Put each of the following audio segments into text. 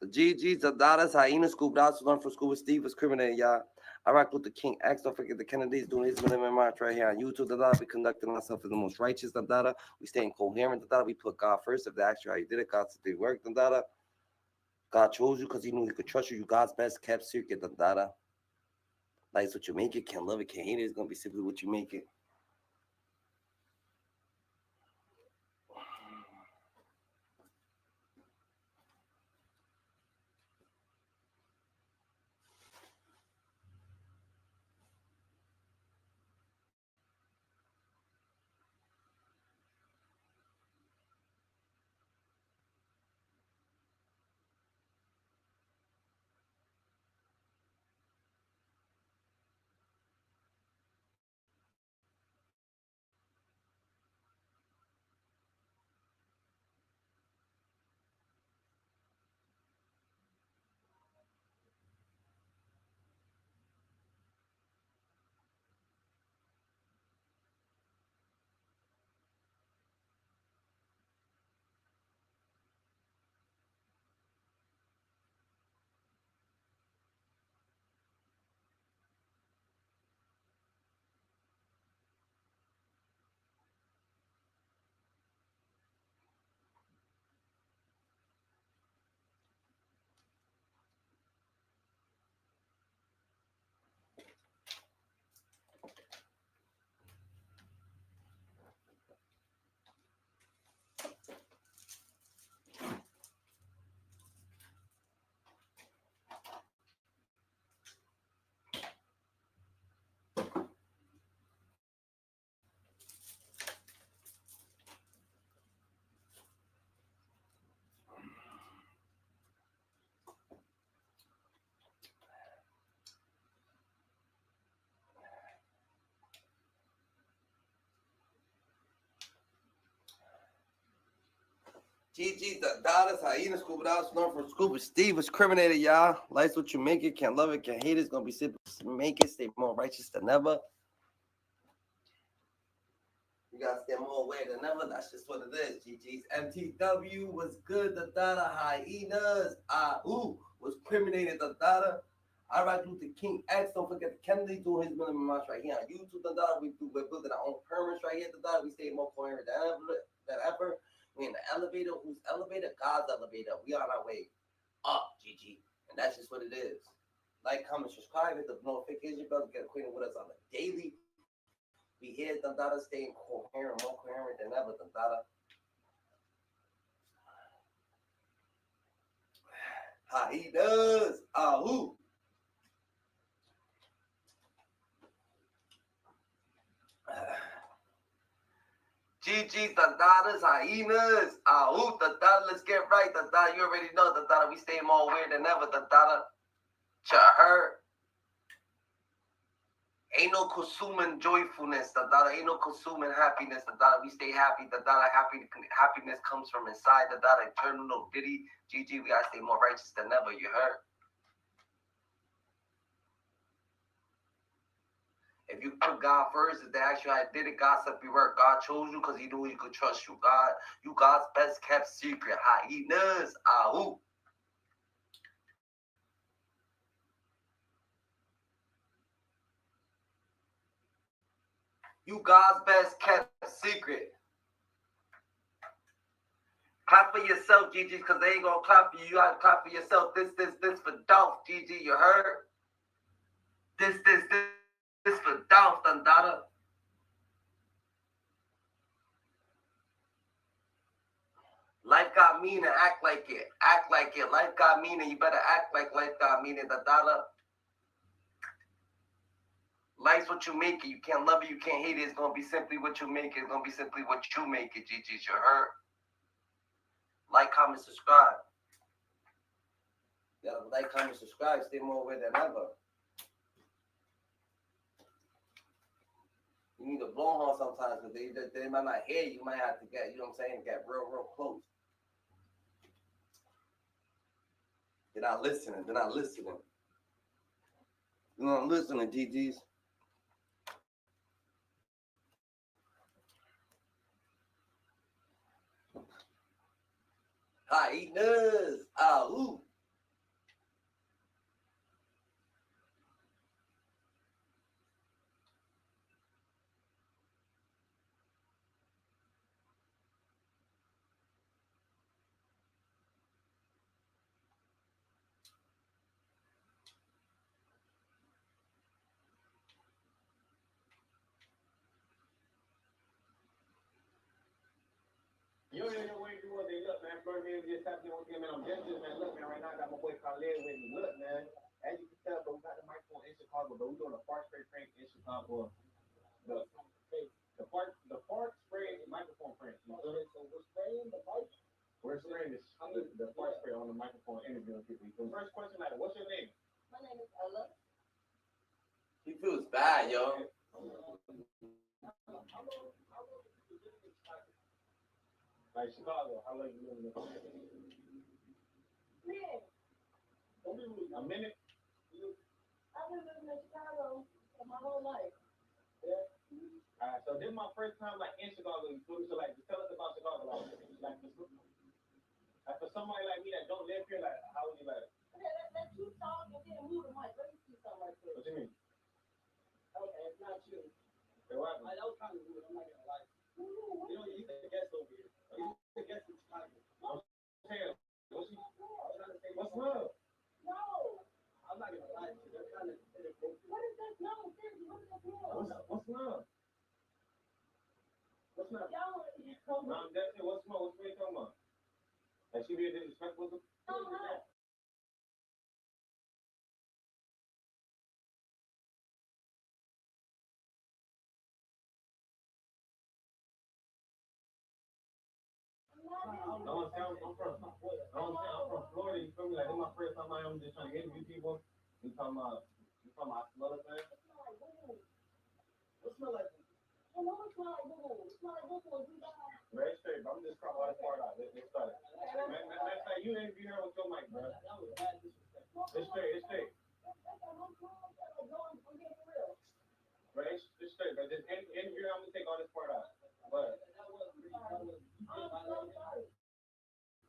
GG's, the Dadas, Hyena, Scoop Dots, learn from Scuba Steve was criminating, y'all. I rock with the King X. Don't forget the Kennedys doing his minimum march right here on YouTube. The Dada, we conducting ourselves as the most righteous. The Dada, we staying coherent. The Dada, we put God first. If they ask you how you did it, God said they worked. The Dada, God chose you because He knew He could trust you. You God's best kept secret. The Dada, life's what you make it. Can't love it, can't hate it. It's gonna be simply what you make it. GG, the Dadas, Hyena, Scuba Dots, learn from Scuba Steve was criminated, y'all. Life's what you make it. Can't love it, can't hate it. It's gonna be simple. Make it, stay more righteous than ever. You gotta stay more aware than ever. That's just what it is. GG's MTW was good. The Dada Hyenas. Was criminated. The Dada. I rock Luther King X. Don't forget the Kennedy doing his minimum march right here on YouTube. The Dada. We're building our own permits right here. The Dada. We stay more coherent than ever. We in the elevator. Who's elevator? God's elevator. We on our way up. GG. And that's just what it is. Like, comment, subscribe, hit the notification bell to get acquainted with us on the daily. We here, Dada, staying coherent, more coherent than ever, Dada. How he does. Ahoo. GG, Dadas, Hyenas. Ahoo, Dada, let's get right, Dada. You already know, Dada, we stay more weird than ever, Dada. Her. Ain't no consuming joyfulness, Dada. Ain't no consuming happiness, Dada. We stay happy, Dada. Happiness comes from inside, Dada. Eternal no diddy. GG, we gotta stay more righteous than ever, you heard? If you put God first, if they ask you how I did it, God said be work. God chose you because He knew He could trust you. God, you God's best kept secret. Hyenas. Ahoo. You God's best kept secret. Clap for yourself, GG, because they ain't gonna clap for you. You gotta clap for yourself. This for Dolph, GG, you heard? This for Dolph, Dada. Life got meaning, act like it. Act like it. Life got meaning, you better act like life got meaning, Dada. Life's what you make it. You can't love it, you can't hate it. It's gonna be simply what you make it. It's gonna be simply what you make it, GG's, you heard? Like, comment, subscribe. Yeah, like, comment, subscribe. Stay more aware than ever. You need to blow horn sometimes because they might not hear you. You might have to get, you know what I'm saying, get real close. They're not listening. They're not listening. You're not listening, GGs. Hyenas. Ah, ooh. You don't even know where you want. They look, man. First name just happened with him, and I'm just man. Look, man. Right now, I got my boy Khaled with me. Look, man. As you can tell, but we got the microphone in Chicago, but we're doing a fart spray prank in Chicago. The fart spray microphone prank. You feel it? So we're spraying the mic. We're spraying the fart spray on the microphone interviewing people. The first question, like, what's your name? My name is Ella. He feels bad, yo. Like Chicago, how long you living in? Man, A minute? I've been living in Chicago for my whole life. Yeah. Alright, so this is my first time like in Chicago. You feel me? So like, just tell us about Chicago. Like for somebody like me that don't live here, like how would you like? Okay, let you talk and then move the mic. Let me see something right quick. What you mean? Okay, it's not you. Hey, what? That was kind of weird. I'm not gonna lie. You know, he's the guest over here. He's the guest in Chicago. I'm saying, what's What's love? No, I'm not gonna lie to you. They're kind of inappropriate. What is this? No, seriously, what is this? What's love? What's love? Y'all, No, I'm definitely. What's love? What you talking about? Like she being disrespectful? no, no. I'm from Florida. You feel me? Like this is my first time I'm just trying to interview people. You talking about smell it, man? What smell like? I know it smell like boo-boo. It smell like boo-boo. Very straight, but I'm just trying to part out. Let's start it. Matter of fact, you interview her with your mic, bro. That was bad disrespect. It's straight. Bro, it's straight, but just interview her, I'm gonna take all this part out. But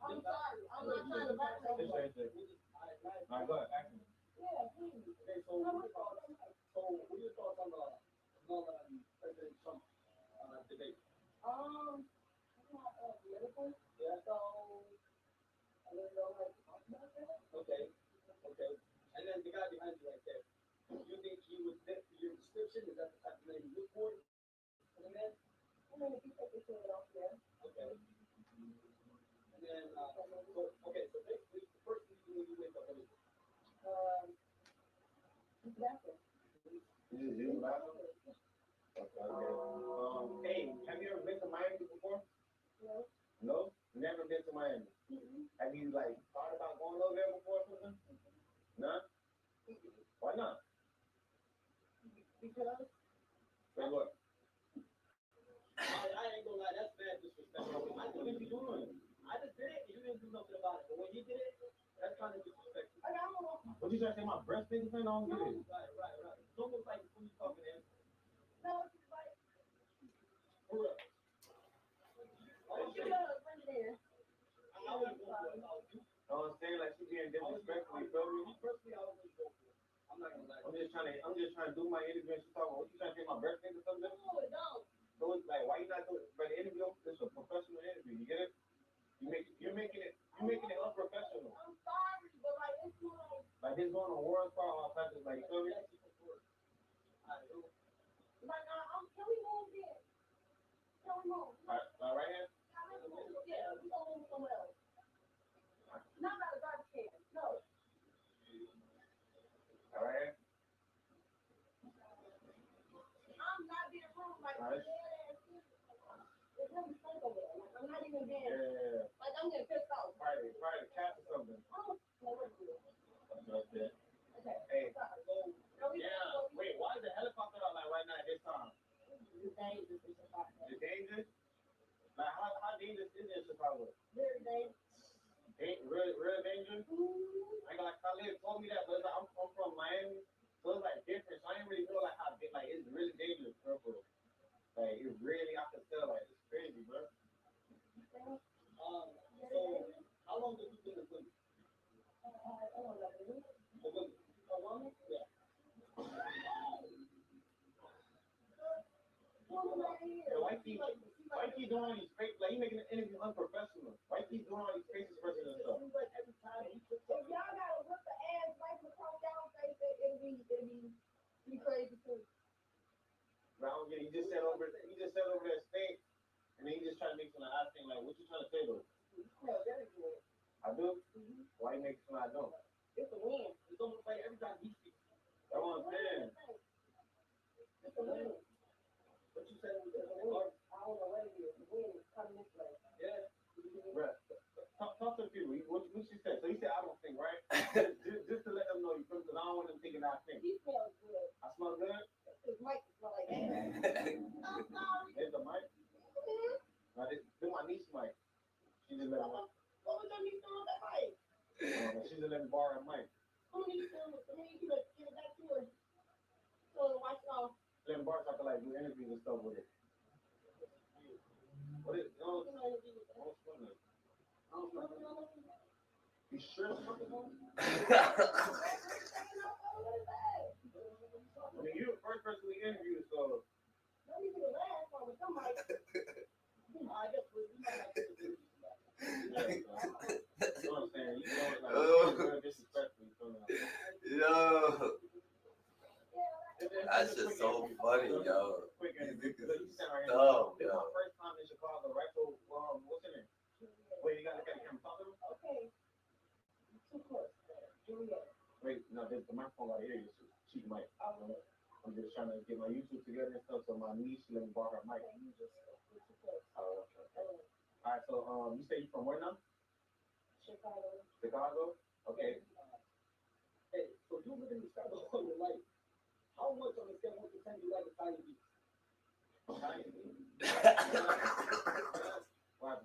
I'm sorry. I'm not trying to back up. it's straight. Alright, go ahead. Action. Yeah, please. Okay, so what are your thoughts on President Trump debate? Beautiful. Yeah. So, I don't know how to talk about that. Okay. And then the guy behind you right there, do you think he would fit your description? Is that the type of man you look for? For the man? I mean, if you take your shirt off there. Okay. And then, so basically, the first thing you do when you wake up, what is it? Bathroom. You just use the bathroom? Okay. Hey, have you ever been to Miami before? No. No? Never been to Miami. Have you like thought about going over there before or something? No? Why not? Because Say what? I ain't gonna lie, that's bad disrespectful. What are you doing? I just did it, and you didn't do nothing about it. But when you did it, that's kind of disrespectful. I don't know. What you trying to say? My breast bigger thing? I don't get it. Right. It's almost like when you talking to him. No, it's just like, For real. you know, bring it in. I wouldn't go for it. I would do. Know what I'm saying? Like she being disrespectful, you feel me? Personally, I wouldn't go for it. I'm not gonna lie. I'm just trying to do my interview and she talking about what you trying to say my breast bigger something? No, it don't. So it's like why you not doing but the interview is a professional interview, you get it? You're making it unprofessional. I'm sorry, but like, it's too like, Like this going on World Star all practice, like you feel me? like, can we move this? Can we move? Right here? Yeah, we gonna move somewhere else. Not by the garbage can. No. All right. I'm not being rude. Like, All right. it's really stank over there. Like, I'm not even being, Yeah. like, I'm getting pissed off. Probably the cat or something. I don't know what to do. Okay. Okay. Hey. Sorry. Yeah. Wait, why is the helicopter out like right now at this time? they told me that, but it's like, I'm from Miami, so it's like different. So I didn't really know like how big, like it's really dangerous, bro. Like it really, I could tell, like it's crazy, bro. So how long have you been in Women? A woman? Yeah. So why keep doing all these crazy, like you making an interview unprofessional? Why keep doing all these crazy questions and stuff? Seems like every time he puts If y'all gotta whip the ass right across y'all face, it'll be crazy too. Bro, I don't get it. You just said over that state, and then you just try to make something I think like, what you trying to say though? No, that is good. I do. Why you make something I don't? It's a win. it's almost like every time he speaks. That's what I'm saying. It's a win. What you said was It's a win. I don't know what it is. The win is coming this way. yeah. Bro, talk to the people. What she said? So he said I don't think, right? just to let them know you because I don't want them thinking I think. He smells good. I smell good. His mic smell like that. I'm sorry. There's the mic. Now this my niece mic. She just let me. What was your niece doing with that mic? She just let me borrow a mic. Who needs to? I mean, you better give it back to her. So watch it off. Let me borrow so I can like do interviews and stuff with it. What is? No, You know, it'll be with that. You sure it's fucking on? I mean, you're the first person we interviewed, so. Let me be the last one with somebody. I guess we might have to do this. You know what I'm saying? You know, like, it's very disrespectful. Yo, that's just so funny, yo. Quick These interview. niggas You is said right dumb, here, this is yo. my first time in Chicago, right? So, what's your name? Wait, you gotta look at the camera. Talk to me. Okay. Too close. Juliet. Wait, no, the microphone right here. She's mic. I'm just trying to get my YouTube together and stuff. So my niece, she let me borrow her mic. You just too close. Oh, okay. All right. So you say you from where now? Chicago. Chicago. Okay. Hey, so you live in Chicago all your life. How much on the scale of 1 to 10 do you like Italian beef? Why?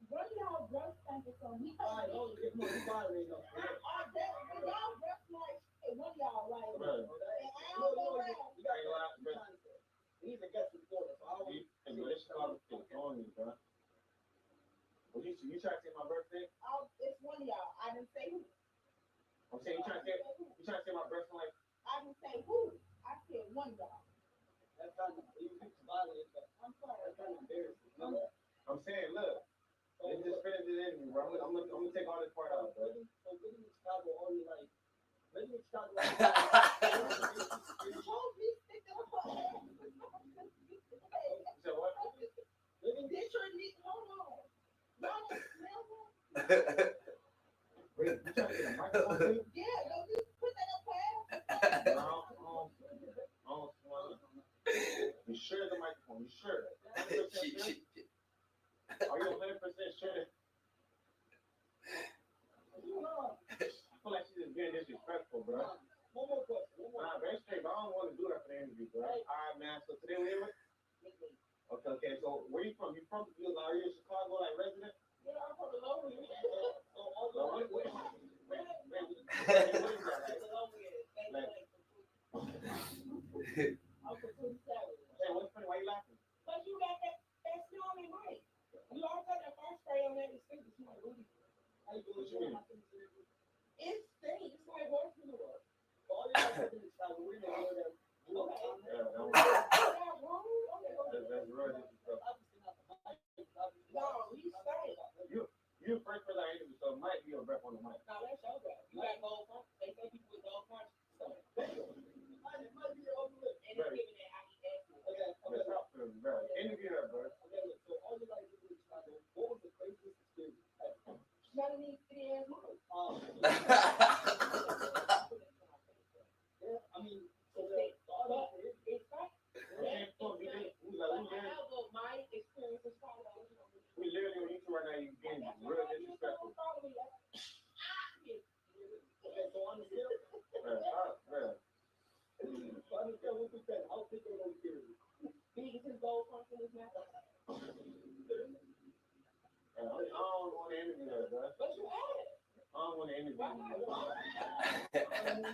What do y'all breast sample from? We I know, get more you violate enough. y'all breast like one of y'all like. Bro, And I don't know why. You got to laugh, bro. He's a guest reporter, so I don't hey, bro, this Chicago thing on me, bro. Well, you trying to say my birthday? It's one of y'all. I didn't say who. I'm saying you trying to say my birthday like. I didn't say who. I said one of y'all. That's kind of, you violate that. I'm sorry. That's kind of embarrassing. You know that? I'm saying, look. Let's just finish it in, bro. I'm gonna take all this part out, bro. So living in Chicago all your life. Living in Chicago all You your life. told me stick to the phone. You said what? Living Get your knee. Hold on. Y'all don't smell one? Wait, you trying to get a microphone thing? Yeah, don't you put that up fast? No, I don't smell it. You sure the microphone? You sure? 100% sure? Are you 100% sure? I feel like she's just being disrespectful, bro. One more question. Nah, very straight, but I don't want to do that for the interview, bro. All right, man. So today we're here. Okay. So where you from? Are you a Chicago like resident? Yeah, I'm from the lower end. So all the way. Wait. I'm from 27. Hey, what's funny? Why you laughing? But you got that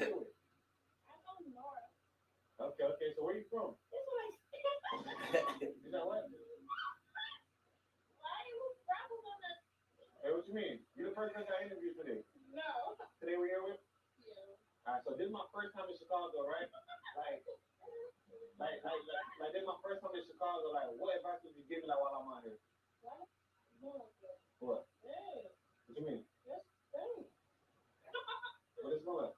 you with? I know Nora. Okay. So where you from? This one. You know what? Why you rapping on that? Hey, what you mean? You the first person I interviewed today. No. Today we here with? Yeah. Alright, so this is my first time in Chicago, right? Like this is my first time in Chicago. Like, what advice would you give me like while I'm out here? What? No. What? Yeah. What you mean? That's thing. What is going on?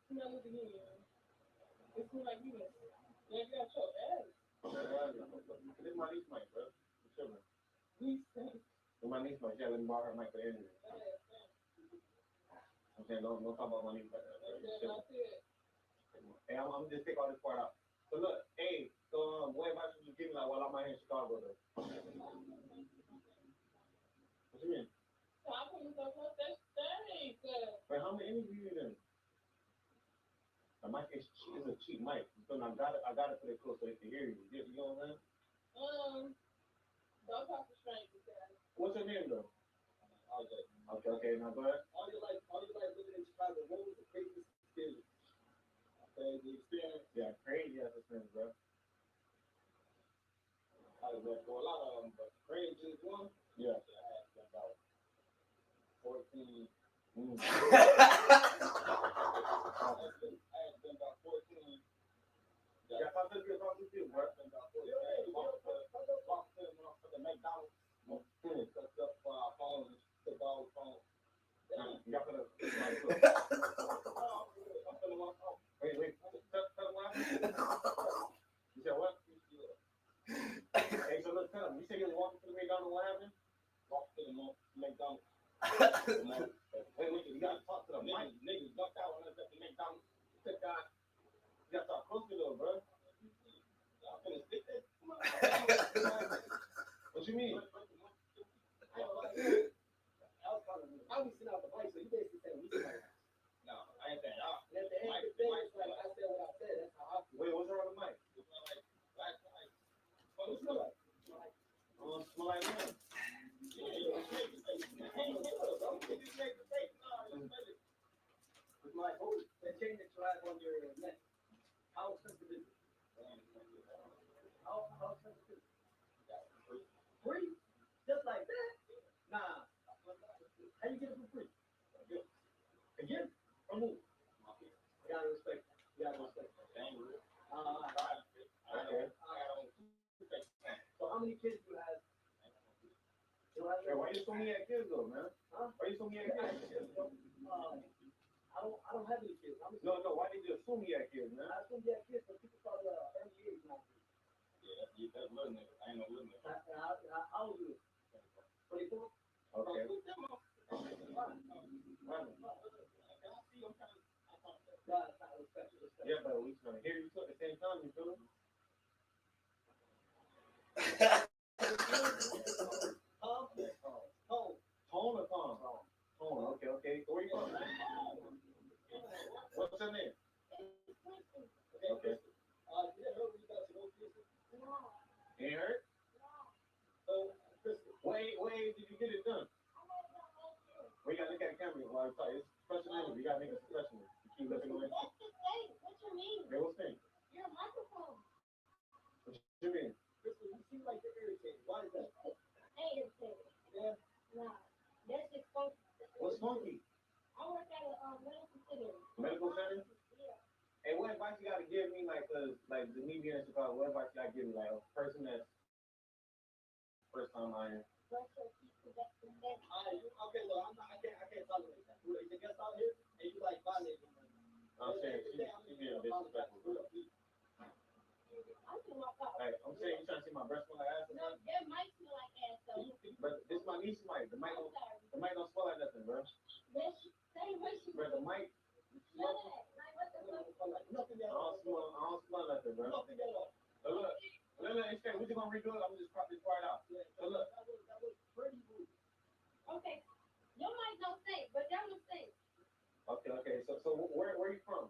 Smell it again. It smells like you. Yeah, you got your ass. This is my niece mic, bro. You chilling? These things. This is my niece mic. Yeah, let me borrow her mic for the interview. I'm saying, don't talk about my niece like that. Hey, I'm just take all this part out. So look, hey, what advice would you give me like while I'm out here in Chicago though? What you mean? Stop when you talk about that thing. Wait, how many interviews you in? The mic is a cheap mic. So I gotta put it close so they can hear you. You know what I'm saying? Don't talk to strangers, guys. What's your name though? Okay, now go ahead. All your life living in Chicago, what was the craziest experience? Okay, the experience. Yeah, crazy ass experience, bro. I went for a lot of them, but craziest one. Yeah. I had about 14. I had been about 14. Yeah, talk to you, bro. Walked to the McDonald's. Hooked up for our phones, took all the phones. You got to wait. Tell them what happened. You said what? Hey, so look, tell them. You said you were walking to the McDonald's. What happened? Walked to the McDonald's. Wait, you got to talk to them. Niggas ducked out when I was at the McDonald's. You got to talk close to them, bro. I'm gonna stick this. What you mean? I was sitting out the bike, so you basically said we should. No, I ain't saying y'all. And at the end of the day, it's like I said what I said. That's how I feel. Wait, what's wrong with the mic? It smell like black light. What does it smell like? Smell like man. With my whole the chain that you have on your neck, how expensive is it? How expensive is it? Free? Just like that? Nah. How you get it for free? Again? From who? You gotta respect. Okay. So how many kids do you have? Hey, why you so many at kids though, man? Huh? Why you so many at kids? I don't have any kids. No, why did you assume he had kids, man? I assume you have kids, but people call it early age now. Yeah, that's little nigga. I ain't no little nigga. How old are you? 24? Okay. Yeah, but we trying to hear you too at the same time, you feel me? Tone or Tom? Tone, okay. So where you from? What's your name? Okay. Ain't hurt? What age did you get it done? We gotta look at the camera while I talk. It's professional. We gotta make it professional. You keep looking away. What's the thing? What you mean? Okay, what's the thing? Your microphone. What you mean? You seem like you're irritated. Why is that? Hey, it's it. Yeah. Nah. That's just funky. What's funky? I work at a medical center. Medical center? Yeah. Hey, what advice you gotta give me, like the me being in Chicago? What advice you gotta give me, like a person that's first time I am? Brush your teeth to get the best. Okay, look, I can't tolerate that. If the guest out here and you like violating them. I'm saying she being disrespectful. I feel like that. Hey, I'm saying you trying to see my breast smell like ass or No, something? that might smell like ass though. But this is my niece mic. The mic I'm don't sorry. smell like nothing, bro. Say what you Bro, the mic. smell that. Like what the fuck? Nothing I at all. don't smell nothing, bro. Nothing at all. So look, instead, we just gonna redo it. I'm just pop this part out. Yeah, So look. that was pretty rude. Okay. Your mic don't stink, but that one stinks. Okay. So where you from?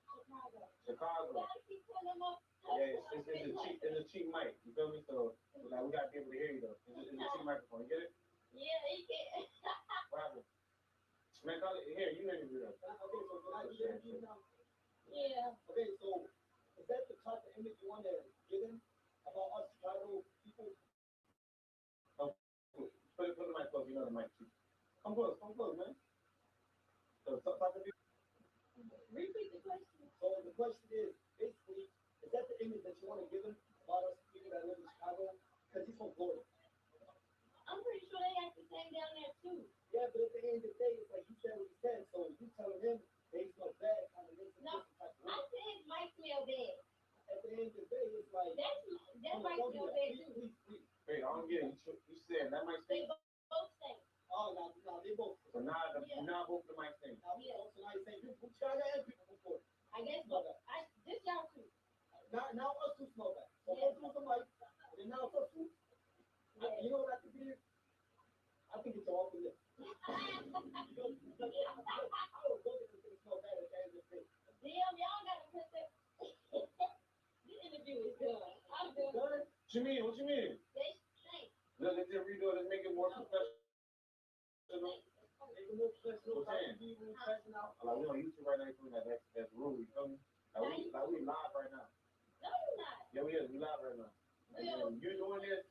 Chicago. Chicago. Gotta keep putting them up. Yeah, it's a cheap mic. You feel me? So like we gotta be able to hear you though. It's a cheap microphone. You get it? Yeah, he can. What happened? Man, call it here. You interview them. Okay, so can I do that? Yeah. Okay, so is that the type of image you want to give him about us Chicago people? Oh, put the mic close. You know the mic too. Come close, man. So talk to me. Repeat the question. So the question is, basically, is that the image that you want to give him about us people that live in Chicago? Because he's from Florida. I'm pretty sure they act the same down there too. Yeah, but at the end of the day, it's like he said what he said. So you telling him they smell bad kind of makes him No, different type of I way. said his mic smell bad. At the end of the day, it's like That mic don't do smell that. bad Please, too. please. Wait, I don't get it. You said that mic They stink. both stink. Oh, no, they both. So Yeah. now both the mic stink. Now, Yeah. so now you're saying people from China and people from Florida. I guess Smell both. bad. This y'all too. Now us two smell bad. So Yeah. us two the mic, and then now us two. Yeah. You know what I think it is? I think it's all for this. Because I was looking at this smell bad at the end of the day. Damn, y'all gotta put that. This interview is done. I'm done. Done? What you mean? What you mean? They stink. Let's just redo it. Let's make it more professional. Make it more professional. What's that? Be more professional. Like we on YouTube right now. You feel that's rude. You feel me? Like we live right now. No, you're not. Yeah, we is. We live right now. Well, And you doing this?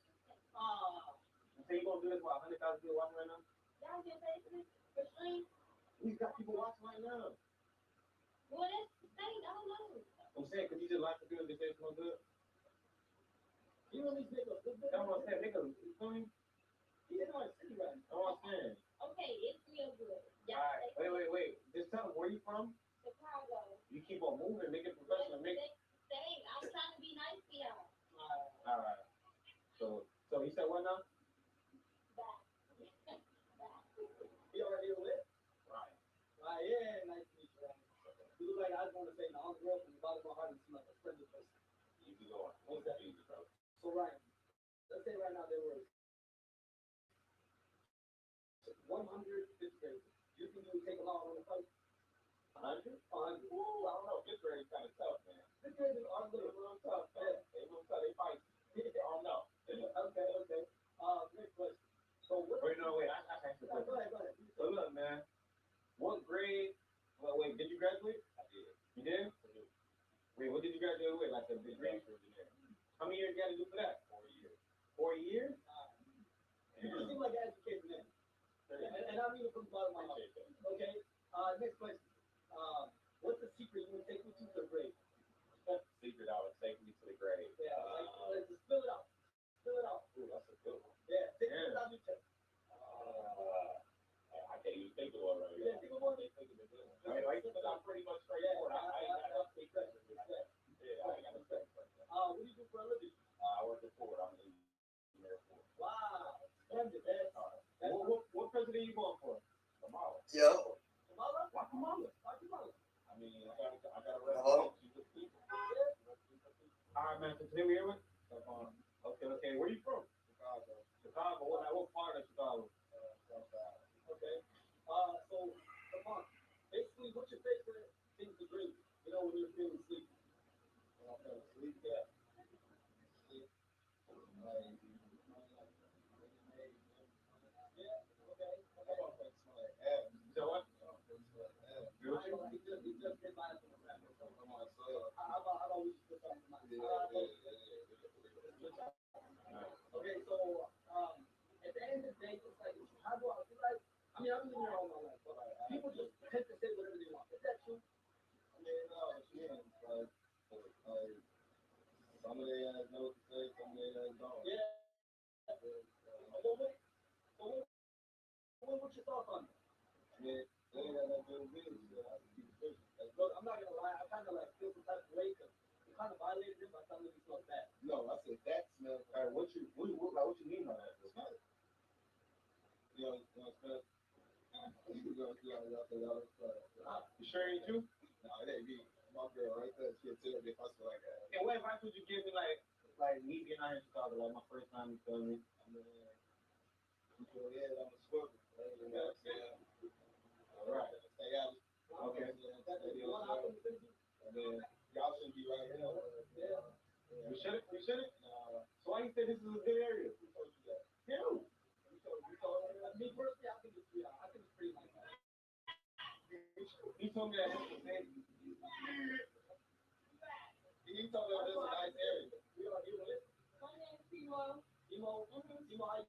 You say you gonna do this while 100,000 people watching right now? y'all get paid for this for stream? We got people watching right now. Well, that's the thing. I don't know. I'm saying, could you just like the video and just say it's no good? You know these niggas. That's what I'm saying. Nigga, you feel me? He in our city right now. That's what I'm saying. Okay, it's real good. Y'all Alright, wait. Just tell them where you from. Chicago. You keep on moving, make it professional. Dang, I'm trying to be nice to y'all. Alright. So you said what now? Bye. He already here with? Right. Yeah, nice to meet you. You look like I just want to say, no, I'm real from the bottom of my heart and seem like a friendly person. You can go on. What's that? Easy, bro. So, Ryan, let's say right now there were 100 fifth graders. You think you would take them all on the fight? 100? 100. Ooh, I don't know. Fifth grade is kind of tough, man. Fifth graders are They're a little tough, man. They fight. I don't know. Okay. Next question. So, what? Wait, I asked the question. Go ahead. So look, man. What grade? Well, wait, did you graduate? I did. You did? I did. Wait, what did you graduate with? Like a degree? How many years you got to do for that? 4 years. 4 years? You seem like an educated man. And I mean it from the bottom of my heart. Okay. Next question. What's the secret you would take me to the grade? Secret I would take me to the grade. Yeah, like just spill it out. Ooh, that's a good one. Yeah, take it out your chest. I can't even think of one right now. Yeah, think of one. I mean, like, but I'm pretty much straightforward. I ain't got to take that. Yeah, I ain't got to take that. What do you do for a living? I work at Ford. I'm in there. Wow. Splendid, man. What president you going for? Kamala. Yo. Kamala? Why Kamala? Why Kamala? I mean, I got to Hello? represent you people. All right, man. So today we here with? Okay. Where you from? Chicago. What part of Chicago? Okay. So, come on. Basically, what's your favorite thing to drink? You know, when you're feeling sleepy. When I'm feeling sleepy? Yeah. Sleep. Yeah. Okay. So what? He just get by from the rap. How about we just put something on my Okay, so at the end of the day, it's like in Chicago, I feel like, I mean, I've been living here all my life, but people just tend to say whatever they want. Is that true? I mean, no, like, some of they know what to say, some of they don't. Yeah. So what's your thoughts on that? I mean, they ain't got nothing to do with me, so I have to keep it pushing. Look, I'm not gonna lie, I kind of like feel some type of way because you kind of violated him by telling me he smells bad. No, I said that smells. All right, what you mean by that? Smell it. You know, smell it. You sure ain't you? No, it ain't me. My girl right there, she'll tell me if I feel like that. And what advice would you give me, like me being out here in Chicago, like my first time, you feel me? I mean, keep your head on the swivel. You know what I'm saying? All right. Stay out. Okay. And then y'all should be right here. Yeah. You should it? No. So why you say this is a good area? Who told you that? You. Me personally, I think it's pretty nice. He told me that. You told me this is a nice area. My name is Timo. Timo, Timo, how you doing?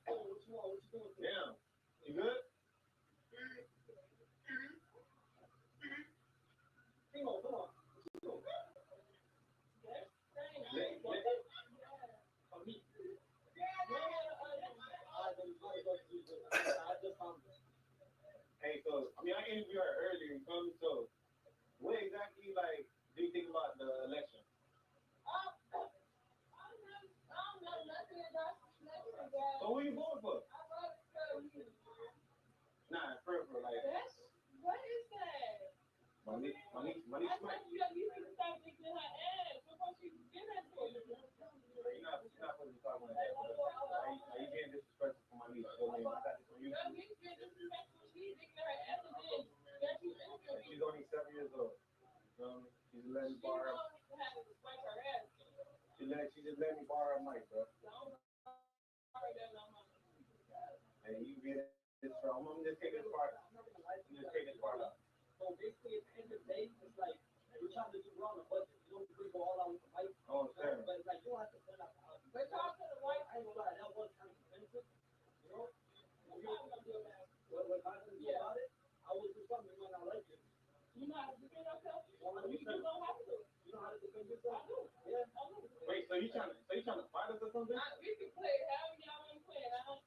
What you want? What you doing? Damn. You good? Timo, come on. Hey, so I mean, I interviewed her earlier. You feel me? So, what exactly like do you think about the election? I don't know nothing about that. So, who you voting for? I voted for you. Nah, for like. What is that? Money. I told you need to stop digging her ass before she get that to you. You're not supposed to be talking like that. Are you getting disrespectful for my niece? I got this on you. Your niece get disrespectful. She's digging her ass and then that you interviewed. She's only 7 years old. She's letting me borrow. She just let me borrow a mic, bro. Hey, you get this from. I'm just taking this part. So basically, at the end of the day, it's like we're trying to do wrong on a budget. You don't really go all out with the mic. Oh, sure. But it's like you don't have to send out the house. But talk to the wife. I ain't gonna lie, that was kind of expensive. You know? When I didn't know about it, I was just something you might not like it. You know how to defend yourself? You 100%. don't have to. You know how to defend yourself? I do. Yeah. I do. Wait, so you trying to fight us or something? We can play however y'all want to play it. I'm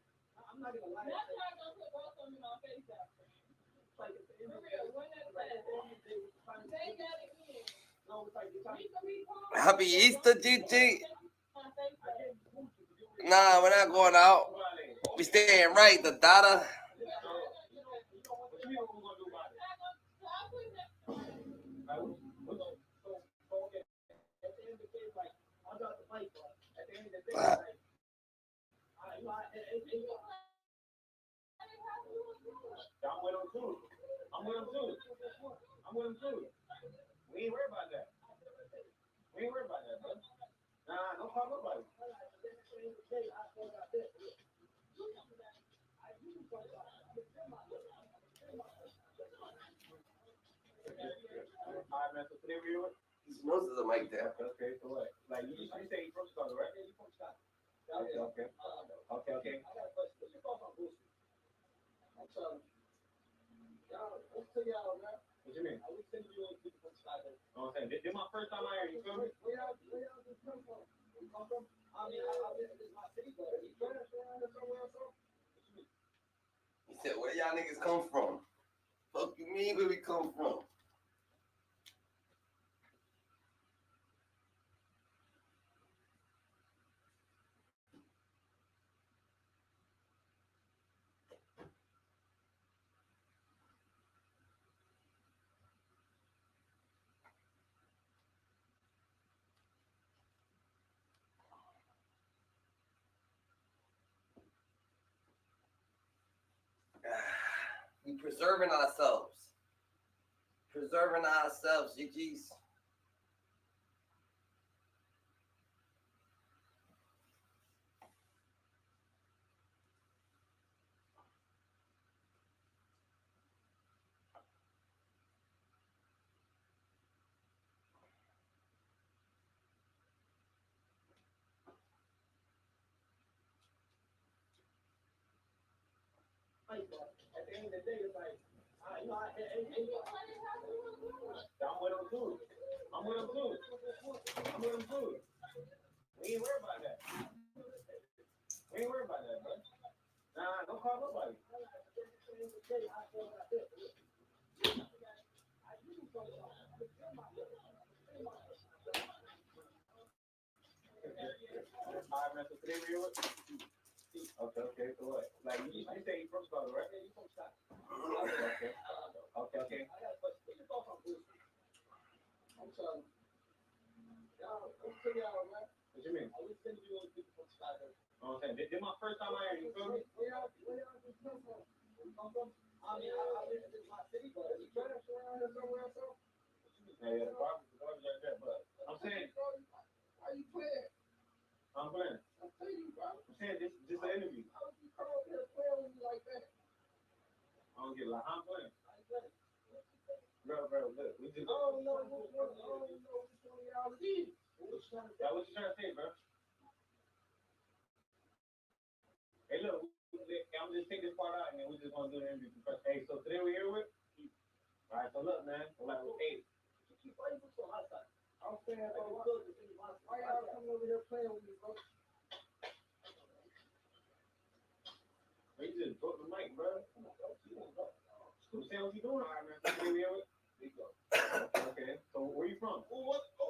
not gonna lie. That's why I'm gonna put both of them in my face out. It's like at the end For of the real, day, when that's like at the bad. end of the day, we're trying to Say that again. no, it's like you're trying to. We can be calm. Happy Easter, GG. My face out. Nah, we're not going out. We staying right, the data. What you mean what we gonna do about it? At the end of the day, like I got the mic, but at the end of the day, like I'm with them too. We ain't worried about that. Bro. Nah, don't call nobody. Alright, man, so today we doing? His nose is a mic there. Okay, so what? Like you say you from Chicago, right? Okay. I got a question. What's your thoughts on Boosie? I'm telling you. Let's tell y'all, man. What you mean? I was sending you on people from Chicago. I'm saying this my first time out here, you feel me? Where y'all just come from? Where you come from? I mean, this is my city, but you trash around or somewhere or something? What you mean? He said, where y'all niggas come from? Fuck you mean where we come from? We preserving ourselves. GG's. At the end of the day, it's like, I'm with them too. We ain't worried about that. Bro. Nah, don't call nobody. Alright, man, so today we doing? Okay, so what? Like you say you from Chicago, right? yeah, you from Chicago. Okay. I got a question. What's your thoughts on Boosie? I'm telling you. Let's tell y'all, man. What you mean? I was sending you on people from Chicago. I'm saying this my first time out here, you feel me? Where y'all just come from? Where you come from? I mean, this is my city, but you trash around or somewhere or something? Yeah, the garbage like that, but I'm saying Why you playing? I'm playing. I'm telling you, bro. I'm saying this an interview. How would you come over here playing with me like that? I don't get like I'm playing. I ain't playing. Bro, look, we just I don't know which one of y'all all of these. That's what you trying to say, bro. Hey, look, I'm just take this part out and then we're just gonna do the interview. Hey, so today we're here with. All right, so look, man. So like, hey, Why you so hot? I'm saying, bro, why y'all coming over here playing with me, bro? you just broke the mic, bro. You saying what you doing? All right, man. So today we're here with. Okay, so where you from? What the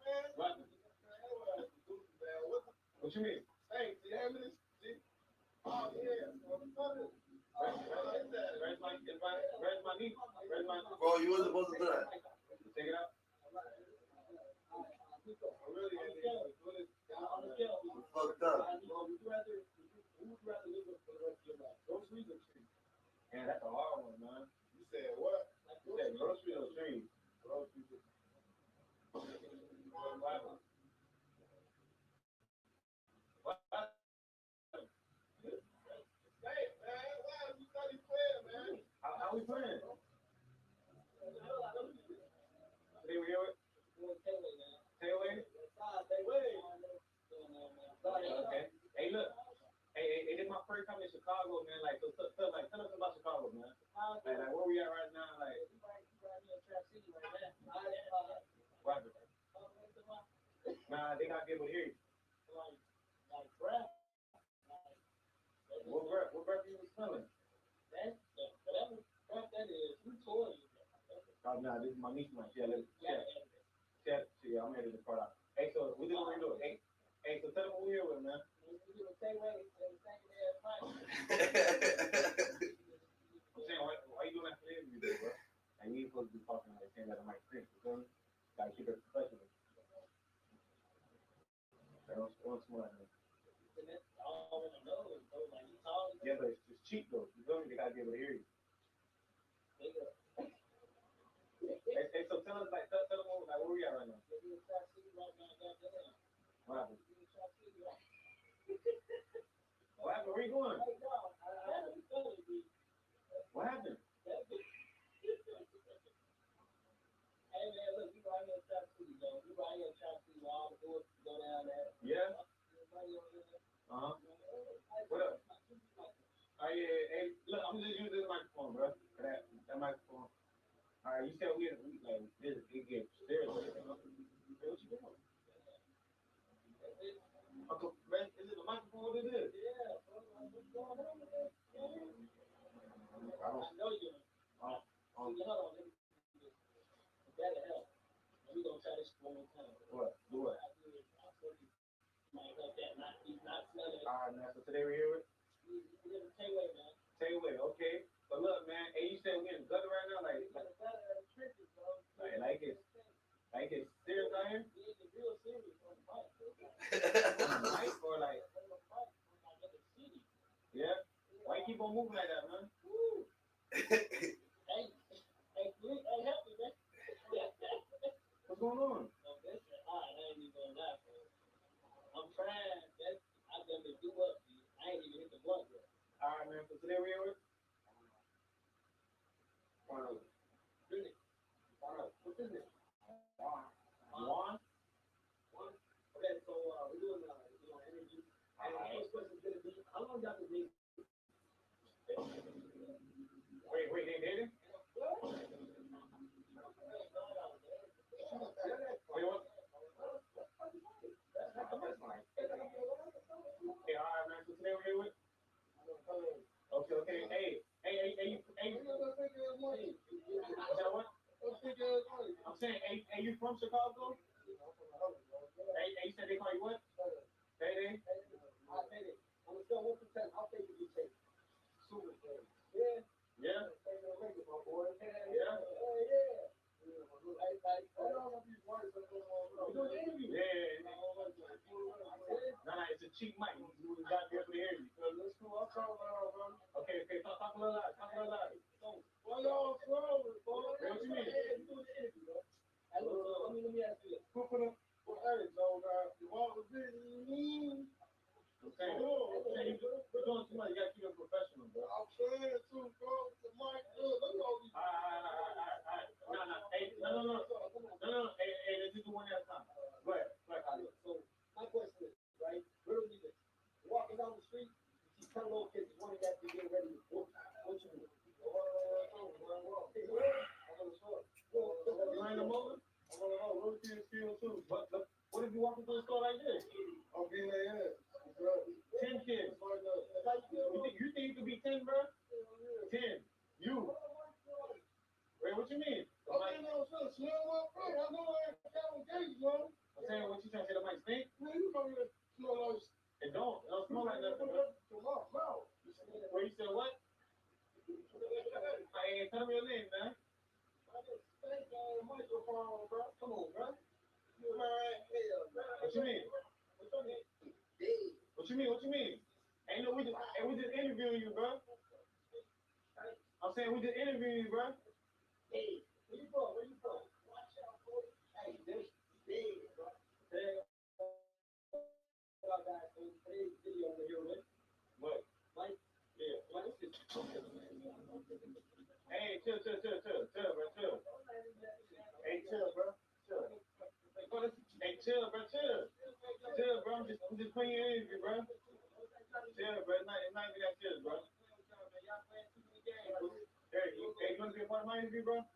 man? What? What you mean? Hey, you have this? Oh, yeah. Where's my niece? Where's my Bro, you wasn't supposed to do that. Take it out. Fucked up. Man, that's a hard one, man. You said what? You said grocery or trees? What? Hey, man, why are you study playing, man? How we playing? Today we here with Taylor. Okay. Hey, look. Hey, this is my first time in Chicago, man. Like, so tell us about Chicago, man. Like where we at right now? Like, what? Nah, they not able to hear you. What breath you was smelling? Oh, nah, this is my niece, man. Yeah, I'm ready to part out. Hey, so we just gonna do it. Hey, so tell them what we're here with, man. I'm saying, why you doing that for the interview, bro? And you ain't supposed to be talking like saying that on my screen. You feel me? Gotta keep it professional. What's more like that? Yeah, but it's cheap though. You feel me? They gotta be able to hear you. Hey, so tell us like tell them like where we at right now. What happened? What happened? Where you going? What happened? Yeah. Uh-huh. What up? Yeah. Hey, look, I'm just using this microphone, bro. That microphone. All right, you said we like this. It gets serious. What you doing? Uncle, man, is it a microphone? What is it? I know you. What? Do what? All right, man. So today we're here with Tayway. Okay. But look, man. Hey, you said we in the gutter right now, like it's serious out here. Nice or like, yeah. Why you keep on moving like that, man? What's going on? All right, man. So today we're here with Juan. What's his name? Juan. Okay, so we're doing interview. And the first question is gonna be, how long y'all been dating? Wait, they dating? Wait, what? Okay, all right, man. So today we're here with. Okay. Hey. What? I'm saying, hey, you from Chicago? Hey, you said they call you what? Day. I'll take it. I'm gonna tell 1 to 10. I'll take it. You take it. Super. Yeah. Yeah. Nah, it's a cheap mic. You got to be able to hear you. Let's go. I'm talking about, bro. Okay. Talk a little loud. Why y'all slow, bro? What you mean? Let me ask you this. Hey, so, what was it? Okay. You're doing too much. You got to keep it professional, bro. I'm saying too, bro. The mic, look all these. All right. Hey, no. Hey, let's just do one at a time. Go ahead. So my question is, right? Literally this. Walking down the street, you see 10 little kids running at you getting ready to whoop. What you do? You ain't no more? What if you walk into the store like this? I'm being their ass. 10 kids. You think you could be 10, bro? 10. You. Wait, what you mean? I'm saying, what you trying to say, the mic stink? It don't. It don't smell like nothing, bro. Wait, you said what? Hey, tell me your name, man. Come on, bro. What you mean? What you mean? What you mean? Ain't no, we just interviewing you, bro. I'm saying we just interviewing you, bro. Hey, where you from? Watch out, boy. Hey, this big, bro. Today's video over here with What? Mike. Yeah. Mike is Hey, chill, bro, chill. Hey, chill, bro. Chill. Hey, chill, bro, chill. Chill, bro. I'm just putting you in interview, bro. Chill, bro. It's not even that chill, bro. Hey, you want to be a part of my interview, bro? Hey,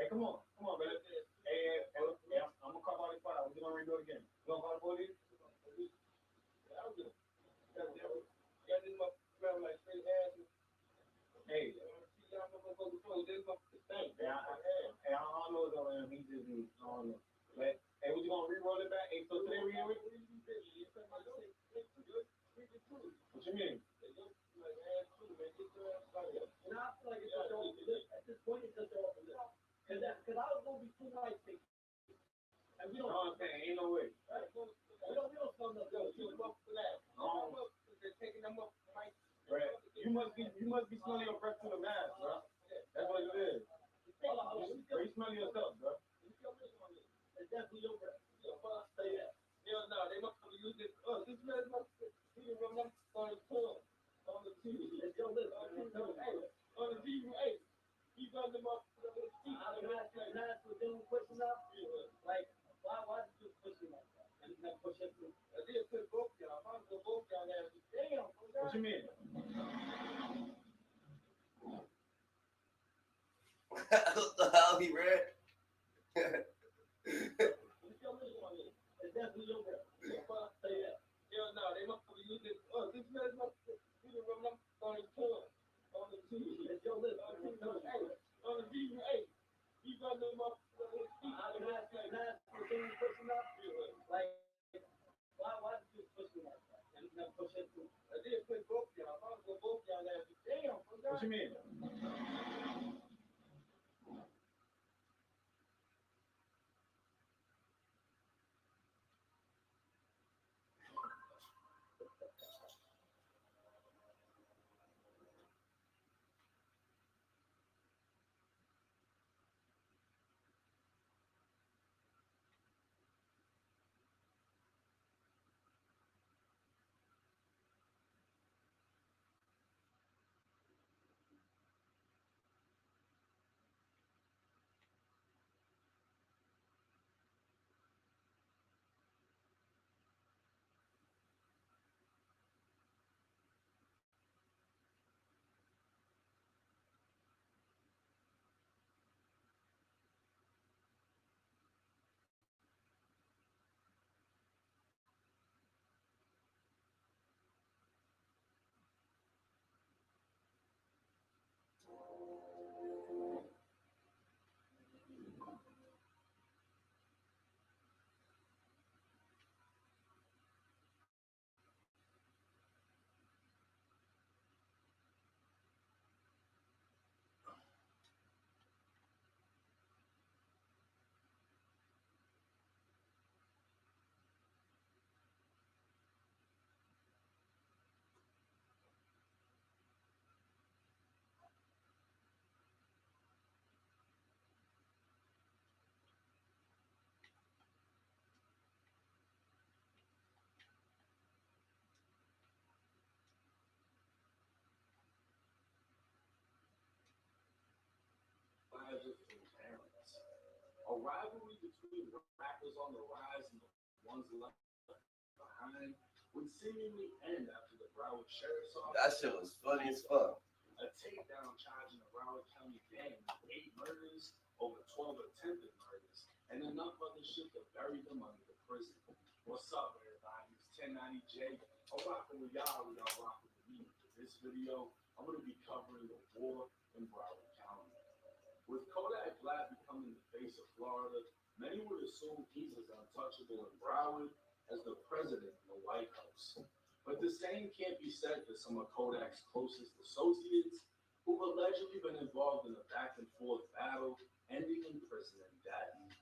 come on, brother. Hey, I'm gonna call all this part out. We're gonna redo it again. You gonna call the police? Hey, I don't know though, man. He just be, I don't know. But, hey, we just gonna re-roll it back. Hey, so today we here with? What you mean? And I feel like it's just off the list. At this point, it's just off the list. Because I was going to be too nice to and we don't. No, I'm saying, ain't no way. Right? We don't smell nothing. Right. You must be smelling your breath through the mask, bro. That's what it is. You smell yourself, bro. It's definitely your breath. Say that. No, they must have used it. This man must have remember on the tongue, on the TV. It's your list. On the TV, hey, he got them up on the TV. Can I ask a general question now? Like, why did you push me like that? And then push it through. I did put both y'all. I might as well both y'all there. Damn. What you mean? What the hell he read? It's your list on it. It's definitely your breath. Say that. No, they must have used it. This man must have remember on the tongue, on the TV. It's your list. On the TV, hey, he got them up on the TV. Can I ask a general question now? Like, why did you push me like that? And then push it through. I did put both y'all. I might as well both y'all there. Damn. What you mean? A rivalry between rappers on the rise and the ones left behind would seemingly end after the Broward Sheriff's Office. That shit was funny as fuck. A takedown charging the Broward County gang with 8 murders, over 12 attempted murders, and enough other shit to bury them under the prison. What's up, everybody? It's 1090J. I'm rocking with y'all rocking with me. In this video, I'm going to be covering the war in Broward County. With Kodak Black becoming the face of Florida, many would assume he's as untouchable in Broward as the president in the White House. But the same can't be said for some of Kodak's closest associates who've allegedly been involved in a back-and-forth battle ending in prison and death.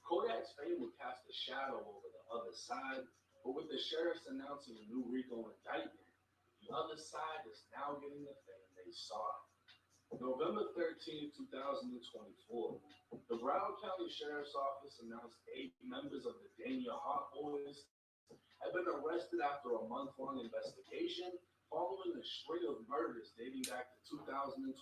Kodak's fame would cast a shadow over the other side, but with the sheriffs announcing a new RICO indictment, the other side is now getting the fame they sought. November 13, 2024, the Broward County Sheriff's Office announced 8 members of the Dania Hot Boys had been arrested after a month-long investigation following a string of murders dating back to 2021.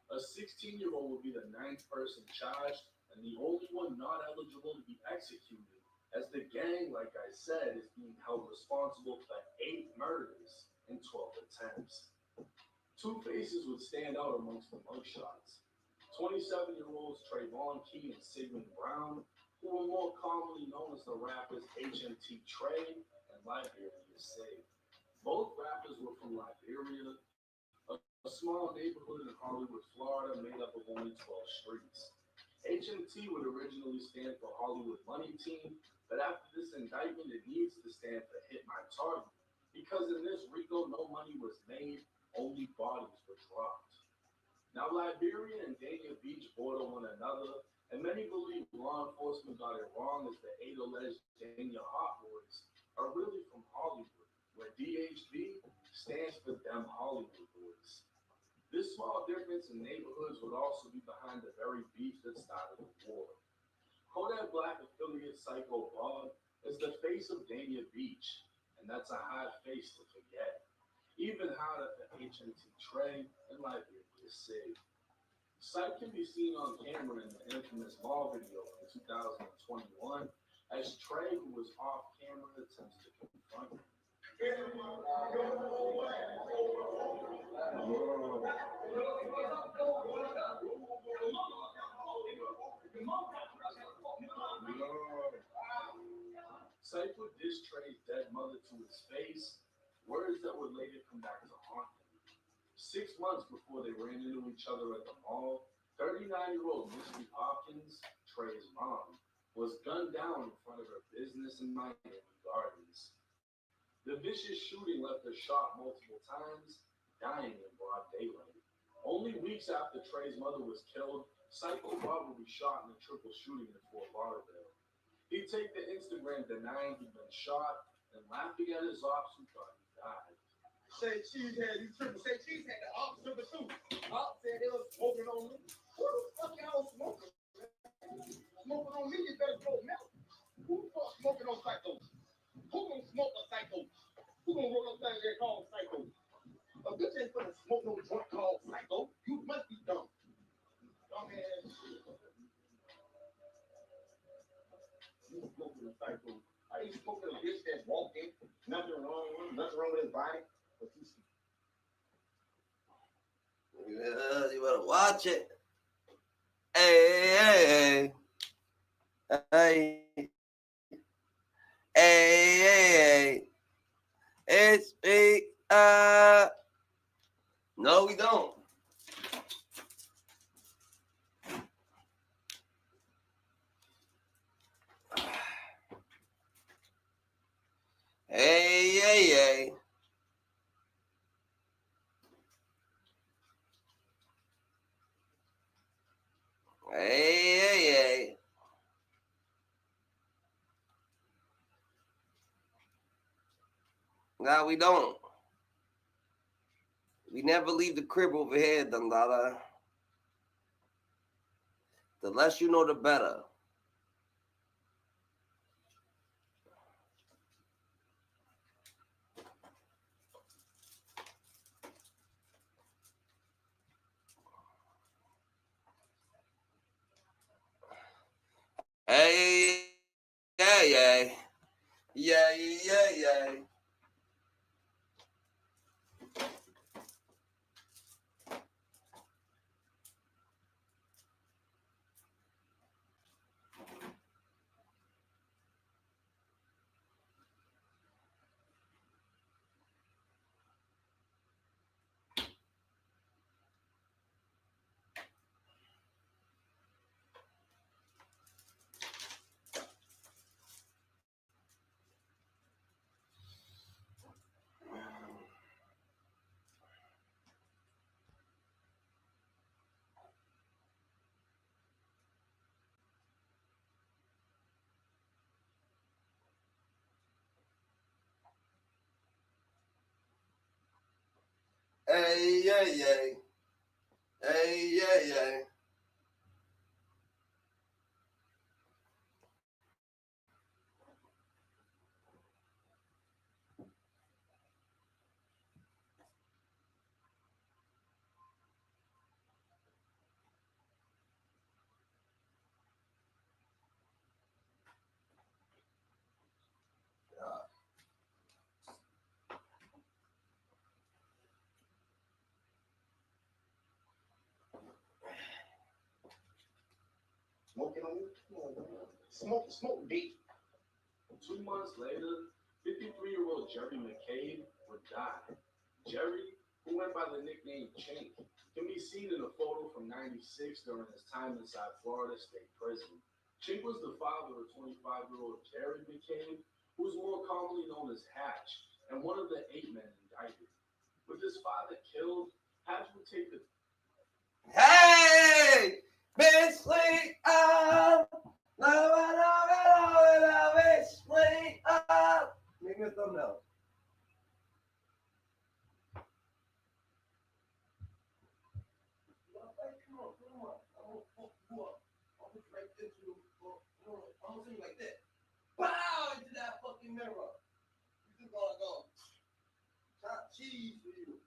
A 16-year-old will be the 9th person charged and the only one not eligible to be executed, as the gang, like I said, is being held responsible for 8 murders and 12 attempts. 2 faces would stand out amongst the mugshots. 27-year-olds Trayvon Key and Sigmund Brown, who were more commonly known as the rappers HMT Trey and Liberia Say. Both rappers were from Liberia, a small neighborhood in Hollywood, Florida, made up of only 12 streets. HMT would originally stand for Hollywood Money Team, but after this indictment, it needs to stand for Hit My Target, because in this RICO, no money was made, only bodies were dropped. Now, Liberia and Dania Beach border one another, and many believe law enforcement got it wrong, as the 8 alleged Dania Hot Boys are really from Hollywood, where DHB stands for Them Hollywood Boys. This small difference in neighborhoods would also be behind the very beef that started the war. Kodak Black affiliate Psycho Bob is the face of Dania Beach, and that's a hard face to forget. Even harder for HMT Trey and Liberia Say. Sight can be seen on camera in the infamous mall video from 2021 as Trey, who was off camera, attempts to confront him. Sight would diss Trey's dead mother to his face, words that would later come back to haunt him. 6 months before they ran into each other at the mall, 39-year-old Misty Hopkins, Trey's mom, was gunned down in front of her business in Miami Gardens. The vicious shooting left her shot multiple times, dying in broad daylight. Only weeks after Trey's mother was killed, Psycho Bob would be shot in a triple shooting in Fort Lauderdale. He'd take to Instagram denying he'd been shot and laughing at his ops who thought he died. Say Cheese had you tripping. Say Cheese had the officer pursuit. Op said they was smoking on me. Who the fuck y'all smoking? Smoking on me, you better throw milk. Who the fuck smoking on Psycho? Who gonna smoke a Psycho? Who gonna roll up things they call Psycho? A bitch ain't gonna smoke no joint called Psycho. You must be dumb. Dumbass shit. You smoking a Psycho. I ain't smoking a bitch that's walking. Nothing wrong with his body. But you see. Yeah, you better watch it. Hey, hey, hey. Hey. It's big. No, we don't. Hey. Hey. No, we don't. We never leave the crib over here, Dandada. The less you know, the better. yeah. Hey, yeah. Hey, yeah. Smoking on me? Smoke deep. 2 months later, 53-year-old Jerry McCabe would die. Jerry, who went by the nickname Chink, can be seen in a photo from '96 during his time inside Florida State Prison. Chink was the father of 25-year-old Jerry McCabe, who was more commonly known as Hatch, and one of the 8 men indicted. With his father killed, Hatch would take the Hey! Bitch, sleep up! Love it, sleep up! Make me a thumbnail. Come on. I'm gonna fuck you up. I'm gonna right into you. I'm gonna sing like that. Bow into that fucking mirror. You just gonna go chop cheese for you.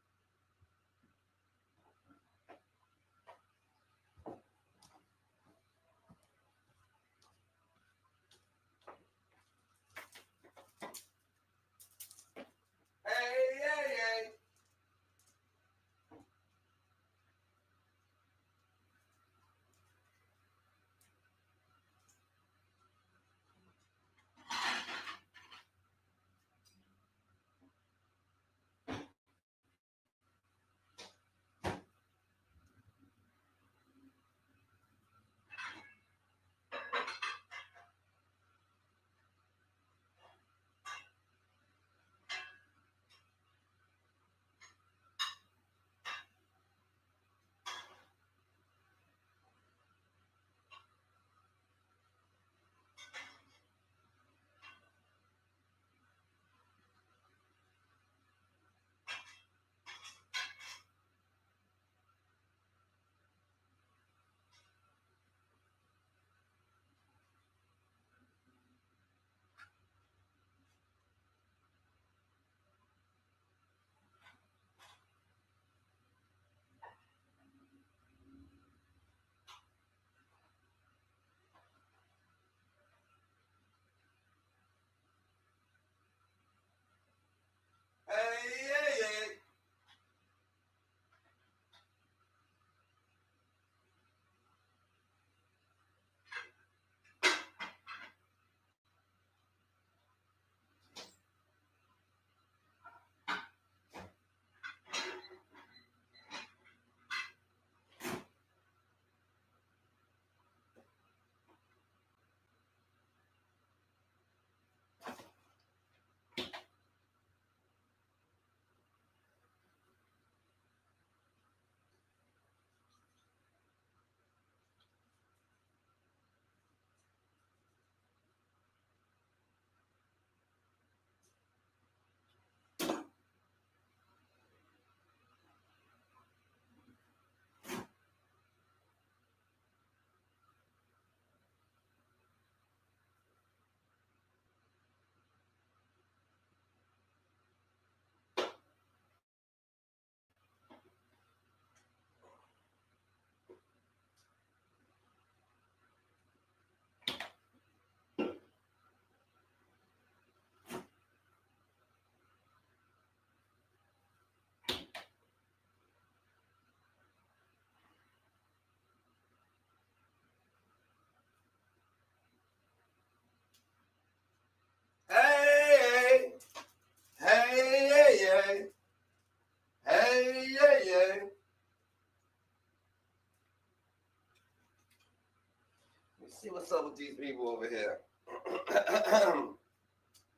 see what's up with these people over here.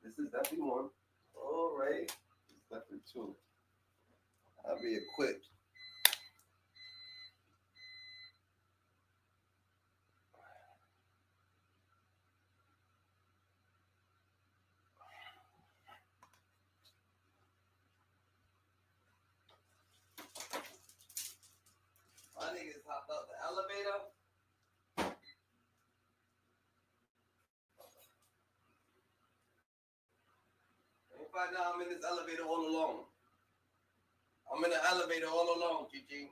This is definitely one. All right. It's definitely two. I'll be equipped. My niggas hopped out the elevator. And find out I'm in this elevator all alone. I'm in the elevator all alone, GG.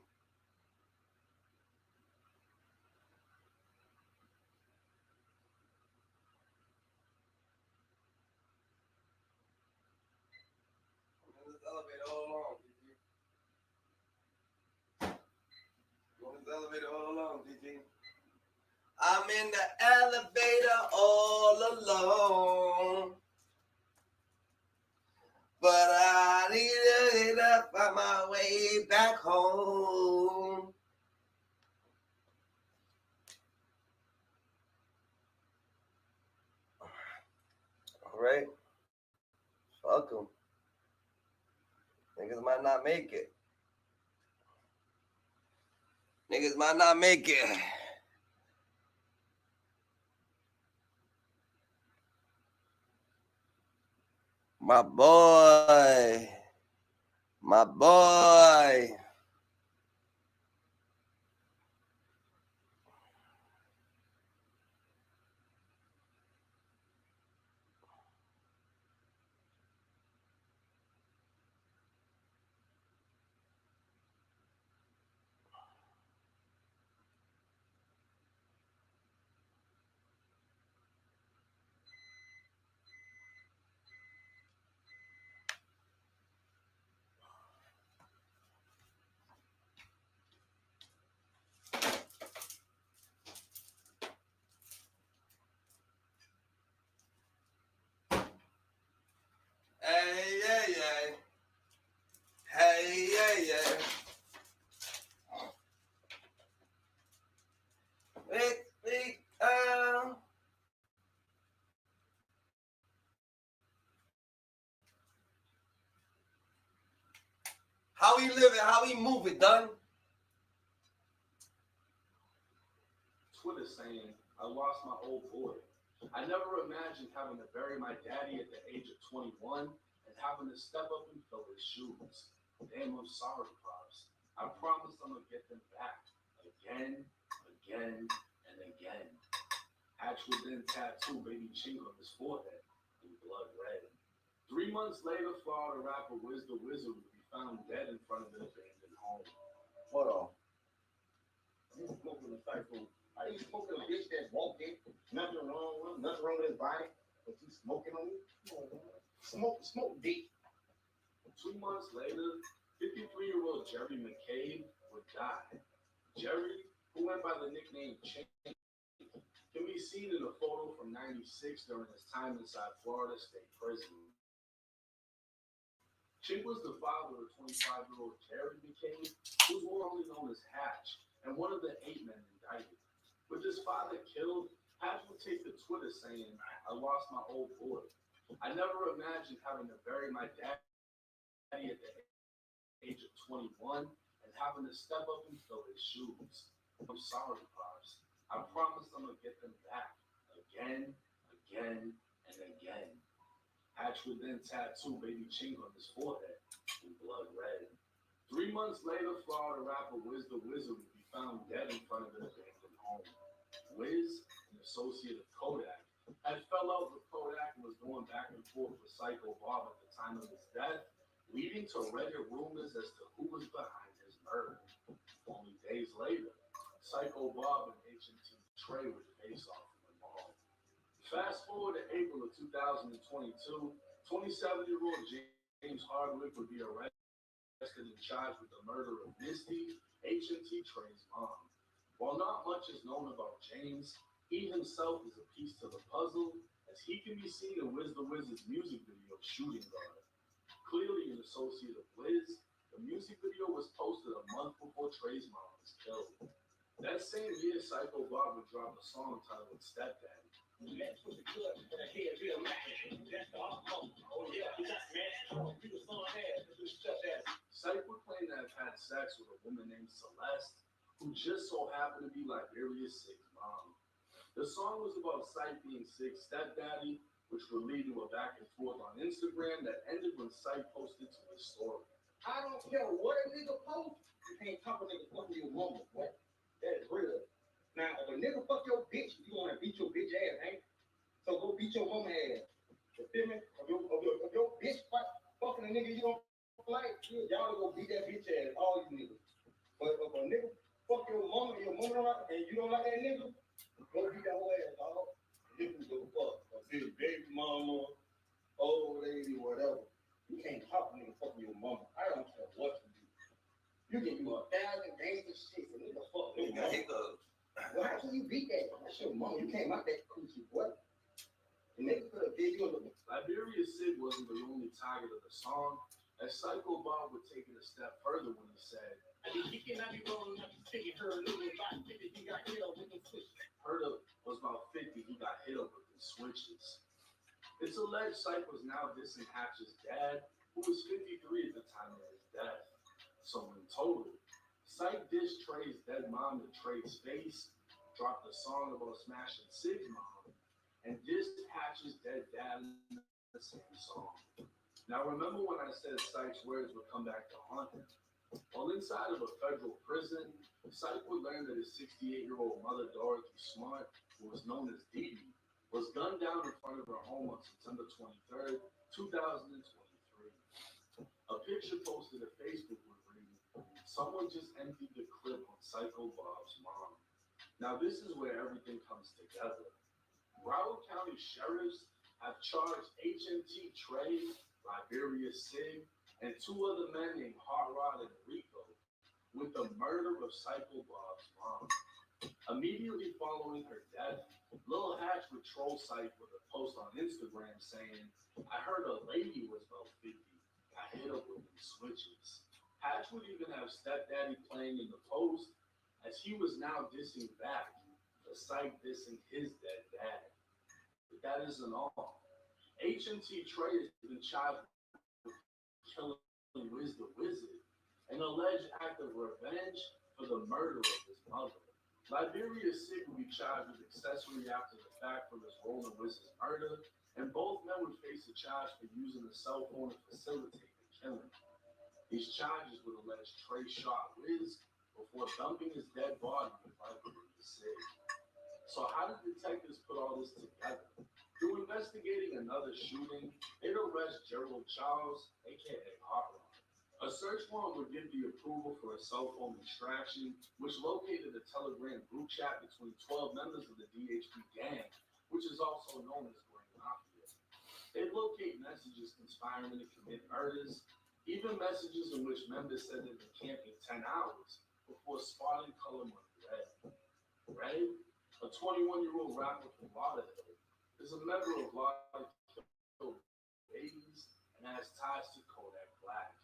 I'm in this elevator all alone, GG. I'm in this elevator all alone, GG. I'm in the elevator all alone. But I need to get up on my way back home. All right. Fuck them. Niggas might not make it. Niggas might not make it. My boy. My boy. Hey, yeah, yeah. Hey, yeah, yeah. Wait, how we living? How we moving, done? Twitter saying, I lost my old boy. I never imagined having to bury my daddy at the age of 21 and having to step up and fill his shoes. Damn, I'm sorry, Pops. I promise I'm going to get them back. Again, again, and again. Actual then tattoo baby chink on his forehead in blood red. 3 months later, Florida rapper Wiz the Wizard would be found dead in front of an abandoned home. Hold on. You smoking a cycle. Are you smoking a bitch that's walked in? Nothing wrong with his body, but you smoking on me? Smoke dick. 2 months later, 53-year-old Jerry McCabe would die. Jerry, who went by the nickname Chink, can be seen in a photo from '96 during his time inside Florida State Prison. Chink was the father of 25-year-old Jerry McCabe, who's warmly known as Hatch, and one of the 8 men indicted. With his father killed, Hatch would take to Twitter saying, I lost my old boy. I never imagined having to bury my daddy at the age of 21 and having to step up and fill his shoes. I'm sorry, Pops. I promise I'm going to get them back. Again, again, and again. Hatch would then tattoo baby chink on his forehead in blood red. 3 months later, Florida rapper Wiz the Wizard would be found dead in front of an abandoned home. Wiz, an associate of Kodak, had fell out with Kodak and was going back and forth with Psycho Bob at the time of his death, leading to Reddit rumors as to who was behind his murder. Only days later, Psycho Bob and H&T Trey would face off in the mall. Fast forward to April of 2022, 27-year-old James Hardwick would be arrested and charged with the murder of Misty, H&T Trey's mom. While not much is known about James, he himself is a piece to the puzzle, as he can be seen in Wiz the Wizard's music video, Shooting Guard. Clearly an associate of Wiz, the music video was posted a month before Trey's mom was killed. That same year, Psycho Bob would drop a song titled Stepdaddy. Let's put the good for the head, be a man. That's the awesome. Oh, yeah, he got man. He was on ass. This is stuff that. Psych would claim to have had sex with a woman named Celeste, who just so happened to be Liberia Sig's mom. The song was about Psych being Sig's stepdaddy, which would lead to a back and forth on Instagram that ended when Psych posted to his story. I don't care what a nigga post, you can't talk a nigga fucking your mama, boy. That is real. Now, if a nigga fuck your bitch, you wanna beat your bitch ass, ain't? So go beat your mama ass. You feel me? If your bitch fucking a nigga you don't like, y'all go beat that bitch ass, all you niggas. But if a nigga fuck your mama don't like, and you don't like that nigga, go beat that whole ass, dog. Niggas go fuck a bitch, baby mama, old lady, whatever. You can't talk to nigga fucking your mama. I don't care what you do. You can do 1,000 gangster shit for nigga fuck your mama. Well, how can you beat that? That's your mama. You came out that coochie, boy. The nigga could have did you a little. Liberia Sig wasn't the only target of the song, as Psycho Bob would take it a step further when he said, I mean, he cannot be rolling up his ticket. Her little about 50, he got hit up with the switches. Herda was about 50, he got hit up with the switches. It's alleged Psych was now dissing Hatch's dad, who was 53 at the time of his death. So in total, Psych dissed Trey's dead mom to Trey's face, dropped a song about smashing Sig's mom, and dissed Hatch's dead dad in the same song. Now remember when I said Psych's words would come back to haunt him? While inside of a federal prison, Psych would learn that his 68-year-old mother, Dorothy Smart, who was known as Dee Dee, was gunned down in front of her home on September 23rd, 2023. A picture posted to Facebook would read, "Someone just emptied the clip on Psycho Bob's mom." Now this is where everything comes together. Broward County sheriffs have charged HNT Trey, Liberia Sig, and two other men named Hot Rod and Rico with the murder of Psycho Bob's mom. Immediately following her death, Lil Hatch would troll Psych with a post on Instagram saying, "I heard a lady was about 50, got hit up with these switches." Hatch would even have Stepdaddy playing in the post, as he was now dissing back for Psych dissing his dead dad. But that isn't all. HNT Trey has been charged with killing Wiz the Wizard, an alleged act of revenge for the murder of his mother. Liberia Sig would be charged with accessory after the fact for his role in Wiz's murder, and both men would face a charge for using a cell phone to facilitate the killing. These charges would allege Trey shot Wiz before dumping his dead body with Liberia Sig. So how did detectives put all this together? Through investigating another shooting, they'd arrest Gerald Charles, aka Hot Rod. A search warrant would give the approval for a cell phone extraction, which located a Telegram group chat between 12 members of the DHP gang, which is also known as Grand Mafia. They'd locate messages conspiring to commit murders, even messages in which members said they'd been camping 10 hours before spotting color money red. Red, a 21-year-old rapper from Lauderdale, is a member of Lauderdale Babies and has ties to Kodak Black.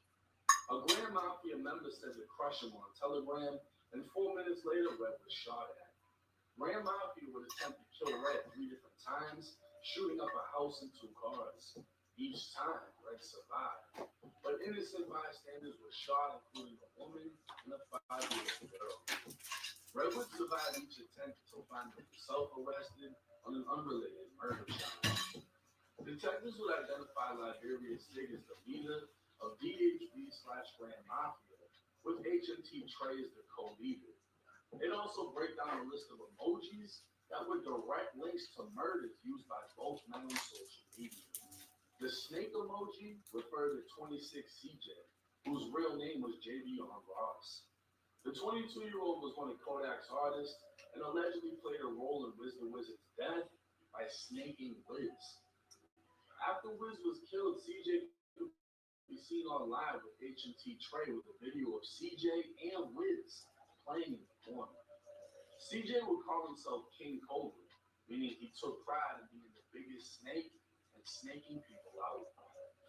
A Grand Mafia member said to crush him on Telegram, and 4 minutes later, Red was shot at. Grand Mafia would attempt to kill Red 3 different times, shooting up a house and 2 cars. Each time, Red survived, but innocent bystanders were shot, including a woman and a 5-year-old girl. Red would survive each attempt until finally himself arrested on an unrelated murder charge. Detectives would identify Liberia Sig as the leader of DHB/Grand Mafia, with HNT Trey as the co-leader. They'd also break down a list of emojis that were direct links to murders used by both men on social media. The snake emoji referred to 26 CJ, whose real name was Javion Ross. The 22-year-old was one of Kodak's artists and allegedly played a role in Wiz the Wizard's death by snaking Wiz. After Wiz was killed, CJ could be seen on live with HNT Trey with a video of CJ and Wiz playing in the corner. CJ would call himself King Cobra, meaning he took pride in being the biggest snake and snaking people out.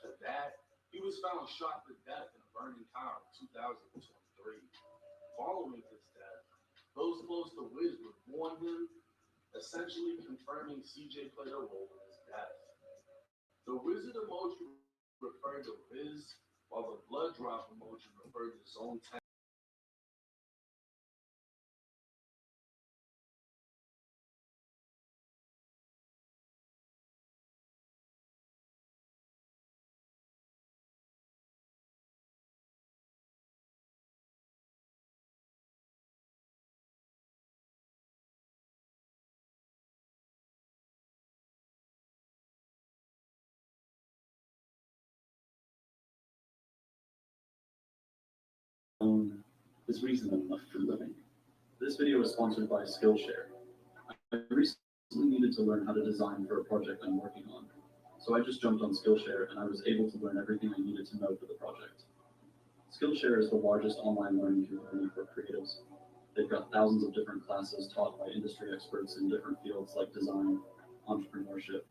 For that, he was found shot to death in a burning car in 2023. Following his death, those close Epicurus the Wiz would warn him, essentially confirming CJ played a role in his death. The wizard emoji referred to Riz, while the blood drop emoji referred to his own text. Is reason enough for living. This video is sponsored by Skillshare. I recently needed to learn how to design for a project I'm working on, so I just jumped on Skillshare and I was able to learn everything I needed to know for the project. Skillshare is the largest online learning community for creatives. They've got thousands of different classes taught by industry experts in different fields like design, entrepreneurship,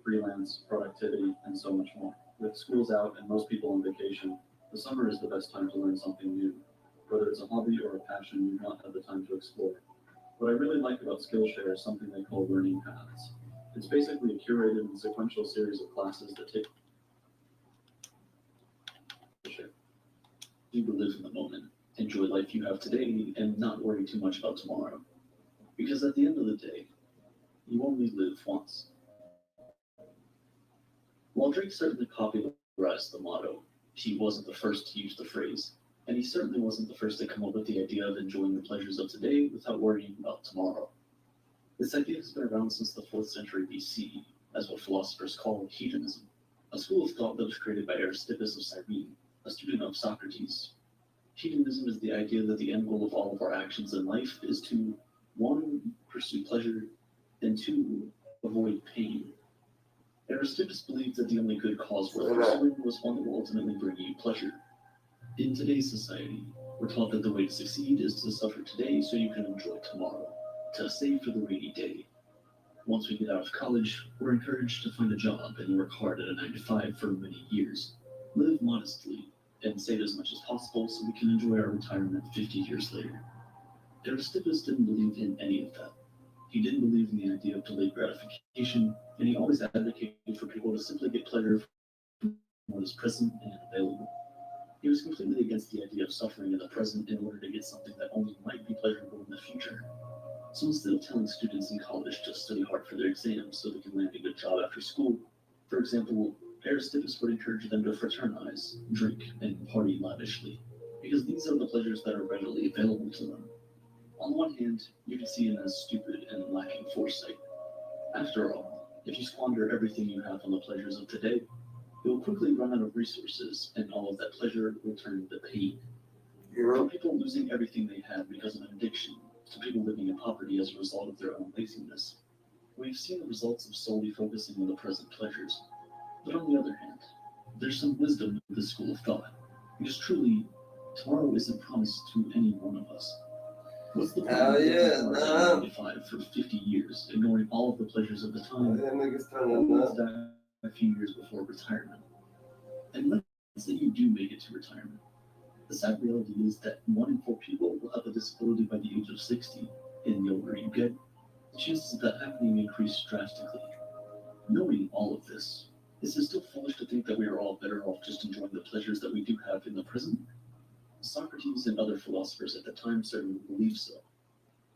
freelance, productivity, and so much more. With schools out and most people on vacation, the summer is the best time to learn something new. Whether it's a hobby or a passion you've not had the time to explore. What I really like about Skillshare is something they call learning paths. It's basically a curated and sequential series of classes that take you to live in the moment, enjoy life you have today, and not worry too much about tomorrow. Because at the end of the day, you only live once. While Drake certainly popularized the motto, he wasn't the first to use the phrase. And he certainly wasn't the first to come up with the idea of enjoying the pleasures of today without worrying about tomorrow. This idea has been around since the 4th century BC, as what philosophers call hedonism, a school of thought that was created by Aristippus of Cyrene, a student of Socrates. Hedonism is the idea that the end goal of all of our actions in life is to, 1, pursue pleasure, and 2, avoid pain. Aristippus believed that the only good cause worth pursuing was one that will ultimately bring you pleasure. In today's society, we're taught that the way to succeed is to suffer today so you can enjoy tomorrow, to save for the rainy day. Once we get out of college, we're encouraged to find a job and work hard at a 9-to-5 for many years, live modestly, and save as much as possible so we can enjoy our retirement 50 years later. Aristippus didn't believe in any of that. He didn't believe in the idea of delayed gratification, and he always advocated for people to simply get pleasure from what is present and available. He was completely against the idea of suffering in the present in order to get something that only might be pleasurable in the future. So instead of telling students in college to study hard for their exams so they can land a good job after school, for example, Aristippus would encourage them to fraternize, drink, and party lavishly, because these are the pleasures that are readily available to them. On the one hand, you can see him as stupid and lacking foresight. After all, if you squander everything you have on the pleasures of today, you will quickly run out of resources, and all of that pleasure will turn to pain. From people losing everything they had because of an addiction, to people living in poverty as a result of their own laziness, we've seen the results of solely focusing on the present pleasures. But on the other hand, there's some wisdom in this school of thought, because truly, tomorrow isn't promised to any one of us. What's the point of living 9-to-5 for 50 years, ignoring all of the pleasures of the time, only to die a few years before retirement? And let's say you do make it to retirement. The sad reality is that 1 in 4 people will have a disability by the age of 60, and the older you get, the chances of that happening increase drastically. Knowing all of this, is it still foolish to think that we are all better off just enjoying the pleasures that we do have in the present? Socrates and other philosophers at the time certainly believed so.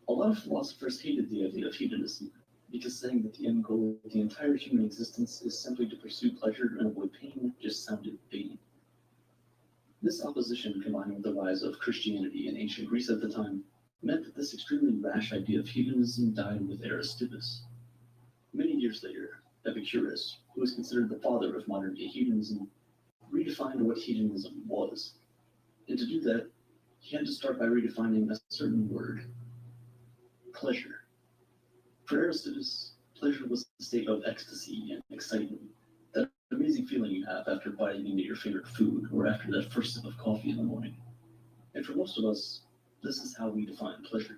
A lot of philosophers hated the idea of hedonism, because saying that the end goal of the entire human existence is simply to pursue pleasure and avoid pain just sounded vain. This opposition, combined with the rise of Christianity in ancient Greece at the time, meant that this extremely rash idea of hedonism died with Aristippus. Many years later, Epicurus, who is considered the father of modern-day hedonism, redefined what hedonism was. And to do that, he had to start by redefining a certain word: pleasure. For Aristippus, pleasure was the state of ecstasy and excitement, that amazing feeling you have after biting into your favorite food or after that first sip of coffee in the morning. And for most of us, this is how we define pleasure.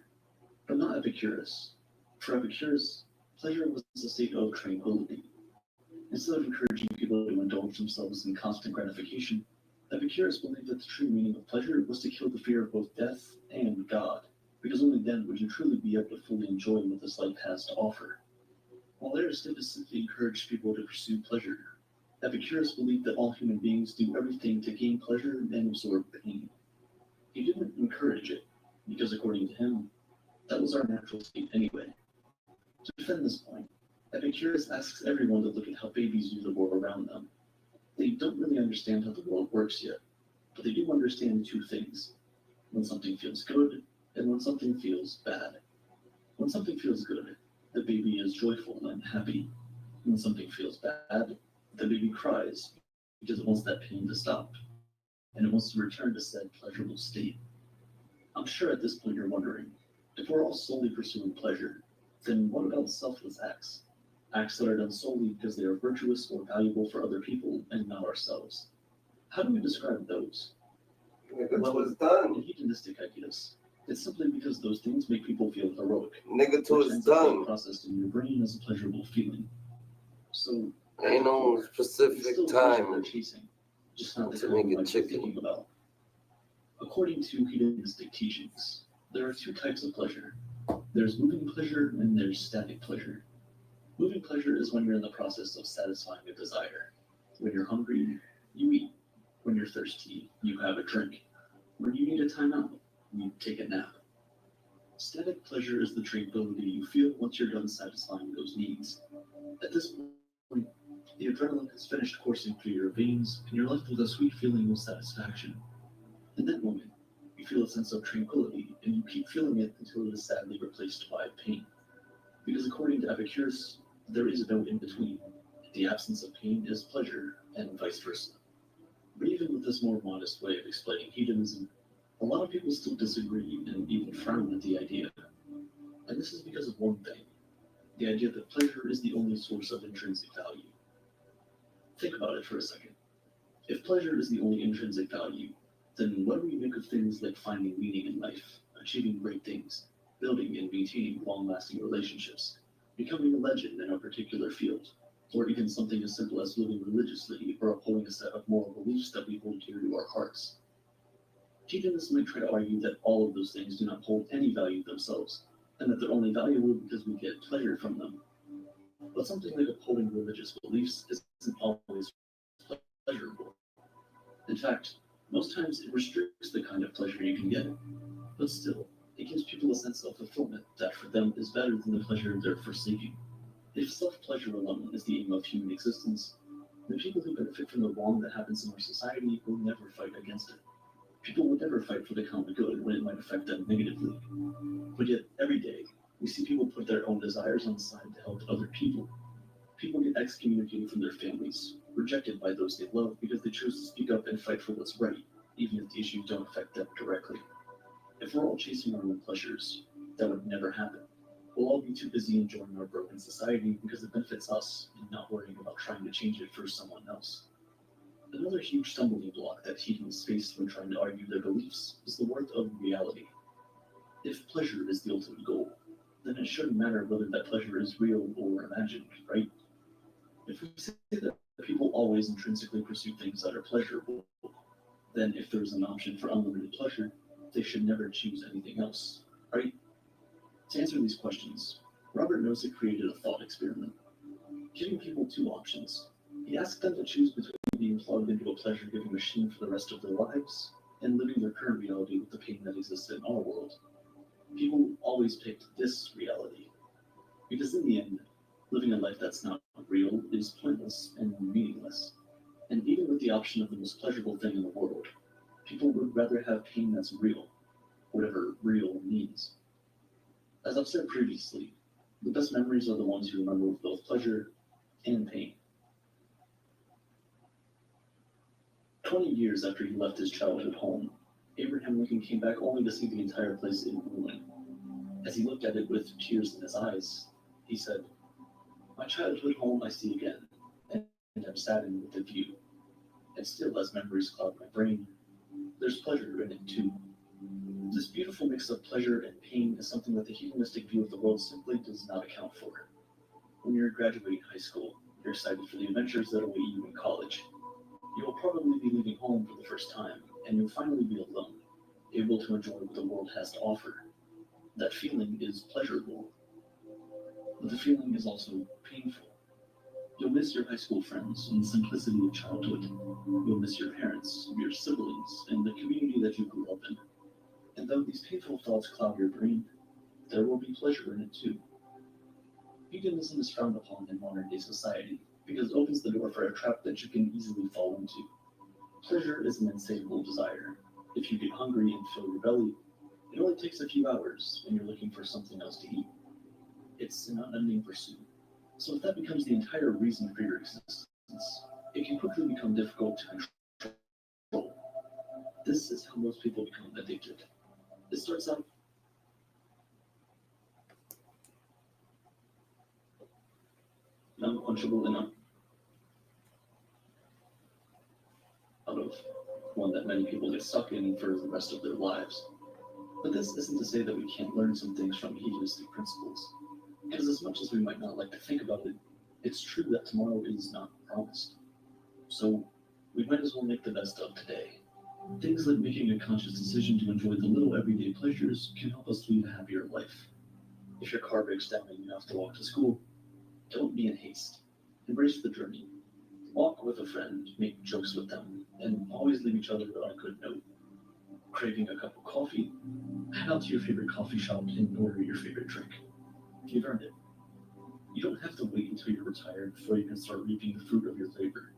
But not Epicurus. For Epicurus, pleasure was a state of tranquility. Instead of encouraging people to indulge themselves in constant gratification, Epicurus believed that the true meaning of pleasure was to kill the fear of both death and God, because because only then would you truly be able to fully enjoy what this life has to offer. While Aristippus simply encouraged people to pursue pleasure, Epicurus believed that all human beings do everything to gain pleasure and absorb pain. He didn't encourage it, because according to him, that was our natural state anyway. To defend this point, Epicurus asks everyone to look at how babies view the world around them. They don't really understand how the world works yet, but they do understand two things: when something feels good and when something feels bad. When something feels good, the baby is joyful and happy. When something feels bad, the baby cries because it wants that pain to stop, and it wants to return to said pleasurable state. I'm sure at this point you're wondering, if we're all solely pursuing pleasure, then what about selfless acts? Acts that are done solely because they are virtuous or valuable for other people and not ourselves. How do we describe those? Nigga Well, to his in done. hedonistic ideas, it's simply because those things make people feel heroic, Nigga to which his ends up being done. processed in your brain as a pleasurable feeling. So, Ain't no it's specific still pleasure they're time chasing, just not the to kind make of it life you're chicken. thinking about. According to hedonistic teachings, there are two types of pleasure. There's moving pleasure and there's static pleasure. Moving pleasure is when you're in the process of satisfying a desire. When you're hungry, you eat. When you're thirsty, you have a drink. When you need a timeout, you take a nap. Static pleasure is the tranquility you feel once you're done satisfying those needs. At this point, the adrenaline has finished coursing through your veins, and you're left with a sweet feeling of satisfaction. In that moment, you feel a sense of tranquility, and you keep feeling it until it is sadly replaced by pain. Because according to Epicurus, there is no in between. The absence of pain is pleasure, and vice versa. But even with this more modest way of explaining hedonism, a lot of people still disagree and even frown at the idea. And this is because of one thing: the idea that pleasure is the only source of intrinsic value. Think about it for a second. If pleasure is the only intrinsic value, then what do we make of things like finding meaning in life, achieving great things, building and maintaining long-lasting relationships, becoming a legend in a particular field, or even something as simple as living religiously or upholding a set of moral beliefs that we hold dear to our hearts? Hedonists might try to argue that all of those things do not hold any value themselves, and that they're only valuable because we get pleasure from them. But something like upholding religious beliefs isn't always pleasurable. In fact, most times it restricts the kind of pleasure you can get, but still, it gives people a sense of fulfillment that for them is better than the pleasure they're forsaking. If self-pleasure alone is the aim of human existence, then people who benefit from the wrong that happens in our society will never fight against it. People would never fight for the common good when it might affect them negatively. But yet, every day, we see people put their own desires on the side to help other people. People get excommunicated from their families, rejected by those they love because they choose to speak up and fight for what's right, even if the issues don't affect them directly. If we're all chasing our own pleasures, that would never happen. We'll all be too busy enjoying our broken society because it benefits us and not worrying about trying to change it for someone else. Another huge stumbling block that hedonists face when trying to argue their beliefs is the worth of reality. If pleasure is the ultimate goal, then it shouldn't matter whether that pleasure is real or imagined, right? If we say that people always intrinsically pursue things that are pleasurable, then if there's an option for unlimited pleasure, they should never choose anything else, right? To answer these questions, Robert Nozick created a thought experiment, giving people two options. He asked them to choose between being plugged into a pleasure-giving machine for the rest of their lives and living their current reality with the pain that exists in our world. People always picked this reality, because in the end, living a life that's not real is pointless and meaningless. And even with the option of the most pleasurable thing in the world, people would rather have pain that's real, whatever real means. As I've said previously, the best memories are the ones you remember with both pleasure and pain. 20 years after he left his childhood home, Abraham Lincoln came back only to see the entire place in ruin. As he looked at it with tears in his eyes, he said, "My childhood home I see again, and am saddened with the view. And still, as memories cloud my brain, there's pleasure in it too." This beautiful mix of pleasure and pain is something that the hedonistic view of the world simply does not account for. When you're graduating high school, you're excited for the adventures that await you in college. You will probably be leaving home for the first time, and you'll finally be alone, able to enjoy what the world has to offer. That feeling is pleasurable, but the feeling is also painful. You'll miss your high school friends and the simplicity of childhood. You'll miss your parents, your siblings, and the community that you grew up in. And though these painful thoughts cloud your brain, there will be pleasure in it too. Hedonism is frowned upon in modern day society because it opens the door for a trap that you can easily fall into. Pleasure is an insatiable desire. If you get hungry and fill your belly, it only takes a few hours and you're looking for something else to eat. It's an unending pursuit. So if that becomes the entire reason for your existence, it can quickly become difficult to control. This is how most people become addicted. It starts out unpunchable and out of one that many people get stuck in for the rest of their lives. But this isn't to say that we can't learn some things from hedonistic principles, because as much as we might not like to think about it, it's true that tomorrow is not promised. So we might as well make the best of today. Things like making a conscious decision to enjoy the little everyday pleasures can help us lead a happier life. If your car breaks down and you have to walk to school, don't be in haste. Embrace the journey. Walk with a friend, make jokes with them, and always leave each other on a good note. Craving a cup of coffee? Head out to your favorite coffee shop and order your favorite drink. You've earned it. You don't have to wait until you're retired before you can start reaping the fruit of your labor.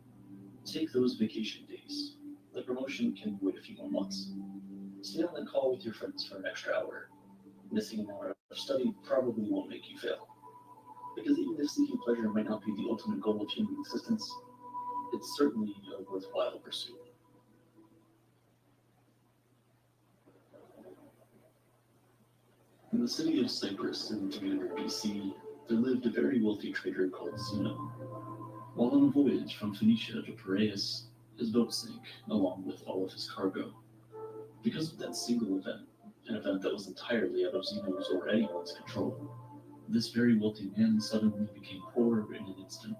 Take those vacation days. The promotion can wait a few more months. Stay on that call with your friends for an extra hour. Missing an hour of study probably won't make you fail. Because even if seeking pleasure might not be the ultimate goal of human existence, it's certainly a worthwhile pursuit. In the city of Cyprus in 300 BC, there lived a very wealthy trader called Zeno. While on a voyage from Phoenicia to Piraeus, his boat sank, along with all of his cargo. Because of that single event, an event that was entirely out of Zeno's or anyone's control, this very wealthy man suddenly became poor in an instant.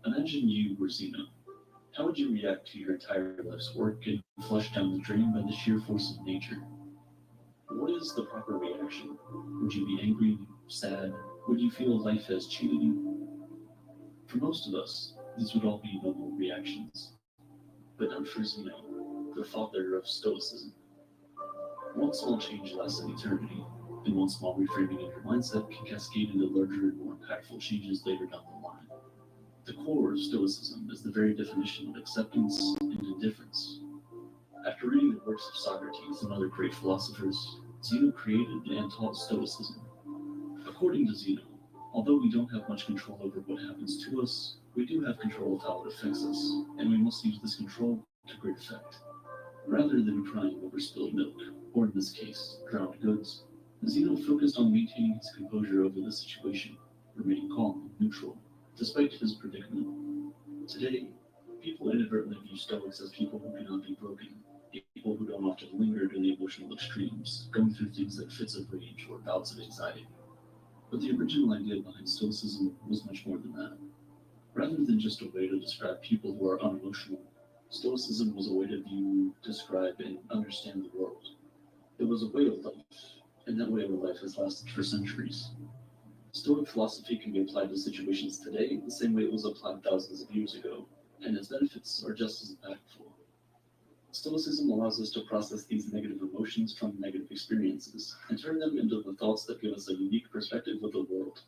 Imagine you were Zeno. How would you react to your entire life's work getting flushed down the drain by the sheer force of nature? What is the proper reaction? Would you be angry, sad? Would you feel life has cheated you? For most of us, these would all be normal reactions. But not for Zeno, the father of Stoicism. One small change lasts an eternity, and one small reframing of your mindset can cascade into larger and more impactful changes later down the line. The core of Stoicism is the very definition of acceptance and indifference. After reading the works of Socrates and other great philosophers, Zeno created and taught Stoicism. According to Zeno, although we don't have much control over what happens to us, we do have control of how it affects us, and we must use this control to great effect. Rather than crying over spilled milk, or in this case, drowned goods, Zeno focused on maintaining his composure over the situation, remaining calm and neutral, despite his predicament. Today, people inadvertently view Stoics as people who cannot be broken, people who don't often linger to the emotional extremes, going through things like fits of rage or bouts of anxiety. But the original idea behind Stoicism was much more than that. Rather than just a way to describe people who are unemotional, Stoicism was a way to view, describe, and understand the world. It was a way of life, and that way of life has lasted for centuries. Stoic philosophy can be applied to situations today the same way it was applied thousands of years ago, and its benefits are just as impactful. Stoicism allows us to process these negative emotions from negative experiences and turn them into the thoughts that give us a unique perspective of the world.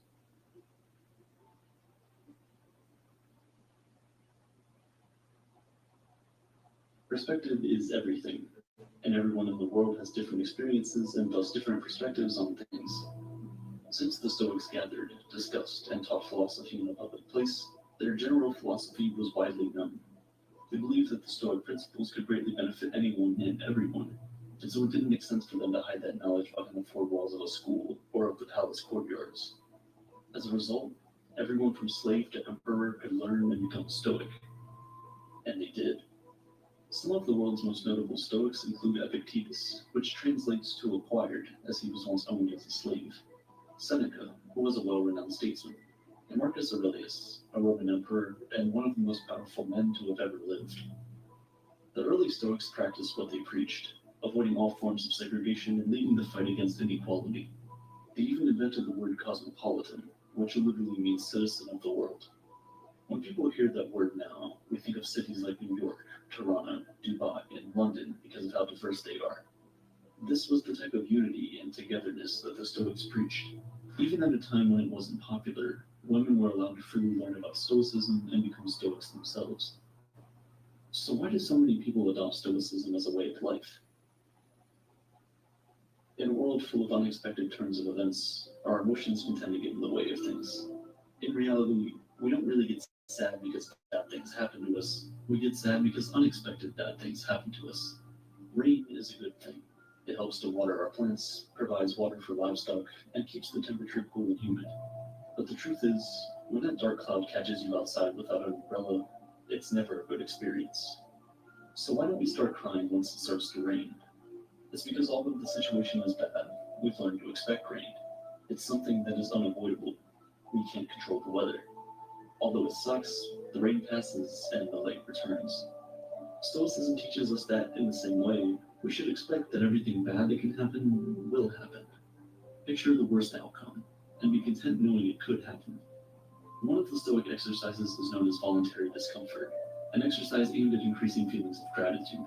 Perspective is everything, and everyone in the world has different experiences and thus different perspectives on things. Since the Stoics gathered, discussed, and taught philosophy in a public place, their general philosophy was widely known. They believed that the Stoic principles could greatly benefit anyone and everyone, and so it didn't make sense for them to hide that knowledge behind the four walls of a school or of the palace courtyards. As a result, everyone from slave to emperor could learn and become Stoic. And they did. Some of the world's most notable Stoics include Epictetus, which translates to acquired, as he was once owned as a slave, Seneca, who was a well-renowned statesman, and Marcus Aurelius, a Roman emperor and one of the most powerful men to have ever lived. The early Stoics practiced what they preached, avoiding all forms of segregation and leading the fight against inequality. They even invented the word cosmopolitan, which literally means citizen of the world. When people hear that word now, we think of cities like New York, Toronto, Dubai, and London because of how diverse they are. This was the type of unity and togetherness that the Stoics preached. Even at a time when it wasn't popular, women were allowed to freely learn about Stoicism and become Stoics themselves. So why do so many people adopt Stoicism as a way of life? In a world full of unexpected turns of events, our emotions can tend to get in the way of things. In reality, we don't really get sad because bad things happen to us. We get sad because unexpected bad things happen to us. Rain is a good thing. It helps to water our plants, provides water for livestock, and keeps the temperature cool and humid. But the truth is, when that dark cloud catches you outside without an umbrella, it's never a good experience. So why don't we start crying once it starts to rain? It's because although the situation is bad, we've learned to expect rain. It's something that is unavoidable. We can't control the weather. Although it sucks, the rain passes and the light returns. Stoicism teaches us that, in the same way, we should expect that everything bad that can happen will happen. Picture the worst outcome, and be content knowing it could happen. One of the Stoic exercises is known as voluntary discomfort, an exercise aimed at increasing feelings of gratitude.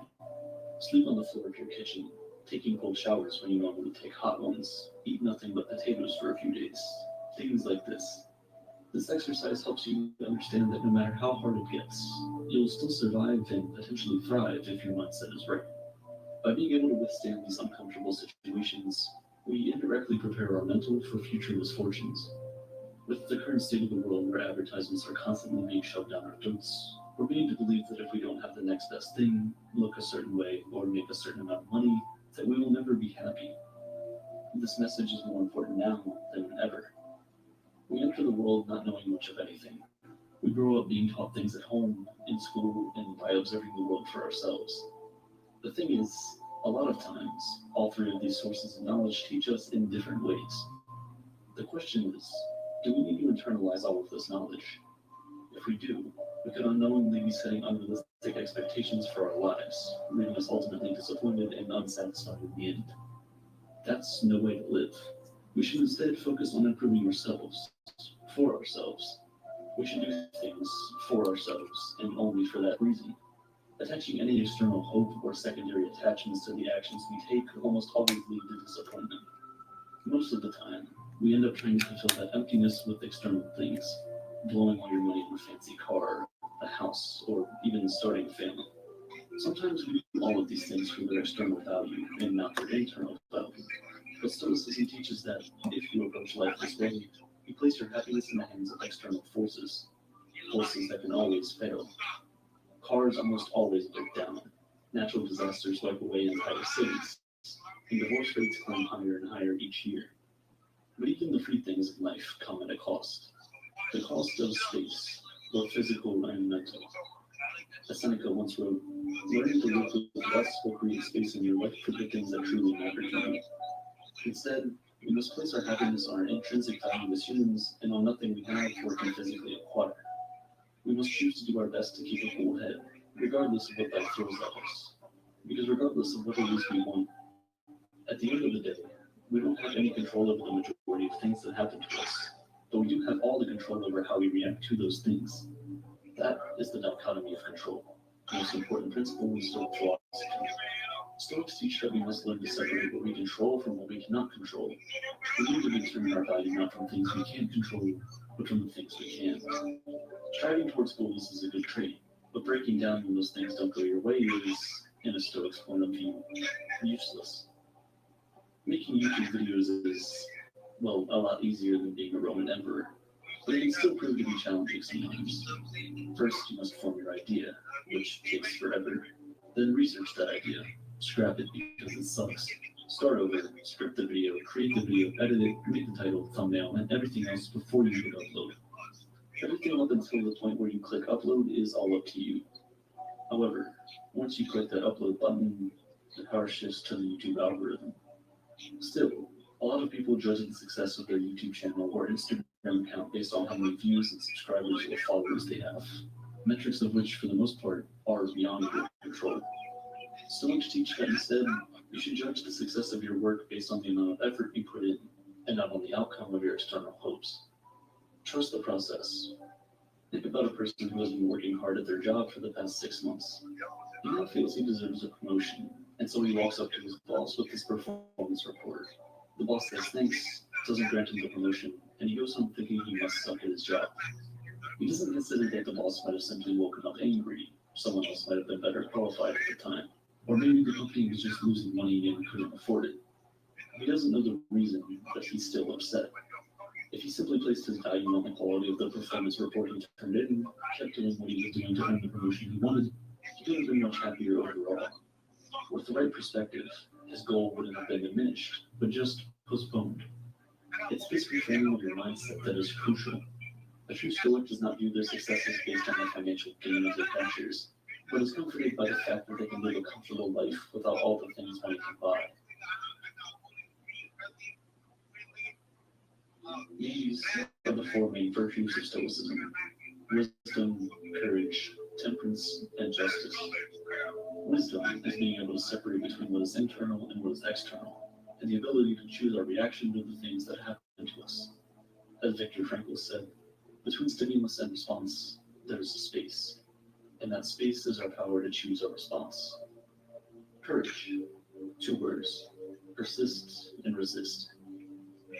Sleep on the floor of your kitchen, taking cold showers when you normally take hot ones, eat nothing but potatoes for a few days, things like this. This exercise helps you understand that no matter how hard it gets, you'll still survive and potentially thrive if your mindset is right. By being able to withstand these uncomfortable situations, we indirectly prepare our mental for future misfortunes. With the current state of the world where advertisements are constantly being shoved down our throats, we're made to believe that if we don't have the next best thing, look a certain way, or make a certain amount of money, that we will never be happy. This message is more important now than ever. We enter the world not knowing much of anything. We grow up being taught things at home, in school, and by observing the world for ourselves. The thing is, a lot of times, all three of these sources of knowledge teach us in different ways. The question is, do we need to internalize all of this knowledge? If we do, we could unknowingly be setting unrealistic expectations for our lives, leaving us ultimately disappointed and unsatisfied in the end. That's no way to live. We should instead focus on improving ourselves, for ourselves. We should do things for ourselves and only for that reason. Attaching any external hope or secondary attachments to the actions we take almost always lead to disappointment. Most of the time, we end up trying to fulfill that emptiness with external things, blowing all your money on a fancy car, a house, or even starting a family. Sometimes we do all of these things for their external value and not their internal value. But Stoicism teaches that if you approach life this way, you place your happiness in the hands of external forces, forces that can always fail. Cars almost always break down. Natural disasters wipe away entire cities, and divorce rates climb higher and higher each year. But even the free things in life come at a cost. The cost of space, both physical and mental. As Seneca once wrote, learning to live with less will create space in your life for the things that truly matter to you. Instead, we must place our happiness on our intrinsic value as humans and on nothing we have or can physically acquire. We must choose to do our best to keep a cool head, regardless of what life throws at us. Because regardless of what it is we want, at the end of the day, we don't have any control over the majority of things that happen to us, but we do have all the control over how we react to those things. That is the dichotomy of control, the most important principle in Stoic philosophy. Stoics teach that we must learn to separate what we control from what we cannot control. We need to determine our value not from things we can't control, but from the things we can. Striving towards goals is a good trait, but breaking down when those things don't go your way is, in a Stoic's point of view, useless. Making YouTube videos is, well, a lot easier than being a Roman emperor, but it can still prove to be challenging sometimes. First, you must form your idea, which takes forever. Then research that idea, scrap it because it sucks. Start over, script the video, create the video, edit it, make the title, thumbnail, and everything else before you hit upload. Everything up until the point where you click upload is all up to you. However, once you click that upload button, the power shifts to the YouTube algorithm. Still, a lot of people judge the success of their YouTube channel or Instagram account based on how many views and subscribers or followers they have, metrics of which, for the most part, are beyond your control. Stoics teach that instead, you should judge the success of your work based on the amount of effort you put in and not on the outcome of your external hopes. Trust the process. Think about a person who has been working hard at their job for the past 6 months. He now feels he deserves a promotion, and so he walks up to his boss with his performance report. The boss says thanks, doesn't grant him the promotion, and he goes home thinking he must suck at his job. He doesn't consider that the boss might have simply woken up angry, someone else might have been better qualified at the time, or maybe the company was just losing money and couldn't afford it. He doesn't know the reason, but he's still upset. If he simply placed his value on the quality of the performance report he turned in, kept doing what he was doing to earn the promotion he wanted, he could have been much happier overall. With the right perspective, his goal wouldn't have been diminished, but just postponed. It's this reframing of your mindset that is crucial. A true Stoic does not view their successes based on their financial gains or ventures, but is comforted by the fact that they can live a comfortable life without all the things money can buy. These are the four main virtues of Stoicism: wisdom, courage, temperance, and justice. Wisdom is being able to separate between what is internal and what is external, and the ability to choose our reaction to the things that happen to us. As Viktor Frankl said, between stimulus and response, there is a space, and that space is our power to choose our response. Courage, 2 words: persist and resist.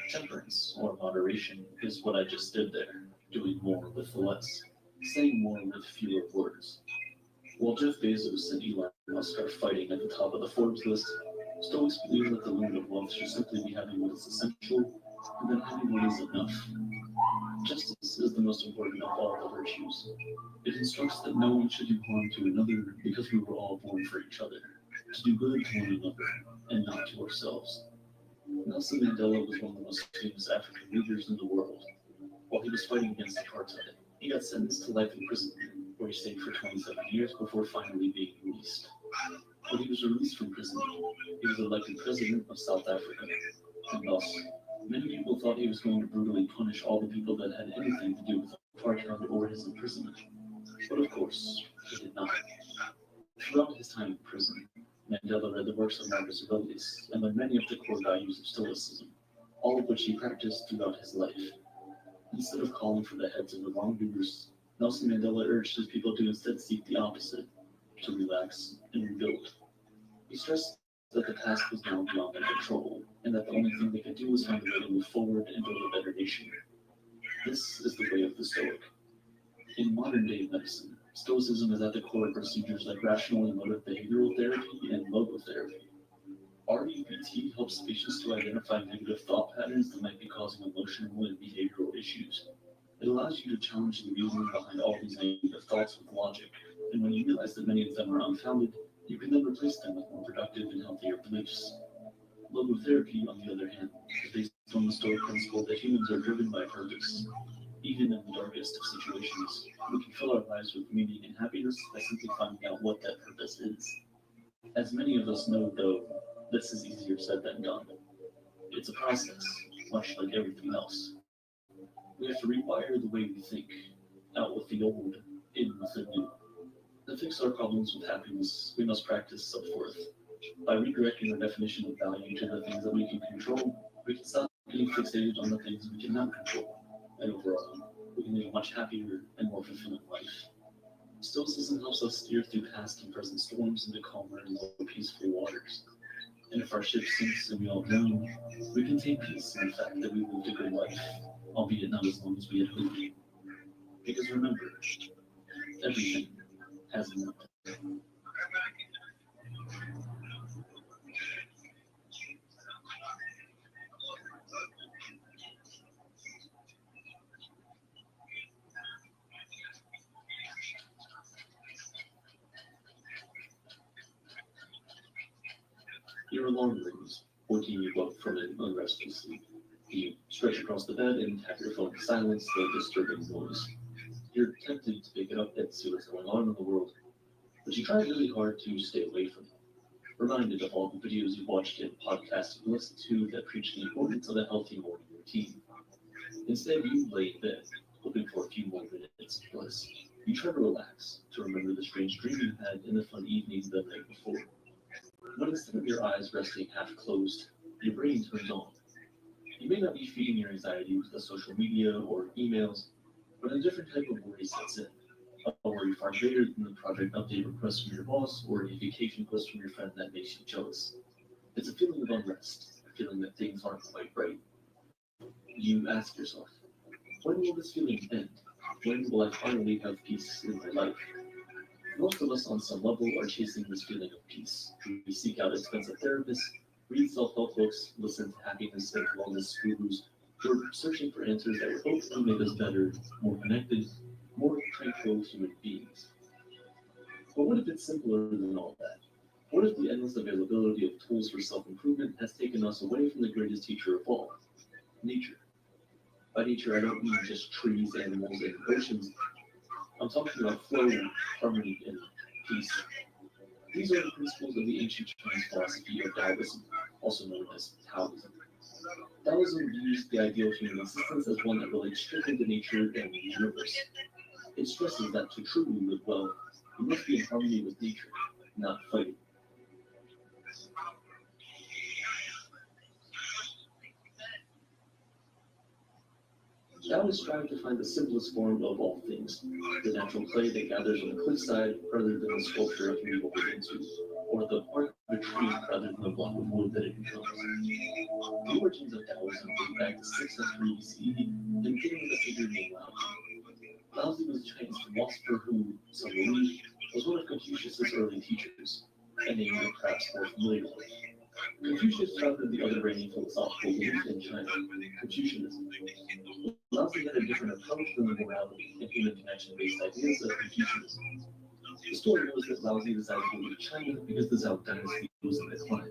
Temperance, or moderation, is what I just did there, doing more with less, saying more with fewer words. While Jeff Bezos and Elon Musk are fighting at the top of the Forbes list, Stoics believe that the limit of wealth should simply be having what is essential, and then having what is enough. Justice is the most important of all the virtues. It instructs that no one should do harm to another because we were all born for each other, to do good to one another, and not to ourselves. Nelson Mandela was one of the most famous African leaders in the world. While he was fighting against apartheid, he got sentenced to life in prison, where he stayed for 27 years before finally being released. When he was released from prison, he was elected president of South Africa, and thus, many people thought he was going to brutally punish all the people that had anything to do with apartheid or his imprisonment. But of course, he did not. Throughout his time in prison, Mandela read the works of Marcus Aurelius and learned many of the core values of Stoicism, all of which he practiced throughout his life. Instead of calling for the heads of the wrongdoers, Nelson Mandela urged his people to instead seek the opposite, to relax and rebuild. He stressed that the past was now beyond their control, and that the only thing they could do was find a way to move forward and build a better nation. This is the way of the Stoic. In modern-day medicine, Stoicism is at the core of procedures like rational emotive behavioral therapy and logotherapy. REBT helps patients to identify negative thought patterns that might be causing emotional and behavioral issues. It allows you to challenge the reasoning behind all these negative thoughts with logic, and when you realize that many of them are unfounded, you can then replace them with more productive and healthier beliefs. Logotherapy, on the other hand, is based on the Stoic principle that humans are driven by purpose. Even in the darkest of situations, we can fill our lives with meaning and happiness by simply finding out what that purpose is. As many of us know, though, this is easier said than done. It's a process, much like everything else. We have to rewire the way we think, out with the old, in with the new. To fix our problems with happiness, we must practice self-worth. By redirecting our definition of value to the things that we can control, we can stop getting fixated on the things we cannot control, and overall, we can live a much happier and more fulfilling life. Stoicism helps us steer through past and present storms into calmer and more peaceful waters. And if our ship sinks and we all drown, we can take peace in the fact that we lived a good life, albeit not as long as we had hoped. Because remember, everything has an end. Your alarm rings, waking you up from an unrestful sleep. You stretch across the bed and tap your phone to silence the disturbing noise. You're tempted to pick it up and see what's going on in the world, but you try really hard to stay away from it, reminded of all the videos you've watched and podcasts you've listened to that preach the importance of a healthy morning routine. Instead, you lay in bed, hoping for a few more minutes of bliss. You try to relax, to remember the strange dream you had and the fun evening the night before. But instead of your eyes resting half closed, your brain turns on. You may not be feeding your anxiety with the social media or emails, but a different type of worry sets in. A worry far greater than the project update request from your boss or a vacation request from your friend that makes you jealous. It's a feeling of unrest, a feeling that things aren't quite right. You ask yourself, when will this feeling end? When will I finally have peace in my life? Most of us, on some level, are chasing this feeling of peace. We seek out expensive therapists, read self-help books, listen to happiness and wellness gurus. We're searching for answers that will hopefully make us better, more connected, more tranquil human beings. But what if it's simpler than all that? What if the endless availability of tools for self-improvement has taken us away from the greatest teacher of all, nature? By nature, I don't mean just trees, animals, and oceans. I'm talking about flow, harmony, and peace. These are the principles of the ancient Chinese philosophy of Taoism, also known as Taoism. Taoism views the ideal human existence as one that relates strictly to nature and the universe. It stresses that to truly live well, you must be in harmony with nature, not fighting. Taoists strive to find the simplest form of all things, the natural clay that gathers on the cliffside rather than the sculpture it can be molded into, or the bark of a tree rather than the block of wood that it becomes. The origins of Taoism date back to 6th century BCE and begin with a figure named Lao. Laozi was a Chinese philosopher who, some believe, was one of Confucius' early teachers, a name you're perhaps more familiar with. Confucius founded the other reigning philosophical belief in China, Confucianism. Laozi had a different approach than the morality and human connection-based ideas of Confucianism. The story goes that Laozi decided to leave China because the Zhao dynasty was in decline.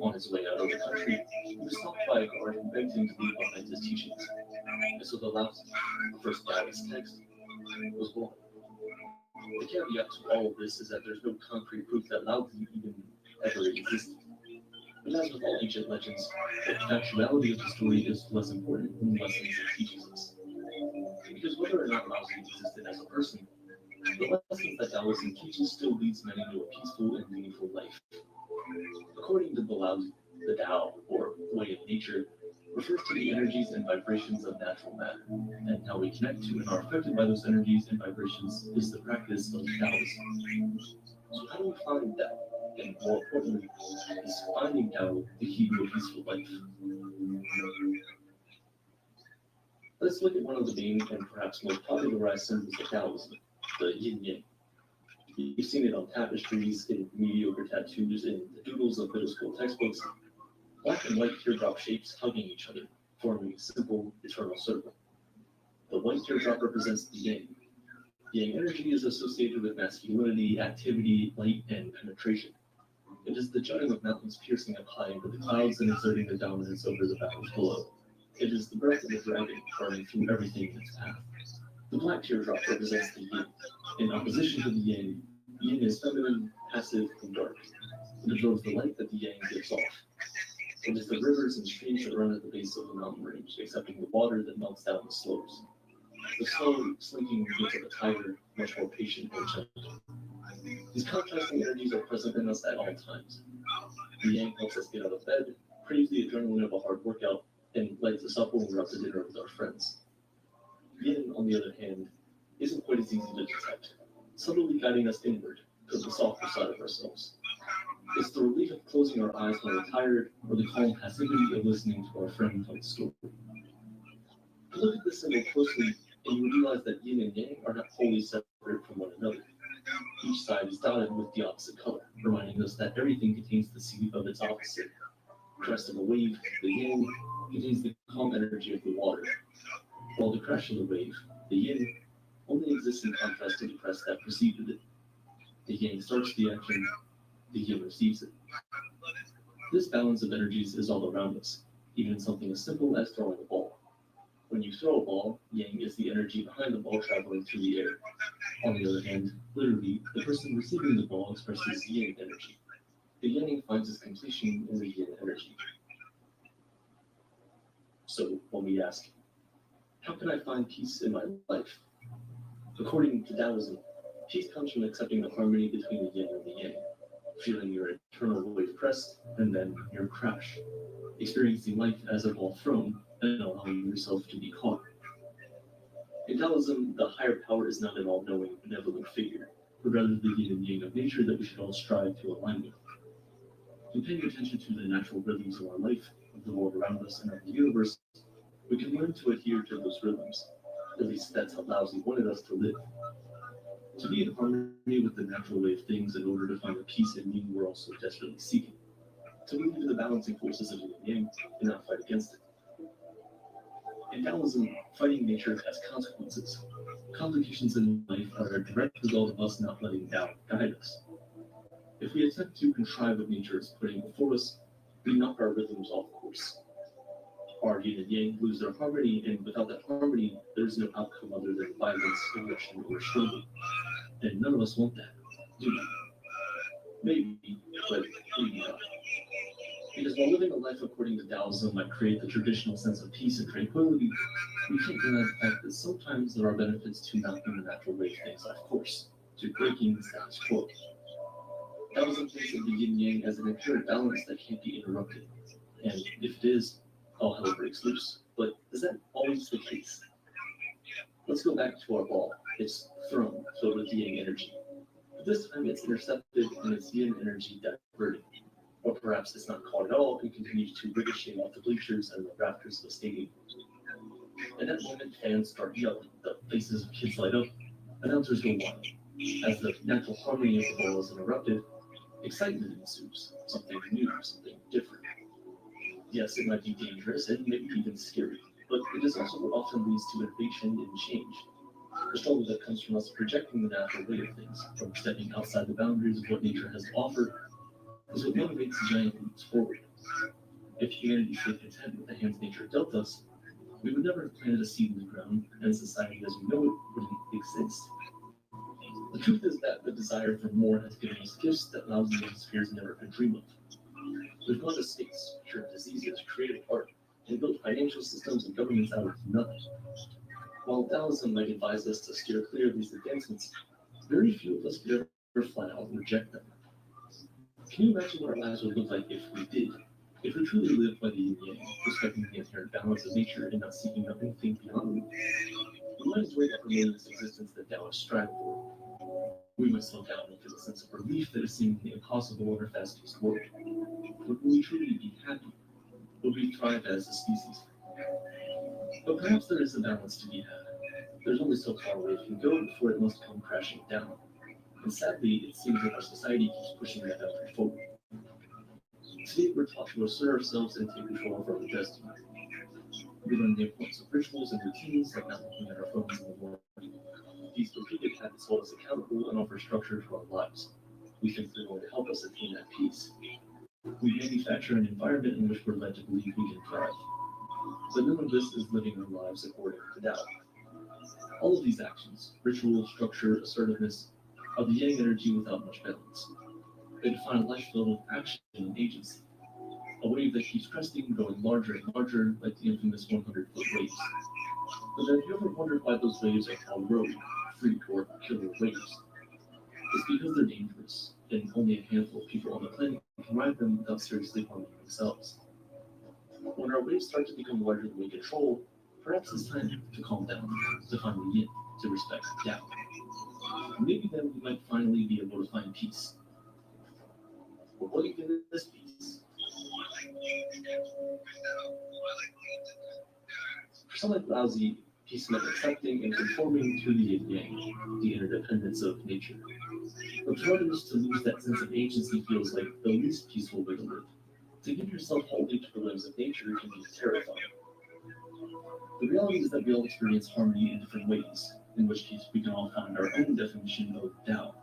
On his way out of the country, he was stopped by a guard who begged him to leave behind his teachings. And so the Laozi, the first Taoist text, was born. The caveat to all of this is that there's no concrete proof that Laozi even ever existed. But as with all ancient legends, the factuality of the story is less important than the lessons it teaches us. Because whether or not Laozi existed as a person, the lessons that Taoism teaches still leads many to a peaceful and meaningful life. According to the Laozi, the Tao, or way of nature, refers to the energies and vibrations of natural matter, and how we connect to and are affected by those energies and vibrations is the practice of Taoism. So how do we find Tao? And more importantly, is finding Tao the key to a peaceful life? Let's look at one of the main and perhaps most popularized symbols of Taoism, the yin-yang. You've seen it on tapestries, in mediocre tattoos, in the doodles of middle school textbooks. Black and white teardrop shapes hugging each other, forming a simple, eternal circle. The white teardrop represents the yang. Yang energy is associated with masculinity, activity, light, and penetration. It is the jutting of mountains piercing up high into the clouds and exerting the dominance over the valleys below. It is the breath of the dragon burning through everything in its path. The black teardrop represents the yin. In opposition to the yang, yin is feminine, passive, and dark. It absorbs the light that the yang gives off. It is the rivers and streams that run at the base of the mountain range, accepting the water that melts down the slopes. The slow, slinking movements of a tiger, much more patient and gentle. These contrasting energies are present in us at all times. The yang helps us get out of bed, craves the adrenaline of a hard workout, and lights us up when we're out to dinner with our friends. Yin, on the other hand, isn't quite as easy to detect, subtly guiding us inward, to the softer side of ourselves. It's the relief of closing our eyes when we're tired, or the calm passivity of listening to our friend tell a story. Look at this symbol closely, and you realize that yin and yang are not wholly separate from one another. Each side is dotted with the opposite color, reminding us that everything contains the seed of its opposite. The crest of a wave, the yang, contains the calm energy of the water, while the crash of the wave, the yin, only exists in contrast to the crest that preceded it. The yang starts the action, the yin receives it. This balance of energies is all around us, even something as simple as throwing a ball. When you throw a ball, yang is the energy behind the ball traveling through the air. On the other hand, literally, the person receiving the ball expresses yin energy. The yang finds its completion in the yin energy. So, when we ask, how can I find peace in my life? According to Taoism, peace comes from accepting the harmony between the yin and the yang, feeling your eternal wave press, and then your crash, experiencing life as a ball thrown and allowing yourself to be caught. In Taoism, the higher power is not an all-knowing, benevolent figure, but rather the yin and yang of nature that we should all strive to align with. In paying attention to the natural rhythms of our life, of the world around us, and of the universe, we can learn to adhere to those rhythms. At least that's how Lao Tzu wanted us to live. To be in harmony with the natural way of things in order to find the peace and meaning we're all so desperately seeking. To believe in the balancing forces of yin and yang and not fight against it. In Taoism, fighting nature has consequences. Complications in life are a direct result of us not letting Tao guide us. If we attempt to contrive what nature is putting before us, we knock our rhythms off course. Our yin and yang lose their harmony, and without that harmony, there's no outcome other than violence, aggression, or struggle. And none of us want that, do we? Maybe, but maybe not. Because while living a life according to Taoism might create the traditional sense of peace and tranquility, we can't deny the fact that sometimes there are benefits to knocking the natural way of things off course, to breaking the status quo. Taoism thinks of the yin-yang as an inherent balance that can't be interrupted. And if it is, all hell breaks loose. But is that always the case? Let's go back to our ball. It's thrown, filled with yang energy. But this time it's intercepted and its yin energy diverted. Or perhaps it's not caught at all and continues to ricochet off the bleachers and the rafters of the stadium. At that moment, fans start yelling, the faces of kids light up, announcers go wild. As the natural harmony of the ball is interrupted, excitement ensues, something new, something different. Yes, it might be dangerous and maybe even scary, but it is also what often leads to innovation and change. The struggle that comes from us projecting the natural way of things, from stepping outside the boundaries of what nature has to offer, is what motivates giant leaps forward. If humanity stayed content with the hands nature dealt us, we would never have planted a seed in the ground, and society as we know it wouldn't exist. The truth is that the desire for more has given us gifts that Lao Tzu and his peers never could dream of. We've gone to space, cured diseases, created art, and built financial systems and governments out of nothing. While Taoism might advise us to steer clear of these advancements, very few of us could ever flat out reject them. Can you imagine what our lives would look like if we did? If we truly lived by the yin yang, respecting the inherent balance of nature and not seeking anything beyond it, we might enjoy that harmonious existence that Taoists strive for. We might slow down and feel a sense of relief that is seemingly impossible in our fast-paced world. But will we truly be happy? Will we thrive as a species? But perhaps there is a balance to be had. There's only so far away it can go before it must come crashing down. And sadly, it seems that our society keeps pushing that boundary forward. Today, we're taught to assert ourselves and take control of our own destiny. We learn the importance of rituals and routines, like not looking at our phones in the morning. These repeated habits hold us accountable and offer structure to our lives. We think they're going to help us attain that peace. We manufacture an environment in which we're led to believe we can thrive. But none of this is living our lives according to Tao. All of these actions, ritual, structure, assertiveness, are the yang energy without much balance. They define a life filled with action and agency. A wave that keeps cresting, growing larger and larger, like the infamous 100-foot waves. But have you ever wondered why those waves are called rogue, freak, or killer waves? It's because they're dangerous, and only a handful of people on the planet can ride them without seriously harming themselves. When our waves start to become larger than we control, perhaps it's time to calm down, to find the yin, to respect Tao. Maybe then we might finally be able to find peace. But what even is peace? For someone like Lao Tzu, peace meant accepting and conforming to the yin yang, the interdependence of nature. But for others, to lose that sense of agency feels like the least peaceful way to live. To give yourself wholly to the whims of nature can be terrifying. The reality is that we all experience harmony in different ways, in which case we can all find our own definition of Tao.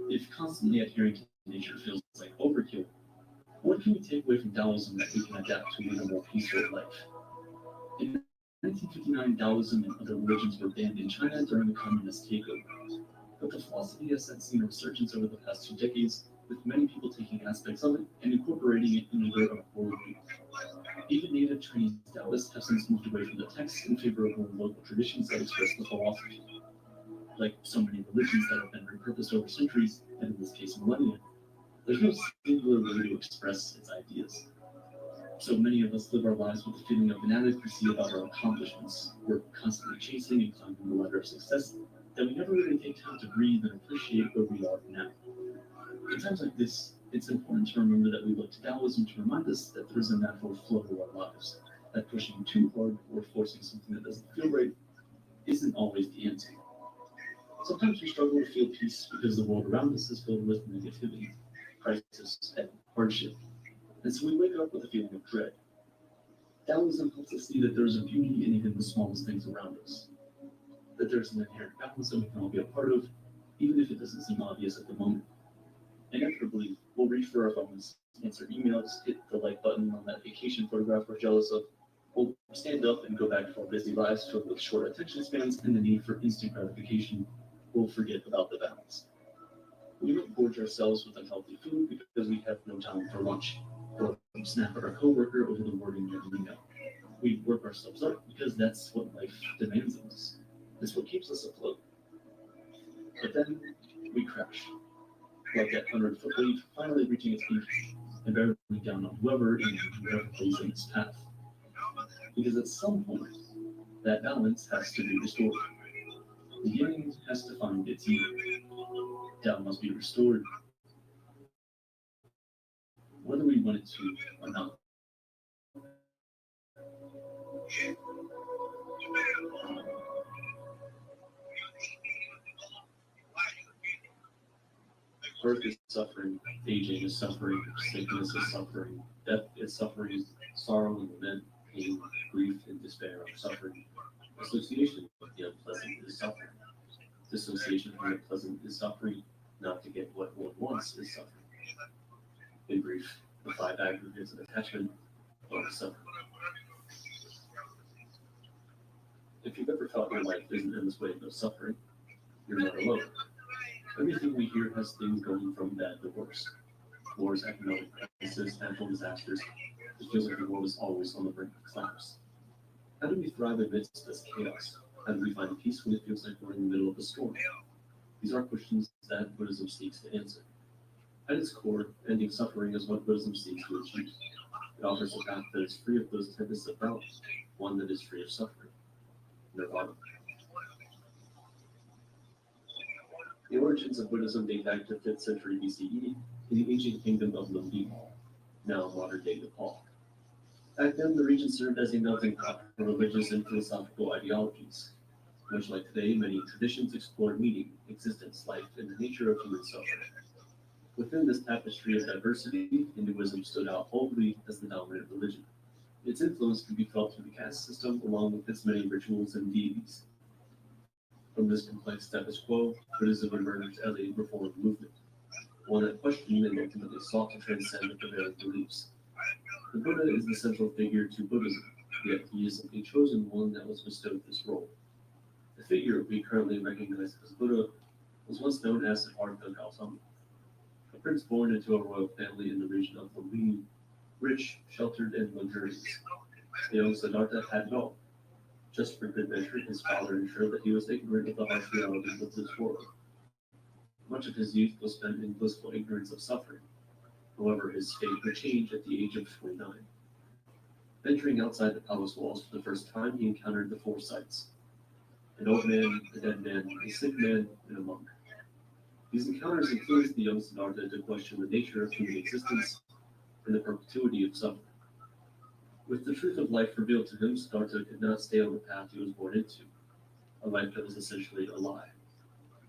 If constantly adhering to nature feels like overkill, what can we take away from Taoism that we can adapt to live a more peaceful life? In 1959, Taoism and other religions were banned in China during the communist takeover. But the philosophy has since seen a resurgence over the past 2 decades, with many people taking aspects of it and incorporating it into their own worldview. Even native Chinese Taoists have since moved away from the texts in favor of more local traditions that express the philosophy. Like so many religions that have been repurposed over centuries, and in this case millennia, There's no singular way to express its ideas. So many of us live our lives with a feeling of inadequacy about our accomplishments. We're constantly chasing and climbing the ladder of success that we never really take time to breathe and appreciate where we are now. In times like this, it's important to remember that we look to Taoism to remind us that there's a natural flow to our lives, that pushing too hard or forcing something that doesn't feel right isn't always the answer. Sometimes we struggle to feel peace because the world around us is filled with negativity, crisis, and hardship, and so we wake up with a feeling of dread. Taoism helps us see that there's a beauty in even the smallest things around us, that there's an inherent balance that we can all be a part of, even if it doesn't seem obvious at the moment. Inevitably, we'll reach for our phones, answer emails, hit the like button on that vacation photograph we're jealous of. We'll stand up and go back to our busy lives filled with short attention spans and the need for instant gratification. We'll forget about the balance. We might gorge ourselves with unhealthy food because we have no time for lunch, or snap at our coworker over the wording of an email. We work ourselves up because that's what life demands of us. It's what keeps us afloat. But then we crash, like that 100-foot wave finally reaching its peak and barreling down on whoever plays in its path. Because at some point, that balance has to be restored. The yin has to find its yin. Tao must be restored, whether we want it to or not. Birth is suffering, aging is suffering, sickness is suffering, death is suffering, sorrow and lament, pain, grief, and despair are suffering. Association with the unpleasant is suffering. Dissociation from the pleasant is suffering. Not to get what one wants is suffering. In brief, the 5 aggregates of attachment are suffering. If you've ever felt your life isn't in this way of suffering, you're not alone. Everything we hear has things going from bad to worse. Wars, economic crisis, natural disasters. It feels like the world is always on the brink of collapse. How do we thrive amidst this chaos? How do we find peace when it feels like we're in the middle of a storm? These are questions that Buddhism seeks to answer. At its core, ending suffering is what Buddhism seeks to achieve. It offers a path that is free of those tempests of doubt, one that is free of suffering. Nirvana. The origins of Buddhism date back to 5th century BCE in the ancient kingdom of Lumbini, now modern-day Nepal. Back then, the region served as a melting pot for religious and philosophical ideologies. Much like today, many traditions explored meaning, existence, life, and the nature of human suffering. Within this tapestry of diversity, Hinduism stood out boldly as the dominant religion. Its influence could be felt through the caste system along with its many rituals and deities. From this complex status quo, Buddhism emerged as a reform movement, one that questioned and ultimately sought to transcend the prevailing beliefs. The Buddha is the central figure to Buddhism, yet he is a chosen one that was bestowed this role. The figure we currently recognize as Buddha was once known as Siddhartha Gautama, a prince born into a royal family in the region of Lumbini, rich, sheltered, and luxurious. The young Siddhartha had it all. Just for good measure, his father ensured that he was ignorant of the harsh realities of this world. Much of his youth was spent in blissful ignorance of suffering. However, his fate would change at the age of 29. Venturing outside the palace walls for the first time, he encountered the 4 sights: an old man, a dead man, a sick man, and a monk. These encounters influenced the young Siddhartha to question the nature of human existence and the perpetuity of suffering. With the truth of life revealed to him, Siddhartha could not stay on the path he was born into, a life that was essentially a lie.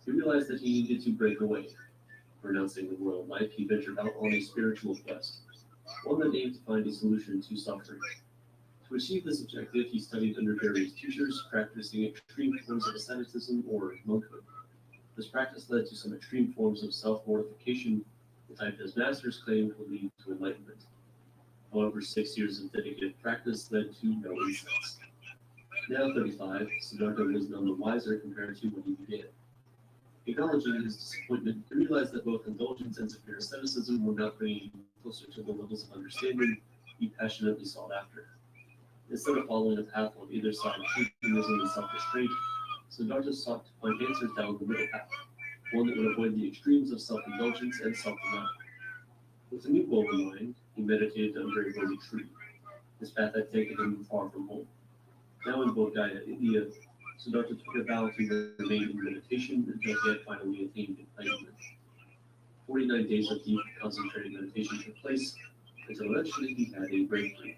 He realized that he needed to break away. Renouncing the royal life, he ventured out on a spiritual quest, one that aimed to find a solution to suffering. To achieve this objective, he studied under various teachers, practicing extreme forms of asceticism or monkhood. This practice led to some extreme forms of self-mortification, the type his masters claimed would lead to enlightenment. However, 6 years of dedicated practice led to no insights. Now 35, Siddhartha was none the wiser compared to when he began. Acknowledging his disappointment, he realized that both indulgence and severe asceticism were not bringing him closer to the levels of understanding he passionately sought after. Instead of following a path on either side of hedonism and self-restraint, Siddhartha sought to find answers down the middle path, one that would avoid the extremes of self-indulgence and self-denial. With a new goal in mind, he meditated under a holy tree. His path had taken him far from home. Now in Bodh India, Siddhartha took a vow to remain in meditation until he had finally attained enlightenment. 49 days of deep, concentrated meditation took place until eventually he had a breakthrough.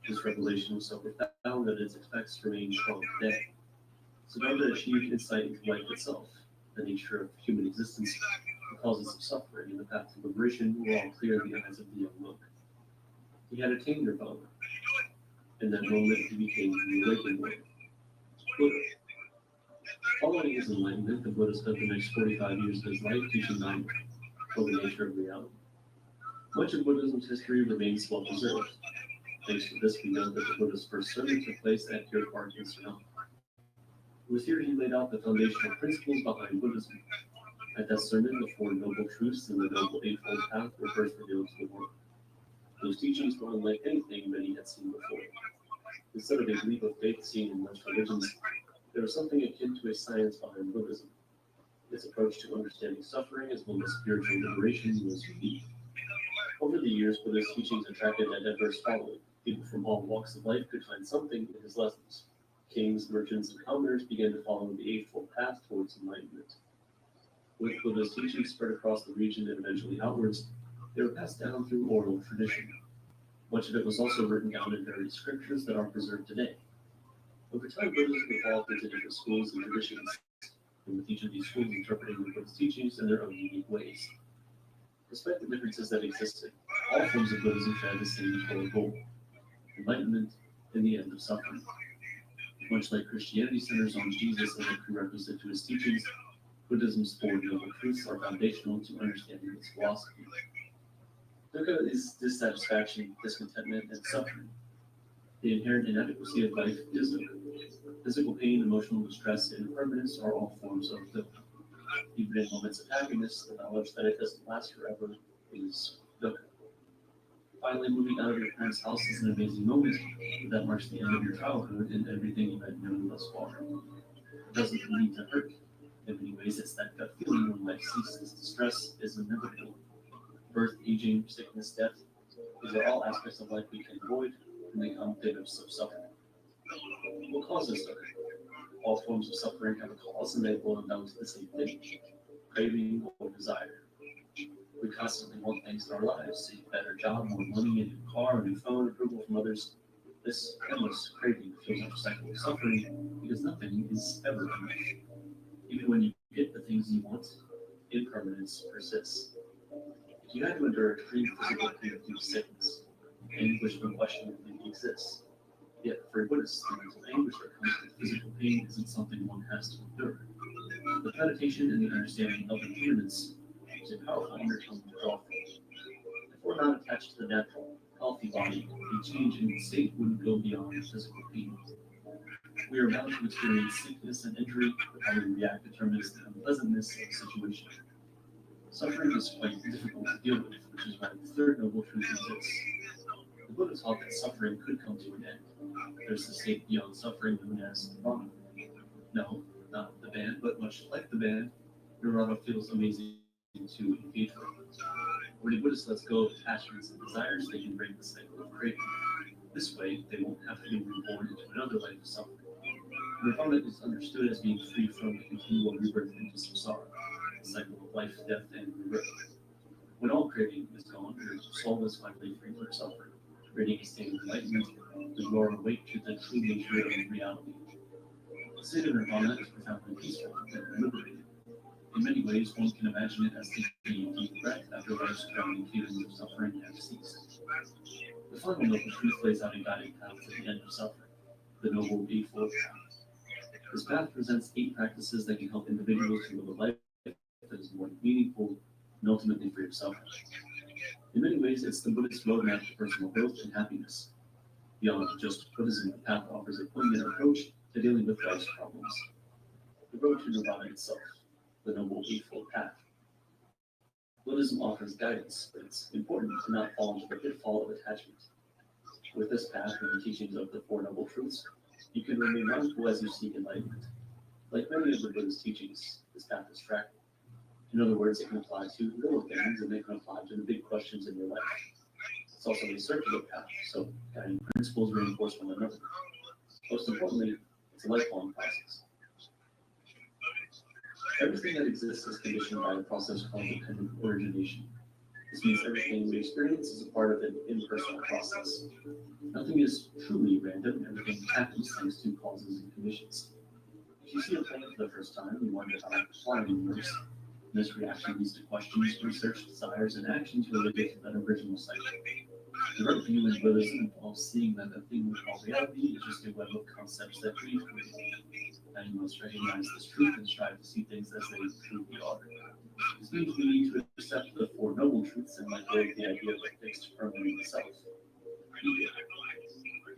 This revelation was so profound that its effects remain strong today. Siddhartha achieved insight into life itself, the nature of human existence, the causes of suffering, and the path to liberation were all clear in the eyes of the young monk. He had attained nirvana. In that moment, he became the awakened one. Buddha. Following his enlightenment, the Buddha spent the next 45 years of his life teaching Dharma, or the nature of reality. Much of Buddhism's history remains well preserved. Thanks to this, we know that the Buddha's first sermon took place at Deer Park in Srinagar. It was here he laid out the foundational principles behind Buddhism. At that sermon, the Four Noble Truths and the Noble Eightfold Path were first revealed to the world. Those teachings were unlike anything many had seen before. Instead of a leap of faith seen in most religions, there was something akin to a science behind Buddhism. Its approach to understanding suffering as well as spiritual liberation was unique. Over the years, Buddha's teachings attracted a diverse following. People from all walks of life could find something in his lessons. Kings, merchants, and commoners began to follow the Eightfold Path towards enlightenment. With Buddha's teachings spread across the region and eventually outwards, they were passed down through oral tradition. Much of it was also written down in various scriptures that are preserved today. Over time, Buddhism evolved into different schools and traditions, and with each of these schools interpreting the Buddha's teachings in their own unique ways. Despite the differences that existed, all forms of Buddhism shared the same core goal: enlightenment and the end of suffering. Much like Christianity centers on Jesus as a prerequisite to his teachings, Buddhism's Four Noble Truths are foundational to understanding its philosophy. Dukkha is dissatisfaction, discontentment, and suffering. The inherent inadequacy of life is dukkha. Physical pain, emotional distress, and impermanence are all forms of dukkha. Even in moments of happiness, the knowledge that it doesn't last forever is dukkha. Finally, moving out of your parents' house is an amazing moment, but that marks the end of your childhood and everything you had known thus far. It doesn't need to hurt. In many ways, it's that gut feeling when life ceases. Distress is inevitable. Birth, aging, sickness, death, these are all aspects of life we can avoid, and they come victims of suffering. What causes suffering? All forms of suffering have a cause, and they boil down to the same thing: craving or desire. We constantly want things in our lives: a better job, more money, a new car, a new phone, approval from others. This endless craving fills our cycle of suffering because nothing is ever enough. Even when you get the things you want, impermanence persists. If you had to endure extreme physical pain due to sickness, anguish unquestionably exists. Yet for a Buddhist, the mental anguish that comes with physical pain isn't something one has to endure. The meditation and the understanding of impermanence is a powerful undertone to draw from. If we're not attached to the natural, healthy body, a change in state wouldn't go beyond physical pain. We are bound to experience sickness and injury, but how we react determines the unpleasantness of the situation. Suffering is quite difficult to deal with, which is why the third noble truth exists. The Buddha taught that suffering could come to an end. There's the state beyond suffering known as nirvana. No, not the band, but much like the band, nirvana feels amazing to engage with. When a Buddhist lets go of attachments and desires, they can break the cycle of craving. This way, they won't have to be reborn into another life of suffering. Nirvana is understood as being free from the continual rebirth into samsara, the cycle of life, death, and rebirth. When all craving is gone, your soul is finally free from suffering, creating a state of enlightenment, the door awake to the true nature of reality. The state of nirvana is profoundly peaceful and liberating. In many ways, one can imagine it as taking a deep breath after life's drowning feelings of suffering have ceased. The final noble truth lays out a guiding path to the end of suffering, the Noble Eightfold Path. This path presents 8 practices that can help individuals to live a life that is more meaningful and ultimately free of suffering. In many ways, it's the Buddhist roadmap to personal growth and happiness. Beyond just Buddhism, the path offers a poignant approach to dealing with life's problems. The road to nirvana itself, the Noble Eightfold Path. Buddhism offers guidance, but it's important to not fall into the pitfall of attachment. With this path and the teachings of the Four Noble Truths, you can remain mindful as you seek enlightenment. Like many of the Buddha's teachings, this path is fractal. In other words, it can apply to little things and it can apply to the big questions in your life. It's also a circular path, so guiding principles reinforce one another. Most importantly, it's a lifelong process. Everything that exists is conditioned by a process called dependent origination. This means everything we experience is a part of an impersonal process. Nothing is truly random, everything happens thanks to causes and conditions. If you see a plane for the first time, you wonder how flying works. This reaction leads to questions, research, desires, and actions related to that original cycle. The right view in Buddhism involves seeing that the thing we call reality is just a web of concepts that we create. And you must recognize this truth and strive to see things as they truly are. This means we need to accept the Four Noble Truths and let go of the idea of a fixed permanent self. Ego.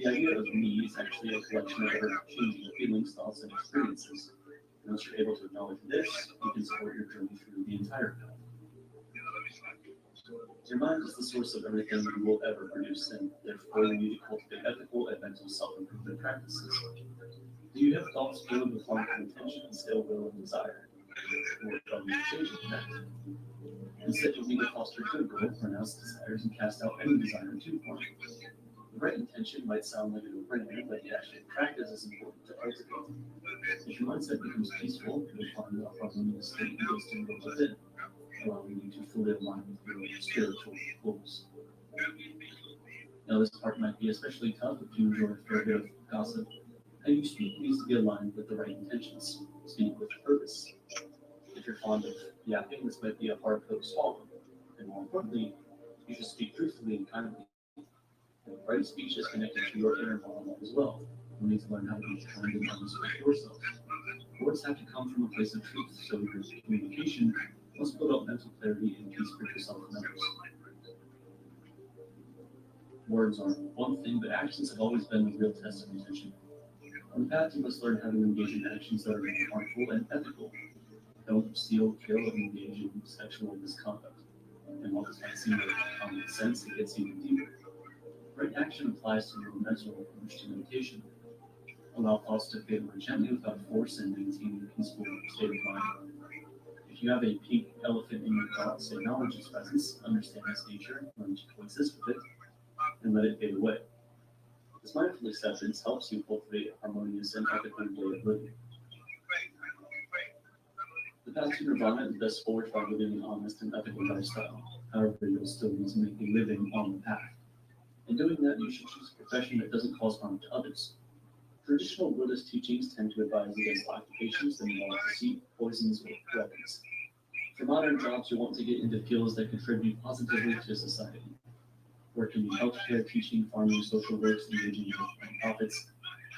The idea of me is actually a collection of ever-changing feelings, thoughts, and experiences. And once you're able to acknowledge this, you can support your journey through the entire path. Your mind is the source of everything you will ever produce, and therefore you need to cultivate ethical and mental self-improvement practices. Do you have thoughts filled with harmful intentions, ill will, and desire? Or from your change of that? Instead, you need to foster good will, pronounce desires, and cast out any desire to harm. The right intention might sound like a no-brainer, but the actual practice is important to cultivate. If your mindset becomes peaceful, you will find the harmonious state you to live within, allowing you to fully align with your spiritual goals. Now, this part might be especially tough if you enjoy a fair bit of gossip. How you speak needs to be aligned with the right intentions. Speak with purpose. If you're fond of yapping, this might be a hard pill to swallow. And more importantly, you should speak truthfully and kindly. The right speech is connected to your inner monologue as well. You need to learn how to be kind and honest with yourself. Words have to come from a place of truth, so your communication must build up mental clarity and peace for yourself and others. Words are one thing, but actions have always been the real test of intention. On the path, you must learn how to engage in actions that are harmful and ethical. Don't steal, kill, and engage in sexual misconduct. And while this might seem like common sense, it gets even deeper. Right action applies to your mental approach to meditation. Allow thoughts to fade away gently without force and maintain a peaceful state of mind. If you have a pink elephant in your thoughts, acknowledge its presence, understand its nature, learn to coexist with it, and let it fade away. This mindful acceptance helps you cultivate a harmonious and ethical way of living. The path to nirvana is best forged by living an honest and ethical lifestyle. However, you'll still need to make a living on the path. In doing that, you should choose a profession that doesn't cause harm to others. Traditional Buddhist teachings tend to advise against occupations that involve deceit, poisons, or weapons. For modern jobs, you want to get into fields that contribute positively to society. Working in healthcare, teaching, farming, social works, engaging in nonprofits.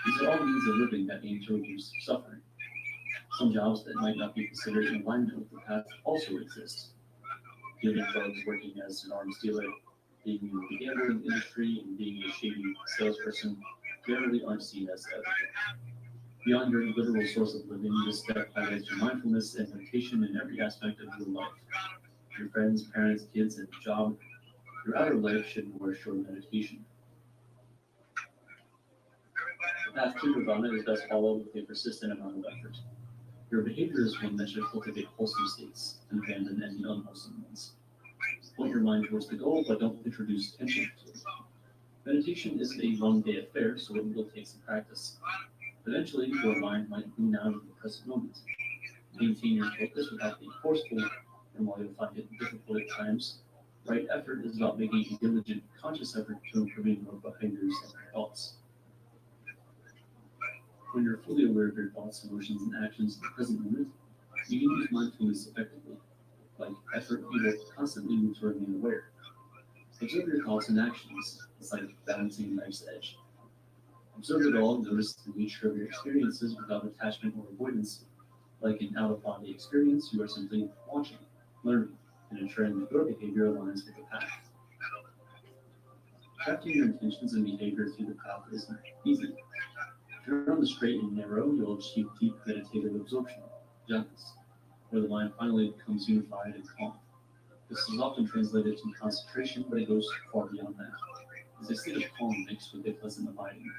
These are all means of living that aim to reduce suffering. Some jobs that might not be considered in alignment with the path also exist. Dealing drugs, working as an arms dealer, being in the gambling industry, and being a shady salesperson generally aren't seen as ethical. Beyond your literal source of living, this step highlights your mindfulness and meditation in every aspect of your life. Your friends, parents, kids, and job. Your outer life should nourish your meditation. The path to nirvana is best followed with a persistent amount of effort. Your behavior is one that should cultivate wholesome states and abandon any unwholesome ones. Point your mind towards the goal, but don't introduce tension to it. Meditation isn't a one-day affair, so it will take some practice. Eventually, your mind might lean out of the present moment. Maintain your focus without being forceful, and while you'll find it difficult at times, right effort is about making a diligent, conscious effort to improving your behaviors and your thoughts. When you're fully aware of your thoughts, emotions, and actions in the present moment, you can use mindfulness effectively. Like effort, you will constantly need to remain aware. Observe your thoughts and actions. It's like balancing a knife's edge. Observe it all, notice the nature of your experiences without attachment or avoidance. Like an out-of-body experience, you are simply watching, learning, and ensuring that your behavior aligns with the path. Crafting your intentions and behavior through the path isn't easy. If you're on the straight and narrow, you'll achieve deep meditative absorption, jhanas, where the mind finally becomes unified and calm. This is often translated to concentration, but it goes far beyond that. It's a state of calm mixed with a pleasant abiding.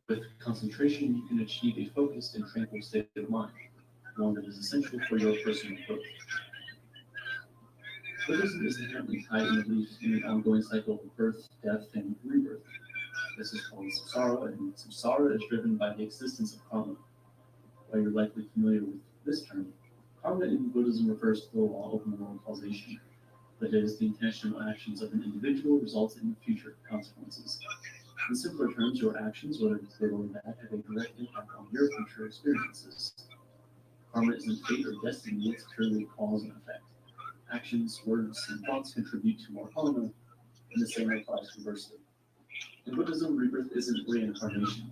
With concentration, you can achieve a focused and tranquil state of mind, one that is essential for your personal growth. Buddhism is inherently tied in the belief in an ongoing cycle of birth, death, and rebirth. This is called samsara, and samsara is driven by the existence of karma. While you're likely familiar with this term, karma in Buddhism refers to the law of moral causation. That is, the intentional actions of an individual result in future consequences. In simpler terms, your actions, whether good or bad, have a direct impact on your future experiences. Karma isn't fate or destiny, it's purely cause and effect. Actions, words, and thoughts contribute to more karma, and the same applies conversely. In Buddhism, rebirth isn't reincarnation.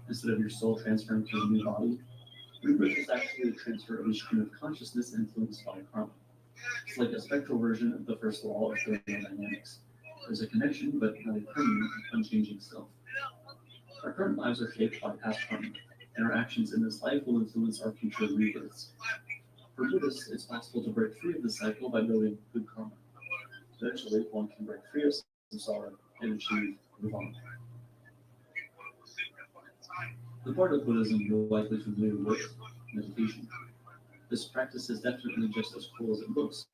Instead of your soul transferring to a new body, rebirth is actually the transfer of a stream of consciousness influenced by karma. It's like a spectral version of the first law of thermodynamics. There's a connection, but not a permanent, unchanging self. Our current lives are shaped by past karma, and our actions in this life will influence our future rebirths. For Buddhists, it's possible to break free of this cycle by building good karma. Eventually, one can break free of samsara and achieve nirvana. The part of Buddhism you're likely familiar with, meditation. This practice is definitely just as cool as it looks,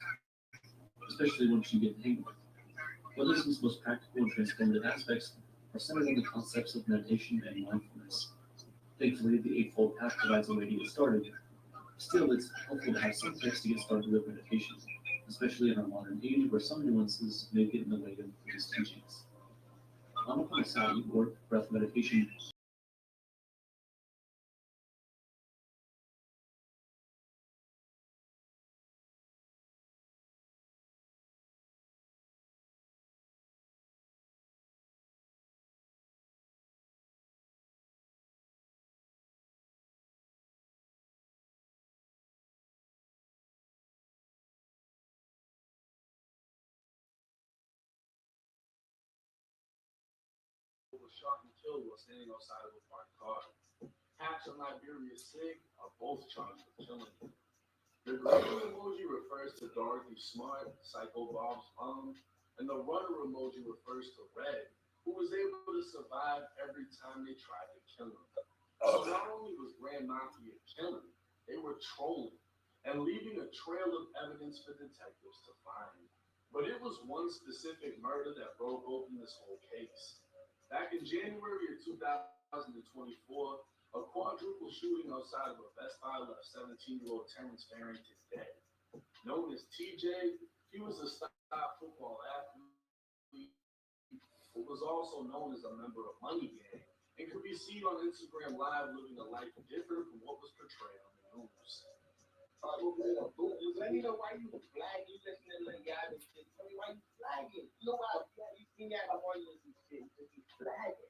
especially once you get the hang of it. Buddhism's most practical and transformative aspects are centered on the concepts of meditation and mindfulness. Thankfully, the Eightfold Path provides a way to get started. Still, it's helpful to have some text to get started with meditation, especially in our modern age where some nuances may get in the way of Buddhist teachings. Anapanasati, or breath meditation, was shot and killed while standing outside of a parked car. Hatch and Liberia Sig are both charged with killing him. The green emoji refers to Dorothy Smart, Psycho Bob's mom, and the runner emoji refers to Red, who was able to survive every time they tried to kill him. So not only was Grand Mafia killing, they were trolling and leaving a trail of evidence for detectives to find. But it was one specific murder that broke open this whole case. Back in January of 2024, a quadruple shooting outside of a Best Buy left 17-year-old Terrence Farrington dead. Known as TJ, he was a star football athlete who was also known as a member of Money Gang and could be seen on Instagram Live living a life different from what was portrayed on the news. Let me know why you flag. You listen to the guy and shit. Tell me why you flagging. You know why you seen that before you listen to shit. Just you flagging.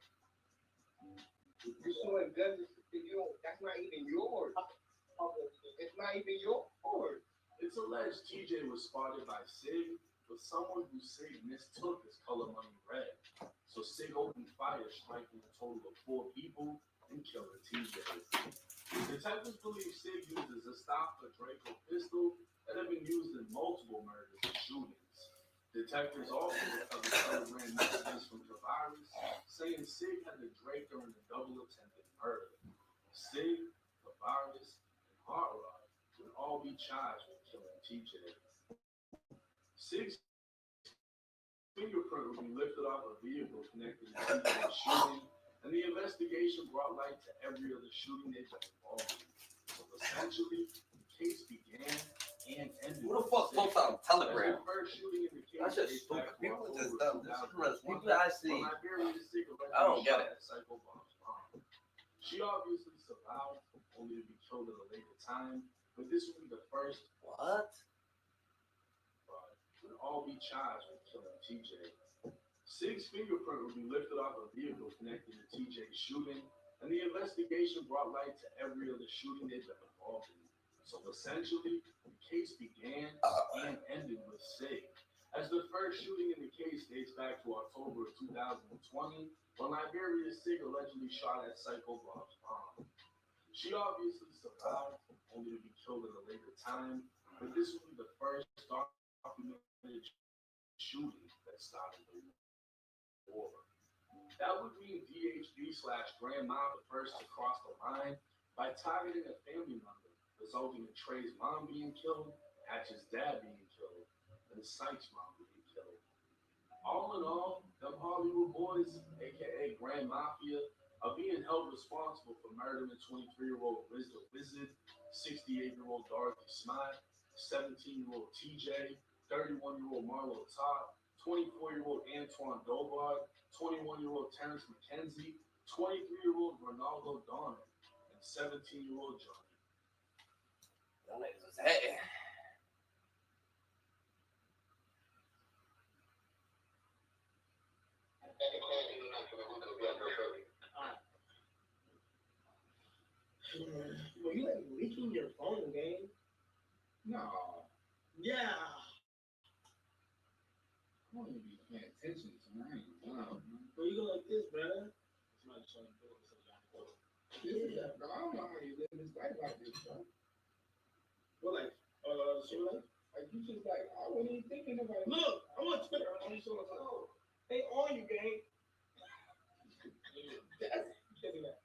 You're showing guns and shit. You don't. That's not even yours. It's not even yours. It's alleged TJ was spotted by Sig with someone who Sig mistook as color money red. So Sig opened fire, striking a total of 4 people and killing TJ. Detectives believe Sig uses a Stopper Draco pistol that had been used in multiple murders and shootings. Detectives also recovered telegram messages from Tavares saying Sig had the Draco in a double attempted murder. Sig, Tavares, and Hot Rod would all be charged with killing TJ. Sig's fingerprint would be lifted off a vehicle connected to TJ's shooting, and the investigation brought light to every other shooting they've been involved in. So essentially, the case began and ended. Who the fuck posts on Telegram? The first shooting in the case That's just dates stupid. back to People just October dumb. 2001, People that I see, when Liberia Sig allegedly I don't get shot it. at Psycho Bob's mom. She obviously survived, only to be killed at a later time, but this would be the first what? would all be charged with killing TJ. Sig's fingerprint would be lifted off a vehicle connected to TJ's shooting, and the investigation brought light to every other shooting they've been involved in. So essentially, the case began and ended with Sig, as the first shooting in the case dates back to October of 2020, when Liberia Sig allegedly shot at Psycho Bob's mom. She obviously survived, only to be killed at a later time, but this would be the first documented shooting that started the war. That would mean DHB/Grandma the first to cross the line by targeting a family member, resulting in Trey's mom being killed, Hatch's dad being killed. and Sykes robbery and killing. All in all, them Hollywood boys, aka Grand Mafia, are being held responsible for murdering 23-year-old Riz the Wizard, 68-year-old Dorothy Smythe, 17-year-old TJ, 31-year-old Marlo Todd, 24-year-old Antoine Dobard, 21-year-old Terrence McKenzie, 23-year-old Ronaldo Donner, and 17-year-old Johnny. Them niggas was hating. Well, you like leaking your phone game? No. Yeah. I don't even be paying attention to mine. Wow. Well, you go like this, brother. Somebody trying to do it, so y'all can do it. Yeah, bro. I don't know how you live this life like this, bro. What like? So like you just like, I wasn't even thinking about it. look, I'm on Twitter. I'm just on they on you, gang. That's Getting that.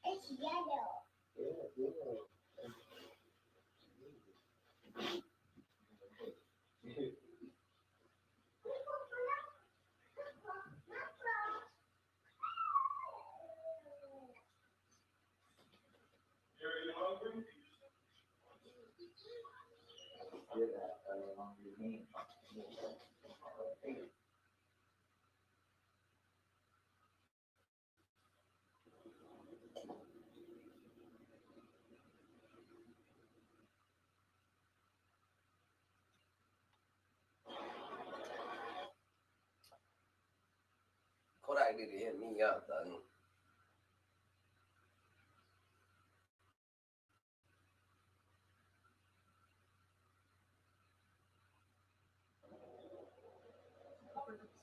It's yellow. Kodak need to hit me up, done.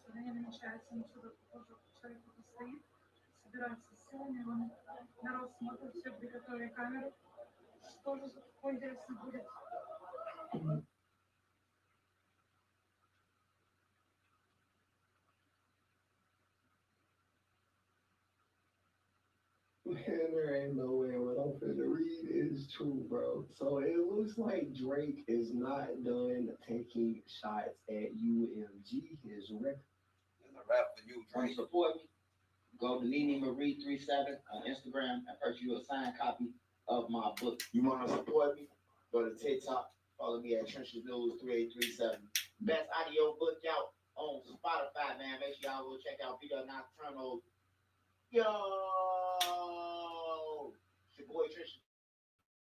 Состояние намечается, ничего похожего, человек стоит, собираются с силами, он народ смотрит, все приготовили камеру. Что же такое интересно будет? Man, there ain't no way what I'm finna read is true, bro. So it looks like Drake is not done taking shots at UMG, his record. There's a rap for you, Want to Drake. support me? Go to Nene Marie 37 on Instagram and purchase you a signed copy of my book. You want to support me? Go to TikTok. Follow me at Trenches News 3837. Best audio book out on Spotify, man. Make sure y'all go check out Video Nocturnal. Yo, it's your boy Trenches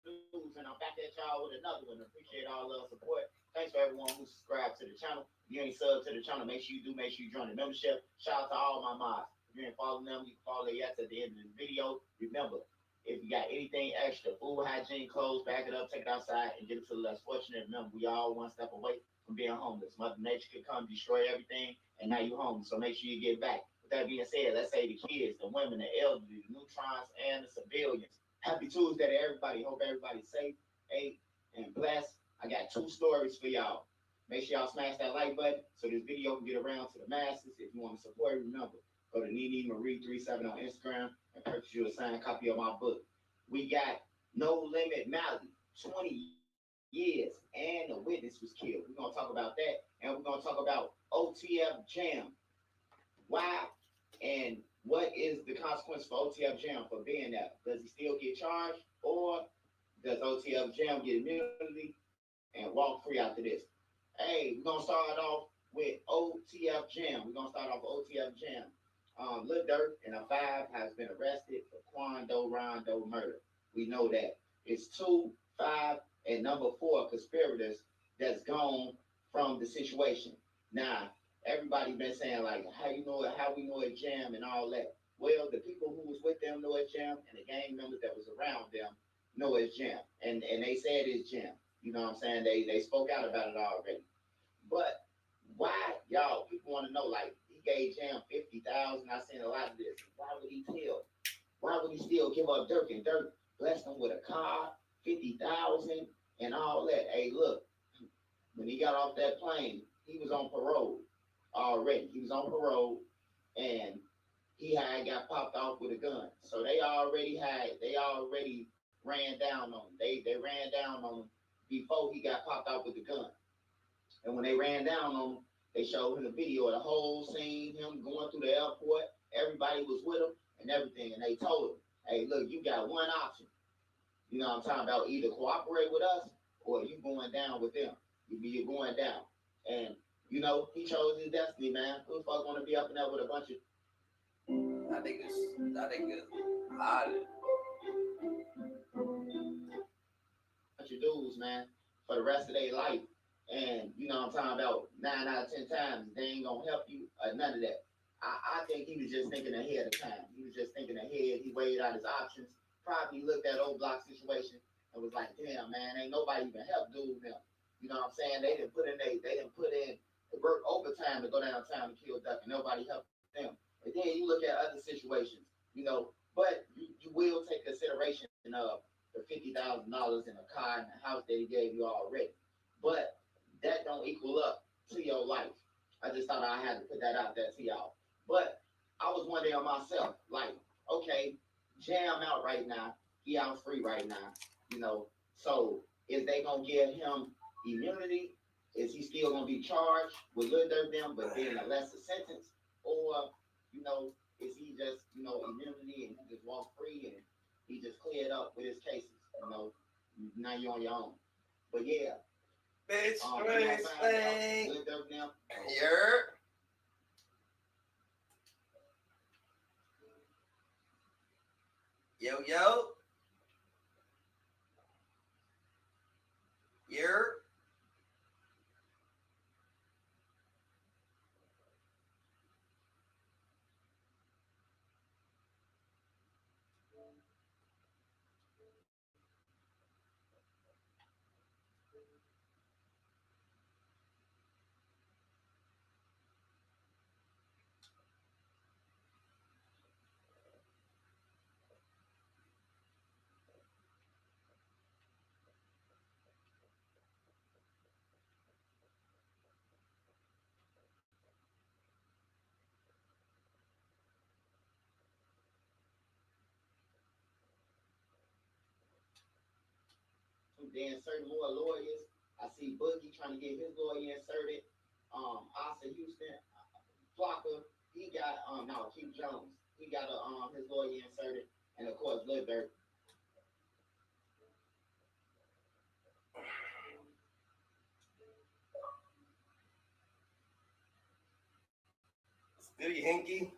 News, and I'm back at y'all with another one. Appreciate all the support. Thanks for everyone who subscribed to the channel. If you ain't sub to the channel, make sure you do. Make sure you join the membership. Shout out to all my mods. If you ain't following them, you can follow their ass at the end of the video. Remember, If you got anything extra, food, hygiene, clothes, bag it up, take it outside, and give it to the less fortunate. Remember, we all one step away from being homeless. Mother Nature could come destroy everything, and now you're homeless. So make sure you get back. With that being said, let's say the kids, the women, the elderly, the neutrons, and the civilians. Happy Tuesday to everybody. Hope everybody's safe, ate, and blessed. I got 2 stories for y'all. Make sure y'all smash that like button so this video can get around to the masses. If you want to support it, remember, go to Nene Marie 37 on Instagram and purchase you a signed copy of my book. We got No Limit Mally, 20 years, and the witness was killed. We're going to talk about that, and we're going to talk about OTF Jam. Why and what is the consequence for OTF Jam for being there? Does he still get charged, or does OTF Jam get immunity and walk free after this? Hey, we're going to start off with OTF Jam. We're going to start off with OTF Jam. Lil Durk and a 5 has been arrested for Quando Rondo murder. We know that. It's 2, 5, and number 4 conspirators that's gone from the situation. Now, everybody been saying like, how we know it Jam and all that. Well, the people who was with them know it's Jam, and the gang members that was around them know it's Jam. And they said it's Jam. You know what I'm saying? They spoke out about it already. But why, y'all, people want to know, like, he gave Jam 50,000. I seen a lot of this. Why would he tell? Why would he still give up Dirk? And Dirk blessed him with a car, 50,000, and all that. Hey, look, when he got off that plane, he was on parole already. He was on parole, and he had got popped off with a gun. So they already ran down on him. They ran down on him before he got popped off with the gun. And when they ran down on him, they showed him the video of the whole scene, him going through the airport. Everybody was with him and everything. And they told him, hey, look, you got one option. You know what I'm talking about? Either cooperate with us or you going down with them. You're going down. And, you know, he chose his destiny, man. Who the fuck want to be up in there with a bunch of... I think it's hard. Bunch of dudes, man, for the rest of their life. And, you know what I'm talking about, 9 out of 10 times, they ain't going to help you, none of that. I think he was just thinking ahead of time. He was just thinking ahead. He weighed out his options, probably looked at old block situation and was like, damn, man, ain't nobody even help dude now. You know what I'm saying? They didn't put in the work overtime to go downtown and kill Duck, and nobody helped them. And then you look at other situations, you know, but you will take consideration of the $50,000 in a car and the house that he gave you already. But that don't equal up to your life. I just thought I had to put that out there to y'all. But I was wondering myself, like, okay, Jam out right now. He out free right now, you know. So is they gonna give him immunity? Is he still gonna be charged with Lil Durk them, but getting a lesser sentence? Or, you know, is he just, you know, immunity and he just walk free and he just cleared up with his cases? You know, now you're on your own. But yeah. Bitch, thing. Lil Durk them. Yerp. Yo, yo. Yerp. They insert more lawyers. I see Boogie trying to get his lawyer inserted. Asa Houston, Flocka, he got Keith Jones. He got his lawyer inserted, and of course Lil Durk. Still you hinky.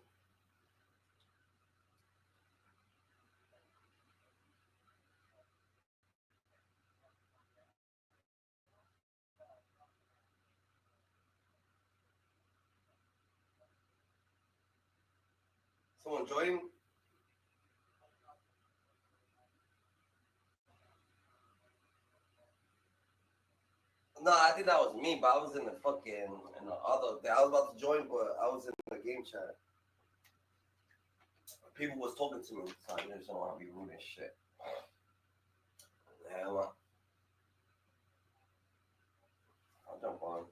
Someone join him? No, I think that was me, but I was in the other thing. I was about to join, but I was in the game chat. People was talking to me, so I just don't want to be rude and shit. Yeah, well, I'll jump on.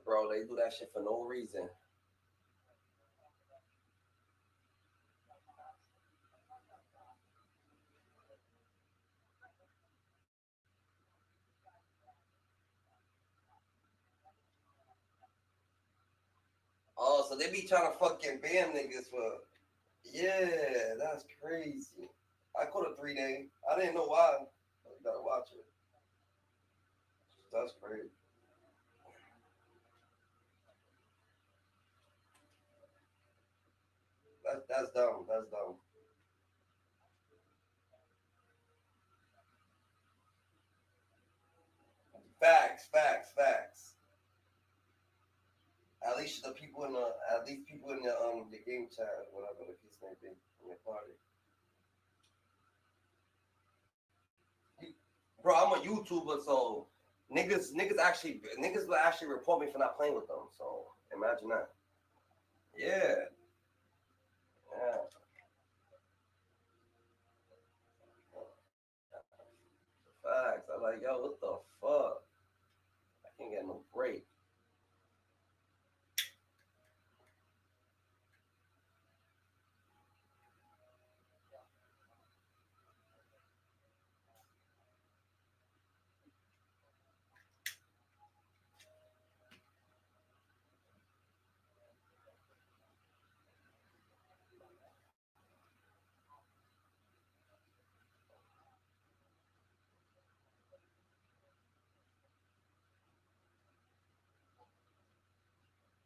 Bro, they do that shit for no reason. Oh, so they be trying to fucking ban niggas for. Yeah, that's crazy. I caught a 3-day. I didn't know why. You gotta watch it. That's crazy. That's dumb. That's dumb. Facts. At least people in the game chat, whatever the case may be, in your party. Bro, I'm a YouTuber, so niggas will actually report me for not playing with them. So imagine that. Yeah. Facts. I'm like, yo, what the fuck? I can't get no break.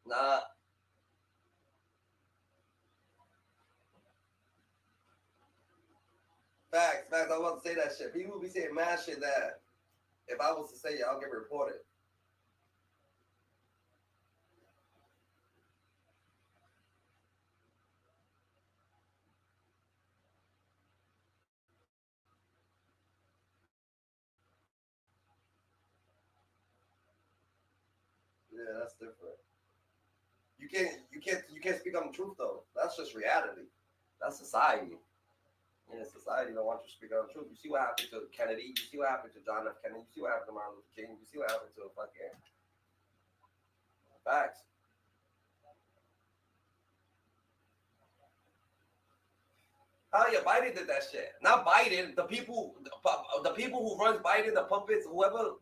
Nah. Facts. I was about to say that shit. People be saying mad shit that if I was to say it, I'll get reported. Yeah, that's different. You can't speak on the truth though. That's just reality. That's society. Yeah, society don't want you to speak on the truth. You see what happened to Kennedy. You see what happened to John F. Kennedy. You see what happened to Martin Luther King. You see what happened to fucking facts. Oh yeah, Biden did that shit. Not Biden. The people who runs Biden, the puppets, whoever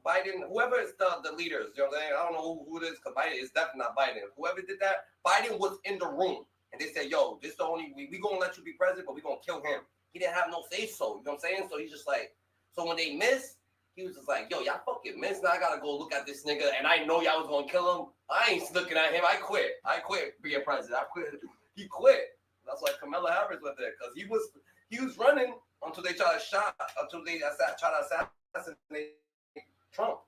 is the leaders. You know what I'm saying? I don't know who it is because Biden is definitely not Biden. Whoever did that, Biden was in the room and they said, "Yo, this the only we gonna let you be president, but we gonna kill him." He didn't have no say so. You know what I'm saying? So he's just like, so when they missed, he was just like, "Yo, y'all fucking missed. Now I gotta go look at this nigga, and I know y'all was gonna kill him. I ain't looking at him. I quit being president. I quit." He quit. That's why Kamala Harris went there because he was running until they tried to assassinate Trump.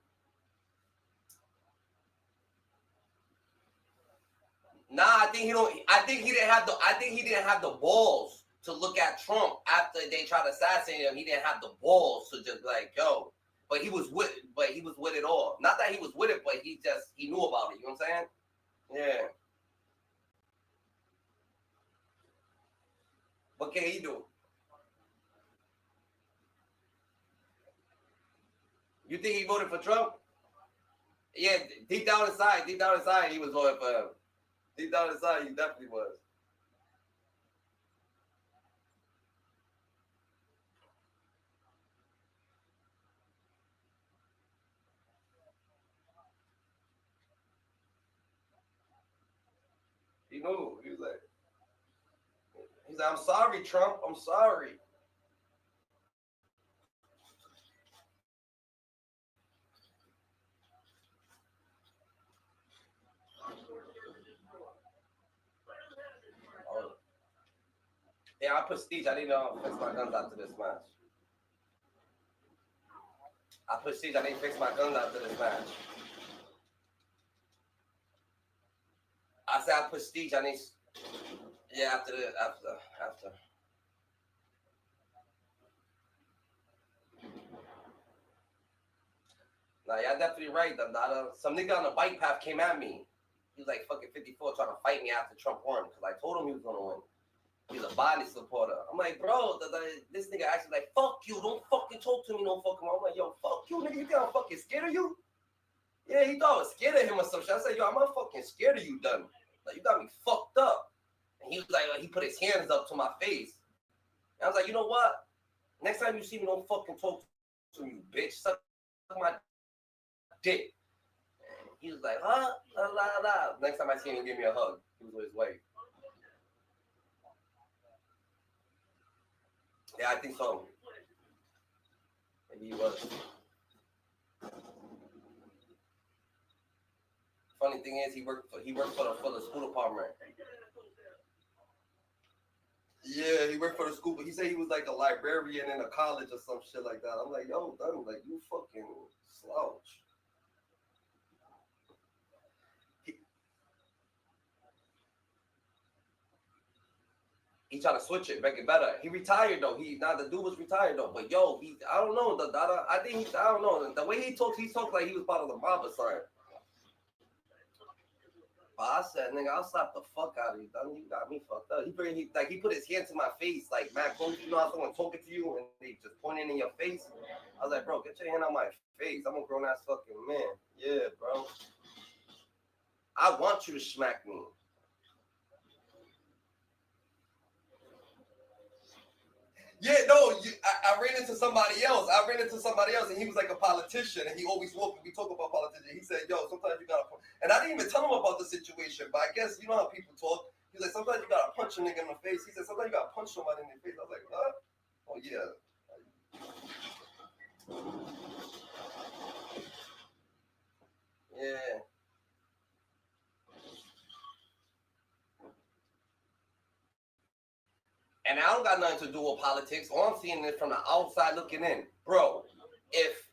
Nah, I think he didn't have the balls to look at Trump after they tried to assassinate him. He didn't have the balls to just be like, yo. But he was with it all. Not that he was with it, but he knew about it. You know what I'm saying? Yeah. What can he do? You think he voted for Trump? Yeah, deep down inside, he was voting for him. Deep down inside, he definitely was. He knew. He's like, I'm sorry, Trump. I'm sorry. Oh. Yeah, I prestige. I need to fix my guns after this match. I put siege. I didn't fix my guns after this match. I said I put siege. I didn't. Yeah, after. Nah, y'all definitely right. Some nigga on the bike path came at me. He was like fucking 54 trying to fight me after Trump won because I told him he was gonna win. He's a body supporter. I'm like, bro, this nigga actually like, fuck you, don't fucking talk to me, no fucking. I'm like, yo, fuck you, nigga, you think I'm fucking scared of you? Yeah, he thought I was scared of him or some shit. I said, yo, I'm not fucking scared of you, done. Like, you got me fucked up. And he was like, he put his hands up to my face. And I was like, you know what? Next time you see me, don't fucking talk to me, bitch. Suck my dick. And he was like, huh? La, la, la. Next time I see him, he gave me a hug. He was with his wife. Yeah, I think so. Maybe he was. Funny thing is, he worked for the school department. Yeah, he worked for the school, but he said he was like a librarian in a college or some shit like that. I'm like, yo, done, like you fucking slouch. He trying to switch it, make it better. He retired though. The dude was retired though. But yo, I don't know. I don't know. The way he talked like he was part of the mob or something. But I said, nigga, I'll slap the fuck out of you. You got me fucked up. He put his hand to my face, like, man, you know how someone talking to you and they just pointing in your face? I was like, bro, get your hand out my face. I'm a grown ass fucking man. Yeah, bro. I want you to smack me. Yeah, no, I ran into somebody else. And he was like a politician, and he always we talk about politicians. He said, yo, sometimes you gotta, and I didn't even tell him about the situation, but I guess you know how people talk. He's like, sometimes you gotta punch a nigga in the face. He said, sometimes you gotta punch somebody in the face. I was like, what? Oh, yeah. Yeah. And I don't got nothing to do with politics. All I'm seeing is from the outside looking in. Bro, if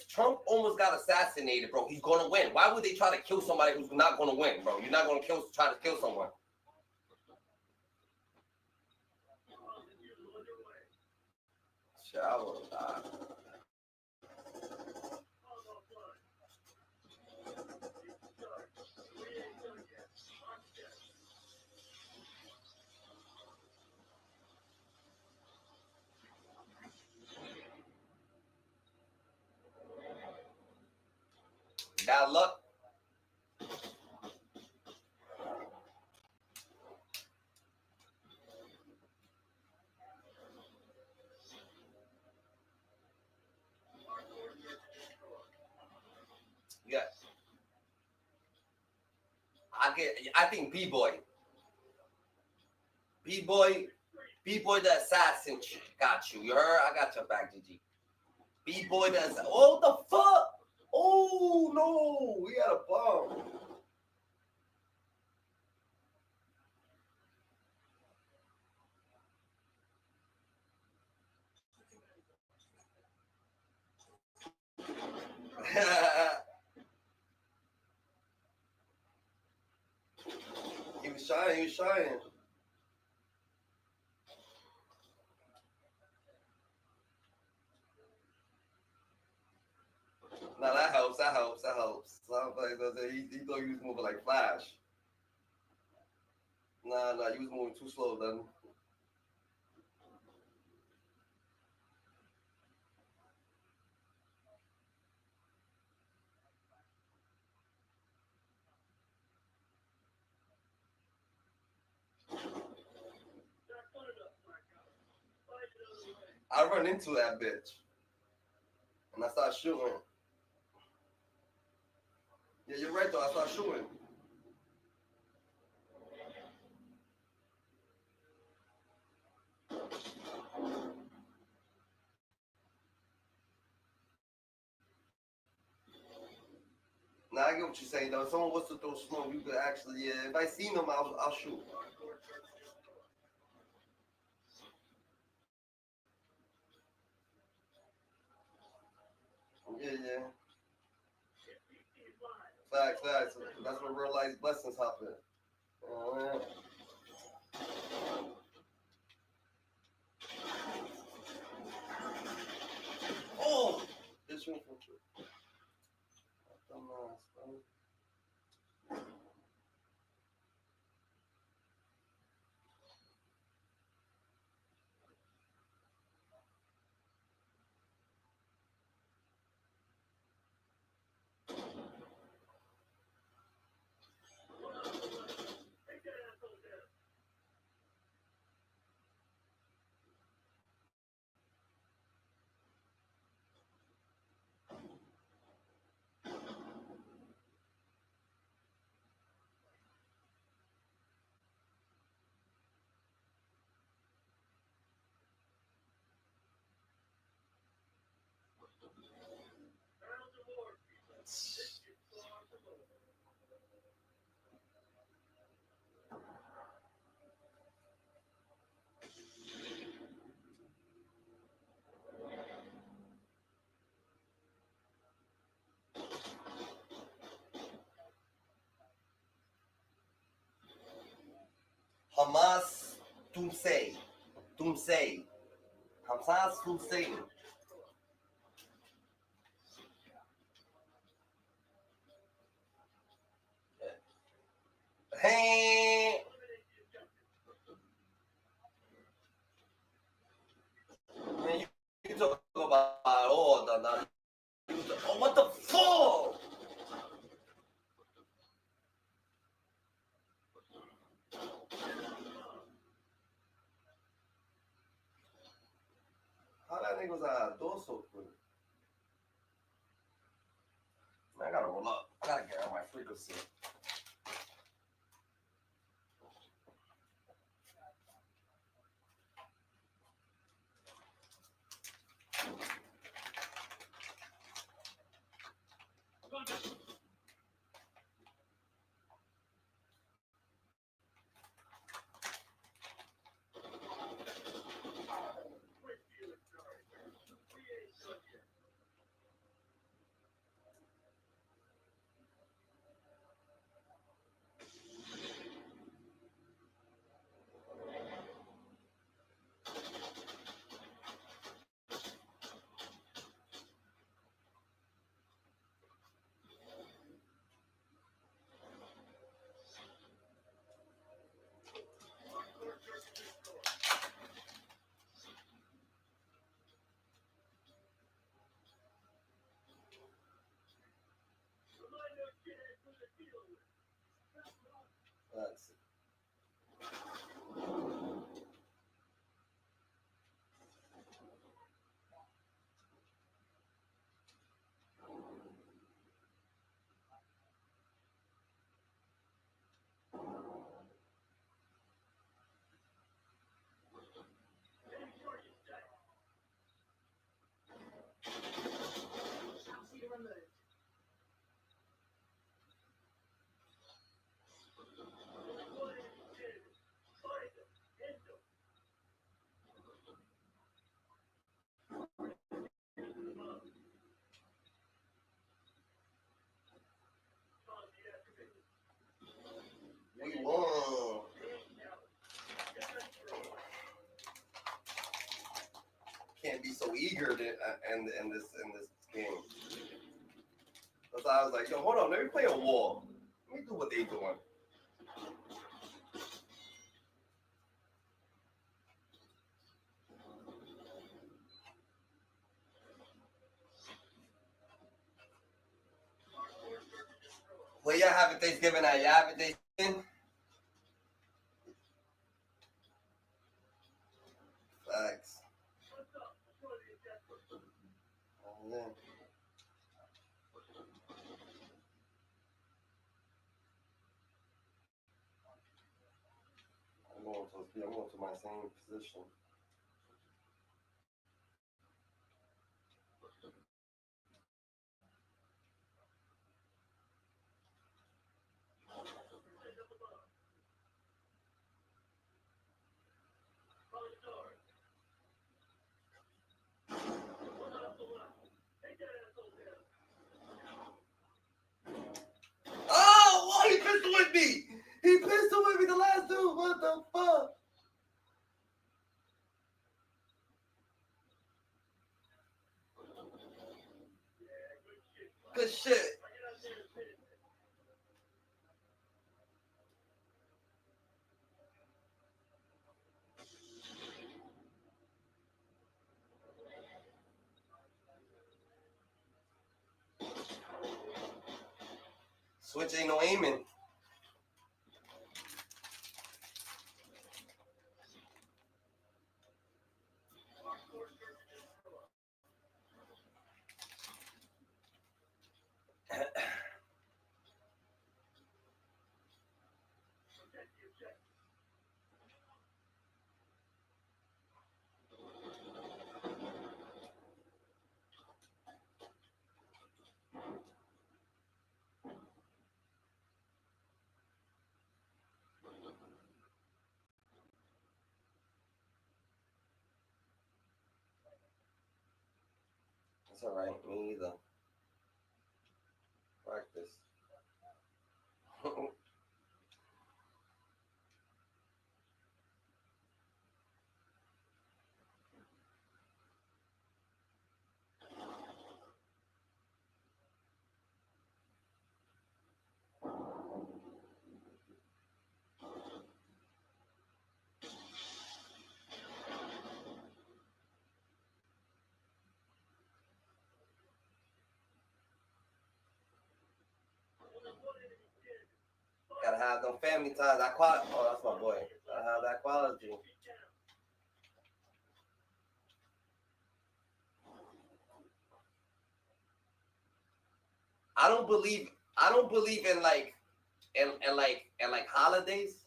Trump almost got assassinated, bro, he's gonna win. Why would they try to kill somebody who's not gonna win, bro? You're not gonna try to kill someone. Shit, I will die. Got luck. Yeah. I think B-Boy the assassin got you. You heard? I got your back, GG. B-Boy the assassin. Oh, the fuck? Oh, no. We got a bomb. He was trying. No, that helps. He thought he was moving like Flash. Nah, you was moving too slow, then. I run into that bitch. And I start shooting. Yeah, you're right, though. I start shooting. Now, I get what you're saying, though. If someone wants to throw smoke, you could actually, yeah. If I see them, I'll shoot. Yeah. Facts. That's where real life blessings happen. Yeah. Oh! This one for sure. Dumbass, bro. Hamas Tumsey. Hamas Tumsey. Hey! Man, you talk about order now. Oh, what the fuck? How that nigga was out of door so quick? Man, I gotta roll up. I gotta get out my frequency. That's it. We won. Can't be so eager in this game. That's why I was like, yo, hold on, let me play a war. Let me do what they doing. Well, y'all having Thanksgiving at? Y'all having Thanksgiving? Facts. Yeah. I'm going to my same position. Good shit. Switch ain't no aiming. It's all right. Me either. Practice. Gotta have them family ties. That quality. Oh, that's my boy. Gotta have that quality. I don't believe in like like holidays.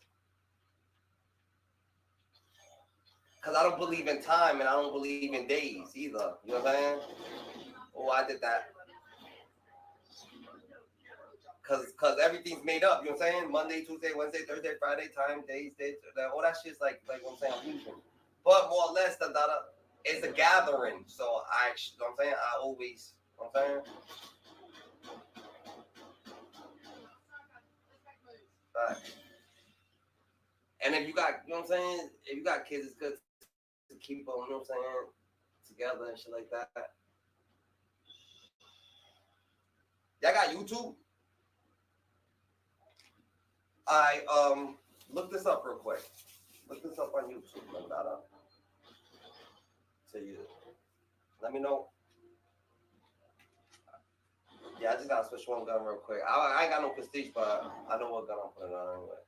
Cause I don't believe in time and I don't believe in days either. You know what I'm saying? Oh, I did that. Cause everything's made up. You know what I'm saying? Monday, Tuesday, Wednesday, Thursday, Friday, time, days, dates. All that shit's like what I'm saying. I'm using. But more or less, it's a gathering. So you know what I'm saying? I always, you know what I'm saying? Right. And if you got, you know what I'm saying? If you got kids, it's good to keep them, you know what I'm saying? Together and shit like that. Y'all got YouTube? Look this up real quick. Look this up on YouTube. To you. Let me know. Yeah, I just gotta switch one gun real quick. I ain't got no prestige, but I know what gun I'm putting on anyway.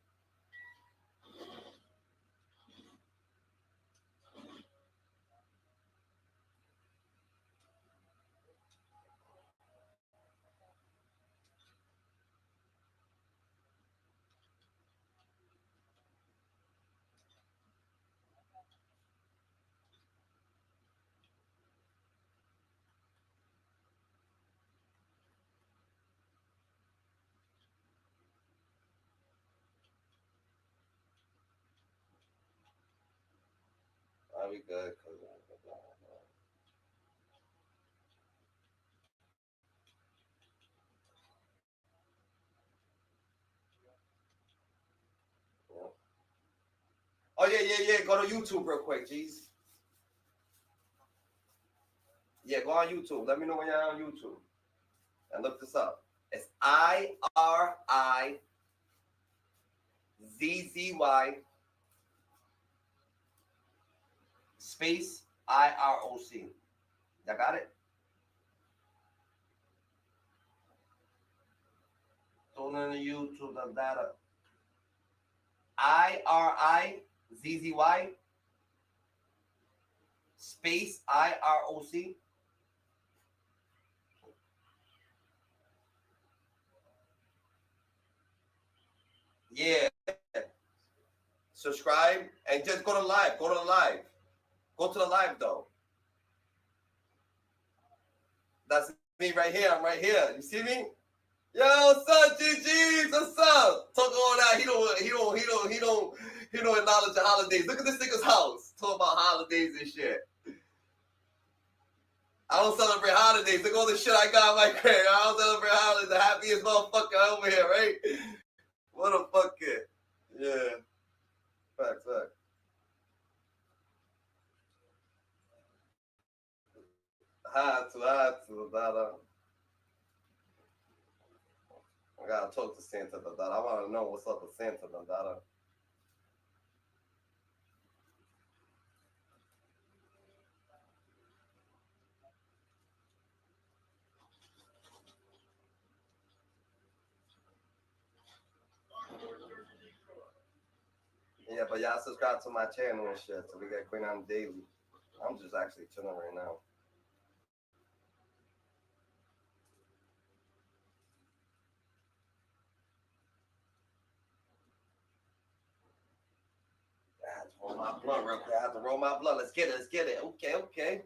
I'll be good. Oh yeah. Go to YouTube real quick, jeez. Yeah, go on YouTube. Let me know when you're on YouTube. And look this up. It's IRIZZY space IROC. Y'all got it? Tune in the YouTube, the data. IRIZZY space IROC. Yeah. Subscribe and just go to live. Go to the live. Go to the live though. That's me right here. I'm right here. You see me? Yo, what's up, GG's? What's up? Talk all that. He don't acknowledge the holidays. Look at this nigga's house. Talk about holidays and shit. I don't celebrate holidays. Look at all the shit I got in my crib. I don't celebrate holidays. The happiest motherfucker over here, right? What a fucker. Yeah. Facts. Had to, Dada. Santa the daughter. I want to know what's up with Santa the daughter. Yeah, but y'all subscribe to my channel and shit. So we got Queen on daily. I'm just actually chilling right now. I have to roll my blunt real quick. I have to roll my blunt. Let's get it. Let's get it. Okay, okay.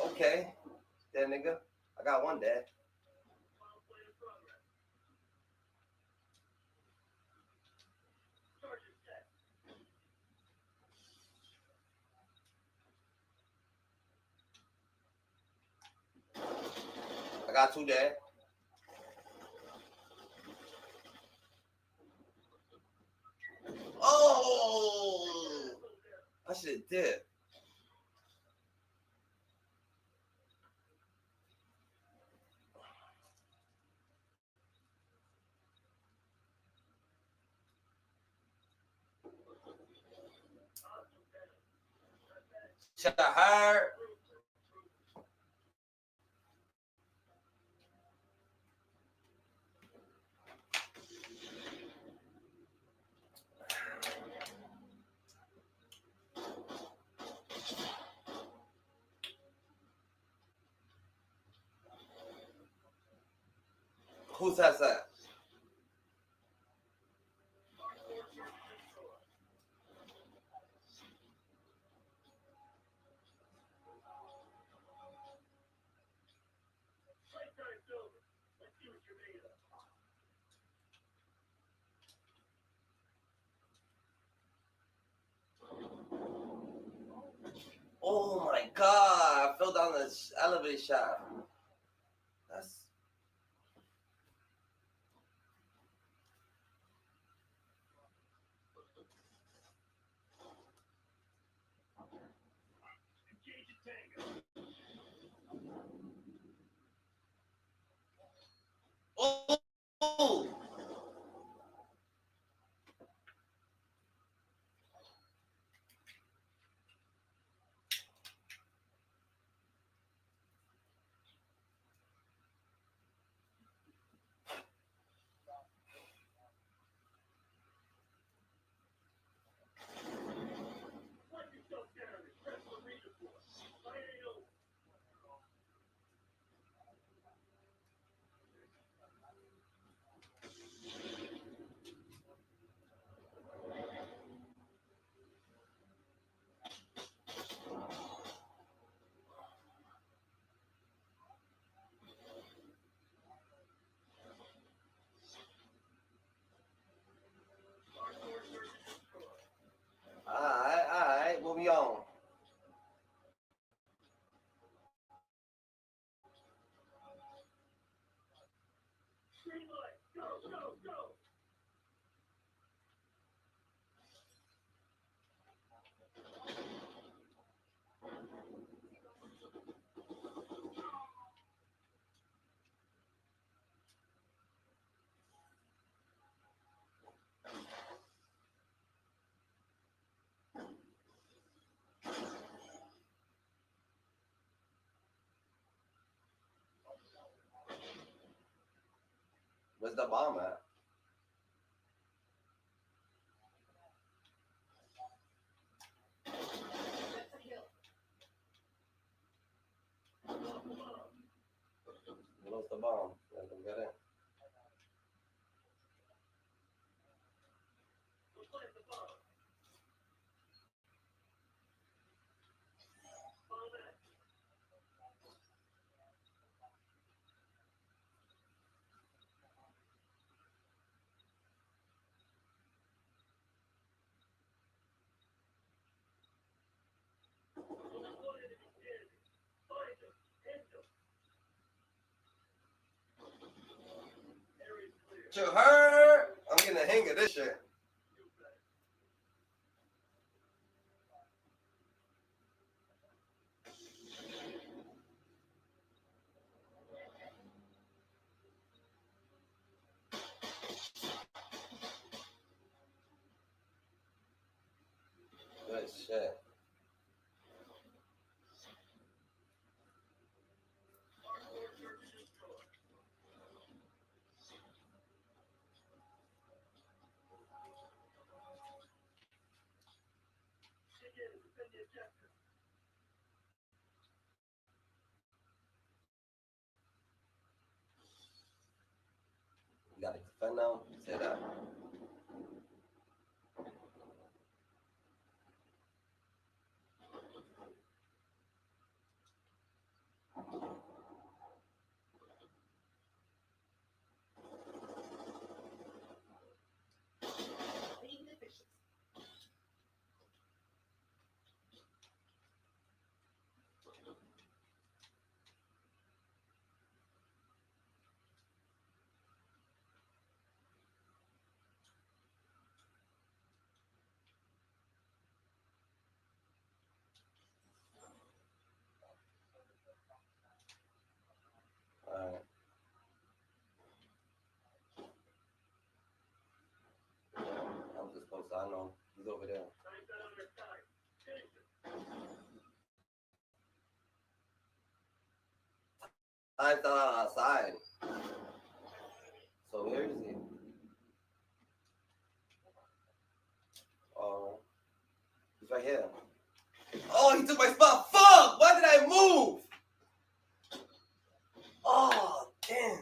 Okay. That nigga. I got one dad. I got two dad. Oh! I should have did. Should have hired. Who says that? Oh my god, I fell down the elevator shaft. That's oh. Alright, what we on? Where's the bomb at? Where's the bomb? Let them get it. To her, I'm getting the hang of this shit. Good shit. You gotta defend now. Say that. Alright. I'm just supposed to, I know. He's over there. I thought outside. So where is he? Oh, he's right here. Oh, he took my spot. Fuck! Why did I move? Oh, damn.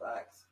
Facts.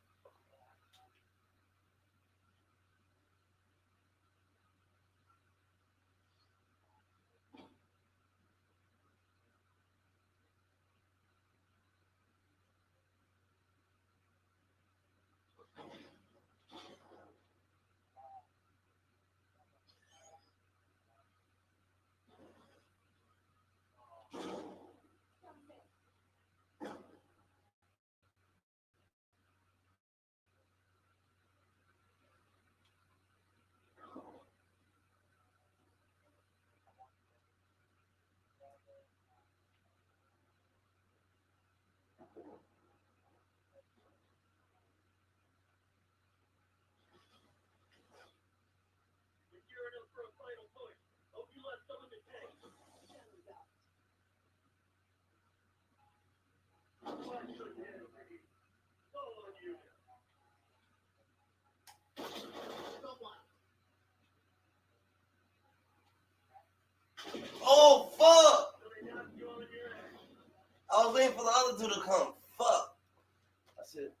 Oh, fuck! I was waiting for the other two to come. Fuck. That's it.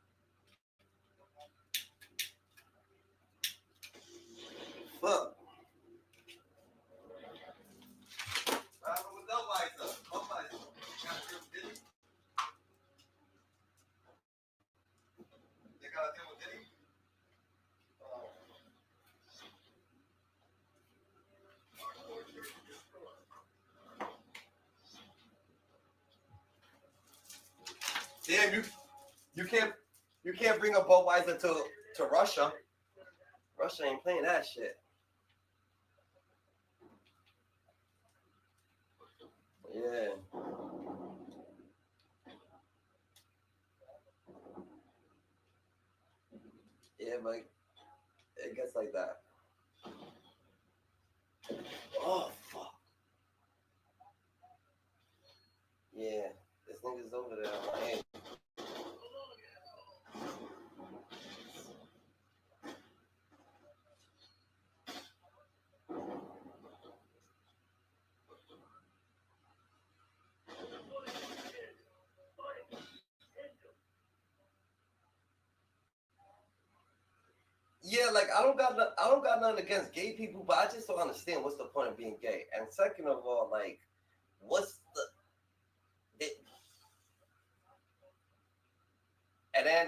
Fuck. What happened with that white stuff? What white stuff? Got a deal with Diddy? They got a deal with Diddy? Damn, you can't bring a Budweiser to Russia. Russia ain't playing that shit. Yeah. Yeah, but it gets like that. Oh, fuck. Yeah, like I don't got nothing against gay people, but I just don't understand what's the point of being gay. And second of all, like, what's it, and then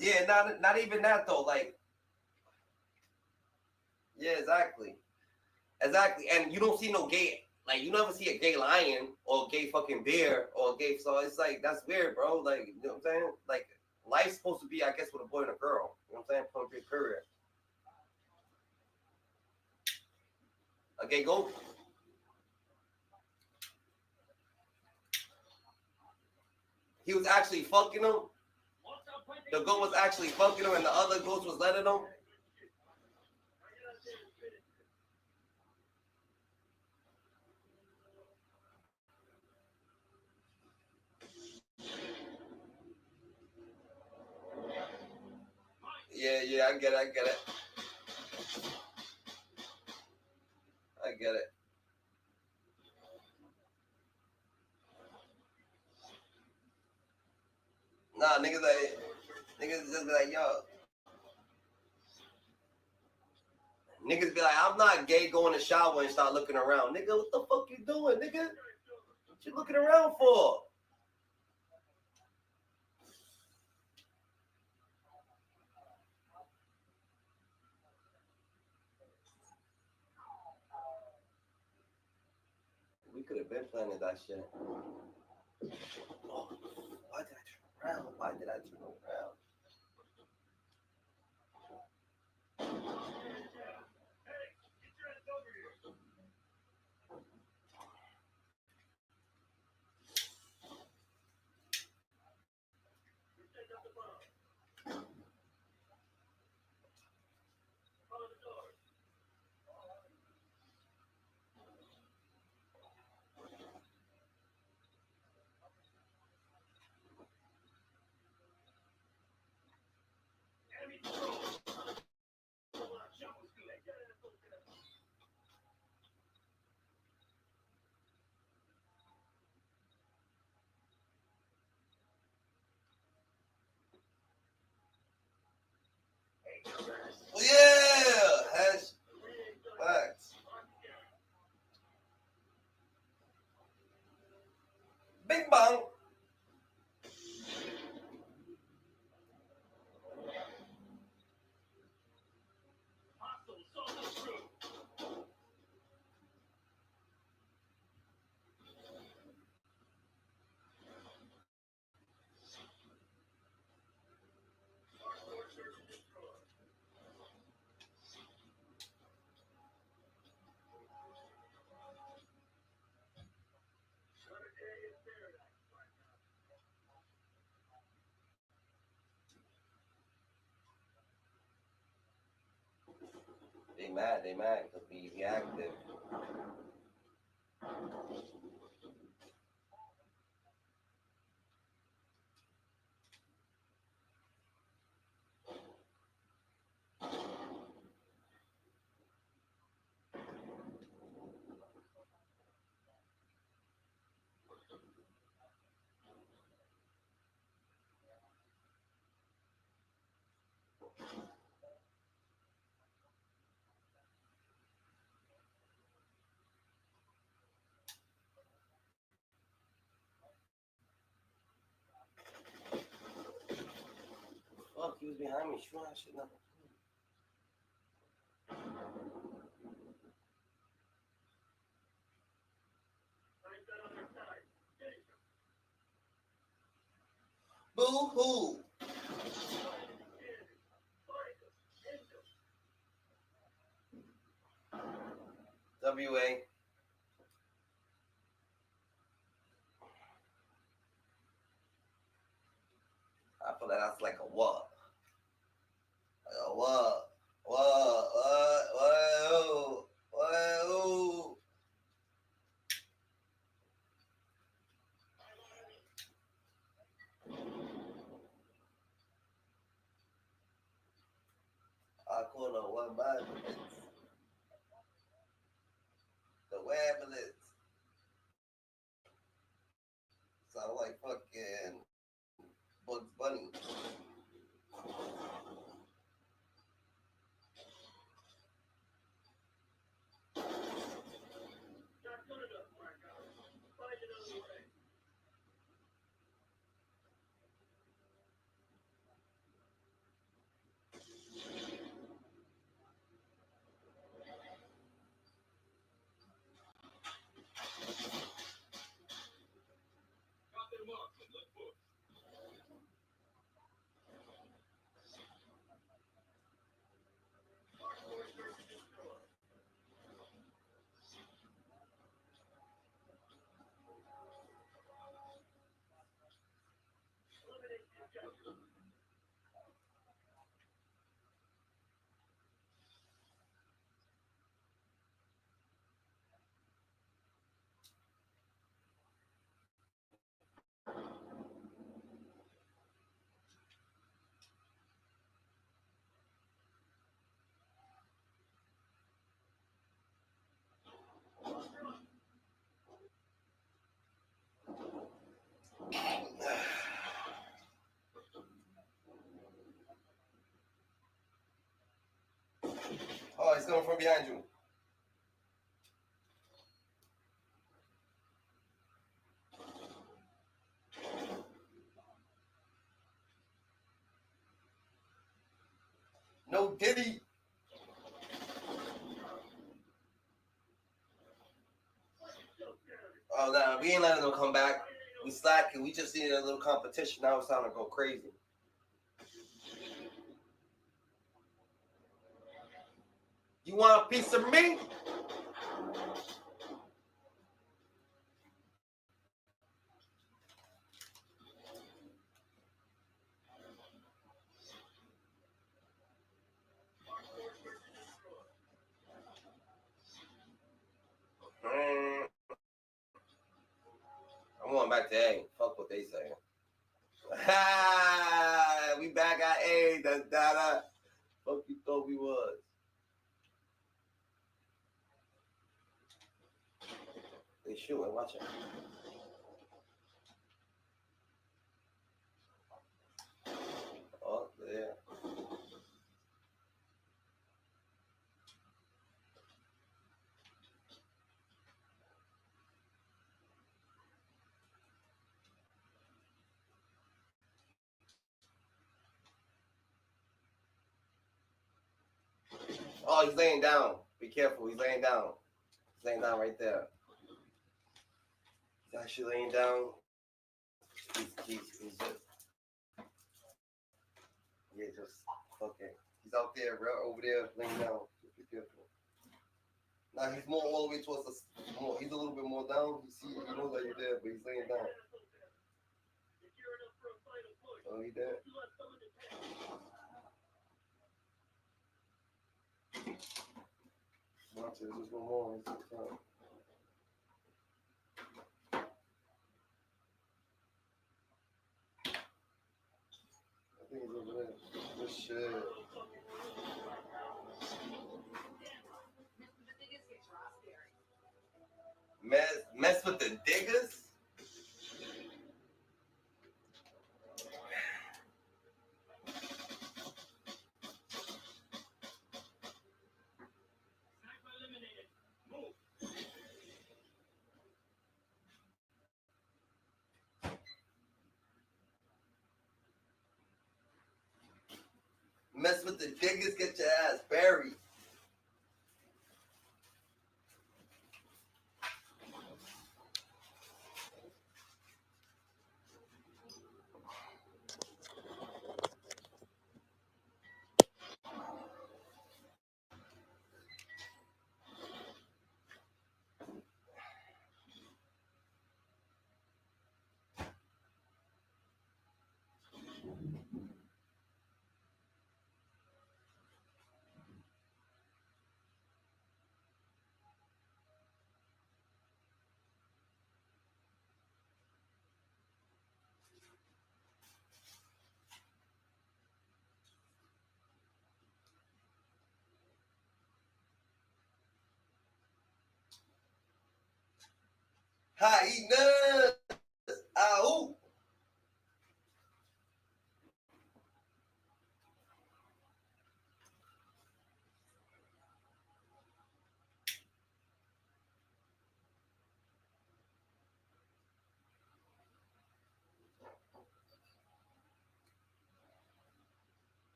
yeah, not even that though. Like, yeah, exactly. And you don't see no gay. Like, you never see a gay lion or a gay fucking bear or a gay. So it's like that's weird, bro. Like, you know what I'm saying? Like, life's supposed to be, I guess, with a boy and a girl. You know what I'm saying? Point big career. A gay goat. He was actually fucking him. The goat was actually fucking him, and the other goats was letting him. Yeah, I get it. Nah, niggas just be like, yo. Niggas be like, I'm not gay, go in the shower and start looking around. Nigga, what the fuck you doing, nigga? What you looking around for? We could have been planning that shit. Oh, why did I turn around? Why did I turn around? Yeah, hash facts. Bing bong. They mad, because we active. Fuck, he was behind me. Shooting that shit. Nothing. Boo hoo. WA. I feel like that's like a what? Like a what? Whoa. I call her one by the wambulance. Sound like fucking Bugs Bunny. Oh, he's coming from behind you. No Diddy. Oh, nah, we ain't letting them come back. We slacking. We just needed a little competition. Now it's time to go crazy. You want a piece of me? I'm going back to A. Fuck what they say. We back at A. That's that. Fuck you thought we was. They shooting. Watch it. Oh, yeah. Oh, he's laying down. Be careful. He's laying down. He's laying down right there. He's actually laying down. He's just. Yeah, just fucking. He's out there, bro. Over there, laying down. Just be careful. Now he's more all the way towards the. More, he's a little bit more down. You see, he knows that you're there, but he's laying down. Oh, he dead. Watch it. There's just one more. It's just time. I think he's over there. Good shit. Mess with the diggers? Mess with the diggers, get your ass buried. Hyenas! Ow!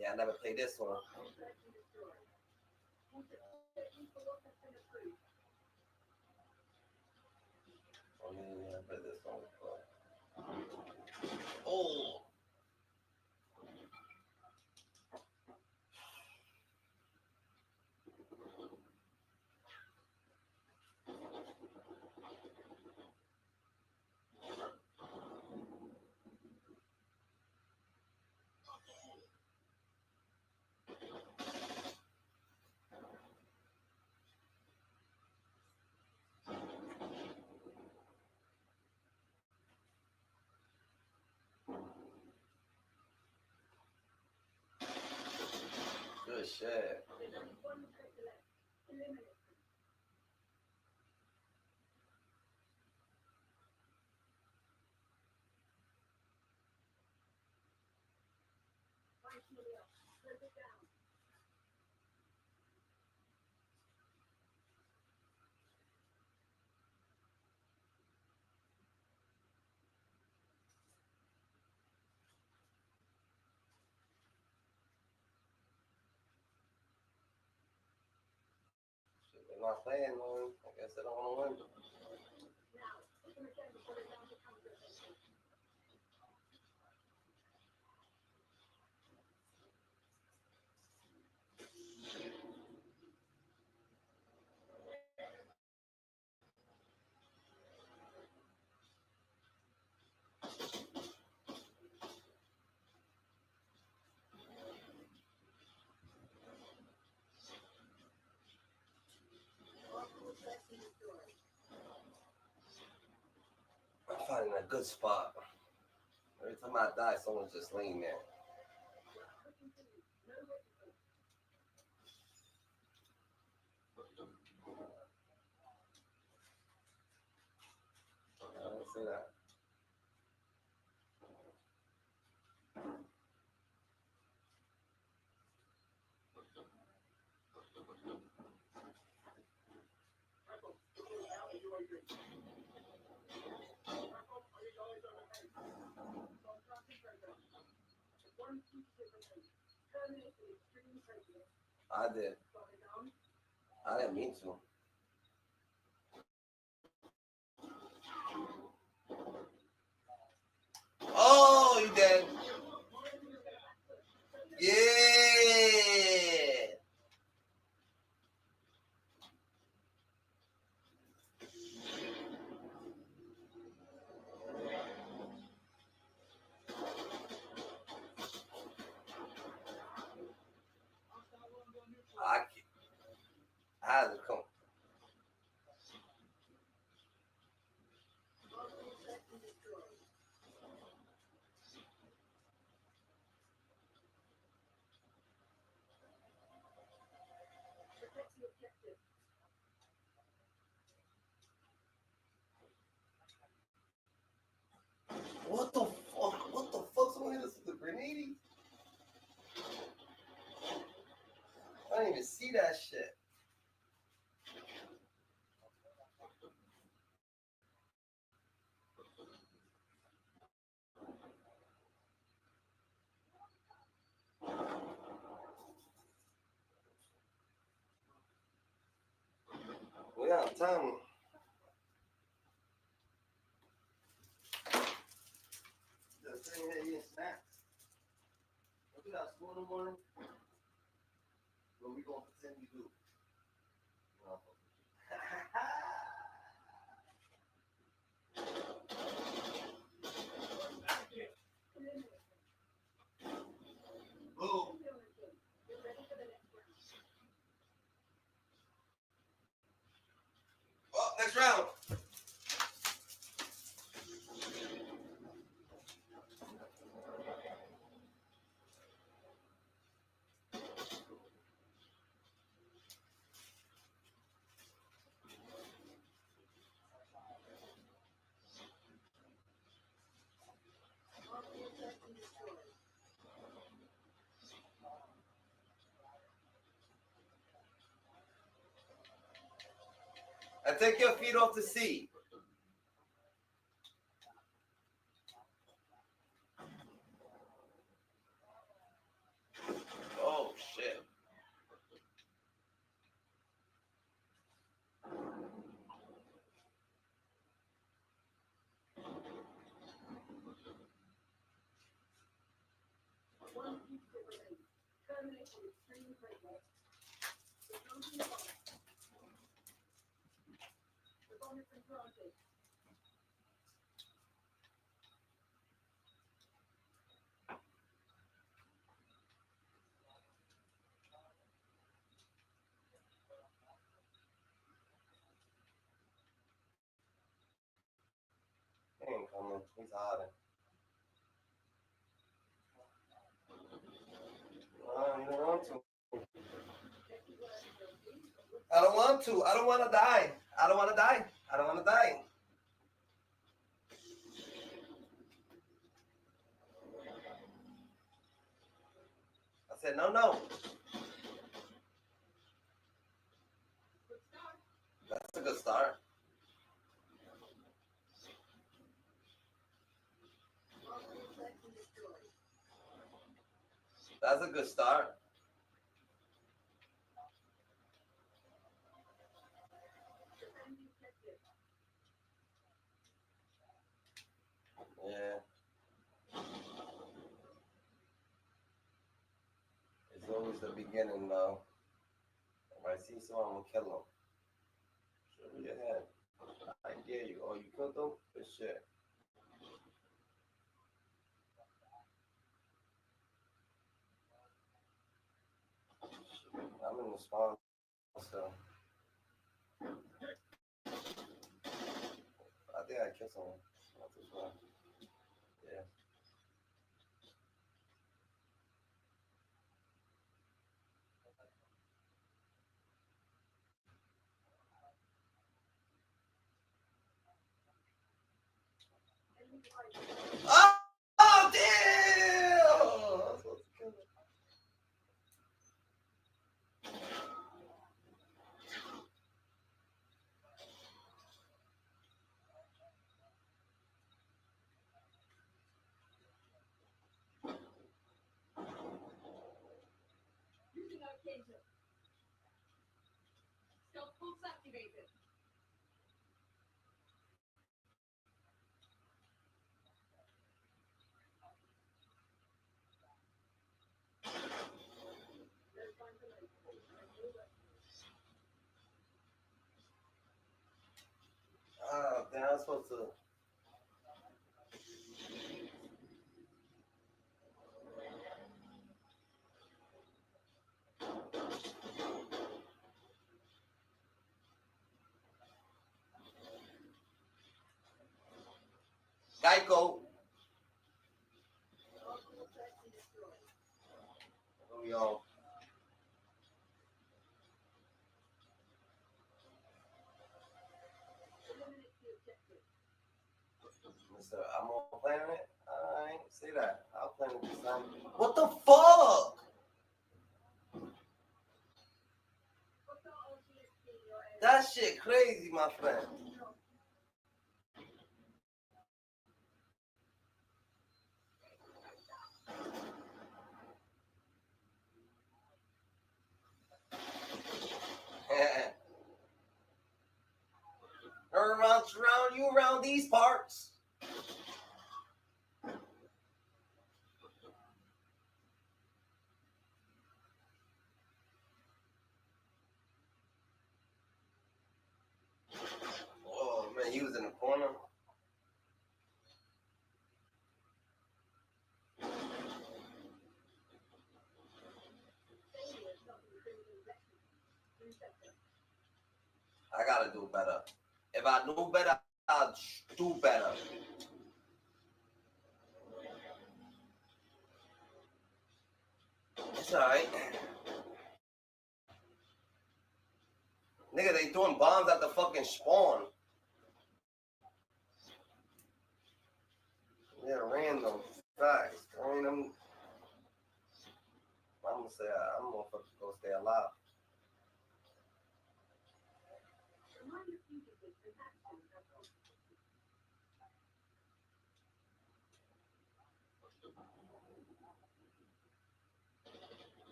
Yeah, I never played this one. Oh, yeah, I played this one before. Oh. Good shit. Shit, they're not playing, man. I guess they don't want to win. I'm finding a good spot. Every time I die, someone's just laying there. I don't see that. I did. I didn't mean to. Oh, you dead. Yeah. I had to come. What the fuck? What the fuck? Someone hit us with a grenade? I didn't even see that shit. We got time. Just sitting here eating snacks. If we got school in the morning, what we gonna pretend we do? Boom. Oh, next round. And take your feet off the seat. One fugitive remains. Terminate with extreme greatness. The closing of all. The bomb has been planted. He ain't coming. He's hiding. You don't want to. I don't want to. I don't want to die. I don't want to die. I don't want to die. I said, no, no. That's a good start. That's a good start. Yeah. It's always the beginning, though. If I see someone, I'm going to kill him. Shoot your head. I dare you. Oh, you killed him? Good shit. I'm in the spawn, so. I think I killed someone. Not this one. Yeah. Oh, damn! I was supposed to kill him. Using arcane. Stealth pulse activated. Oh, damn, I was supposed to. Geico. What we on? Mister, I'm on planet. I ain't say that. I'll plan it this time. What the fuck? That shit crazy, my friend. around you around these parts. Oh man, he was in the corner. I gotta do better. If I knew better, I'd do better. It's alright. Nigga, they throwing bombs at the fucking spawn. Yeah, random. Facts. Random. I'm gonna say I'm gonna fucking go stay alive.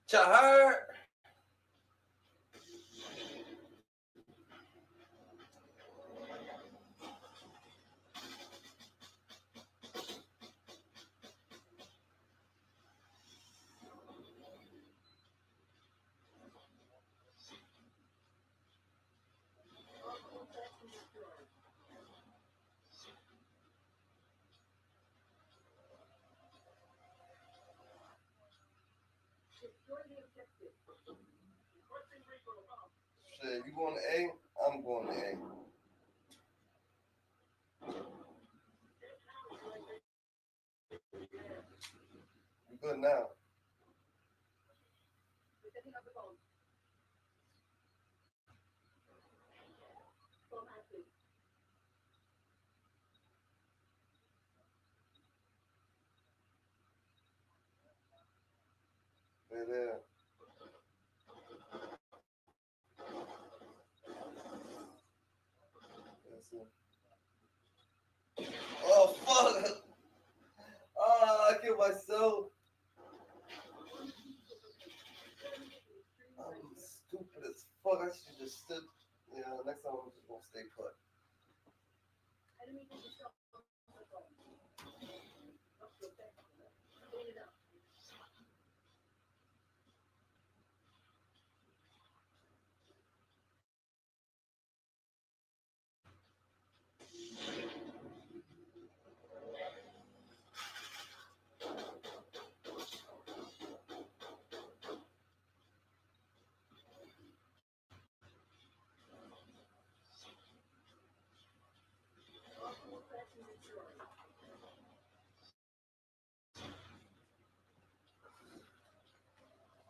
Chahar. Shit, you going to A? I'm going to A. You good now? Yeah. Oh, fuck. Oh, I killed myself. I'm stupid as fuck. I should just stood. Yeah, next time I'm just gonna stay put.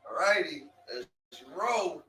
Alrighty, let's roll.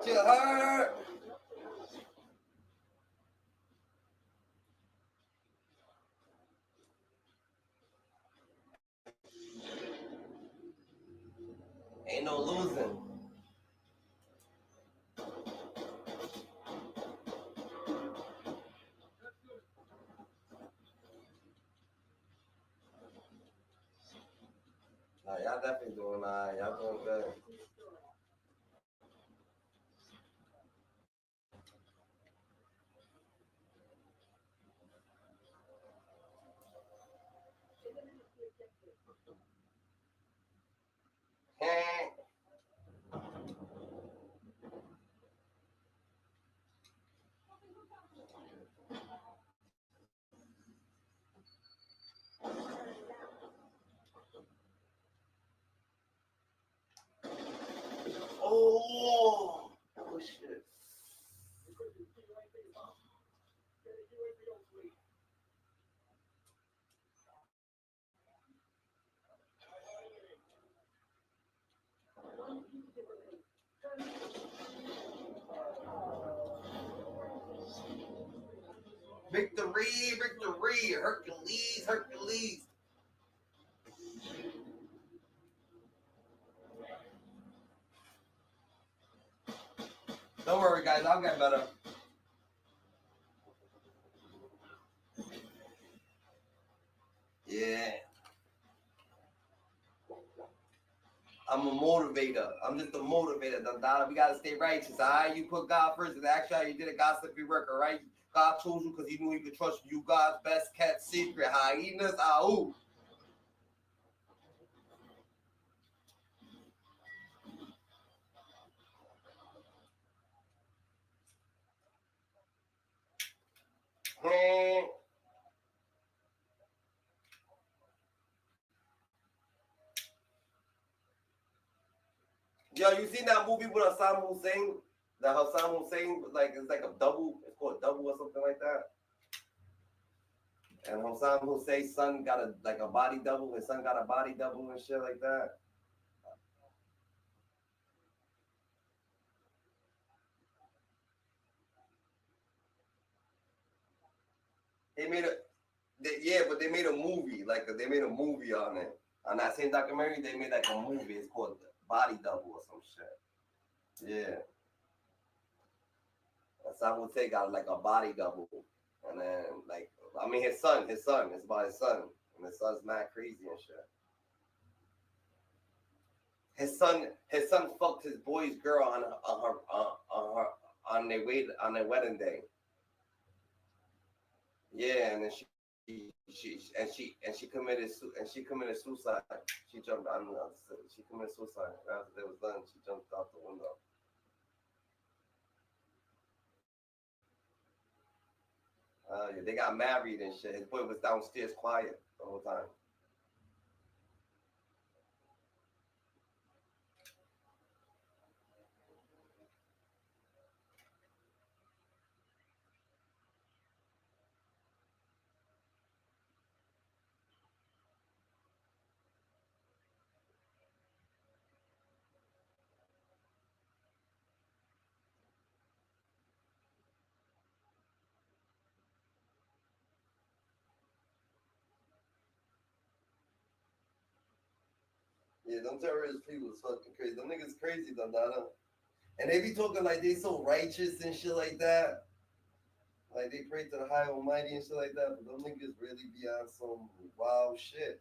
Kill her. Ain't no losing. Nah, y'all definitely doing alright. Y'all doing good. Oh, shit. Victory, victory, Hercules, Hercules. Don't worry, guys, I'll get better. Yeah. I'm a motivator. I'm just a motivator. We gotta stay righteous, all right? You put God first, and actually how you did it, God slip your work, all right? God chose you because he knew he could trust you. God's best kept secret. Hyenas, ooh. Yo, you seen that movie with Hassan Hussein? That Hassan Hussein, like, it's like a double. It's called Double or something like that. And Hassan Hussein's son got a body double. His son got a body double and shit like that. They made but they made a movie. They made a movie on it. On that same documentary, they made like a movie. It's called Body Double or some shit. Yeah. Hassan Hussein got like a body double, and then his son. It's about his son, and his son's mad crazy and shit. His son fucked his boy's girl on their wedding day. Yeah, and then she committed suicide. She jumped out. She committed suicide after it was done. She jumped out the window. Yeah, they got married and shit. His boy was downstairs quiet the whole time. Yeah, them terrorist people is fucking crazy. Them niggas crazy though, Donna. And they be talking like they so righteous and shit like that. Like they pray to the high almighty and shit like that, but them niggas really be on some wild shit.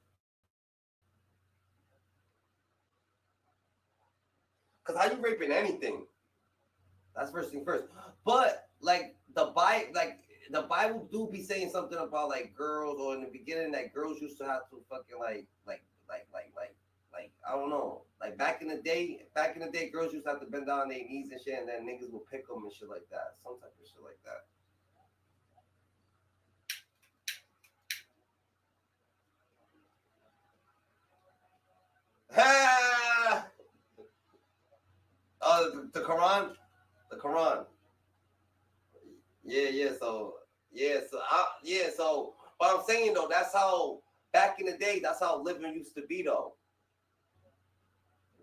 Cause how you raping anything? That's first thing first. But the Bible do be saying something about like girls, or in the beginning that girls used to have to fucking like I don't know. Like back in the day, girls used to have to bend down on their knees and shit, and then niggas would pick them and shit like that. Some type of shit like that. Ha! Oh, the Quran, the Quran. Yeah. So, but I'm saying though, that's how back in the day, that's how living used to be though.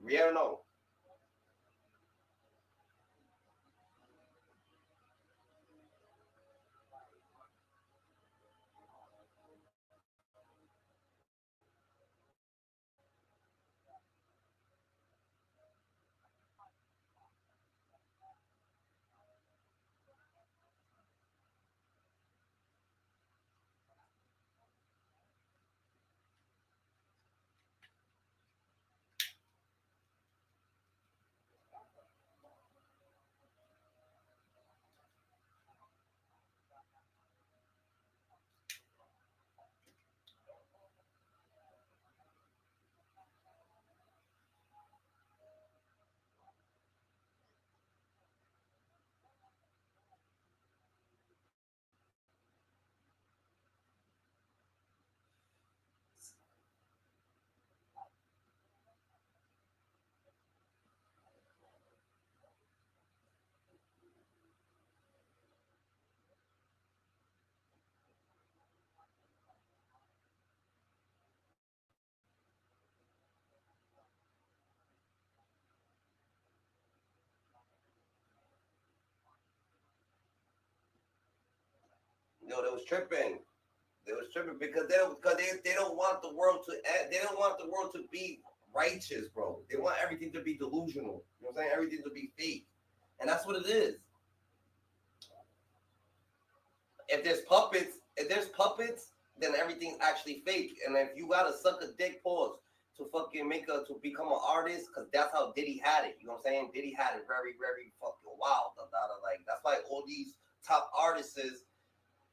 Yeah, no. Yo, they was tripping. They was tripping because they don't want the world to they don't want the world to be righteous, bro. They want everything to be delusional. You know what I'm saying? Everything to be fake. And that's what it is. If there's puppets, then everything's actually fake. And if you gotta suck a dick pause to fucking to become an artist, because that's how Diddy had it. You know what I'm saying? Diddy had it very, very fucking wild. Like that's why all these top artists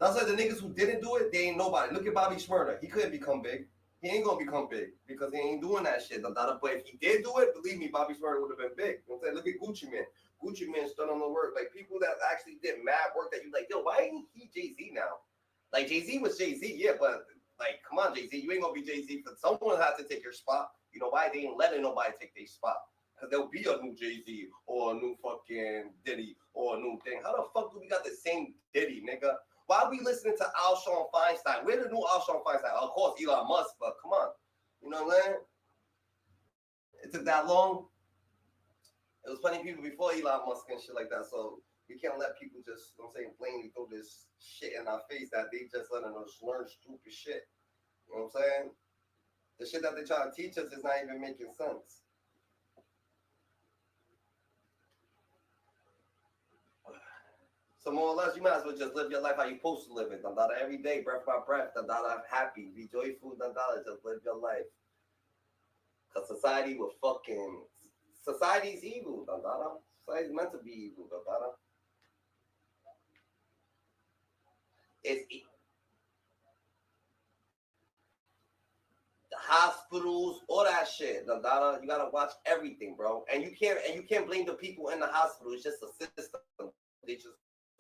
That's like the niggas who didn't do it, they ain't nobody. Look at Bobby Shmurda. He couldn't become big. He ain't gonna become big because he ain't doing that shit. But if he did do it, believe me, Bobby Shmurda would have been big. You know what I'm saying? Look at Gucci Mane. Gucci Mane stood on the work. Like people that actually did mad work that you like, yo, why ain't he Jay-Z now? Like Jay-Z was Jay-Z, yeah, but like, come on, Jay-Z, you ain't gonna be Jay-Z, but someone has to take your spot. You know why? They ain't letting nobody take their spot. Because there'll be a new Jay-Z or a new fucking Diddy or a new thing. How the fuck do we got the same Diddy, nigga? Why are we listening to Alshon Feinstein? Where the new Alshon Feinstein? Of course, Elon Musk, but come on. You know what I'm saying? It took that long. It was plenty of people before Elon Musk and shit like that. So we can't let people just, you know what I'm saying, blatantly throw this shit in our face that they just letting us learn stupid shit. You know what I'm saying? The shit that they try to teach us is not even making sense. So more or less, you might as well just live your life how you're supposed to live it. Dandada, every day, breath by breath. Dandada, happy, be joyful. Dandada, just live your life. Because society will fucking... Society's evil, Dandada. Society's meant to be evil, Dandada. It's the hospitals, all that shit, Dandada. You gotta watch everything, bro. And you can't blame the people in the hospital. It's just a system. They just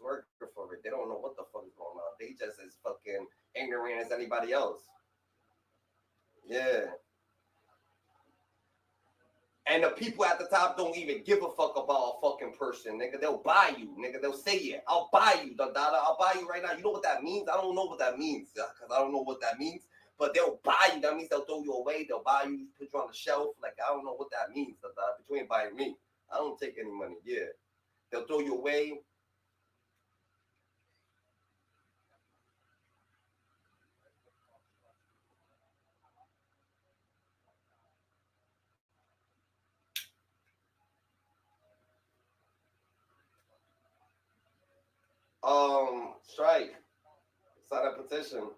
work for it. They don't know what the fuck is going on. They just as fucking ignorant as anybody else. Yeah. And the people at the top don't even give a fuck about a fucking person, nigga. They'll buy you, nigga. They'll say it. I'll buy you, Dandada. I'll buy you right now. You know what that means? I don't know what that means, because I don't know what that means. But they'll buy you. That means they'll throw you away. They'll buy you, put you on the shelf. Like, I don't know what that means, Dandada. But you ain't buying me. I don't take any money. Yeah. They'll throw you away. Strike. Sign a petition.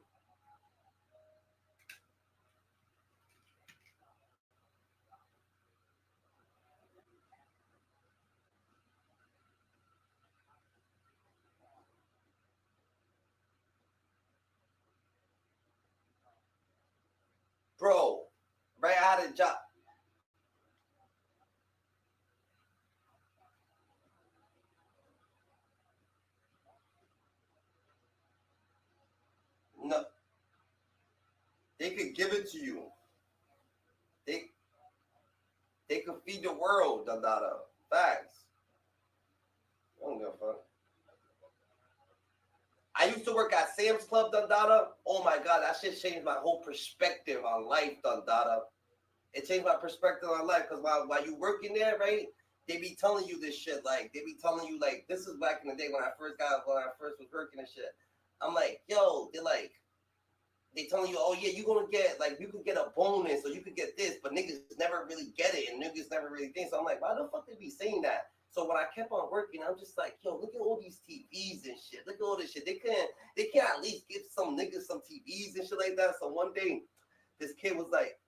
Bro, right, I had a job. No, they could give it to you. They could feed the world, Dandada. Facts. I don't give a fuck. I used to work at Sam's Club, Dandada. Oh my God, that shit changed my whole perspective on life, Dandada. It changed my perspective on life because while you working there, right? They be telling you this shit. Like, they be telling you, like, this is back in the day when I first was working and shit. I'm like, yo, they telling you, oh yeah, you gonna get, like, you could get a bonus or you could get this, but niggas never really get it and niggas never really think. So I'm like, why the fuck they be saying that? So when I kept on working, I'm just like, yo, look at all these TVs and shit. Look at all this shit. They can't at least give some niggas some TVs and shit like that. So one day, this kid was like,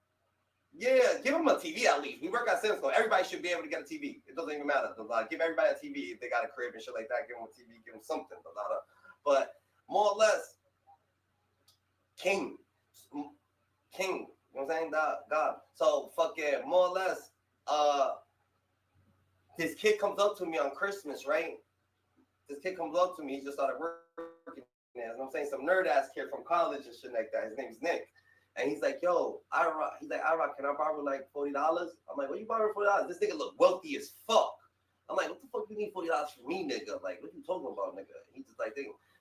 yeah, give them a TV at least. We work at Sam's Club. Everybody should be able to get a TV. It doesn't even matter. Give everybody a TV if they got a crib and shit like that. Give them a TV. Give them something. But more or less, King. You know what I'm saying? God. So fucking more or less, this kid comes up to me on Christmas, right? This kid comes up to me. He just started working. You know what I'm saying? Some nerd ass kid from college and shit like that. His name's Nick. And he's like, yo, he's like, can I borrow like $40? I'm like, what you borrowing $40? This nigga look wealthy as fuck. I'm like, what the fuck you need $40 from me, nigga? Like, what you talking about, nigga? He's just like,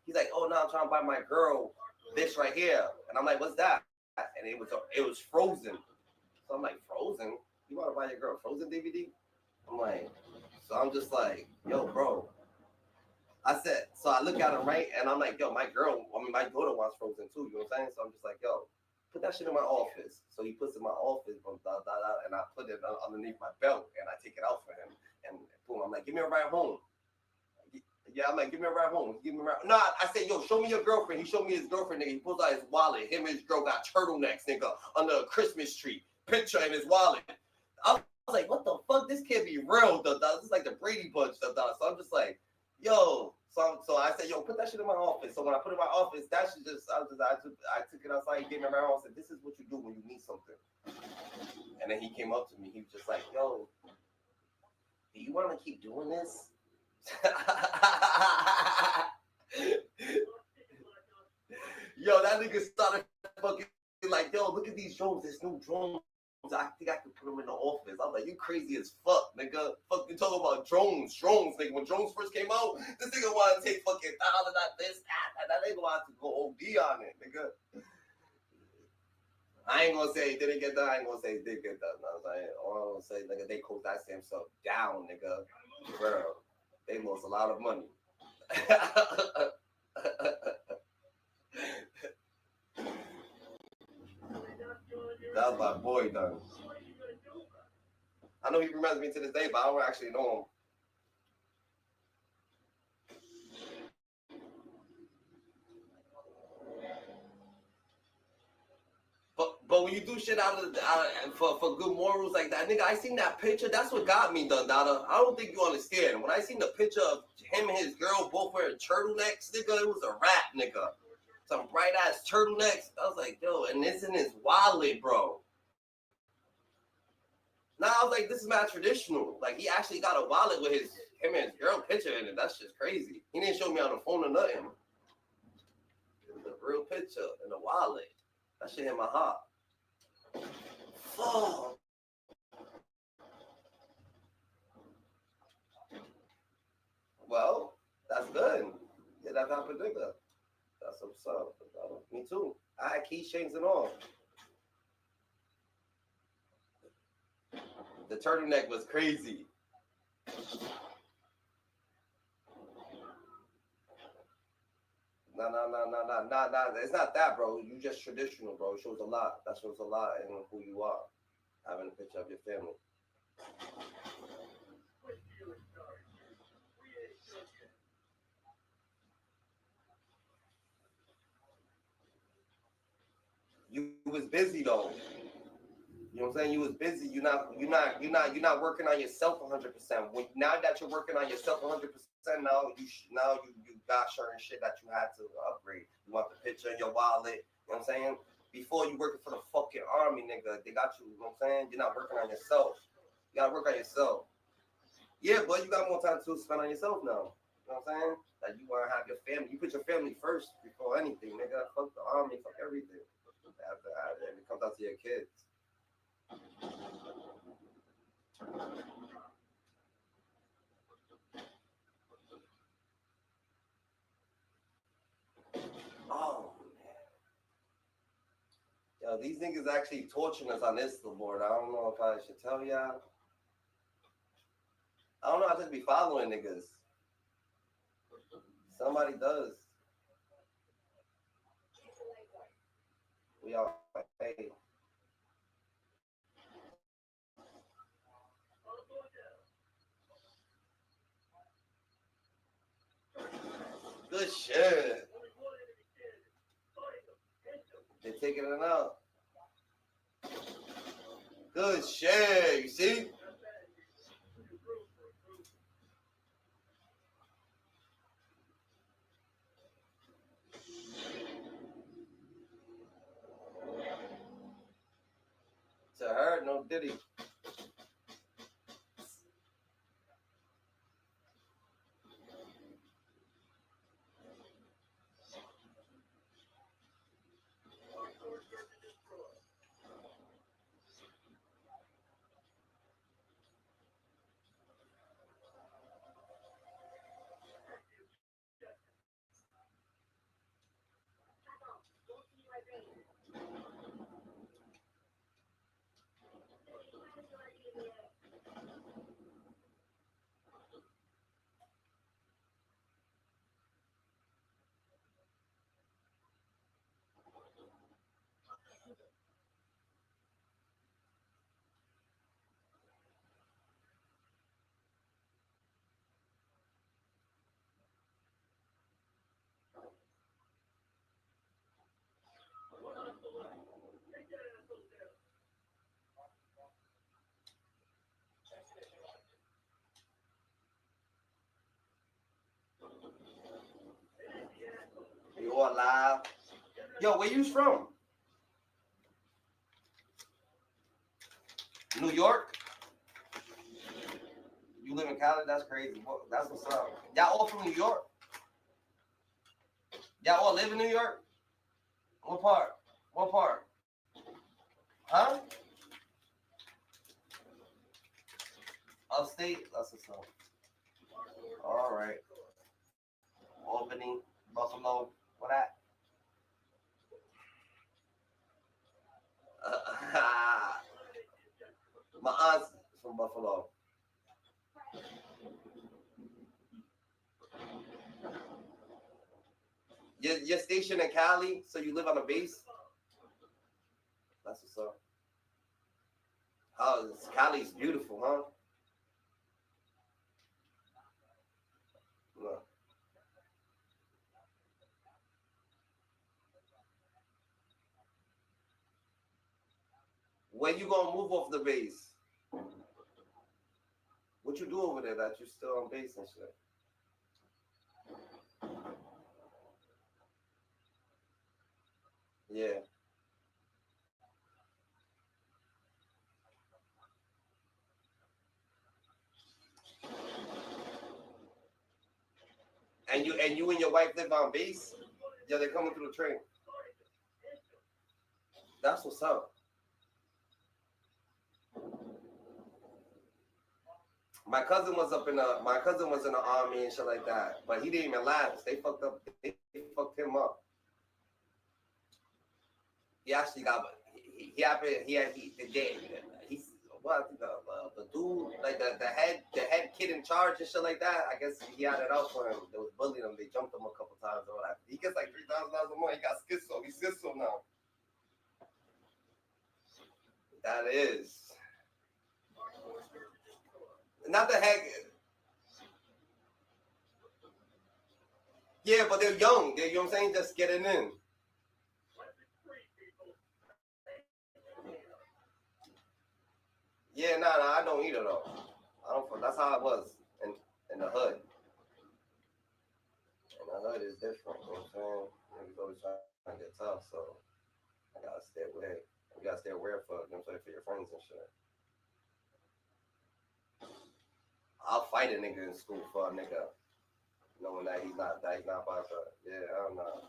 he's like, oh no, I'm trying to buy my girl this right here. And I'm like, what's that? And it was Frozen. So I'm like, Frozen? You want to buy your girl Frozen DVD? I'm like, so I'm just like, yo, bro. I said, so I look at him, right? And I'm like, yo, my daughter wants Frozen too. You know what I'm saying? So I'm just like, yo, put that shit in my office. So he puts it in my office, and I put it underneath my belt, and I take it out for him. And boom, I'm like, give me a ride home. Yeah, I'm like, give me a ride home. Give me a ride. No, I said, yo, show me your girlfriend. He showed me his girlfriend, nigga. He pulls out his wallet. Him and his girl got turtlenecks, nigga, under a Christmas tree. Picture in his wallet. I was like, what the fuck? This can't be real, This is like the Brady Bunch, So I'm just like, yo. So I said, yo, yo, put that shit in my office. So when I put it in my office, that shit I took it outside. He gave me around and said, this is what you do when you need something. And then he came up to me. He was just like, yo, do you want to keep doing this? Yo, that nigga started fucking like, yo, look at these drones. There's no drones. I think I could put them in the office. I was like, you crazy as fuck, nigga. Fuck, you talking about drones, nigga. When drones first came out, this nigga wanted to take fucking this, that nigga wanted to go OD on it, nigga. I ain't gonna say it didn't get done. I ain't gonna say it did get done. I was like, all I'm gonna say, nigga, they closed that damn stuff down, nigga. Bro, they lost a lot of money. That was my boy, done. I know he remembers me to this day, but I don't actually know him. But when you do shit for good morals like that, nigga, I seen that picture. That's what got me, done, Dada. I don't think you understand. When I seen the picture of him and his girl both wearing turtlenecks, nigga, it was a wrap, nigga. Some bright ass turtlenecks. I was like, yo, and it's in his wallet, bro. Now I was like, this is not traditional. Like, he actually got a wallet with him and his girl picture in it. That's just crazy. He didn't show me on the phone or nothing. It was a real picture in the wallet. That shit hit my heart. Fuck. Well, that's good. Yeah, that's not particular. That's what's up. Me too. I had keychains and all. The turtleneck was crazy. No. It's not that, bro. You just traditional, bro. It shows a lot. That shows a lot in who you are. Having a picture of your family. You was busy though. You know what I'm saying? You was busy. You're not working on yourself 100%. Now that you're working on yourself 100%, now you got certain shit that you had to upgrade. You want the picture in your wallet. You know what I'm saying? Before you working for the fucking army, nigga, they got you. You know what I'm saying? You're not working on yourself. You gotta work on yourself. Yeah, but you got more time to spend on yourself now. You know what I'm saying? Like, you wanna have your family. You put your family first before anything, nigga. Fuck the army, fuck everything. After it comes out to your kids. Oh man. Yo, these niggas actually torturing us on this board. I don't know if I should tell y'all. I don't know, I just be following niggas. Somebody does. We all hey. Good shit. They're taking it out. Good shit. You see? To her, no diddy. Yo, where you from? New York? You live in Cali? That's crazy. That's what's up. Y'all all from New York? Y'all all live in New York? What part? What part? Huh? Upstate? That's what's up. All right. Albany, Buffalo, what that? My aunt's from Buffalo. You're stationed in Cali, so you live on a base? That's what's up. Oh, Cali's beautiful, huh? No. When you gonna move off the base? What you do over there that you're still on base and shit? Yeah. And you and your wife live on base? Yeah, they're coming through the train. That's what's up. My cousin was in the army and shit like that, but he didn't even last. They fucked him up. He actually got he happened he the day he's what the dude like the head kid in charge and shit like that. I guess he had it out for him. They was bullying him. They jumped him a couple times or whatever. He gets like $3,000 a month. He got schizo. He's schizo now. That is not the heck. Yeah, but they're young. You know what I'm saying? Just getting in. Yeah, nah, I don't either though. I don't. That's how it was in the hood. And the hood is different. You know what I'm saying? Niggas always trying to get tough, so I gotta stay away. You gotta stay aware for you know what I'm saying, for your friends and shit. I'll fight a nigga in school for a nigga, knowing that he's not about to. Yeah, I don't know.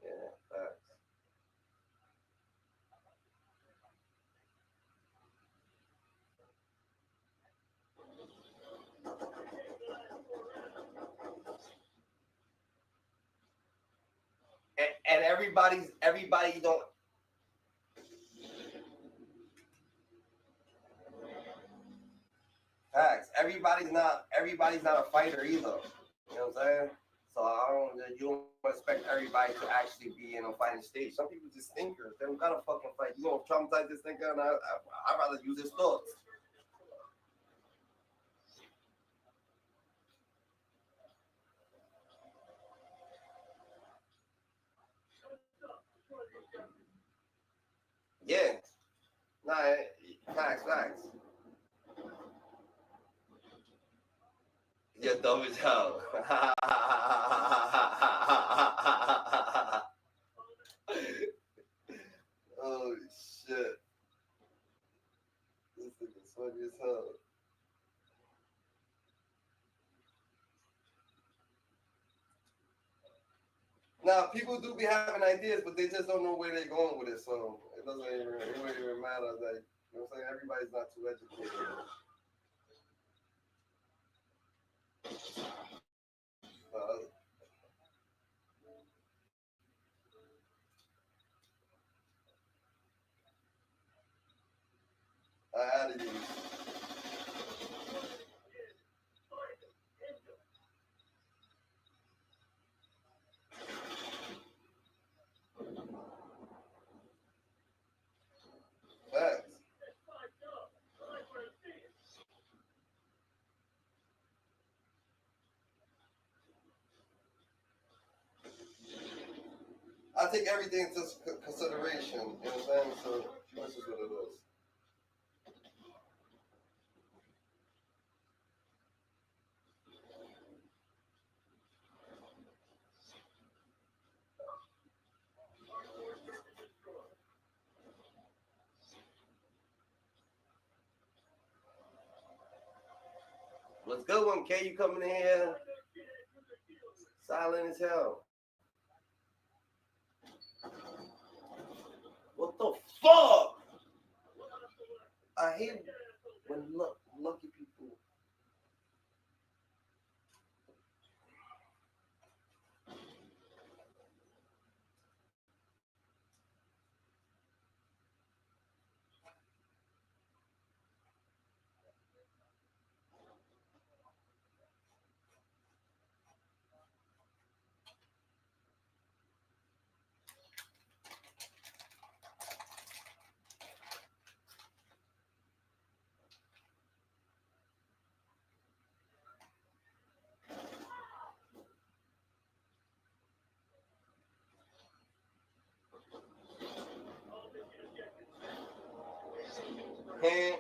Yeah, facts. And everybody don't. Facts. Everybody's not a fighter either. You know what I'm saying? So I don't. You don't expect everybody to actually be in a fighting stage. Some people just thinkers. They don't gotta fucking fight. You gonna traumatize this thinker, and I'd rather use his thoughts. Yeah. Nah. Facts. You're dumb as hell. Oh shit. This nigga's funny as hell. Now people do be having ideas, but they just don't know where they're going with it. So it wouldn't even matter. Like you know what I'm saying? Everybody's not too educated. Uh, I had to use facts. I take everything into consideration. You know what I'm saying? So that's just what it is. What's good, 1K? You coming in here? Silent as hell. What the fuck? I hate when lucky people. Hey.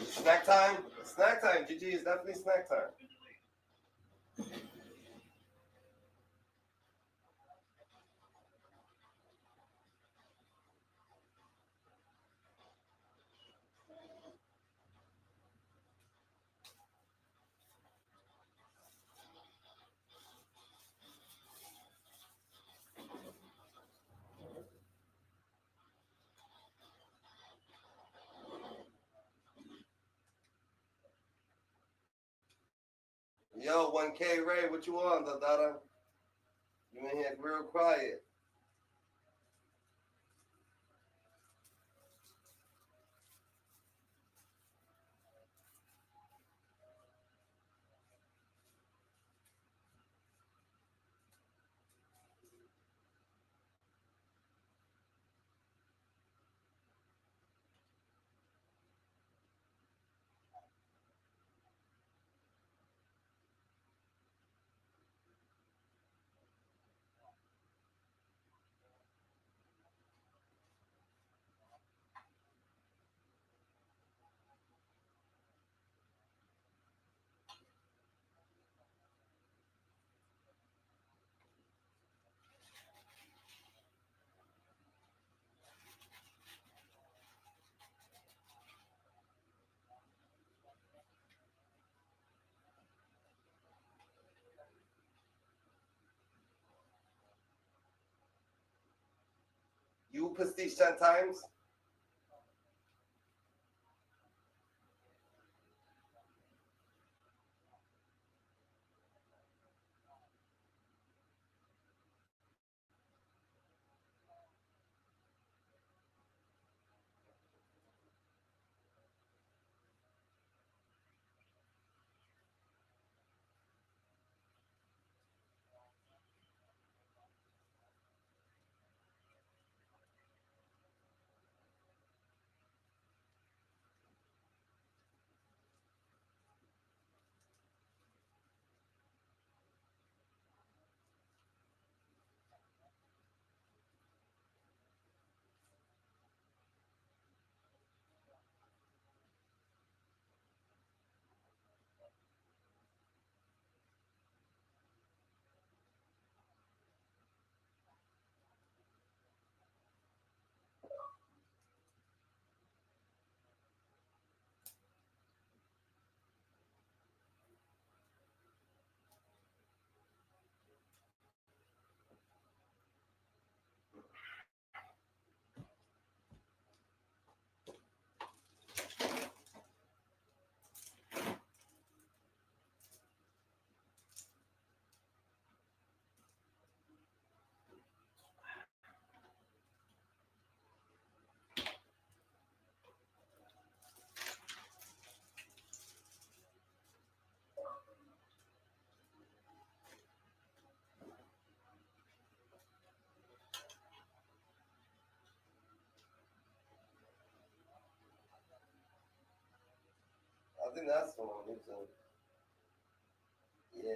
Snack time? Snack time, GG, it's definitely snack time. Yo, 1K Ray, what you on, Dada? You in here real quiet. You prestige 10 times? I think that's the one. Yeah.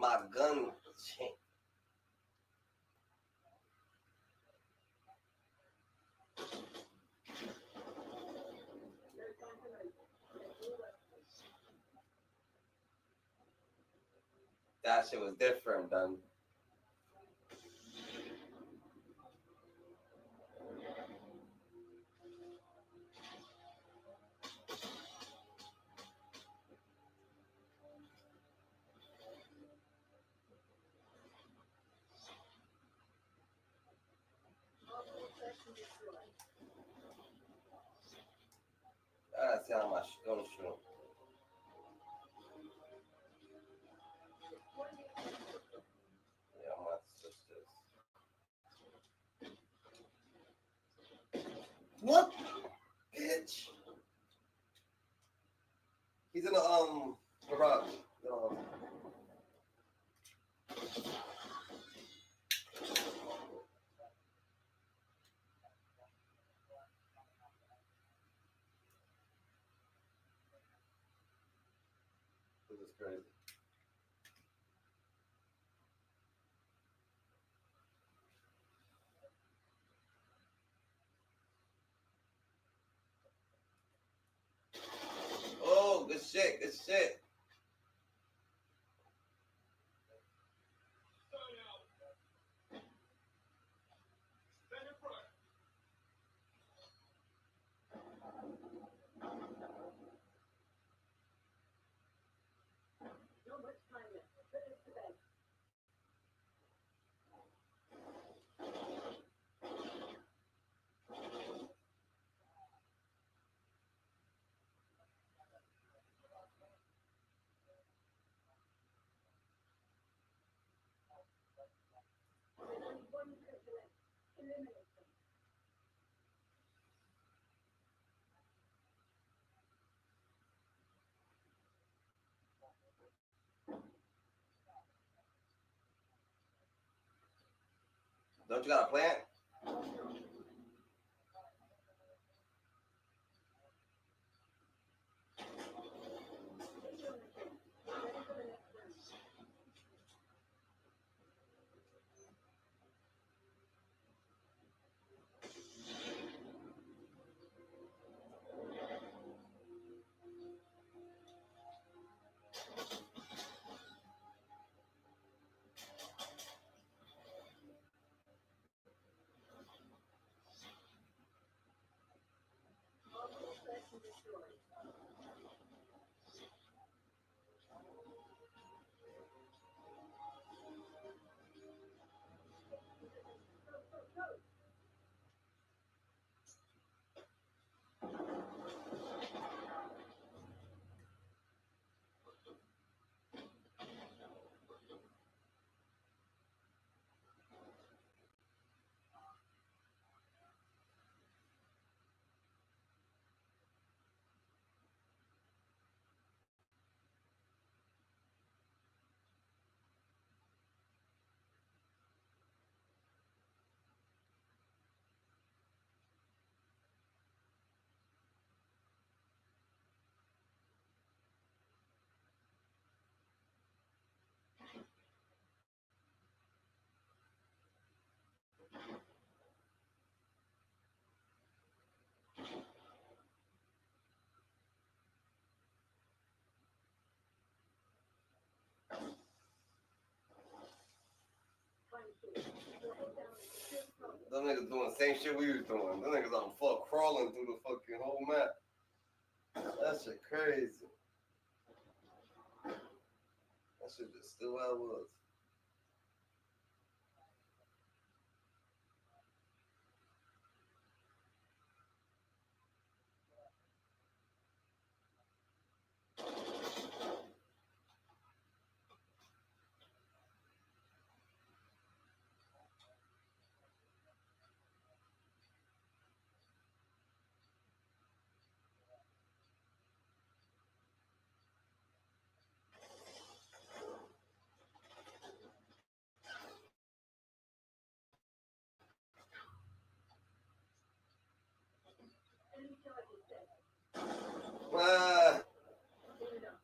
my gun chain. That shit was different, done. That's how my gun shoot. Yeah, my sisters. What? Bitch. He's in the garage. This is crazy. Oh, good shit, good shit. No much time left. Put it to bed. There's only one creature left. Eliminate them. Don't you got a plan? Take your own account. Ready for the next round. Multiple section destroyed. Go, go, go. Find shit. So head down and secure the target. Them niggas doing the same shit we was doing. Them niggas on fuck crawling through the fucking whole map. That shit crazy. That shit just still how it was. Enemy target set. Ah, Clear it up.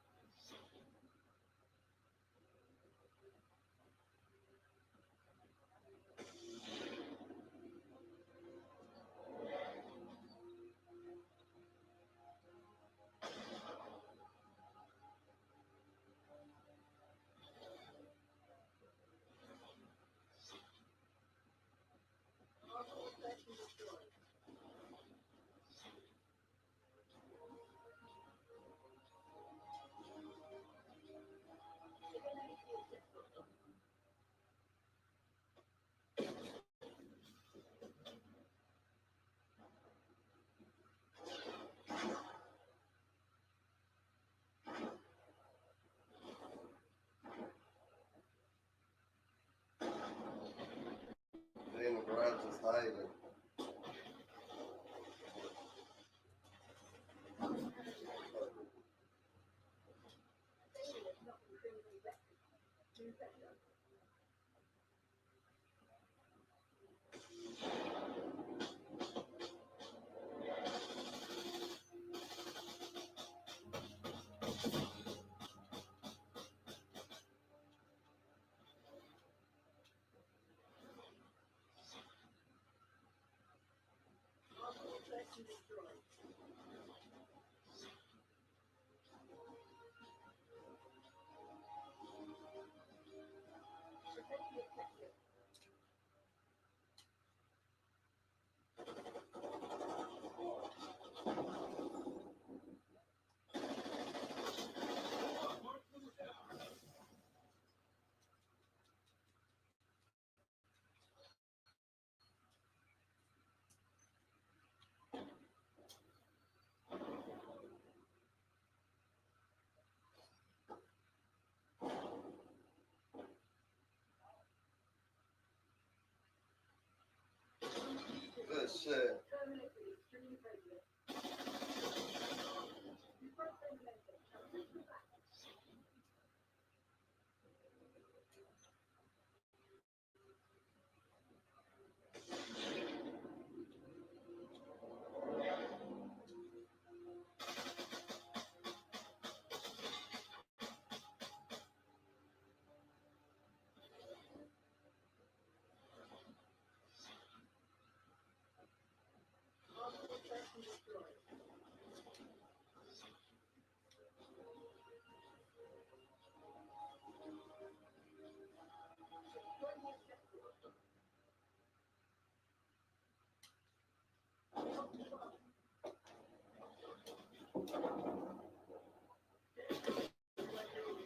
Good shit.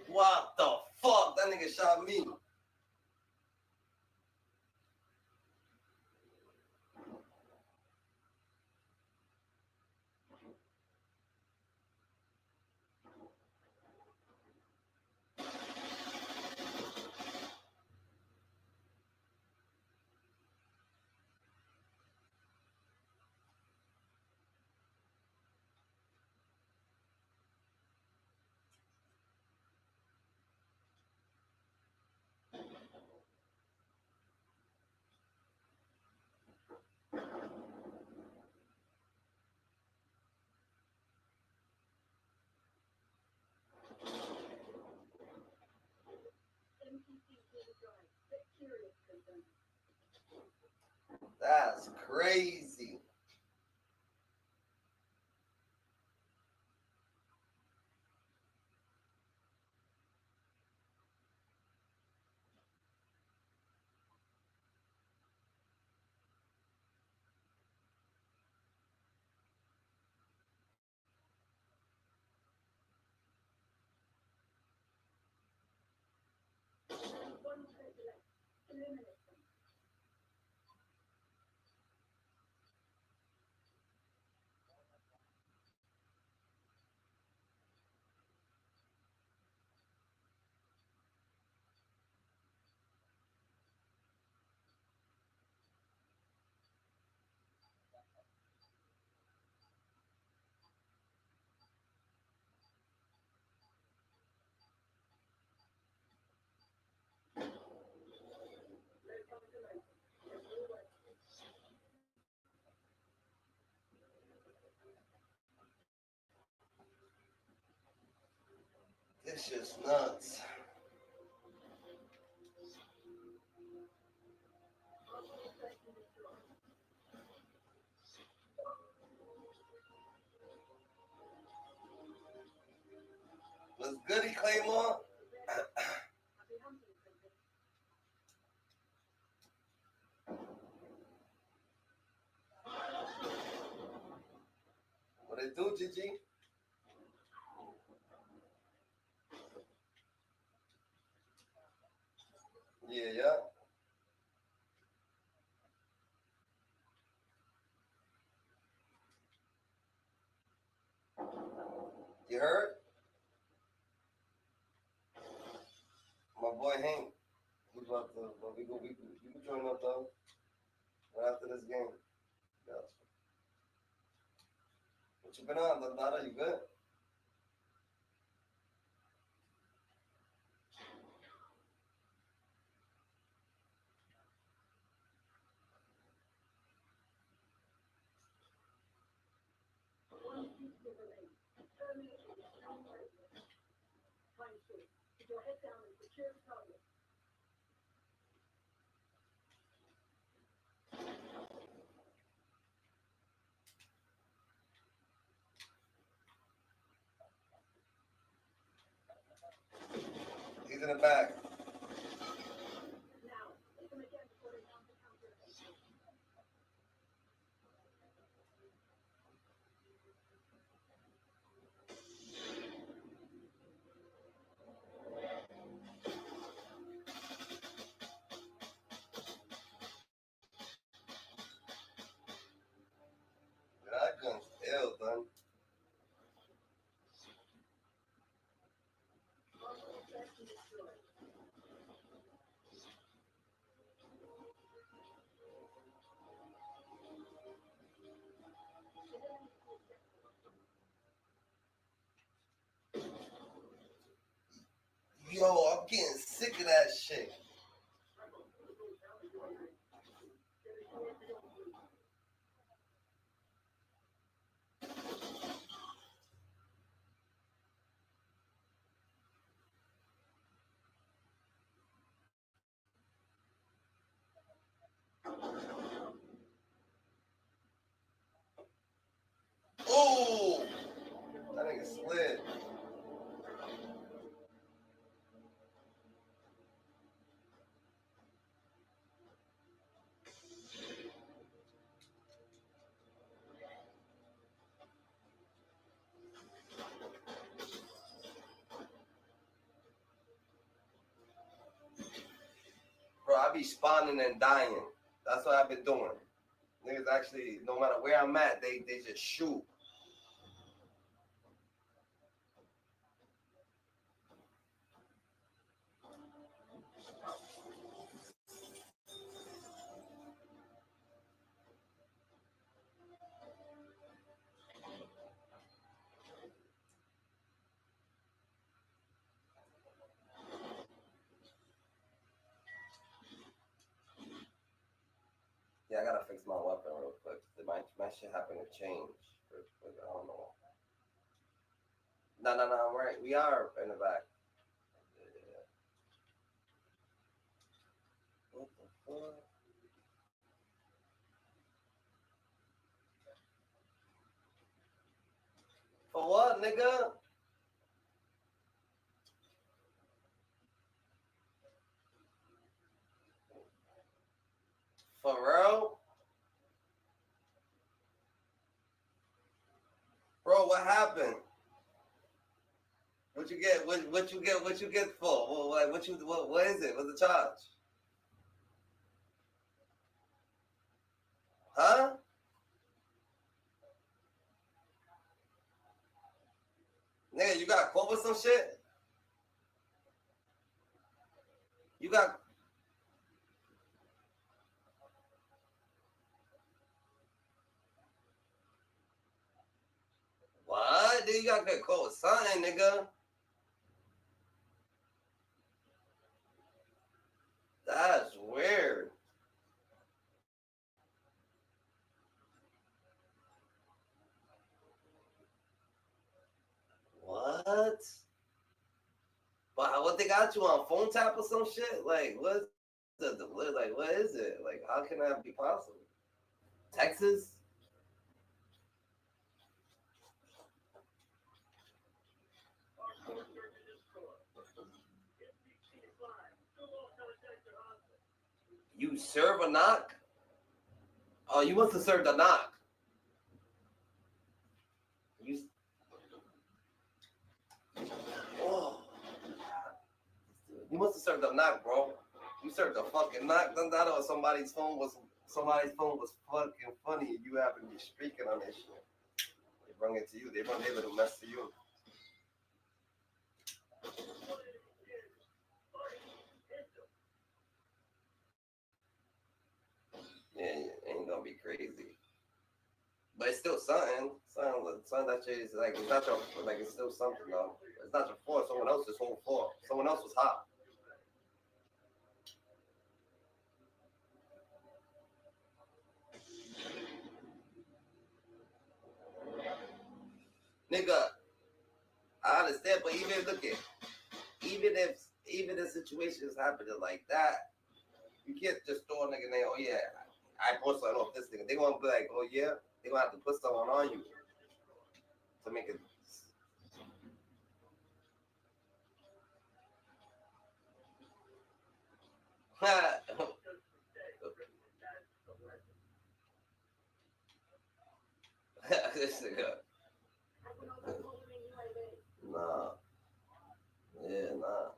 What the fuck? That nigga shot me. That's crazy. This shit's nuts. What's goody, Claymore? What it do, Gigi? Yeah, yeah. You heard? My boy Hank. He's about to, but we can join up though. Right after this game. Gotcha. What you been on, Dada? You good? Time short. Put your head down and secure the target. He's in the back. Now, hit them again before they mount the counter. That gun's ill, son. Yo, I'm getting sick of that shit. Oh, that nigga slid. Bro, I be spawning and dying. That's what I've been doing. Niggas actually, no matter where I'm at, they just shoot. Yeah, I gotta fix my weapon real quick. My shit happened to change real quick. I don't know. No, I'm right. We are in the back. Yeah. What the fuck? For what, nigga? For real? Bro, what happened? What you get? What you get? What you get for? What is it? What's the charge? Huh? Nigga, you got caught with some shit? You got... What? Dude, you got to get caught with something, nigga. That's weird. What? But what they got you on phone tap or some shit? Like, what is it? Like, how can that be possible? Texas? You serve a knock? Oh, you must have served a knock. Oh, you must have served a knock, bro. You served a fucking knock. Then that or somebody's phone was fucking funny. You happen to be speaking on this shit. They bring it to you. They would mess to you. Yeah, ain't gonna be crazy. But it's still something. Something that shit is like, it's not your, like, it's still something though. It's not your floor, someone else's whole floor. Someone else was hot. Nigga, I understand, but even look at, even if situations happening like that, you can't just throw a nigga name. Oh yeah, I bought something off this nigga. They gonna be like, oh yeah, they gonna have to put someone on you to make it. This nigga. Nah. Yeah, nah.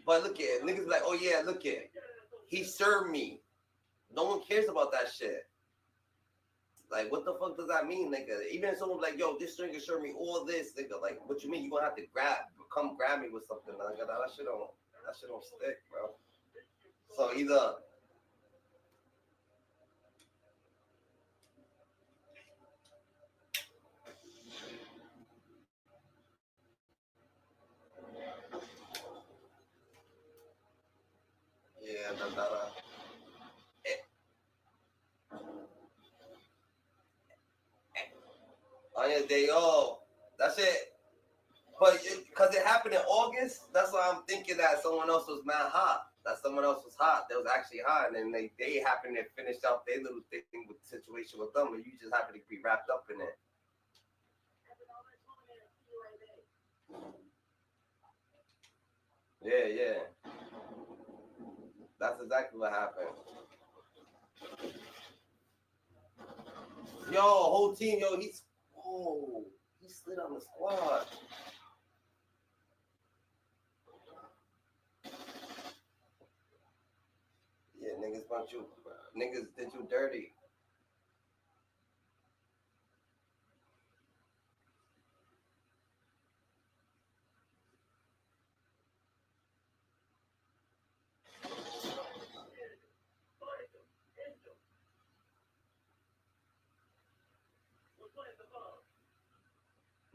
But look at niggas be like, oh yeah, look at he served me. No one cares about that shit. Like, what the fuck does that mean, nigga? Even if someone's like, yo, this string served me all this, nigga. Like, what you mean? You gonna have to come grab me with something, nigga? That shit don't stick, bro. So either. Yeah, on your day off. That's it. But because it happened in August, that's why I'm thinking that someone else was mad hot. That someone else was hot. That was actually hot. And then they happened to finish out their little thing with the situation with them, but you just happen to be wrapped up in it. Yeah. That's exactly what happened. Yo, whole team, yo, he slid on the squad. Yeah, niggas did you dirty.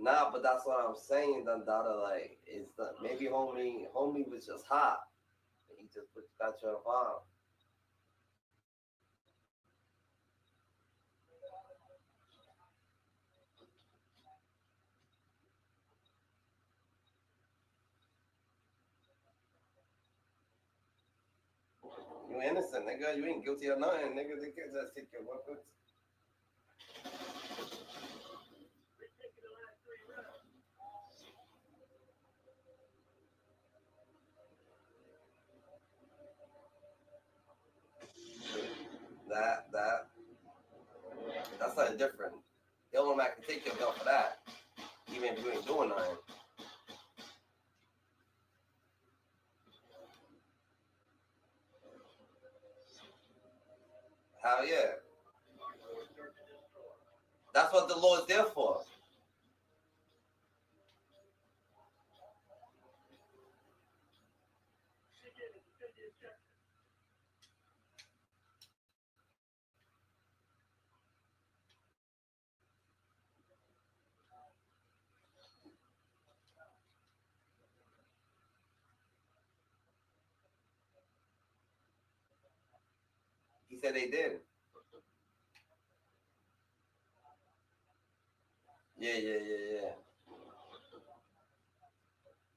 Nah, but that's what I'm saying, Dundada. Like, it's the maybe homie was just hot. He just got you involved. You innocent, nigga. You ain't guilty of nothing, nigga. They can't just take your weapons. That's something different. The only man can take your gun for that, even if you ain't doing nothing. Hell yeah. That's what the law is there for. He said they did. Yeah.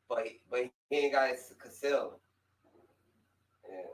But he ain't got it concealed. Yeah.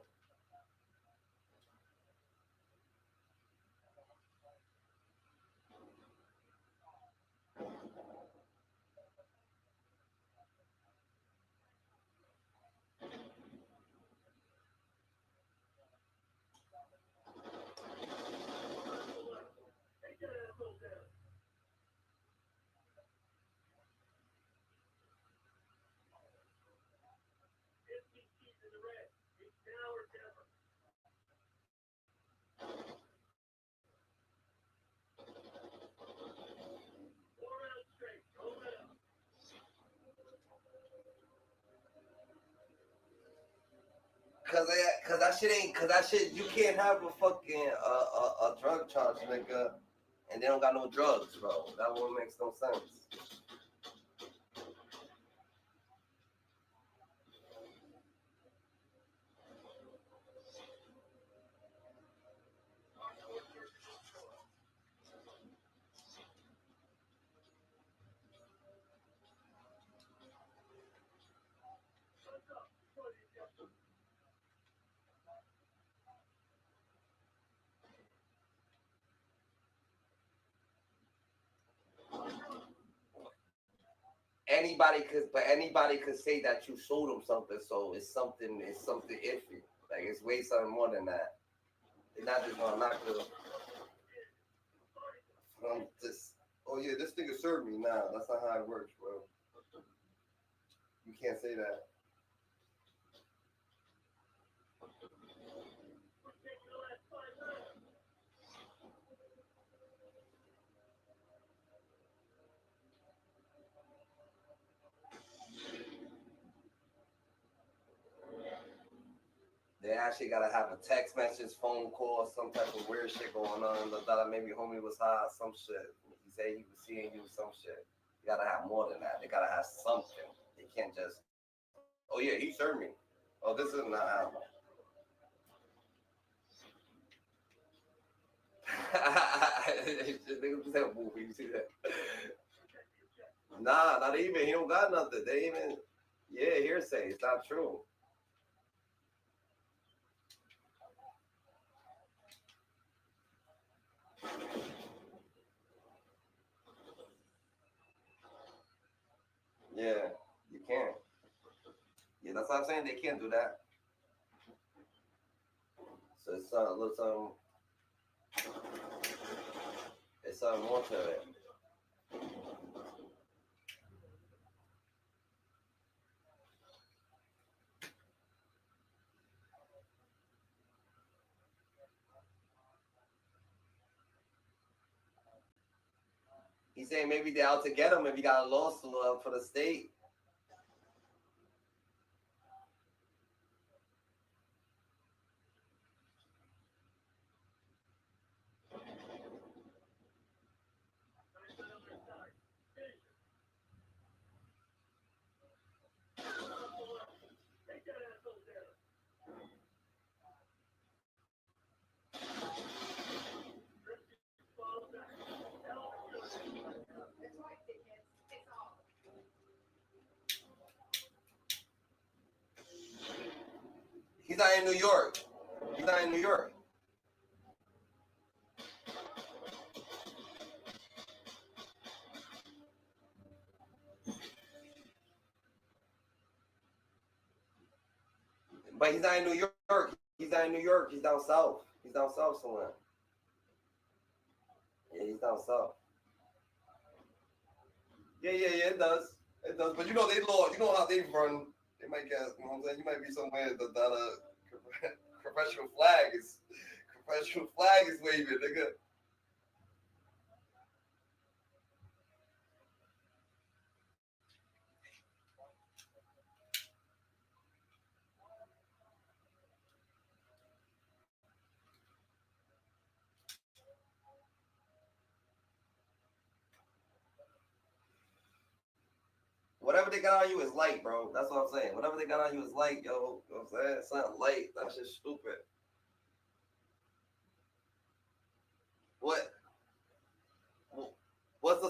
Cause that shit you can't have a fucking a drug charge, nigga, and they don't got no drugs, bro. That one makes no sense. anybody could say that you sold them something. So it's something iffy. Like it's way something more than that. They're not just gonna knock the just. Oh yeah, this nigga served me. Nah, that's not how it works, bro. You can't say that. They actually gotta have a text message, phone call, some type of weird shit going on. That maybe homie was high, some shit. He said he was seeing you, some shit. You gotta have more than that. They gotta have something. They can't just, oh yeah, he served me. Oh, this is not how. Nigga said movie. You see that? Nah, not even. He don't got nothing. They even, yeah, hearsay. It's not true. Yeah, you can't. Yeah, that's what I'm saying. They can't do that. So it's a little something. It's something more to it. He's saying maybe they're out to get him if he got a lawsuit for the state. He's not in New York. He's not in New York. But he's not in New York. He's not in New York. He's down south. He's down south somewhere. Yeah, he's down south. Yeah, it does. It does. But you know they law, you know how they run. They might get, you know what I'm saying? You might be somewhere that professional flag is waving, nigga. Whatever they got on you is light, bro. That's what I'm saying. Whatever they got on you is light, yo. You know what I'm saying? It's not light. That's just stupid. What? What's the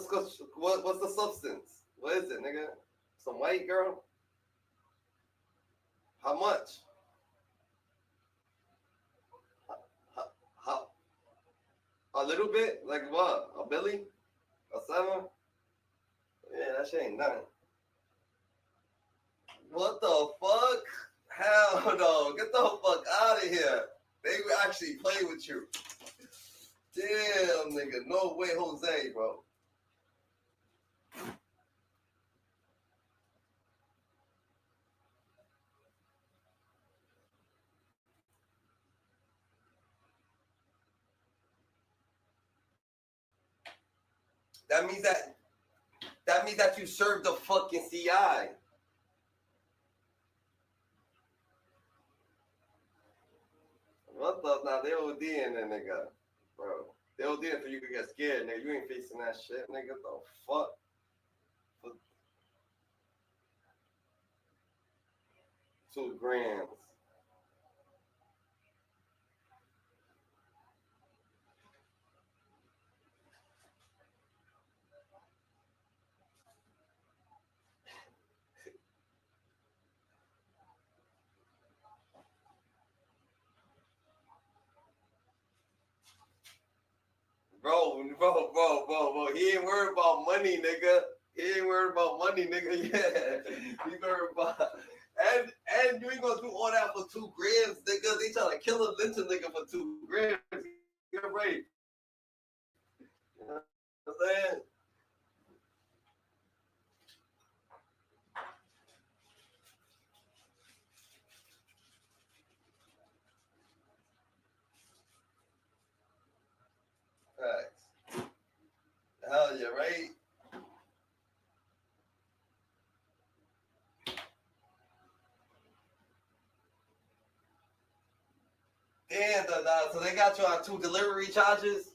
substance? What is it, nigga? Some white girl? How much? How? A little bit? Like what? A Billy? A 7? Yeah, that shit ain't nothing. What the fuck? Hell no. Get the fuck out of here. They actually play with you. Damn, nigga. No way, Jose, bro. That means that you served the fucking CI. What the? Now they ODing that nigga, bro. They ODing so you could get scared, nigga. You ain't facing that shit, nigga. The fuck? 2 grams. Bro. He ain't worried about money, nigga. He ain't worried about money, nigga. Yeah, he worried about and you ain't gonna do all that for 2 grams, nigga. They trying to kill a lynch a nigga for 2 grams. You're right. You know what I'm saying? Facts. Hell yeah, right? Damn, so they got you on 2 delivery charges?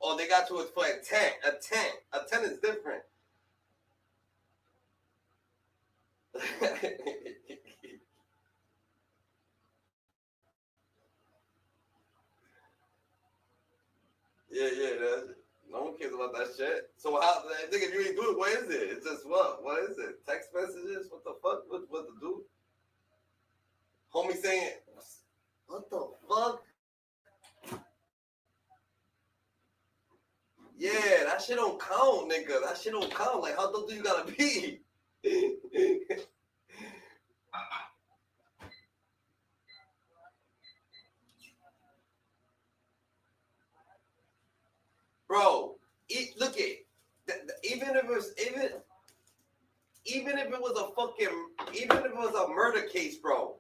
Or they got you for a 10. A 10. A 10 is different. Yeah. No one cares about that shit. So how, nigga, if you ain't do it, what is it? It's just what? What is it? Text messages? What the fuck? What to do? Homie saying, what the fuck? Yeah, that shit don't count, nigga. That shit don't count. Like, how dumb do you gotta be? Bro, look at even if it was a fucking, even if it was a murder case, bro.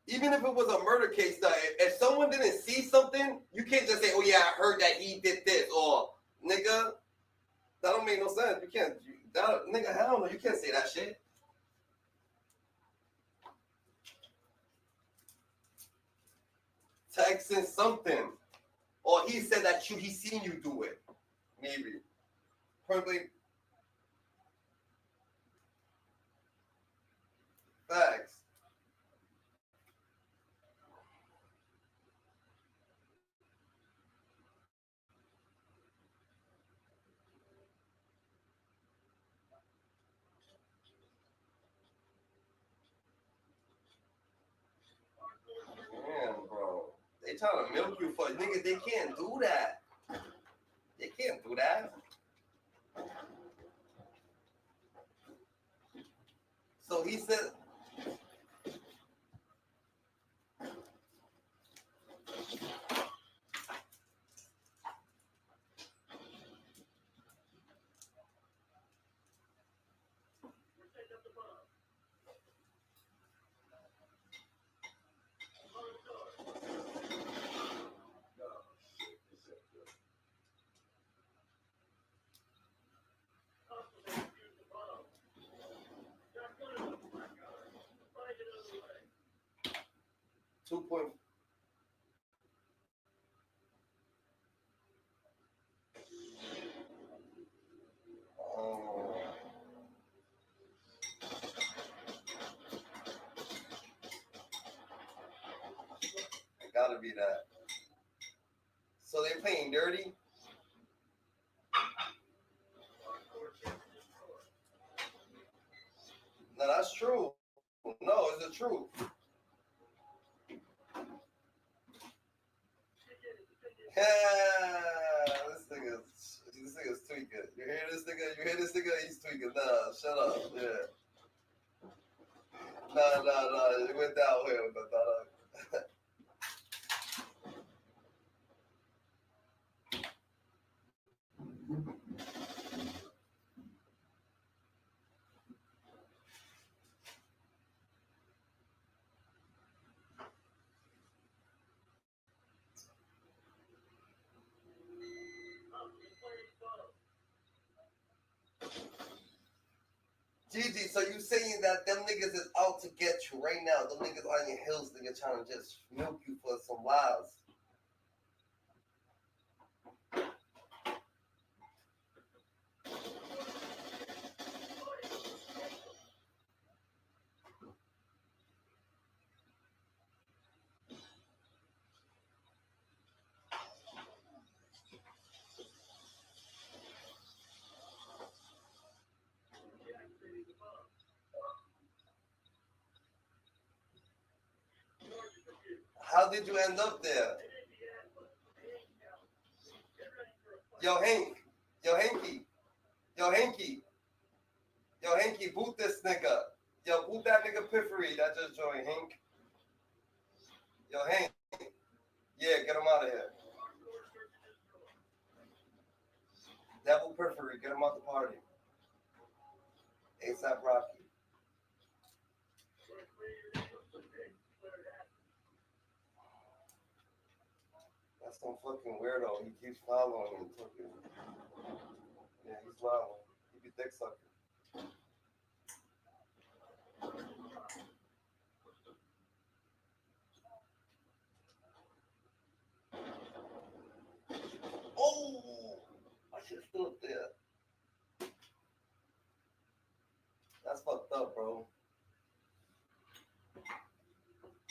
Even if it was a murder case, though, if someone didn't see something, you can't just say, "Oh yeah, I heard that he did this," or nigga, that don't make no sense. You can't, nigga, hell no, you can't say that shit. Texting something, or he said that he seen you do it, maybe. Probably. Facts. Damn, bro. They trying to milk you for niggas. They can't do that. They can't do that. So he said. Two point. Oh. It gotta be that. So they playing dirty? No, that's true. No, it's the truth. Yeah, this nigga's tweaking. You hear this nigga? You hear this nigga? He's tweaking. Nah, shut up. Yeah. Nah. It went downhill. Gigi, so you saying that them niggas is out to get you right now? Them niggas on your heels, nigga, trying to just milk you for some lies. How did you end up there? Yo, Hanky. Yo, Perfury, that just joined, Hank. Yo, Hank. Yeah, get him out of here. Devil Perfury, get him out the party. ASAP Rocky. That's some fucking weirdo. He keeps following me. Yeah, he's wild. He be dick sucking. Oh, I should still up there. That's fucked up, bro.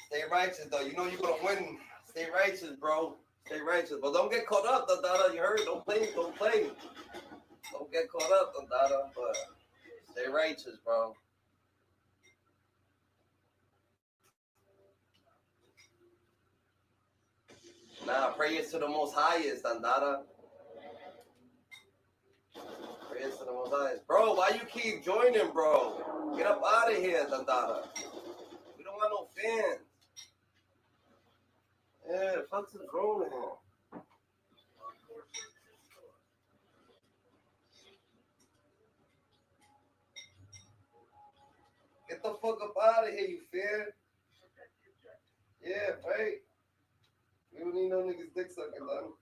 Stay righteous, though. You know you're gonna win. Stay righteous, bro. Stay righteous, but don't get caught up, Dada. You heard? Don't play. Don't play. Don't get caught up, Dada. But stay righteous, bro. Nah, prayers to the Most Highest, Dada. Prayers to the Most Highest, bro. Why you keep joining, bro? Get up out of here, Dada. We don't want no fans. Yeah, fuck's wrong with him? Get the fuck up out of here, you fear. Yeah, right. We don't need no niggas dick sucking, done.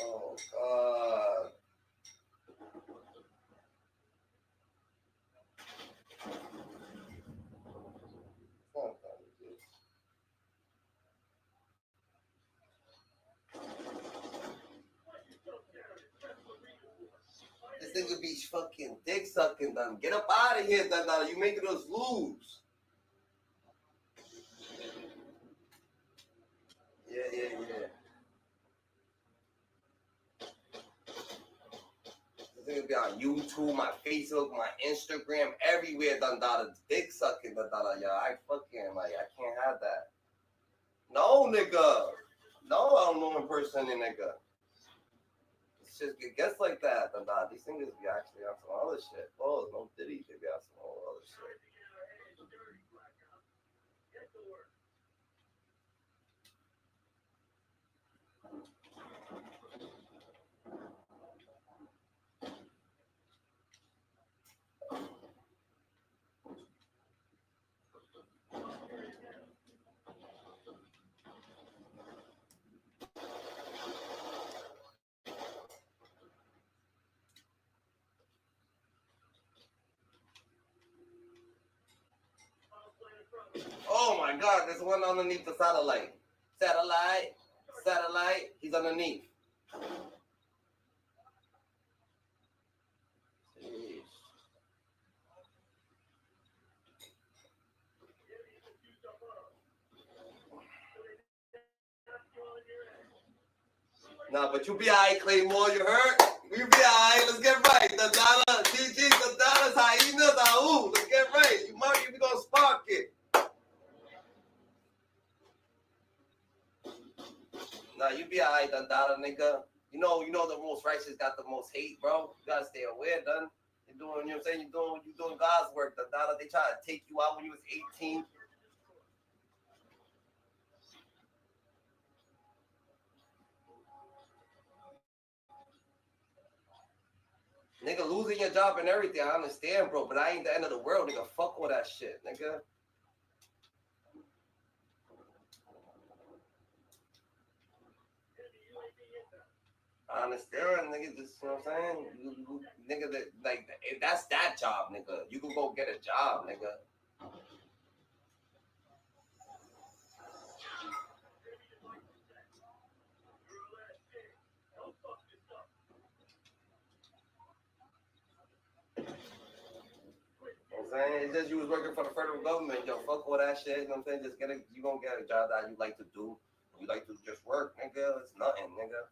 Oh, God. Oh, this nigga be fucking dick sucking, done. Get up out of here, done. You making us lose. Yeah. This nigga be on YouTube, my Facebook, my Instagram, everywhere, done. Dick sucking, done. Yeah, I fucking, like, I can't have that. No, nigga. No, I don't know in person, nigga. It's just, it gets like that, done. These niggas be actually on some other shit. Oh, no Diddy, they be on some other shit. Oh my God, there's one underneath the satellite. Satellite, he's underneath. Jeez. Nah, but you be alright, Claymore, you heard? You be alright, let's get right. The dollar, GG, the dollars, hyenas, let's get right. You be gonna spark it. Nah, you be alright, the dollar, nigga. You know the most righteous got the most hate, bro. You gotta stay aware, done. You're doing, you know what I'm saying? You're doing God's work, the dollar. They try to take you out when you was 18. Nigga, losing your job and everything, I understand, bro, but I ain't the end of the world, nigga. Fuck all that shit, nigga. I understand, nigga, just, you know what I'm saying? Nigga, like, if that's that job, nigga, you can go get a job, nigga. You know what I'm saying? It's just you was working for the federal government, yo, fuck all that shit, you know what I'm saying? Just you gonna get a job that you like to do. You like to just work, nigga. It's nothing, nigga.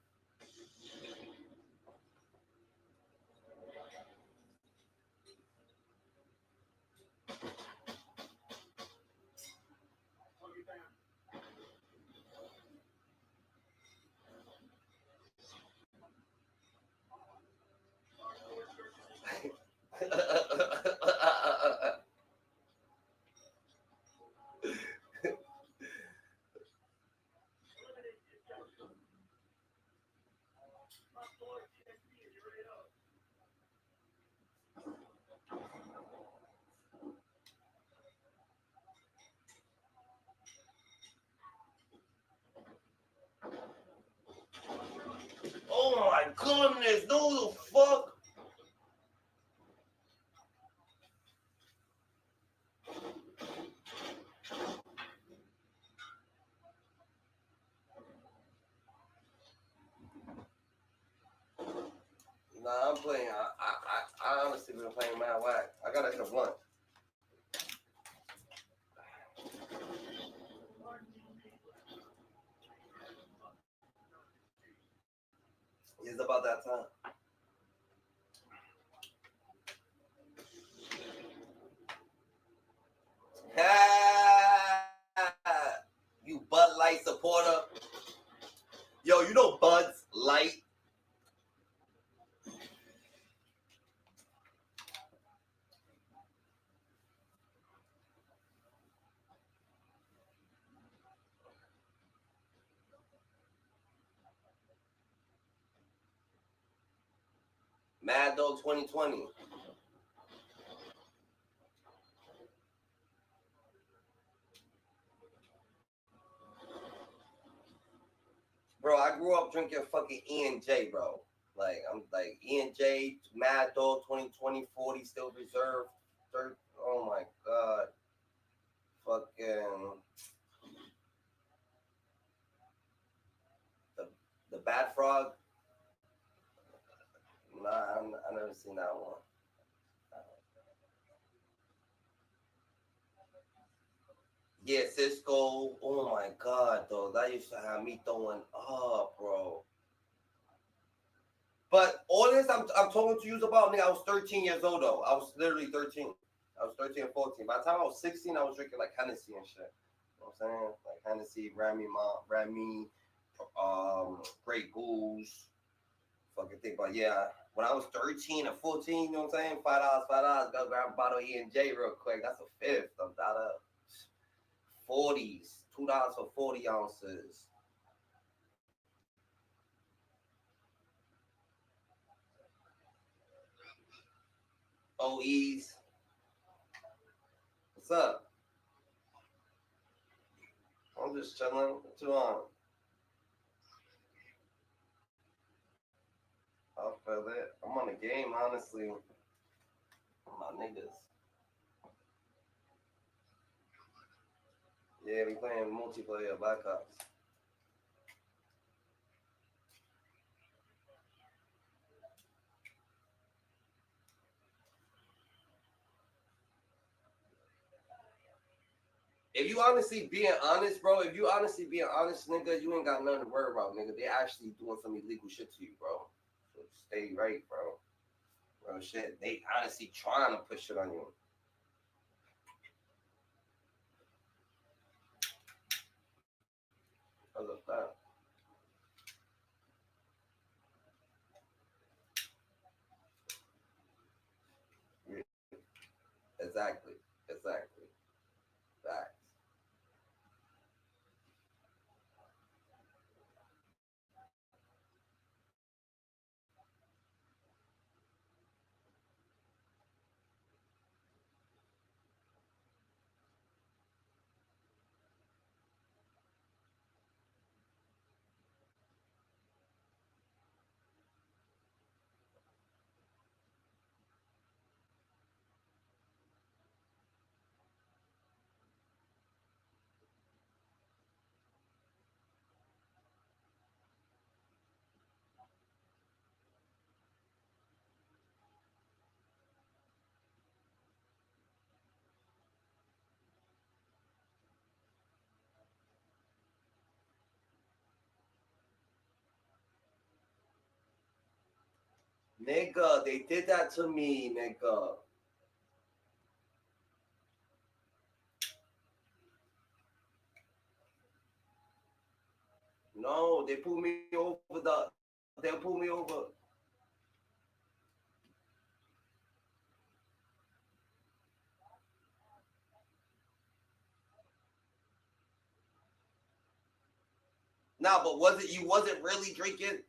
dumbness. No, the fuck. Nah, I'm playing. I honestly been playing Mad Whack. I gotta hit a blunt. It's about that time. You Bud Light supporter. Yo, you know Bud's Light? Mad Dog 2020. Bro, I grew up drinking fucking E&J, bro. Like, I'm like E&J, Mad Dog 2020, 40, still reserved. 30, oh my God. Fucking. The Bad Frog. Nah, I never seen that one. Yeah, Cisco. Oh my God, though. That used to have me throwing up, bro. But all this I'm talking to you about, nigga, I was 13 years old, though. I was literally 13. I was 13 and 14. By the time I was 16, I was drinking, like, Hennessy and shit. You know what I'm saying? Like, Hennessy, Remy, Grey Goose. Fucking think about, yeah. When I was 13 and 14, you know what I'm saying? $5, go grab a bottle of E&J real quick. That's a fifth. I'm out of 40s. $2 for 40 ounces. OEs. What's up? I'm just chilling. What you on? I feel it. I'm on the game, honestly. My niggas. Yeah, we playing multiplayer Black Ops. If you honestly being honest, bro, nigga, you ain't got nothing to worry about, nigga. They actually doing some illegal shit to you, bro. So stay right, bro. Bro, shit. They honestly trying to push shit on you. Because of that. Yeah. Exactly. Facts. Nigga, they did that to me, nigga. No, they pulled me over they pulled me over. Nah, but you wasn't really drinking?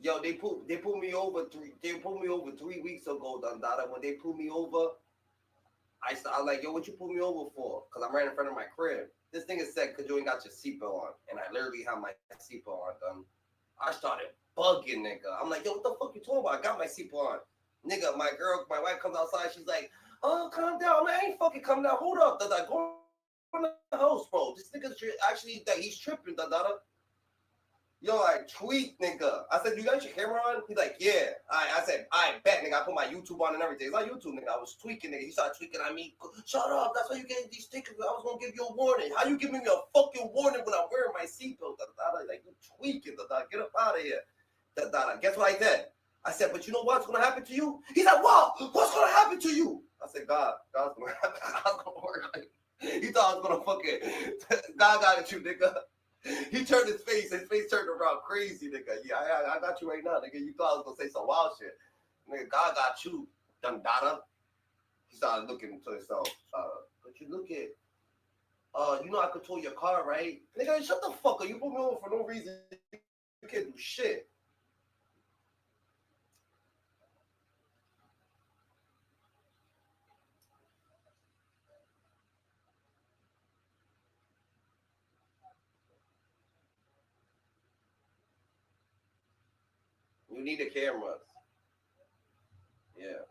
Yo, they pulled me over 3 weeks ago, Dada. When they pulled me over, I was like, yo, what you pulled me over for? Because I'm right in front of my crib. This nigga said, because you ain't got your seatbelt on. And I literally have my seatbelt on, done. I started bugging, nigga. I'm like, yo, what the fuck you talking about? I got my seatbelt on. Nigga, my wife comes outside. She's like, oh, calm down. I'm like, I ain't fucking calm down. Hold up, Dada. Go in the house, bro. This nigga's actually, he's tripping, Dada. Yo, I tweet, nigga. I said, you got your camera on? He's like, yeah. I said, I bet, nigga. I put my YouTube on and everything. It's not YouTube, nigga. I was tweaking, nigga. He started tweaking at me. Shut up. That's why you get these stickers. I was going to give you a warning. How you giving me a fucking warning when I'm wearing my seatbelt? Like, you tweaking, get up out of here. Guess what I said? I said, but you know what's going to happen to you? He's like, what? What's going to happen to you? I said, God's going to happen. God's going to work. He thought I was going to fucking, God got at you, nigga. He turned his face turned around crazy, nigga. Yeah, I got you right now, nigga. You thought I was gonna say some wild shit. Nigga, God got you, Dada. He started looking into himself. But you look at, you know I control your car, right? Nigga, shut the fuck up. You put me over for no reason. You can't do shit. You need the cameras. Yeah.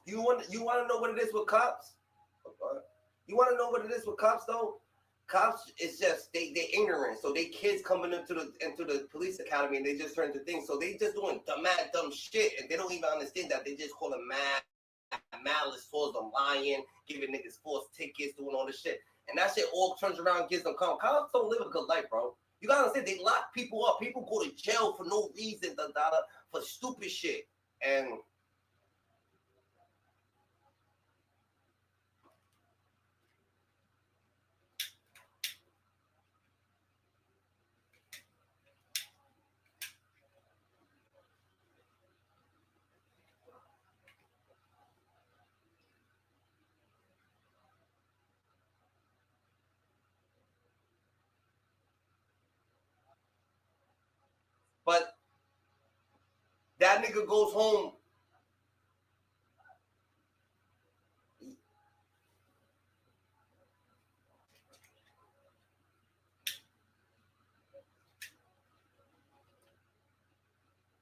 You want to know what it is with cops? You want to know what it is with cops though? Cops is just they ignorant. So they kids coming into the police academy and they just turn to things. So they just doing dumb shit and they don't even understand that they just call them malice towards them, lying, giving niggas false tickets, doing all this shit. And that shit all turns around and gives them calm. Cops don't live a good life, bro. You gotta understand they lock people up. People go to jail for no reason, for stupid shit. And but that nigga goes home.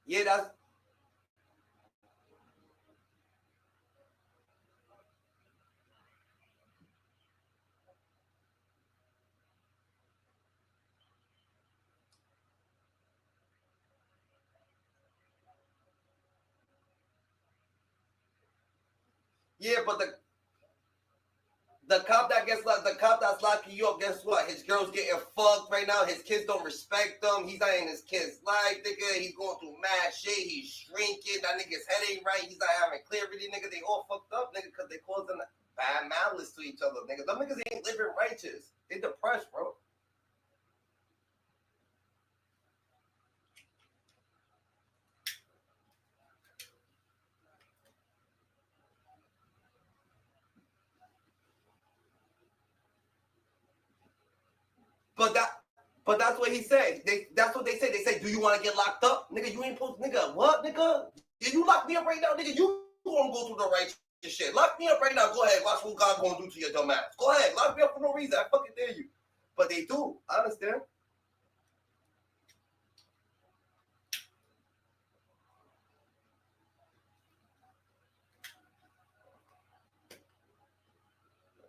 Yeah, that's yeah, but the cop the cop that's locking you up, guess what? His girl's getting fucked right now. His kids don't respect him. He's not in his kid's life, nigga. He's going through mad shit. He's shrinking. That nigga's head ain't right. He's not having clarity, nigga. They all fucked up, nigga, because they causing bad malice to each other, nigga. Them niggas ain't living righteous. They depressed, bro. But that's what he said. That's what they say. They say, do you want to get locked up? Nigga, you ain't supposed nigga, what, nigga? If you lock me up right now, nigga, you gonna go through the righteous shit. Lock me up right now. Go ahead. Watch what God gonna do to your dumb ass. Go ahead. Lock me up for no reason. I fucking dare you. But they do. I understand.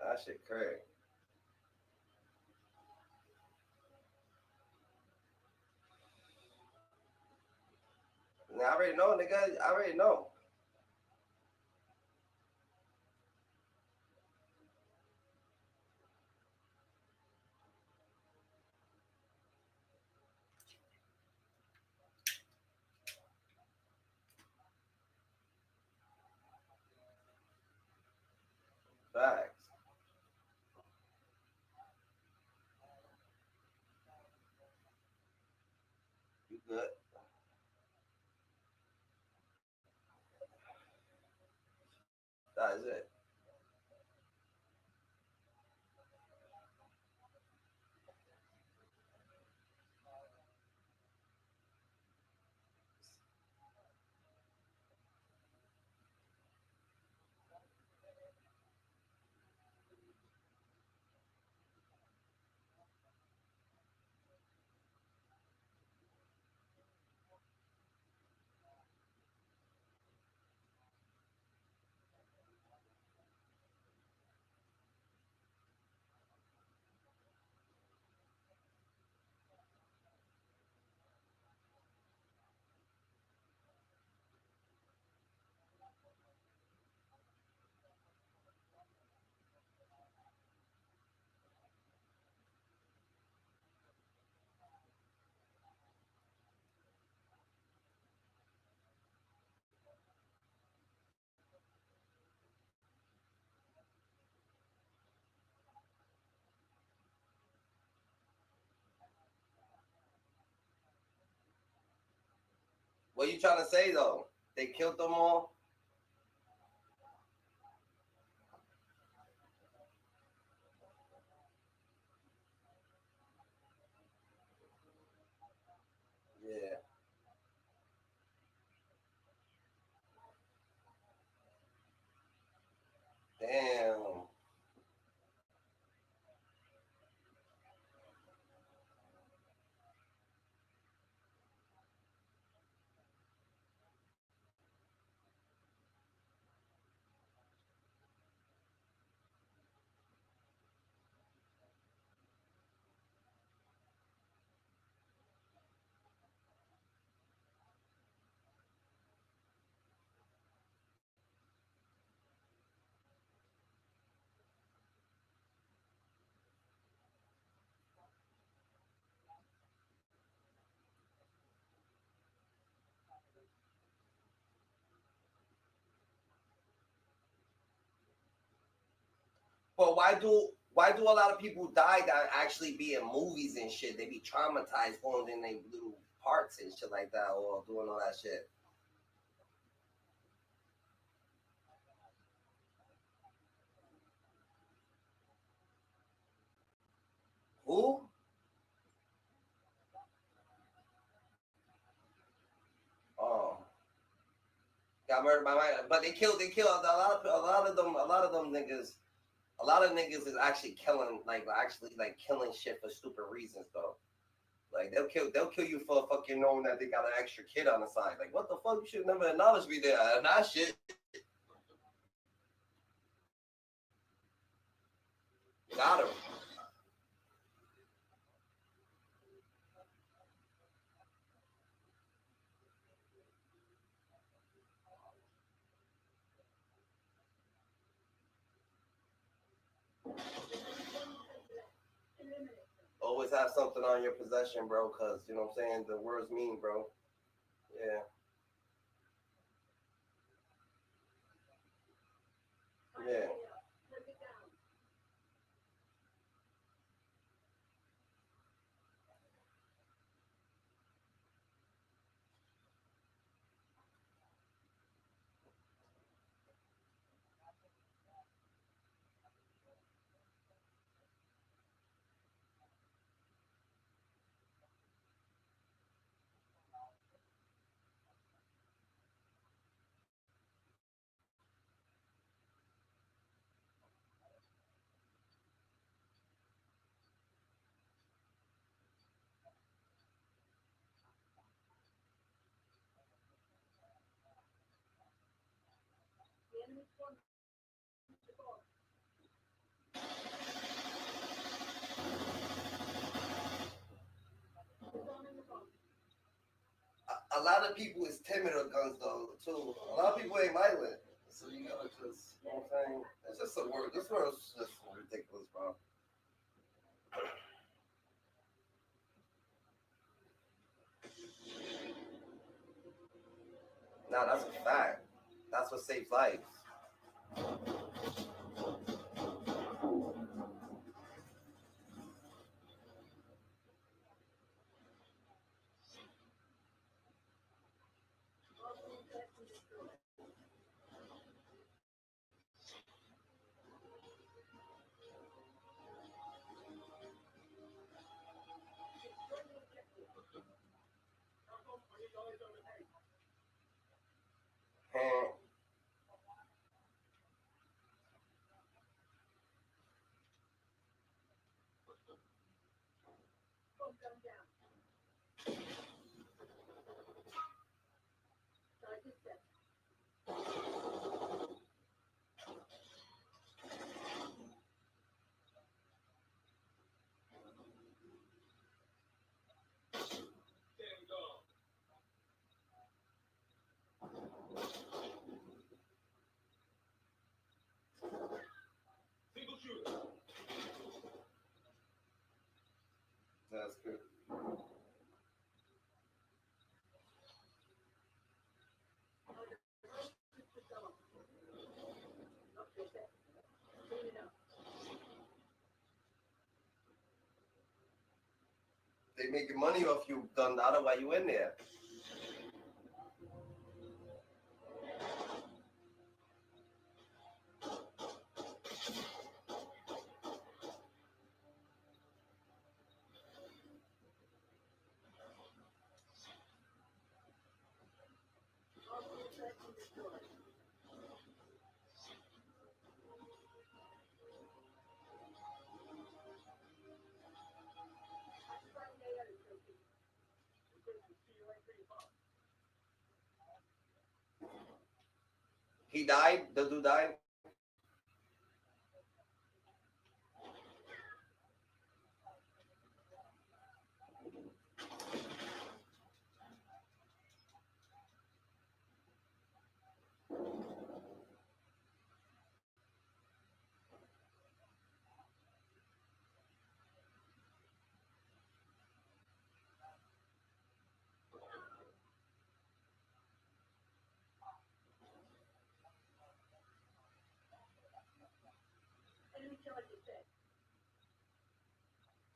That shit crazy. Nah, I already know, nigga. I already know. Facts. You good? That is it. What you trying to say though? They killed them all. Yeah. Damn. But why do a lot of people die that actually be in movies and shit? They be traumatized going in their little parts and shit like that, or doing all that shit. Who? Oh, got murdered by my. But they killed a lot of them niggas. A lot of niggas is actually killing, like killing shit for stupid reasons though. Like they'll kill you for fucking knowing that they got an extra kid on the side. Like what the fuck? You should never acknowledge me there. And that shit. Got him. Always have something on your possession, bro, because you know what I'm saying, the words mean, bro. Yeah. Yeah. a lot of people is timid of guns though too. A lot of people ain't violent. So you gotta just, you know what I'm saying? It's just a word. This word's just ridiculous, bro. Nah, that's a fact. That's what saves lives. Hmm. That's good. They making money off you, Dundada, while you in there. He died? The dude died?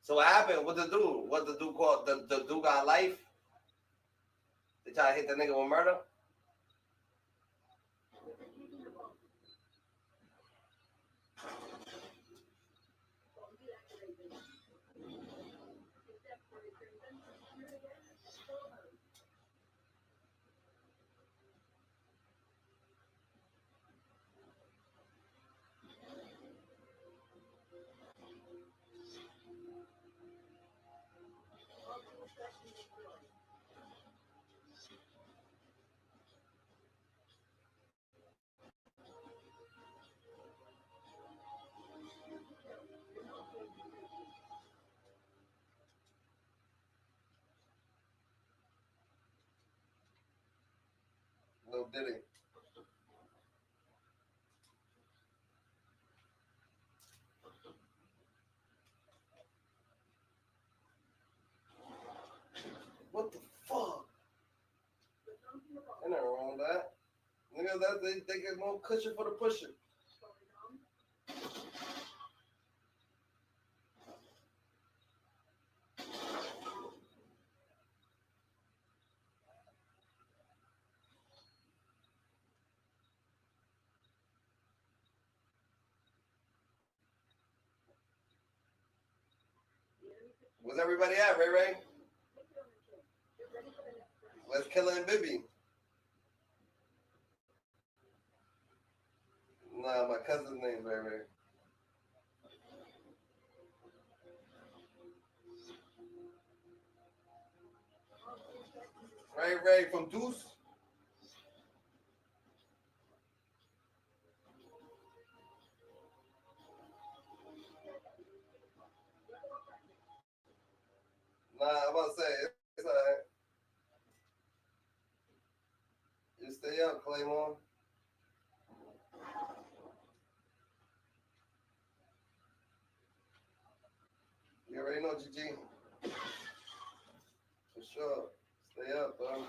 So what happened? What the dude? What the dude called? The dude got life? They try to hit the nigga with murder? Little Diddy. What the fuck? Ain't nothing wrong with that. Nigga, they get more cushion for the pusher. Where's everybody at, Ray Ray? Where's Killer and Bibby? Nah, my cousin's name's Ray Ray. Ray Ray from Deuce. Nah, I'm about to say, it's alright. Claymore. You already know, GG. For sure. Stay up, bro.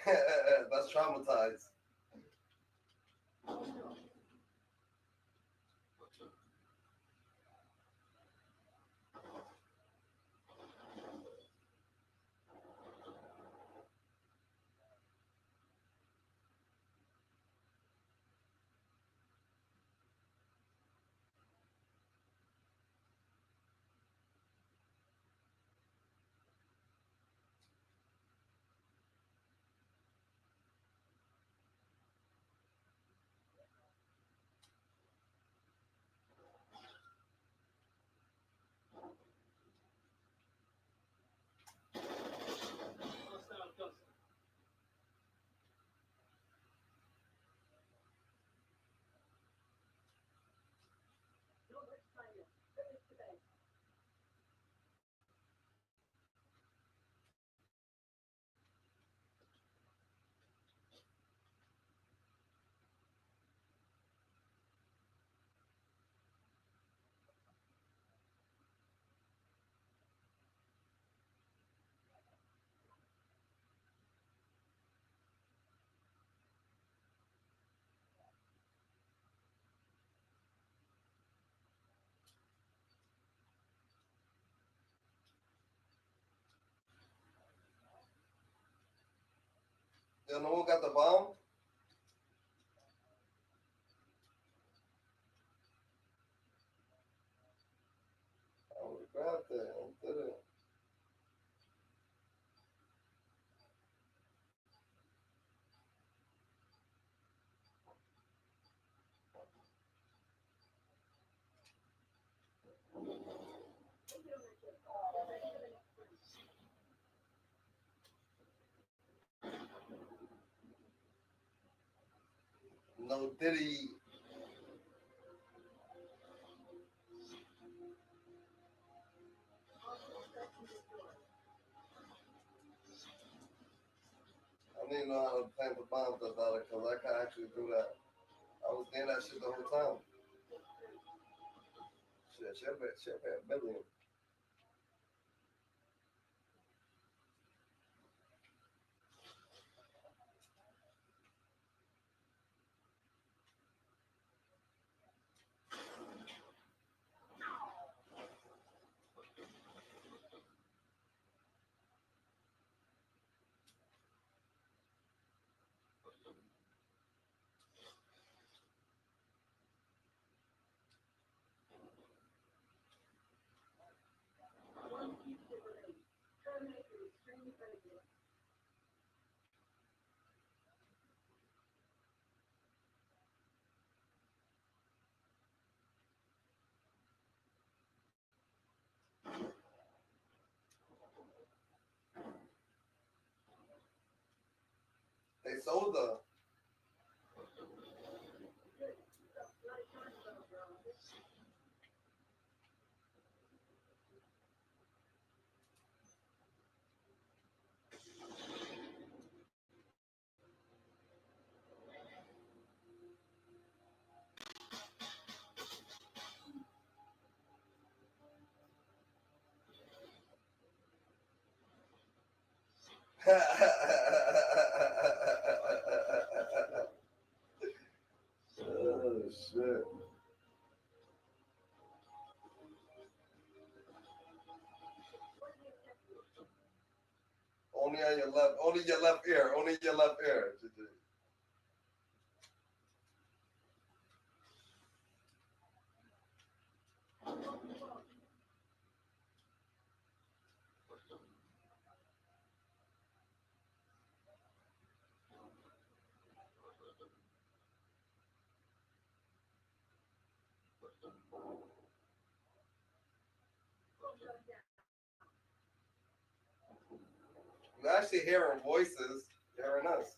That's traumatized. Yo, no one got the bomb? I would have grabbed it and did it. No Diddy. I didn't know how to plant the bombs about it because I can actually do that. I was doing that shit the whole time. Shit, a million. They sold the. Oh shit. Only on your left, only your left ear, only your left ear. You're actually hearing voices, you're hearing us.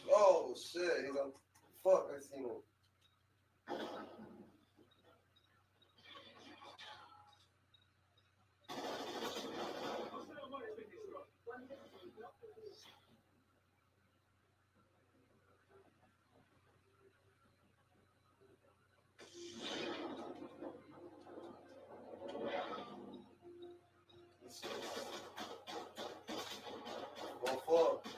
Oh shit, he's on. Fuck, I seen him. Go fuck.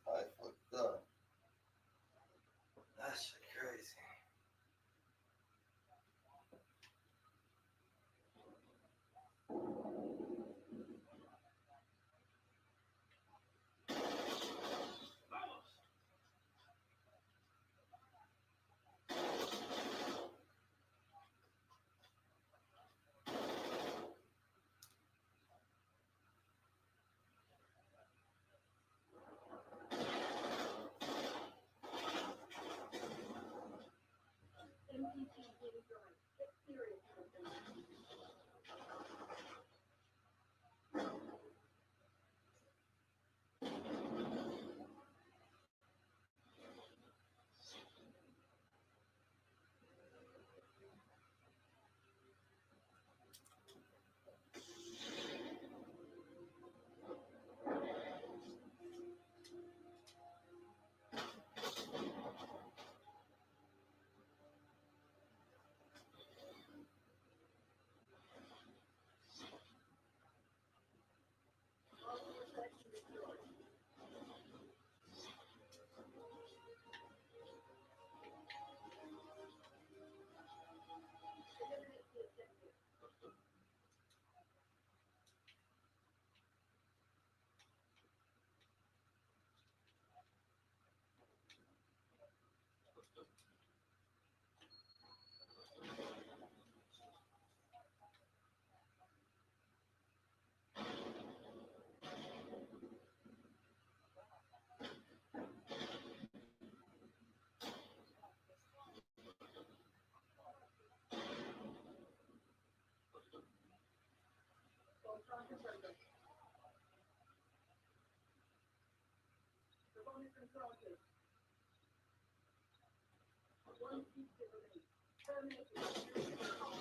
I fucked up. That shit crazy.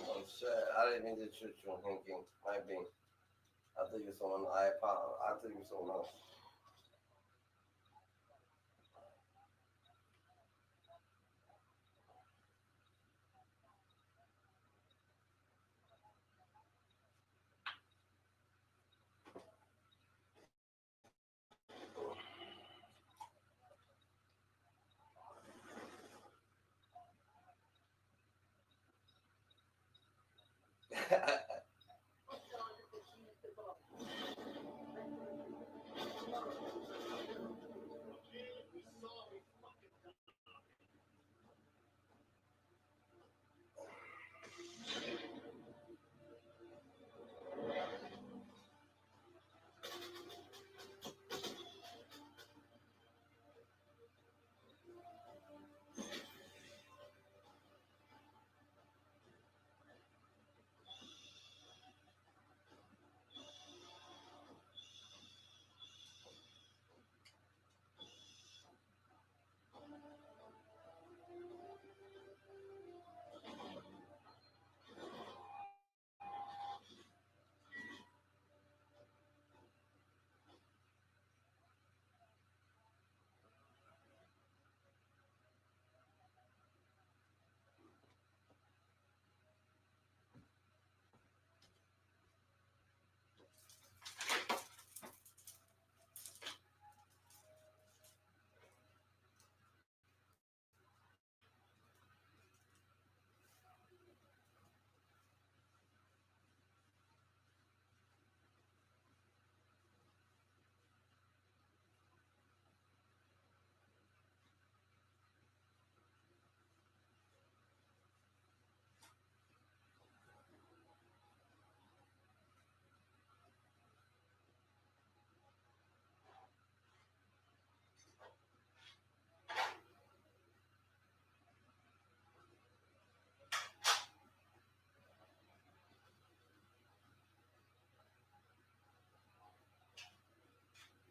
Oh shit, I didn't mean to shoot you on thinking. Might be. I thought you were someone. I thought you were someone else.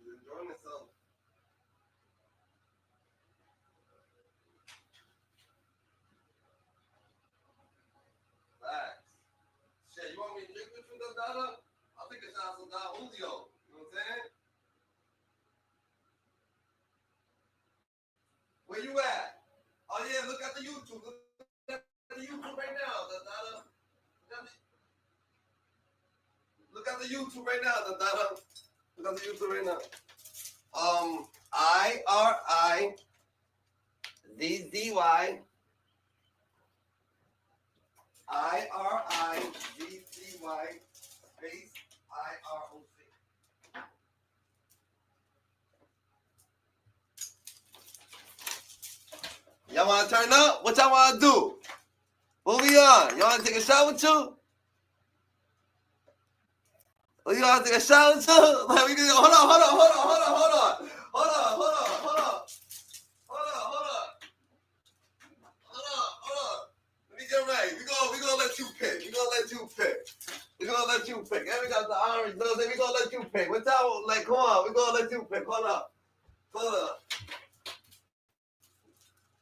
Enjoying myself. Facts. Shit, you want me to drink with you, Dada? I'll take a shot of Don Julio. You know what I'm saying? Where you at? Oh yeah, look at the YouTube. Look at the YouTube right now, Dada. Look at the YouTube right now, Dada. Look at the YouTube right now. IRIZZY. IRIZZY space IROC. Y'all want to turn up? What y'all want to do? What we on? Y'all want to take a shot with you? Oh, you want to take a shot with you? Like, we can, hold on. Let me get right. We gonna let you pick. We're gonna let you pick. And we got the orange nose, and we gonna let you pick. What y'all like? Come on, we gonna let you pick. Hold up.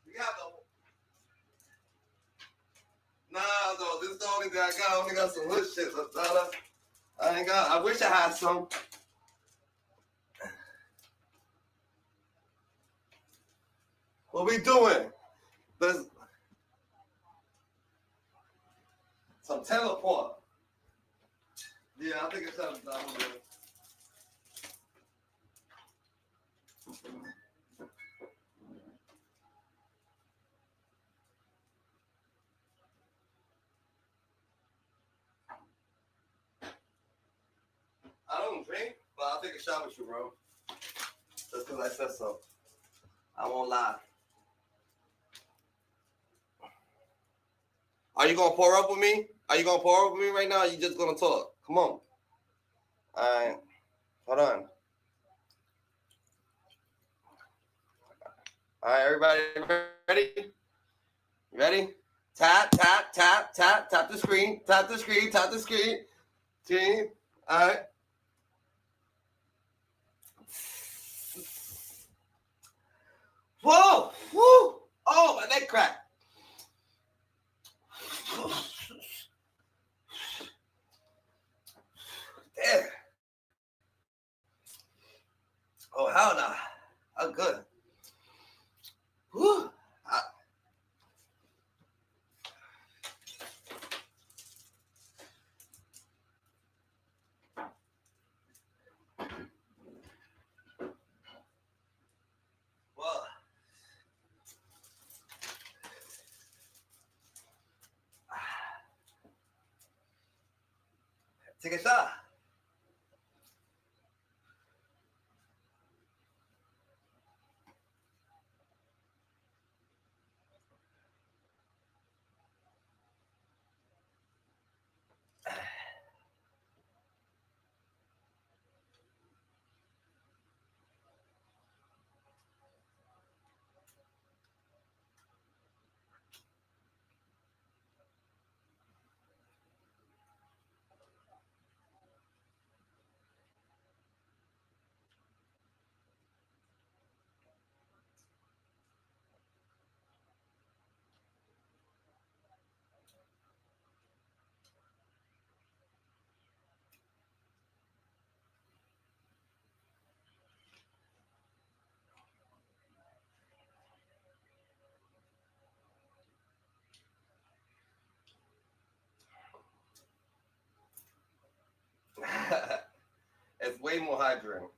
We got the. Nah, though, this is the only thing I got. I only got some hood shit. I wish I had some. What we doing? There's some teleport. Yeah, I think it's time down there. I don't drink, but I'll take a shot with you, bro. Just because I said so. I won't lie. Are you gonna pour up with me? Are you gonna pour up with me right now? Or are you just gonna talk? Come on. All right. Hold on. All right, everybody ready? Ready? Tap the screen. Team. All right. Whoa! Woo! Oh, my neck cracked. Damn. Oh, hell no. I'm good. Whew. Well, Take a shot. It's way more hydrating.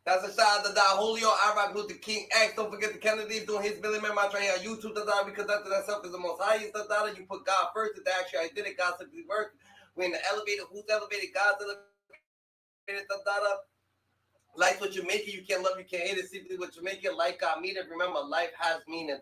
That's a shout out to Julio, I rock Luther King X. Don't forget the Kennedys doing his Billy Man Mantra here on YouTube. Because after that self is the most highest. You put God first. It's actually I did it. God simply worked. We're in the elevator. Who's elevated? God's elevated. Life's what you make it. You can't love, you can't hate it. Simply what you make it. Like I mean it. Remember, life has meaning.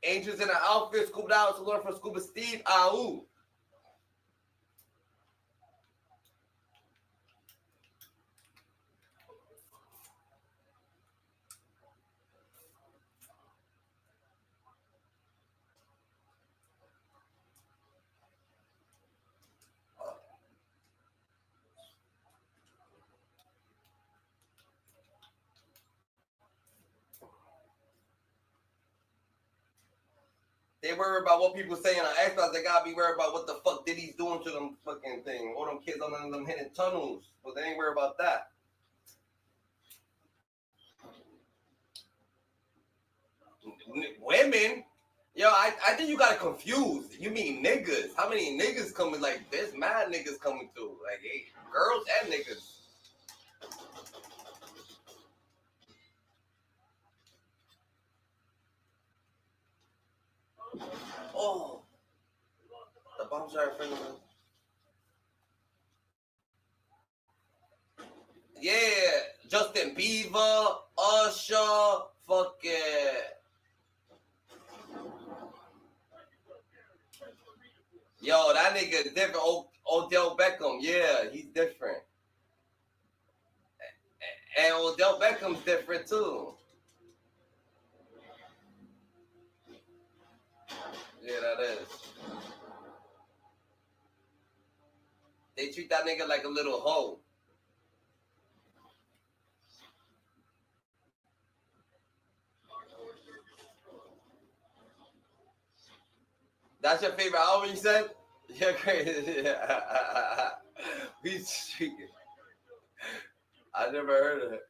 Angels in the outfit, scooped out to learn from Scuba Steve. Ooh. They worry about what people saying on Xbox. They gotta be worried about what the fuck Diddy's doing to them fucking thing. All them kids on them hidden tunnels. But they ain't worried about that. Women? Yo, I think you got it confused. You mean niggas. How many niggas coming? Like, there's mad niggas coming through. Like, hey, girls and niggas. Oh. The bombs are in front of us. Yeah. Justin Bieber, Usher, fucking... Yo, that nigga different. Odell Beckham, yeah, he's different. And Odell Beckham's different too. treat that nigga like a little hoe. That's your favorite album, you said? You're crazy. We speaking. I never heard of it.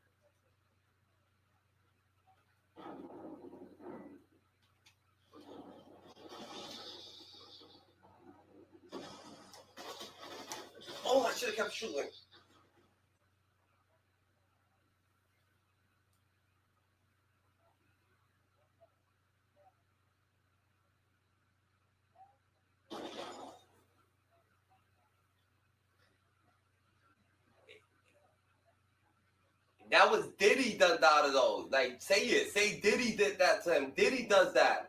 Oh, I should have kept shooting. That was Diddy done that though. Like, say it. Say Diddy did that to him. Diddy does that.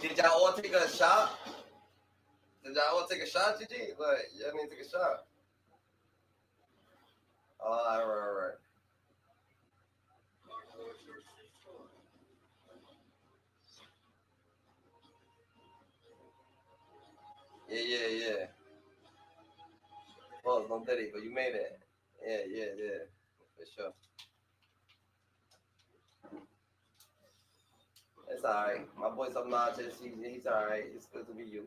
Did y'all all take a shot? Did y'all all take a shot, Gigi? Like, y'all need to take a shot. Oh, all right. Yeah. Well, don't Diddy, but you made it. Yeah. For sure. It's alright. My boy's obnoxious. He's alright. It's good to be you.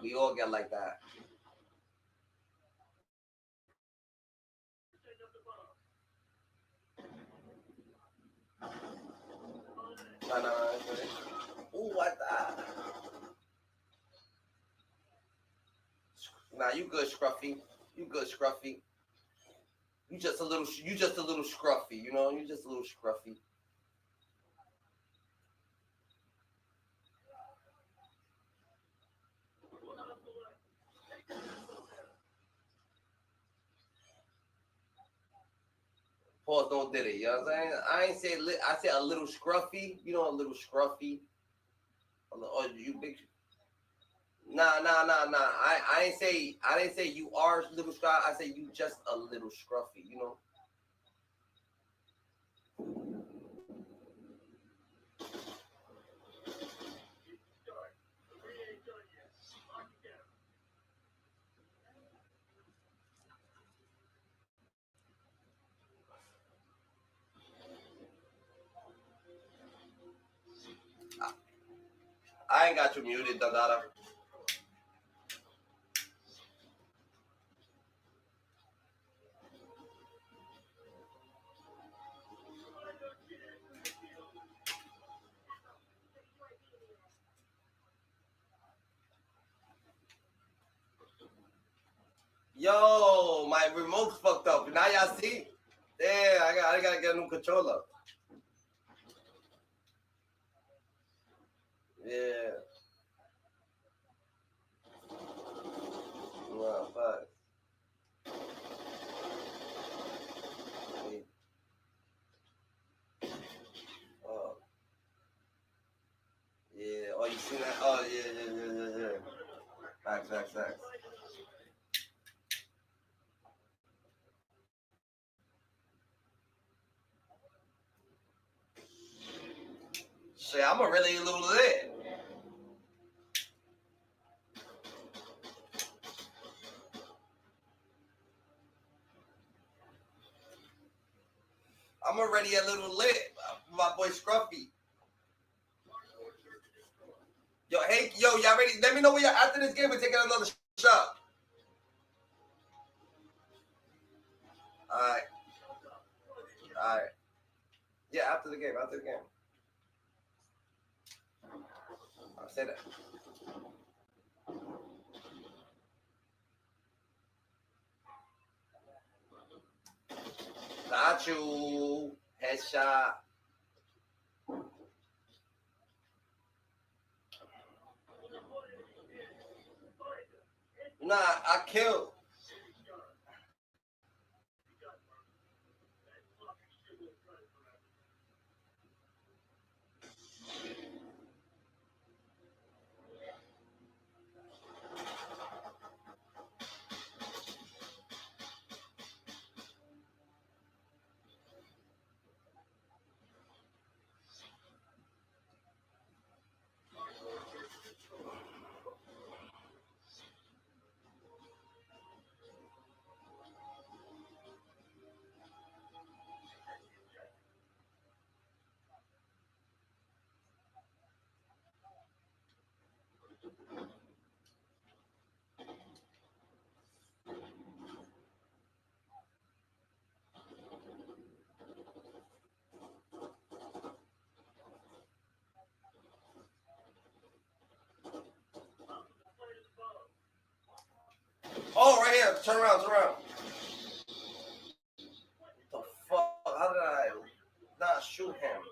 We all get like that. No. Ooh, what the? Nah, you good, Scruffy. You good, Scruffy. You just a little scruffy, you know? You just a little scruffy. Pause, don't did it, you know what I'm saying? I ain't say I said a little scruffy. You know, a little scruffy. Oh, you big. Nah. I didn't say you are a little scruffy. I say you just a little scruffy, you know? I ain't got you muted, Dada. Yo, my remote's fucked up. Now y'all see? Yeah, I gotta get a new controller. Yeah. Well, fuck. Oh. Yeah. Oh, you seen that? Oh, yeah. Facts. Shit, I'm a really little lit. I'm already a little lit. My boy Scruffy. Yo, hey, y'all ready? Let me know when you're after this game. We're taking another shot. All right. Yeah, after the game. I'll say that. Got you. Headshot. Nah, I killed. Oh, right here. Turn around, turn around. What the fuck? How did I not shoot him?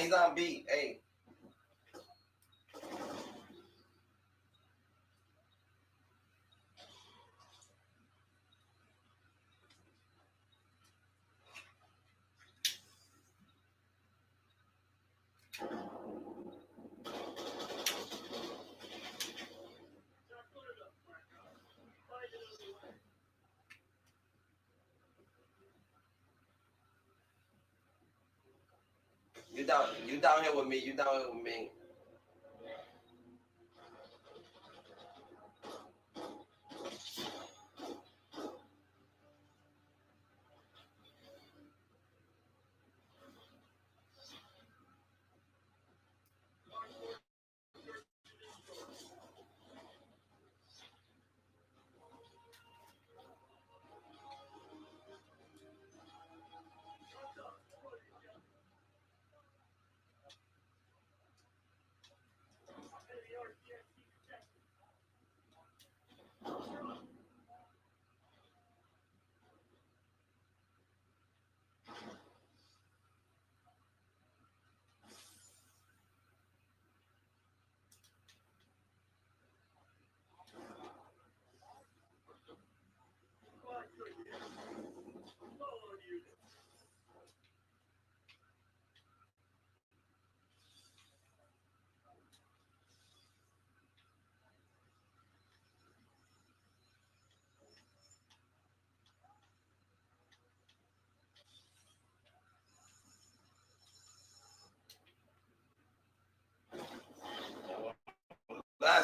He's on beat. Hey. You down here with me. You down here with me.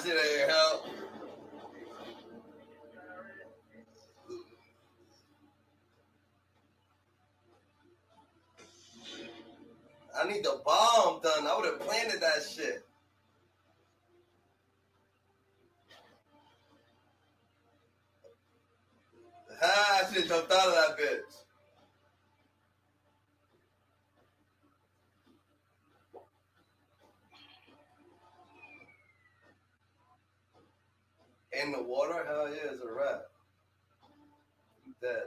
shit ain't help. I need the bomb done. I would have planted that shit. I should have jumped out of that bitch. In the water? Hell yeah, it's a wrap. You dead.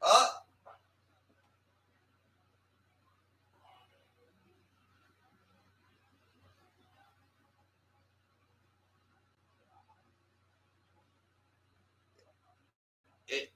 Up. It.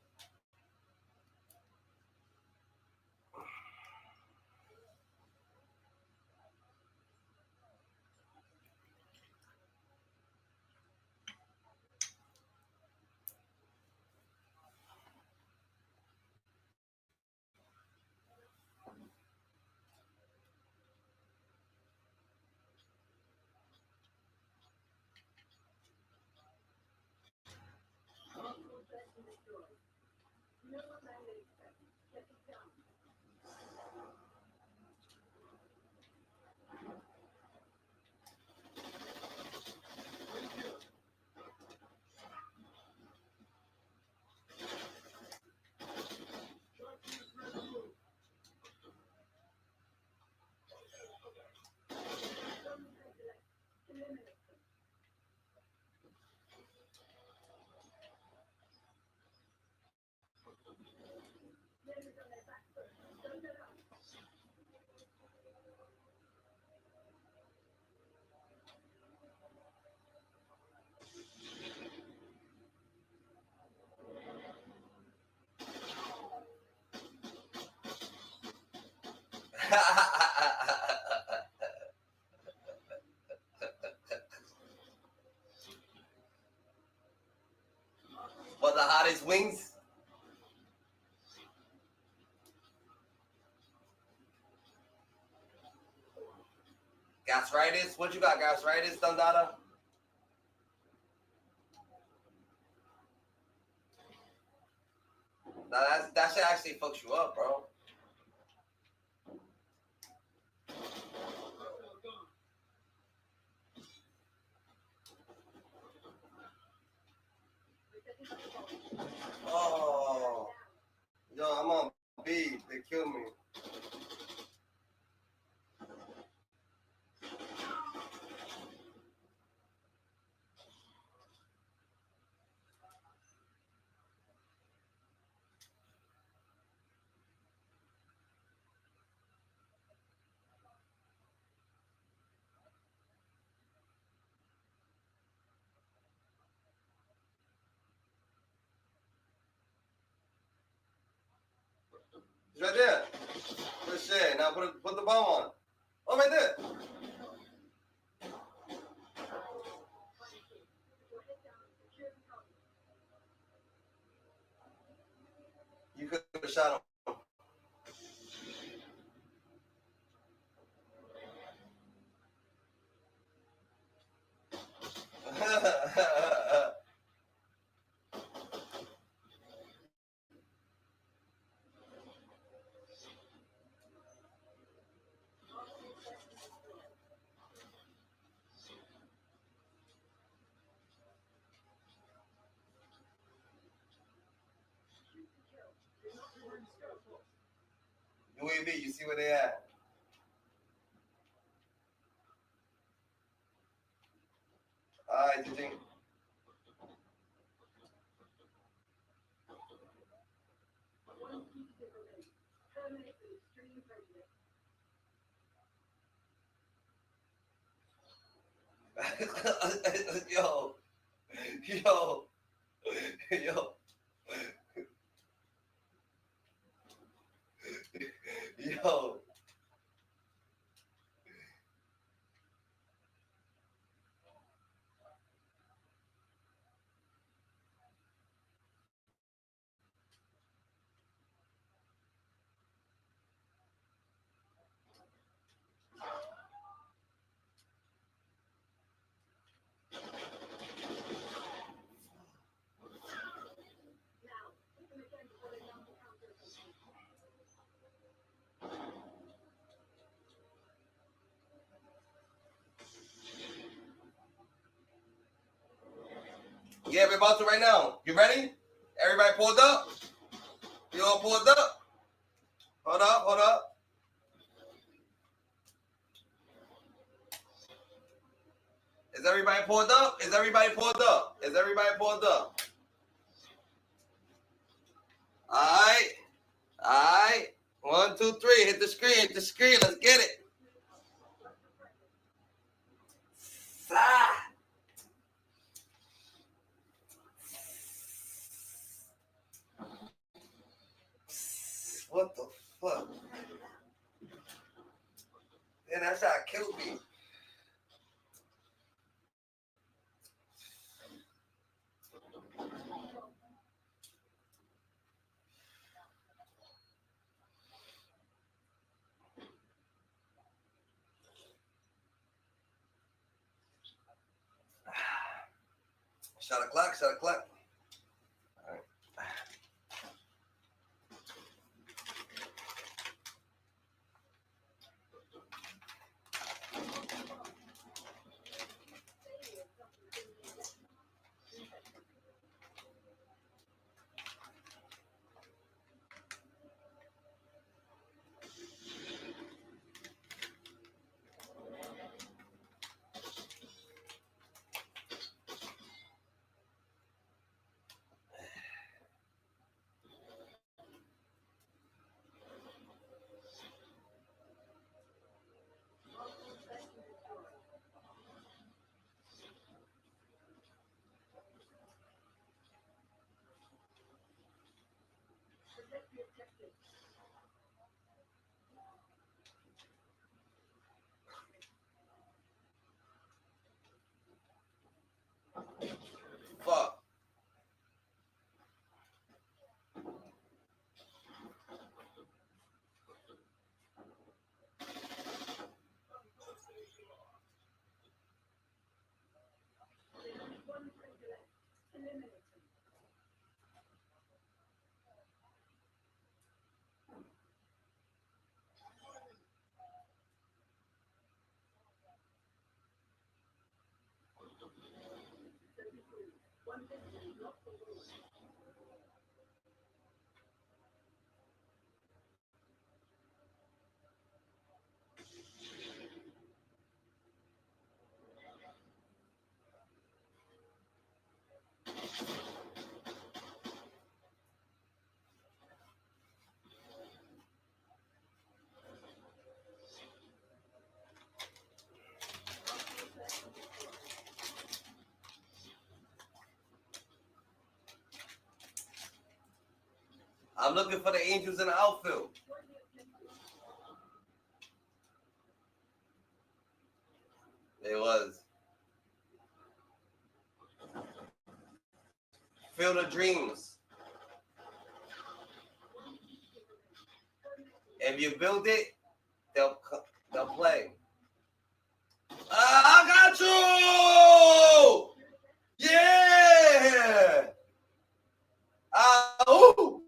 What the hottest wings? Gastritis? What you got, gastritis, Dundada? Nah, that shit actually fucks you up, bro. Oh, yo, I'm on B. They killed me. It's right there. Good shit. Now put the bomb on. Oh, right there. You could have shot him. What do you mean? You see where they at? All right, Gigi. Yo, yo, yo, yo. Yeah, we're about to right now. You ready? Everybody pulled up? You all pulled up? Hold up, hold up. Is everybody pulled up? Is everybody pulled up? Is everybody pulled up? Alright. Alright. 1, 2, 3. Hit the screen. Hit the screen. Let's get it. Ah. What the fuck? Man, that shot killed me. Shot o'clock, shot o'clock. All right. Fuck. I'm looking for the Angels in the outfield. It was. Field of Dreams. If you build it, they'll play. I got you! Yeah! Ooh!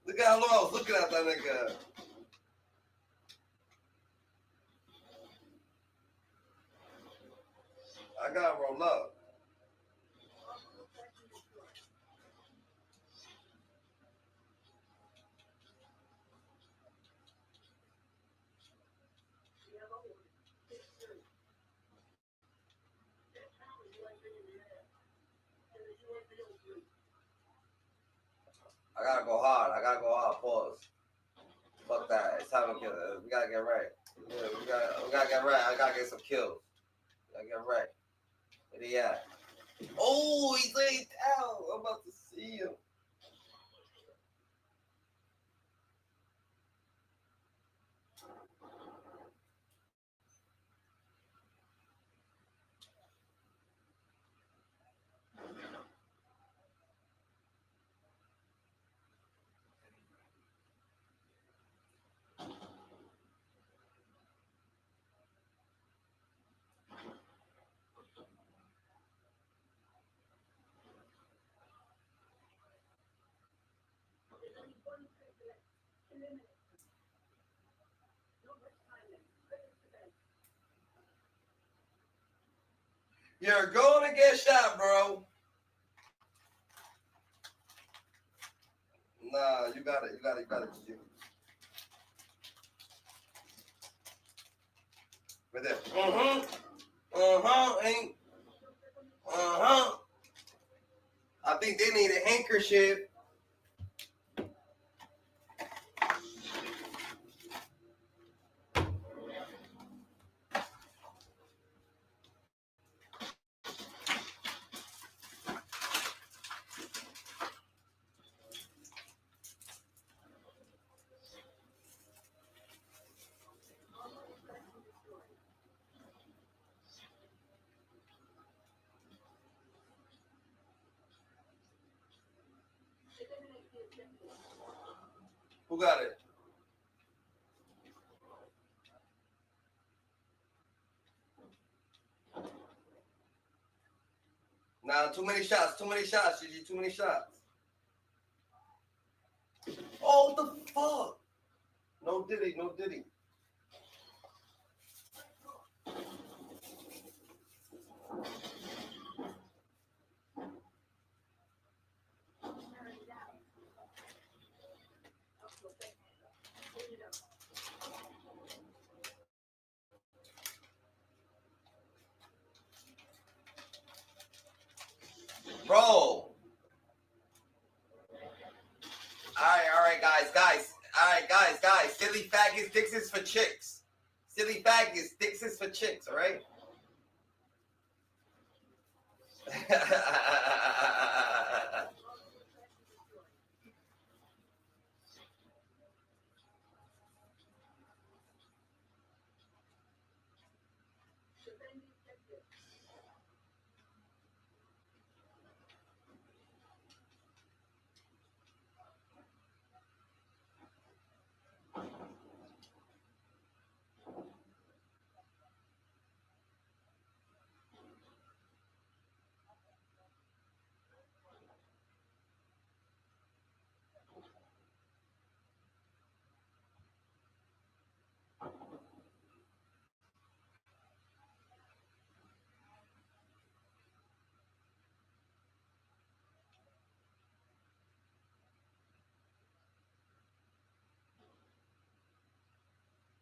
Look at how long I was looking at that nigga. I I gotta go hard. Pause. Fuck that. It's time to get. We gotta get right. Yeah, we gotta get right. I gotta get some kills. I get right. Where he at? Oh, he's laid down. I'm about to see him. You're going to get shot, bro. Nah, you got it. Right there. Ain't. I think they need a handkerchief. Who got it? Nah, too many shots, Gigi, too many shots. Oh, what the fuck? No diddy. Bro. All right, guys. All right, guys. Silly faggots, dicks is for chicks. Silly faggots, dicks is for chicks, all right?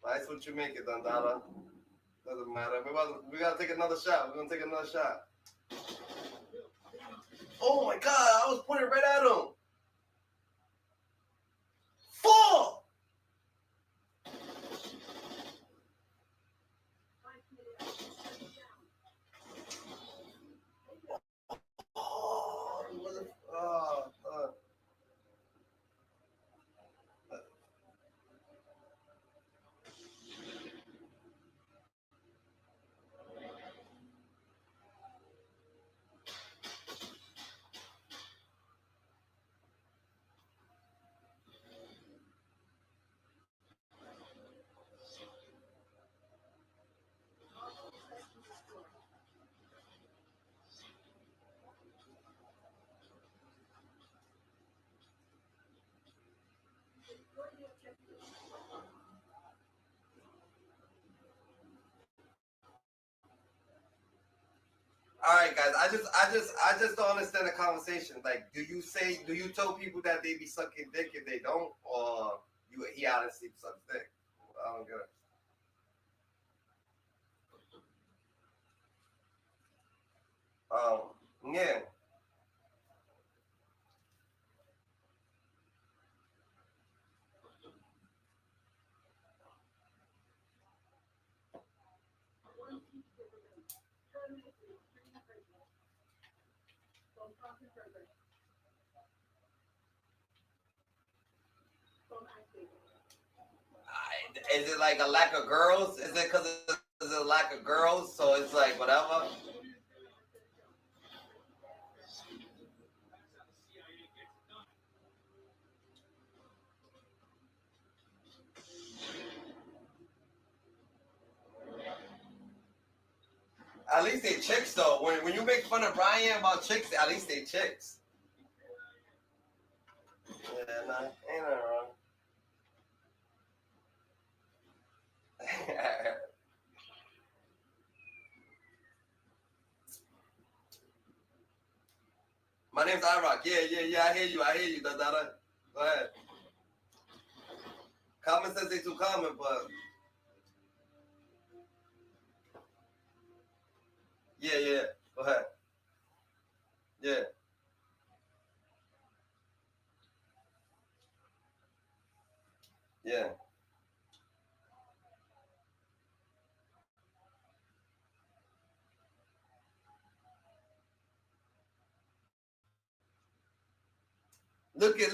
That's what you make it, Dandara. Doesn't matter. We gotta take another shot. We're gonna take another shot. Oh my god, I was pointing right at him. Fuck! All right, guys. I just don't understand the conversation. Like, do you tell people that they be sucking dick if they don't, or he honestly sucks dick? I don't get it. Yeah. Is it like a lack of girls? Is it because it's a lack of girls? So it's like whatever. At least they chicks though. When you make fun of Brian about chicks, at least they chicks. Yeah, nah, ain't nothing wrong. My name's iRock. Yeah. I hear you. Da. Go ahead. Common sense ain't too common, but yeah. Go ahead. Yeah. Yeah. Look at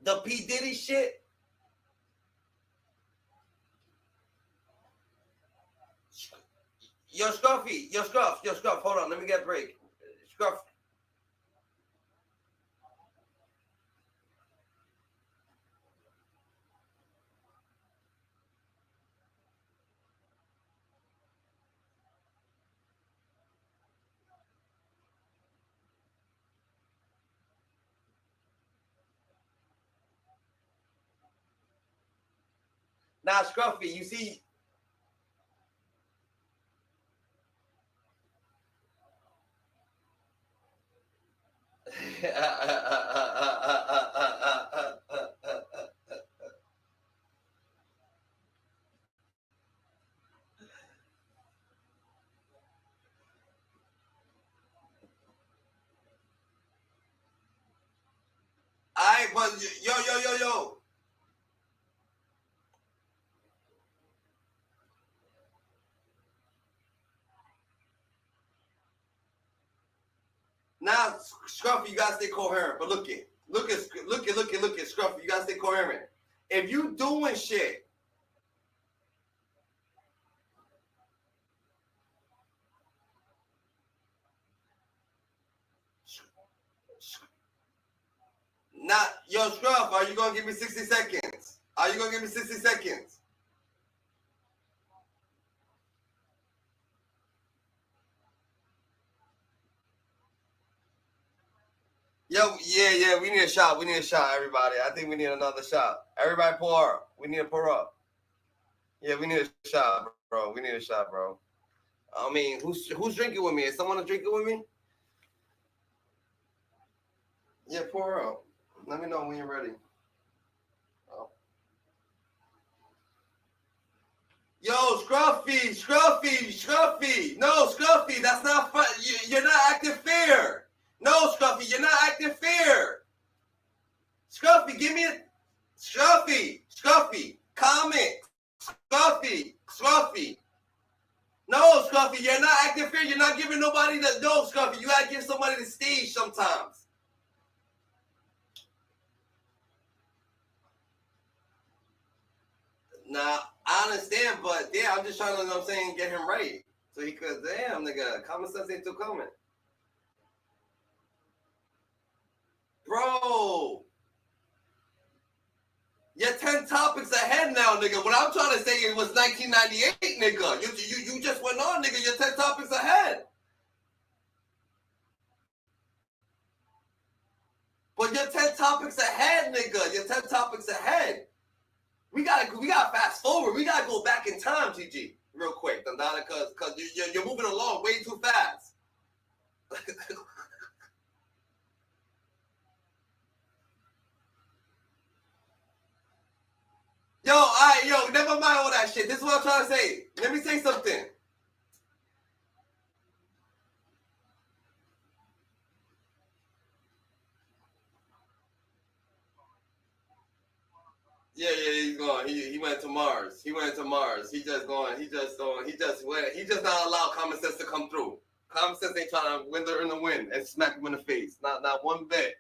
the P. Diddy shit. Yo, Scruffy. Scruff. Hold on, let me get a break. Scruff. Now, Scruffy, you see. Alright, but yo. Now, Scruffy, you gotta stay coherent. But look at Scruffy, you gotta stay coherent. If you doing shit, not yo, Scruff, are you gonna give me 60 seconds? Are you gonna give me 60 seconds? Yo, yeah, we need a shot. Everybody. I think we need another shot. Everybody pour up. We need to pour up. Yeah, we need a shot, bro. I mean, who's drinking with me? Is someone drinking with me? Yeah, pour up. Let me know when you're ready. Oh. Yo, Scruffy. No, Scruffy, that's not fun. You're not acting fair. No, Scruffy, you're not acting fair. Scruffy, give me a... Scruffy, comment. Scruffy. No, Scruffy, you're not acting fair. You're not giving nobody the... No, Scruffy, you gotta give somebody the stage sometimes. Nah, I understand, but yeah, I'm just trying to, you know what I'm saying, get him right. So he could, damn, nigga, common sense ain't too common. Bro, you're 10 topics ahead now, nigga. What I'm trying to say it was 1998, nigga. You just went on, nigga. You're 10 topics ahead. But you're 10 topics ahead, nigga. You're 10 topics ahead. We gotta fast forward. We gotta go back in time, GG, real quick, Dandana, cause you're moving along way too fast. Yo, all right, never mind all that shit. This is what I'm trying to say. Let me say something. Yeah, he's going. He went to Mars. He just not allow common sense to come through. Common sense ain't trying to wither in the wind and smack him in the face. Not one bit.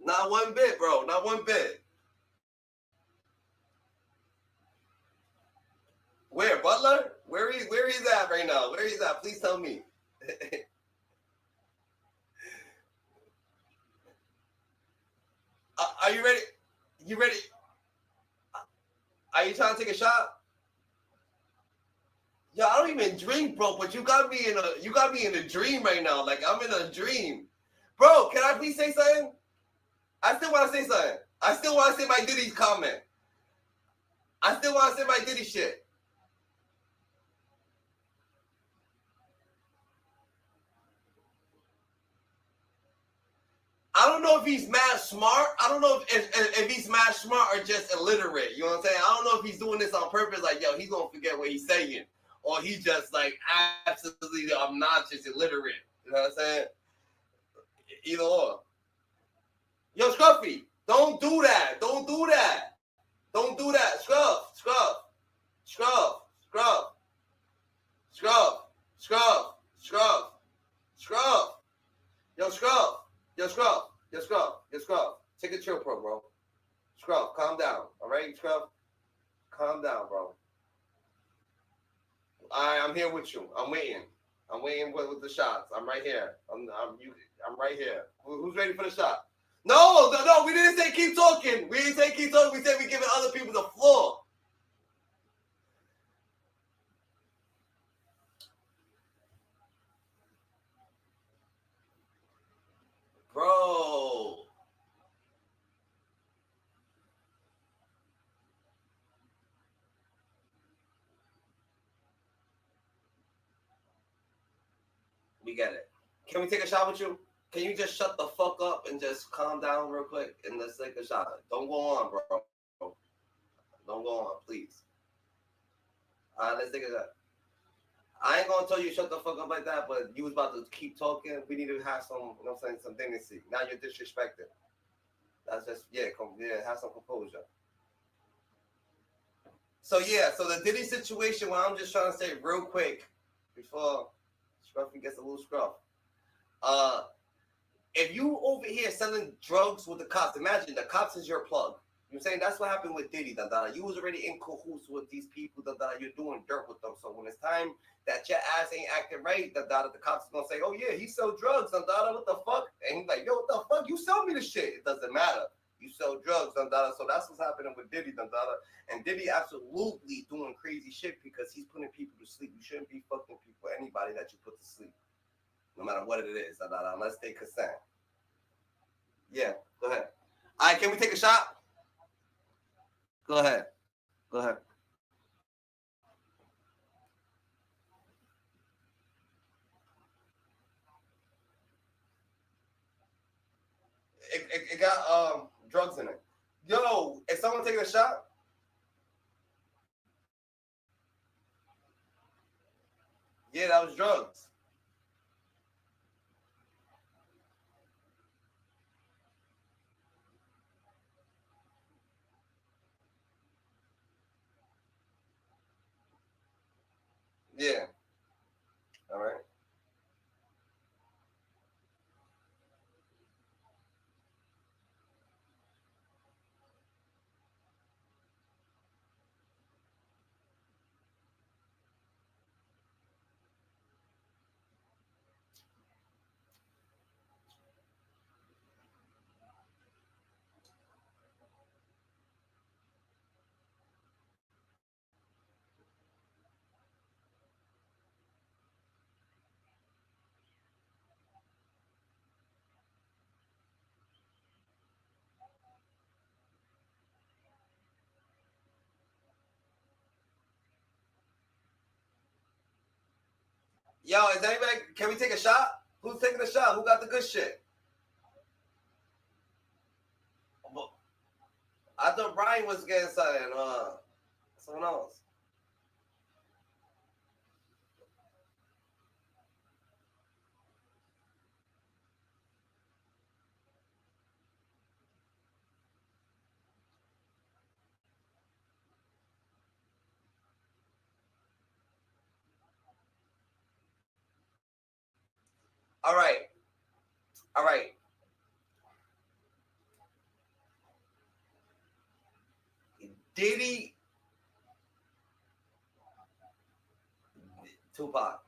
Not one bit, bro. Not one bit. Where, Butler? Where he's at right now? Where he's at? Please tell me. Are you ready? You ready? Are you trying to take a shot? Yo, I don't even drink, bro. But you got me in a dream right now. Like I'm in a dream, bro. Can I please say something? I still want to say something. I still want to say my Diddy comment. I still want to say my Diddy shit. I don't know if he's mad smart. I don't know if he's mad smart or just illiterate. You know what I'm saying? I don't know if he's doing this on purpose. Like, yo, he's going to forget what he's saying. Or he's just, like, absolutely obnoxious, illiterate. You know what I'm saying? Either or. Yo, Scruffy, don't do that. Don't do that. Don't do that. Scruff. Yo, Scruff. Take a chill, bro. Scruff, calm down. All right, Scruff? Calm down, bro. I'm here with you. I'm waiting with the shots. I'm right here. I'm right here. Who's ready for the shot? No, we didn't say keep talking. We didn't say keep talking. We said we're giving other people the floor. Bro. We get it. Can we take a shot with you? Can you just shut the fuck up and just calm down real quick and let's take a shot? Don't go on, bro. Don't go on, please. All right, let's take a shot. I ain't gonna tell you shut the fuck up like that, but you was about to keep talking. We need to have some, you know what I'm saying, some dignity. Now you're disrespected. That's just, have some composure. So the Diddy situation, what I'm just trying to say real quick before Scruffy gets a little scruff. If you over here selling drugs with the cops, imagine the cops is your plug. You know what I'm saying? That's what happened with Diddy, You was already in cahoots with these people, You're doing dirt with them. So when it's time that your ass ain't acting right, the cops is gonna say, oh yeah, he sell drugs, what the fuck? And he's like, yo, what the fuck? You sell me the shit. It doesn't matter. You sell drugs, So that's what's happening with Diddy, And Diddy absolutely doing crazy shit because he's putting people to sleep. You shouldn't be fucking people, anybody that you put to sleep. No matter what it is, unless they consent. Yeah, go ahead. All right, can we take a shot? Go ahead. It got drugs in it. Yo, is someone taking a shot? Yeah, that was drugs. Yeah. All right. Yo, is anybody? Can we take a shot? Who's taking a shot? Who got the good shit? I thought Brian was getting something. Someone else. All right. Diddy, Tupac.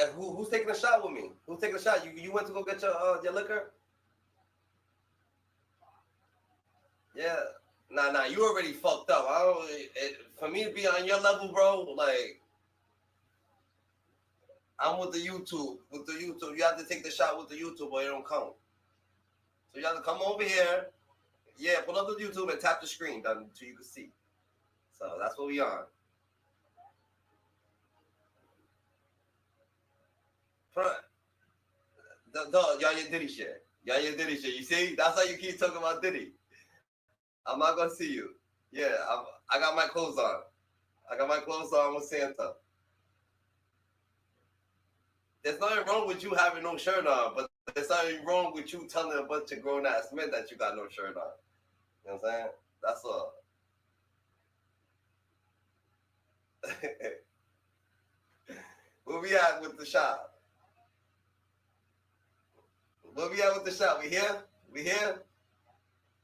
And who's taking a shot with me? Who's taking a shot? You went to go get your liquor? Yeah. Nah. You already fucked up. For me to be on your level, bro, like I'm with the YouTube. You have to take the shot with the YouTube, or it don't count. So you have to come over here. Yeah, pull up the YouTube and tap the screen down so you can see. So that's what we on. Y'all your Diddy shit. You see? That's how you keep talking about Diddy. I'm not gonna see you. Yeah, I got my clothes on. With Santa. There's nothing wrong with you having no shirt on, but there's nothing wrong with you telling a bunch of grown ass men that you got no shirt on. You know what I'm saying? That's all. Where we at with the shop? We here?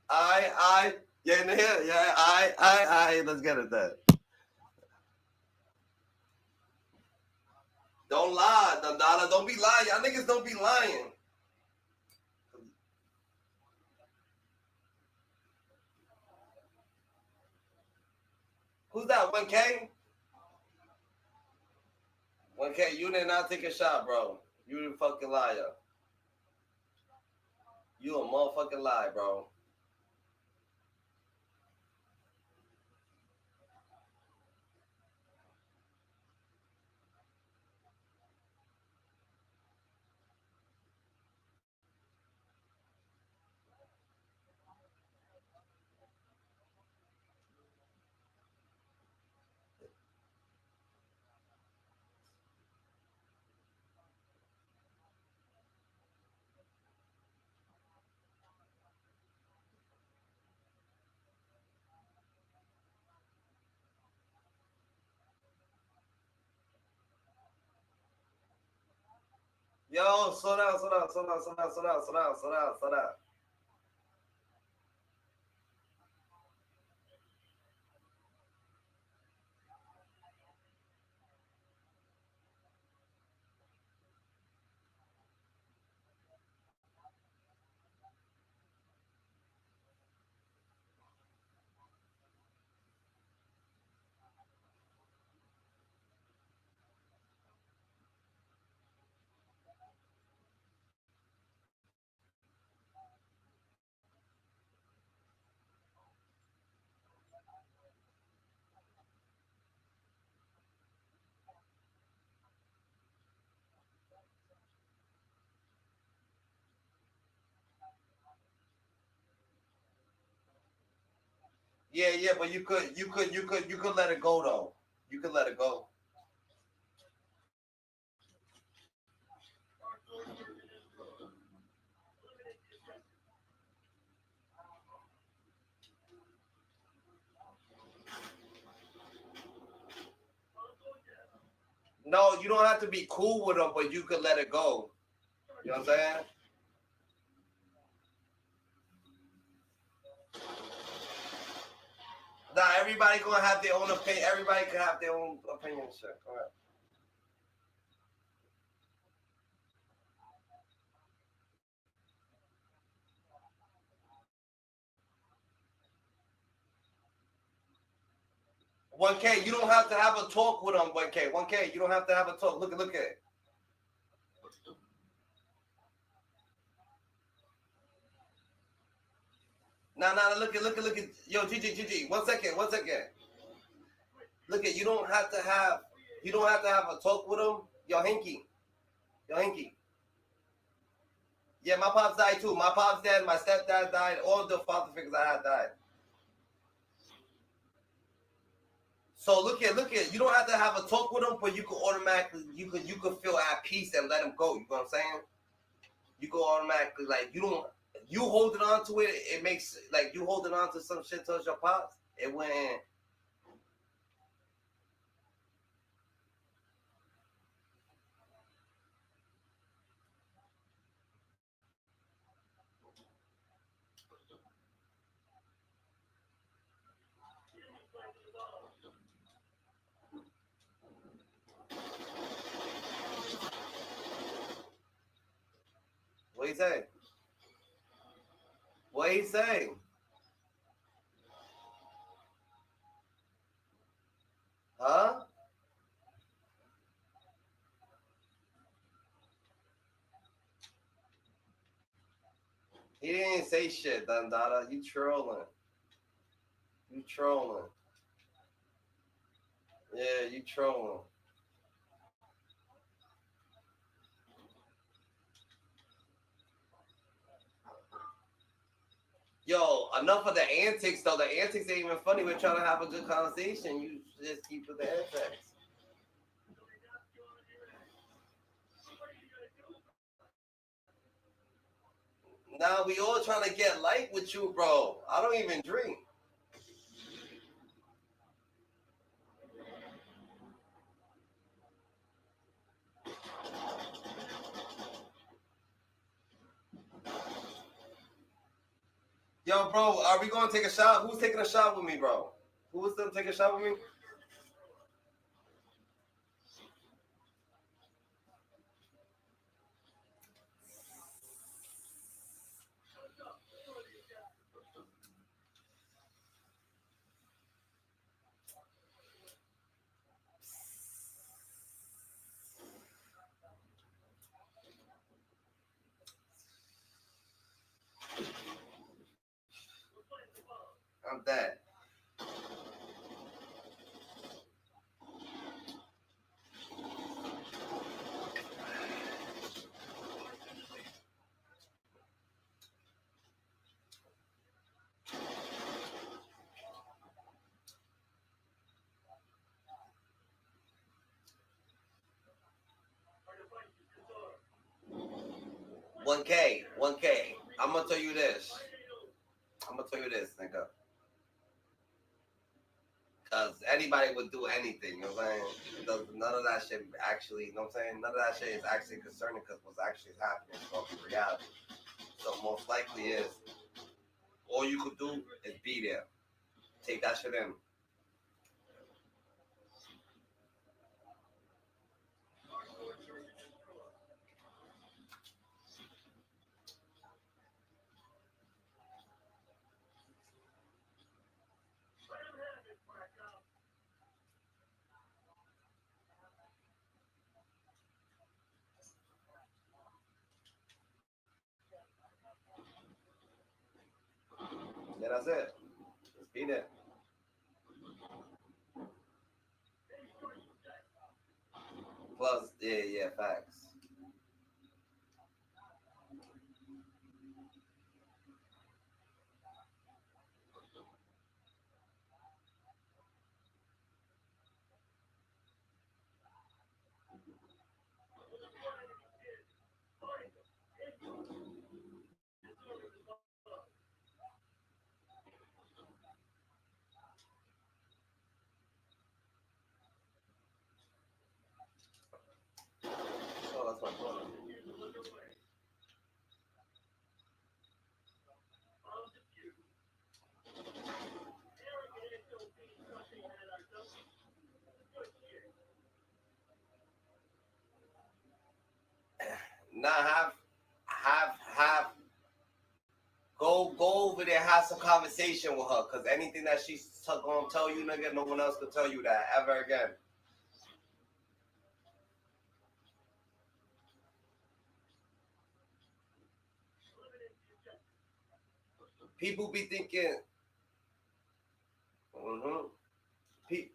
I. Yeah, in here. Yeah, I. Let's get it then. Don't lie, Dandana. Don't be lying. Y'all niggas don't be lying. Who's that? 1K? 1K, you did not take a shot, bro. You a fucking liar. You a motherfucking lie, bro. Yo, slow down. Yeah, but you could let it go though. You could let it go. No, you don't have to be cool with them, but you could let it go. You know what I'm saying? Nah, everybody gonna have their own opinion. Everybody can have their own opinion. Shit. Go ahead. 1K, you don't have to have a talk with them. 1K, you don't have to have a talk. Look at it. Nah, look at. Yo, GG. 1 second. Look at. You don't have to have a talk with them. Yo, Hinky. Yeah, my pops died too. My pops died. My stepdad died. All the father figures I had died. So look at. You don't have to have a talk with them, but you could automatically, you could feel at peace and let them go. You know what I'm saying? You go automatically, like, you holding on to it. It makes, like, you holding on to some shit towards your pops. It went. What he say? What he saying? Huh? He didn't say shit, Dundada. You trolling. You trolling. Yeah, you trolling. Yo, enough of the antics, though. The antics ain't even funny. We're trying to have a good conversation. You just keep with the antics. Now we all trying to get light with you, bro. I don't even drink. Yo, bro, are we going to take a shot? Who's taking a shot with me, bro? Who's going to take a shot with me? I'm dead. $1K. I'm gonna tell you this, nigga. Cause anybody would do anything, you know what I'm saying? None of that shit actually, you know what I'm saying? None of that shit is actually concerning because what's actually happening is fucking reality. So most likely is, all you could do is be there. Take that shit in. Yeah, that's it. Just be there. Plus, yeah, facts. Oh, that's my phone. Nah, go over there, have some conversation with her, cause anything that she's gonna tell you, nigga, no one else could tell you that ever again. People be thinking, Pe-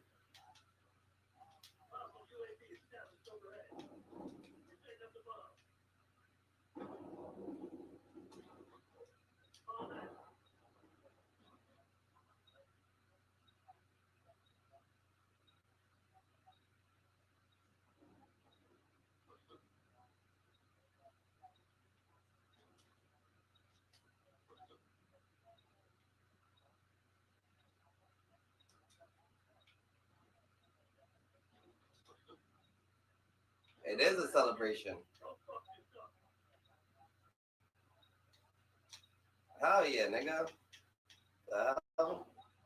it is a celebration. Hell yeah, nigga.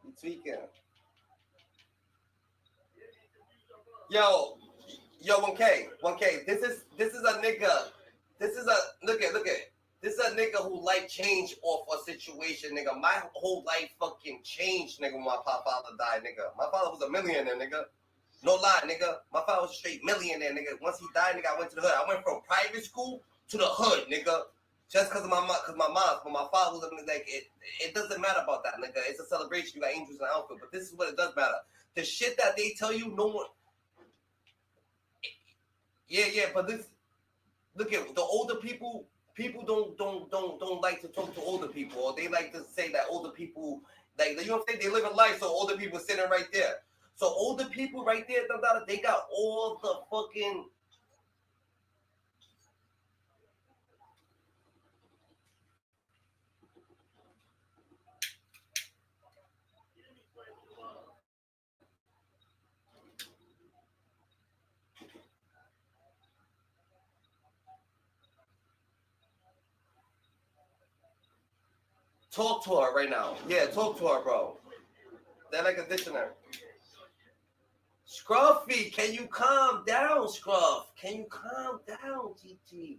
You tweaking. Yo, 1K. This is a nigga. This is a look at. This is a nigga who life changed off a situation, nigga. My whole life fucking changed, nigga, when my father died, nigga. My father was a millionaire, nigga. No lie, nigga. My father was a straight millionaire, nigga. Once he died, nigga, I went to the hood. I went from private school to the hood, nigga. Just because of my mom, but my father was like, it doesn't matter about that, nigga. It's a celebration. You got angels in the outfit, but this is what it does matter. The shit that they tell you, no one. Yeah, but this. Look at the older people. People don't like to talk to older people, or they like to say that older people, like, you know what I'm saying? They live a life, so older people sitting right there. So older people right there, they got all the fucking. Talk to her right now. Yeah, talk to her, bro. They're like a dictionary. Scruffy, can you calm down, Scruff? Can you calm down, GG?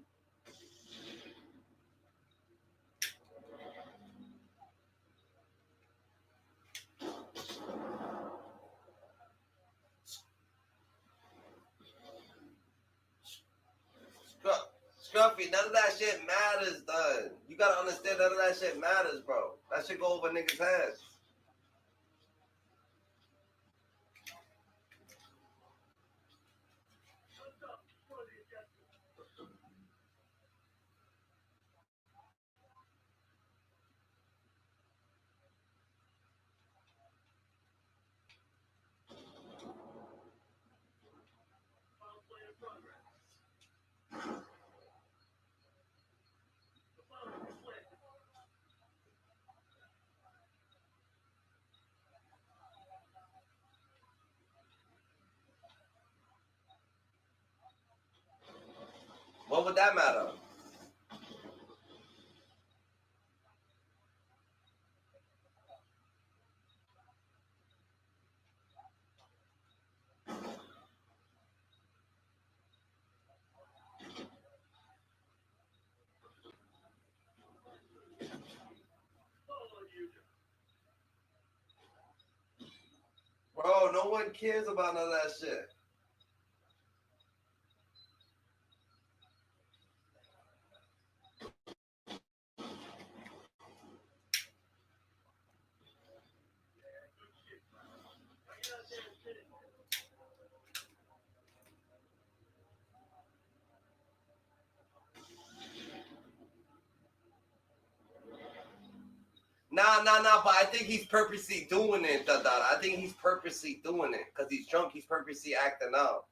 Scruffy, none of that shit matters, done. You gotta understand, none of that shit matters, bro. That shit go over niggas' heads. What would that matter? Bro, no one cares about none of that shit. Nah, but I think he's purposely doing it, I think he's purposely doing it. Because he's drunk, he's purposely acting out.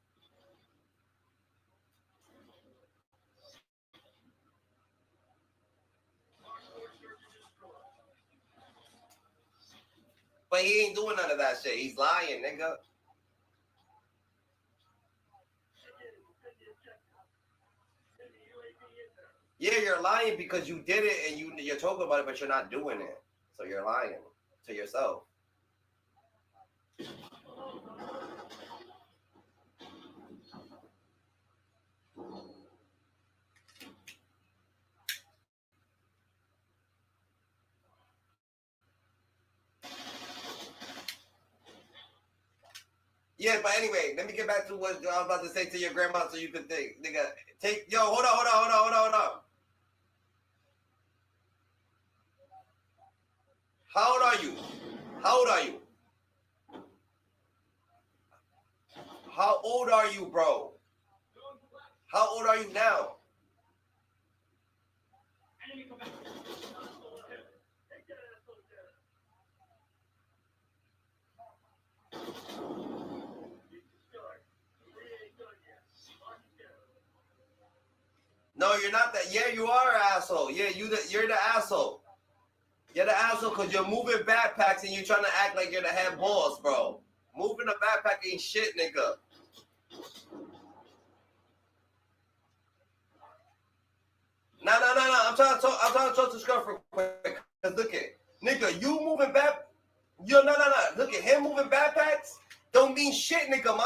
But he ain't doing none of that shit. He's lying, nigga. Yeah, you're lying because you did it and you're talking about it, but you're not doing it. So you're lying to yourself. Yeah, but anyway, let me get back to what I was about to say to your grandma so you could think. Nigga, hold on. How old are you? How old are you? How old are you, bro? How old are you now? No, you're not that. Yeah, you are an asshole. Yeah, you're the asshole. You're the asshole because you're moving backpacks and you're trying to act like you're the head boss, bro. Moving a backpack ain't shit, nigga. No. I'm trying to talk to Scruff real quick. Cause look at, nigga, you moving back. No. Look at him moving backpacks. don't mean shit, nigga.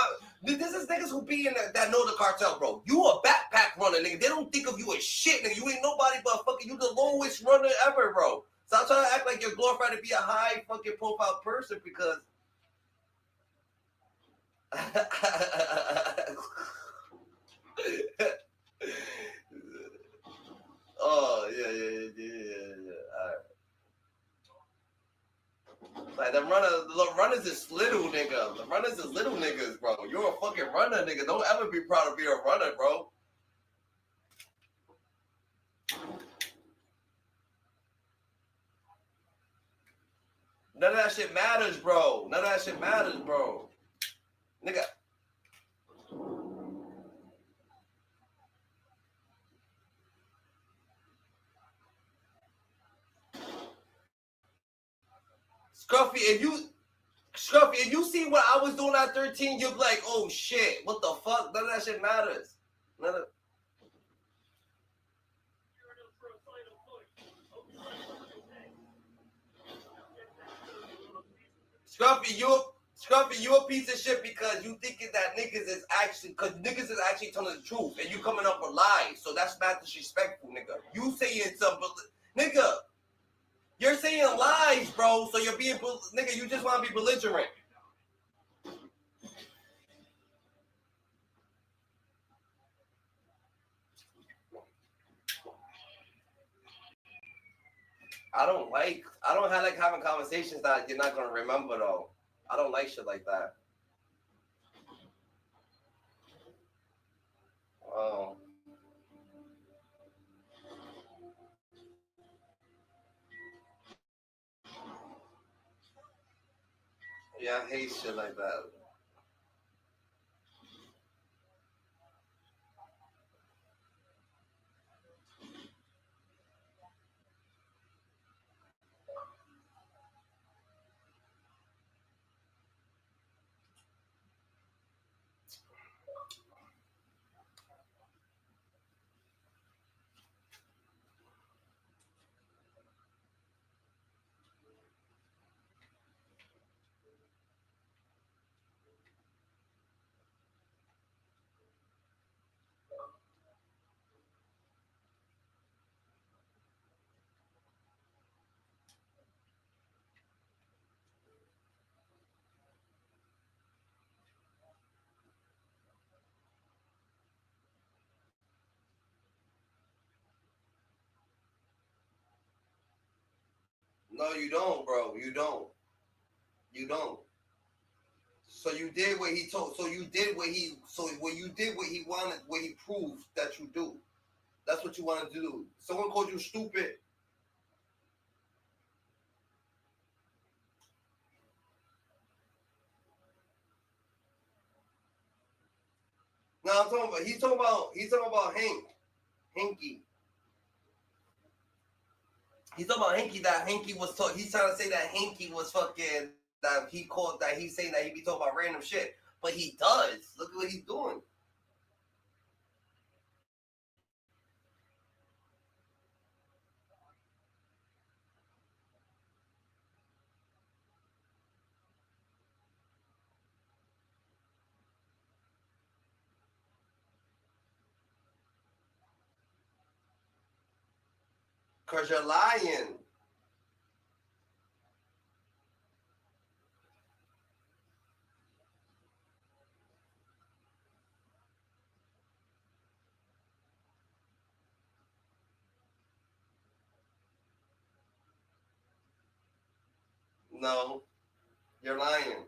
This is niggas who be in that know the cartel, bro. You a backpack runner, nigga. They don't think of you as shit, nigga. You ain't nobody but fucking you the lowest runner ever, bro. Stop trying to act like you're glorified to be a high fucking profile person because oh yeah. All right. Like the runners is little nigga. The runners is little niggas, bro. You're a fucking runner, nigga. Don't ever be proud to be a runner, bro. None of that shit matters, bro. None of that shit matters, bro. Nigga. Scruffy, if you see what I was doing at 13, you'll be like, oh shit, what the fuck? None of that shit matters. None of Scruffy, you a piece of shit because you thinking that niggas is actually telling the truth and you coming up with lies. So that's not disrespectful, nigga. You saying something, nigga. You're saying lies, bro. So you're being, nigga. You just want to be belligerent. I don't like having conversations that you're not gonna remember though. I don't like shit like that. Oh. Yeah, I hate shit like that. No, you don't, bro. You don't. You don't. So you did what he told. So you did what he. So when you did what he wanted, what he proved that you do. That's what you wanted to do. Someone called you stupid. No, I'm talking about. He's talking about Hinky. He's talking about Hinky. That Hinky was. He's trying to say that Hinky was fucking. That he called. That he's saying that he be talking about random shit. But he does. Look at what he's doing. Cause you're lying. No, you're lying.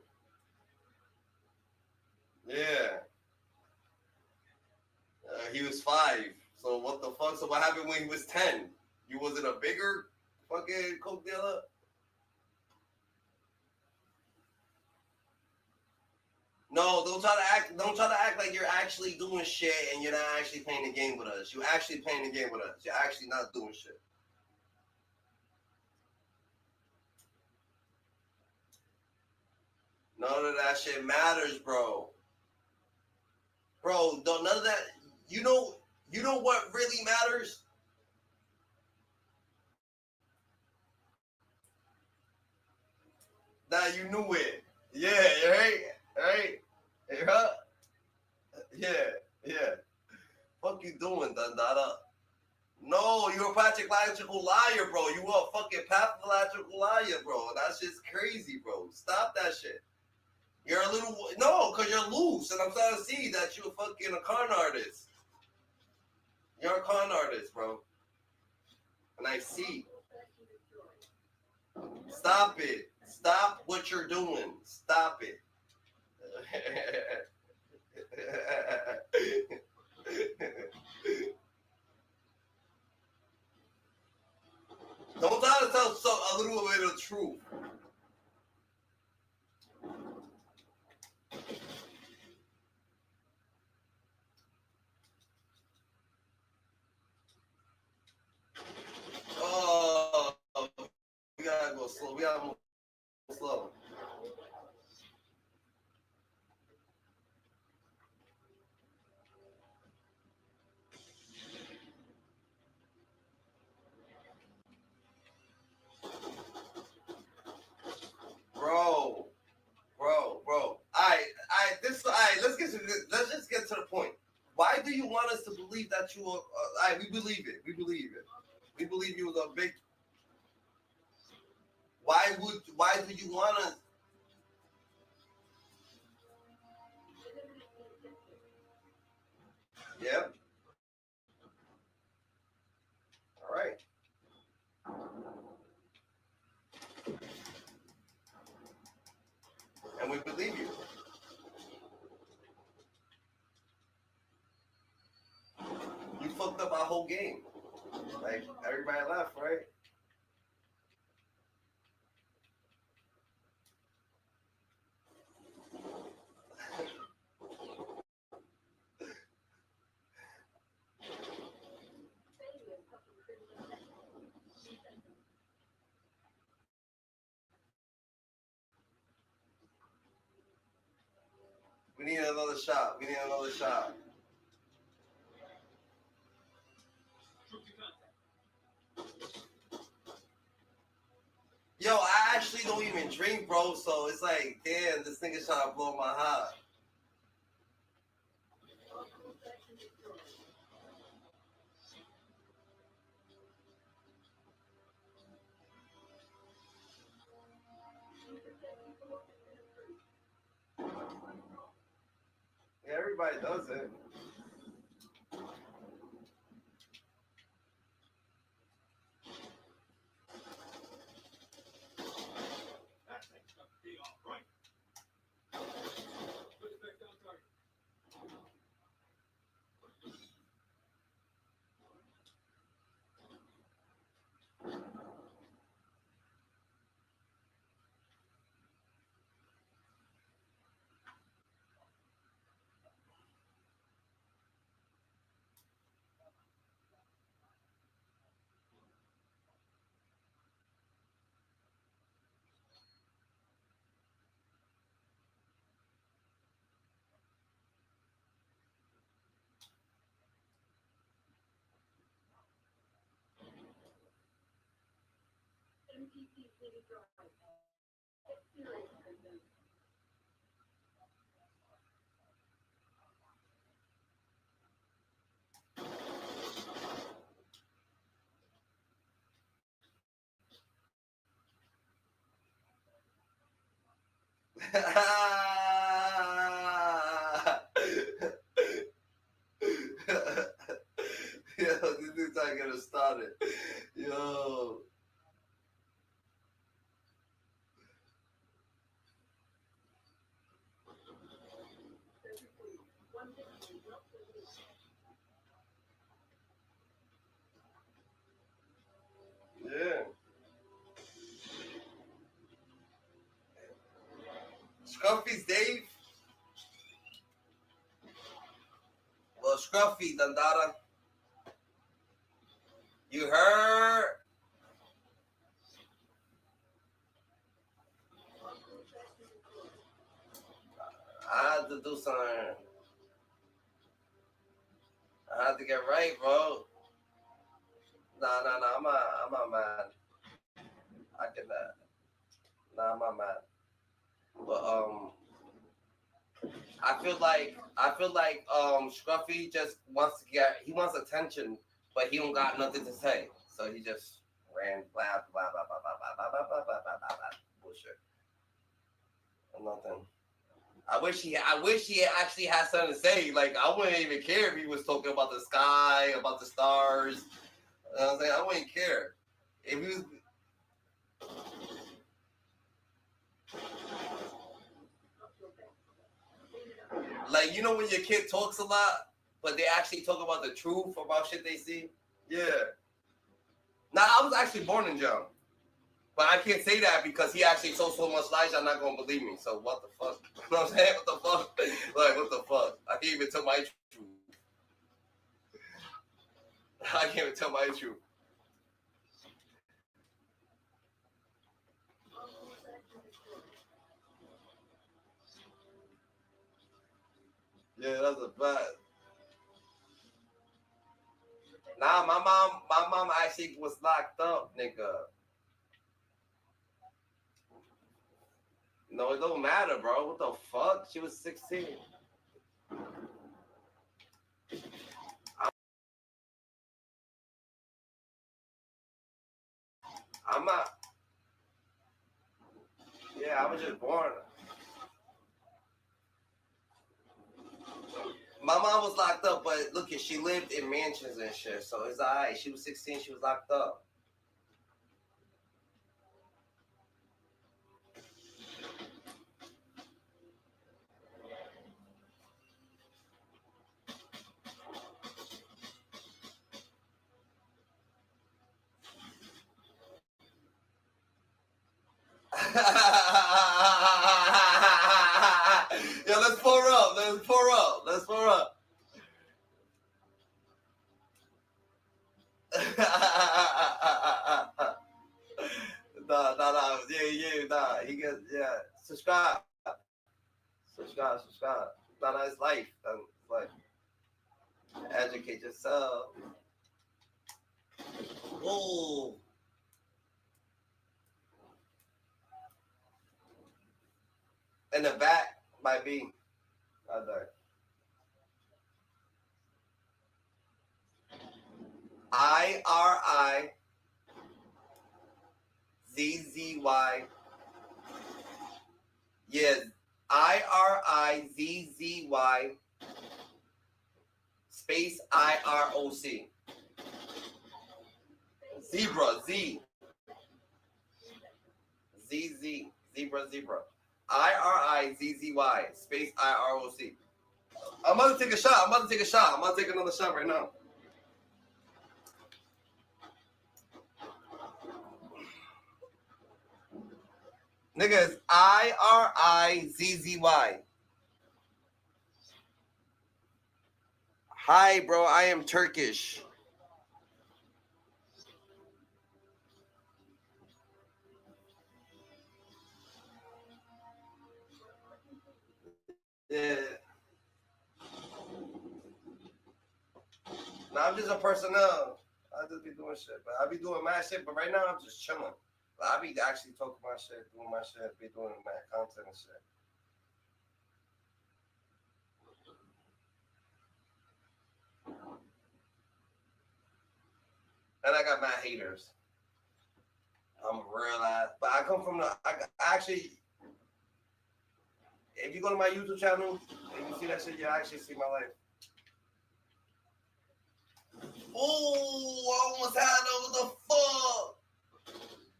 Yeah. He was 5. So what the fuck? So what happened when he was 10? You wasn't a bigger fucking coke dealer? No, don't try to act like you're actually doing shit and you're not actually playing the game with us. You're actually playing the game with us. You're actually not doing shit. None of that shit matters, bro. Bro, none of that. You know what really matters? That you knew it. Yeah, right? Right? Yeah. Yeah. Fuck you doing, Dandada? No, you're a pathological liar, bro. You are a fucking pathological liar, bro. That's just crazy, bro. Stop that shit. You're a little because you're loose, and I'm starting to see that you're fucking a con artist. You're a con artist, bro. And I see. Stop it. Stop what you're doing. Stop it. Don't try to tell a little bit of truth. Oh, we gotta go slow. We gotta move slow. Bro. Let's just get to the point. Why do you want us to believe that you are? We believe it. We believe it. We believe you was a big. Why do you want us? Yep. All right. And we believe you. You fucked up our whole game. Like, everybody left, right? We need another shot. Yo, I actually don't even drink, bro, so it's like, damn, this nigga's trying to blow my high. Yeah, everybody does it. Yo, this dude's not gonna start it. Yo. Yeah. Scruffy's Dave. Well, Scruffy, Dandara. You heard? I had to do something. I had to get right, bro. Nah. I'm not mad. I get that. Nah, I'm not mad. But I feel like Scruffy just wants attention, but he don't got nothing to say, so he just ran blah blah blah blah blah blah blah blah blah blah blah blah bullshit. Nothing. I wish he actually had something to say. Like I wouldn't even care if he was talking about the sky, about the stars. You know what I'm saying? I wouldn't care if he was. Like, you know when your kid talks a lot, but they actually talk about the truth about shit they see? Yeah. Now, I was actually born in jail. But I can't say that because he actually told so much lies, y'all not going to believe me. So what the fuck? You know what I'm saying? What the fuck? Like, what the fuck? I can't even tell my truth. I can't even tell my truth. Yeah, that's a fact. Nah, my mom actually was locked up, nigga. No, it don't matter, bro. What the fuck? She was 16. I'm not. Yeah, I was just born. My mom was locked up, but look, she lived in mansions and shit, so it's alright. She was 16, she was locked up. Yo, let's pour up. Let's pour up. Let's pour up. Nah. Yeah, nah. He gets, yeah. Subscribe. Nah, it's life. It's life. Educate yourself. Ooh. In the back might be. Other. IRIZZY. Yes. IRIZZY space IROC. Zebra. Zebra. IRIZZY space IROC. I'm about to take a shot. I'm about to take another shot right now. Nigga, it's IRIZZY. Hi, bro. I am Turkish. Yeah. Now I'm just a personnel. I just be doing shit, but I be doing mad shit. But right now I'm just chilling. But I be actually talking my shit, doing my shit, be doing mad content and shit. And I got mad haters. I'm real ass, but I come from actually. If you go to my YouTube channel and you see that shit, you actually see my life. Oh, I almost had it. What the fuck?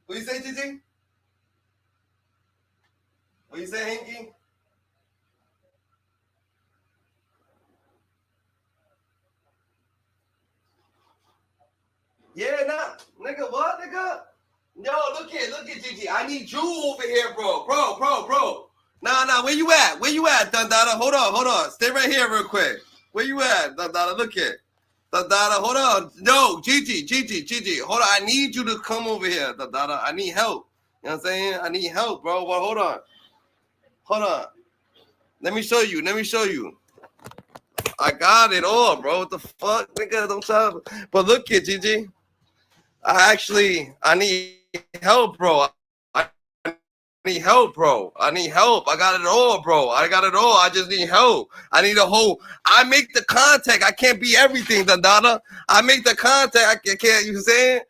What you say, Gigi? What you say, Hinky? Yeah, nah. Nigga, what, nigga? Yo, look here, Gigi. I need you over here, bro. Nah, where you at, Dundada? Hold on. Stay right here real quick. Where you at, Dundada? Look here. Dundada, hold on. No, Gigi. Hold on. I need you to come over here, Dundada. I need help. You know what I'm saying? I need help, bro. Well, hold on. Let me show you. I got it all, bro. What the fuck, nigga? Don't try. But look here, Gigi. I need help, bro. I need help, bro. I need help. I got it all, bro. I got it all. I just need help. I need a whole. I make the contact. I can't be everything, Dandana. I make the contact. I can't. You saying?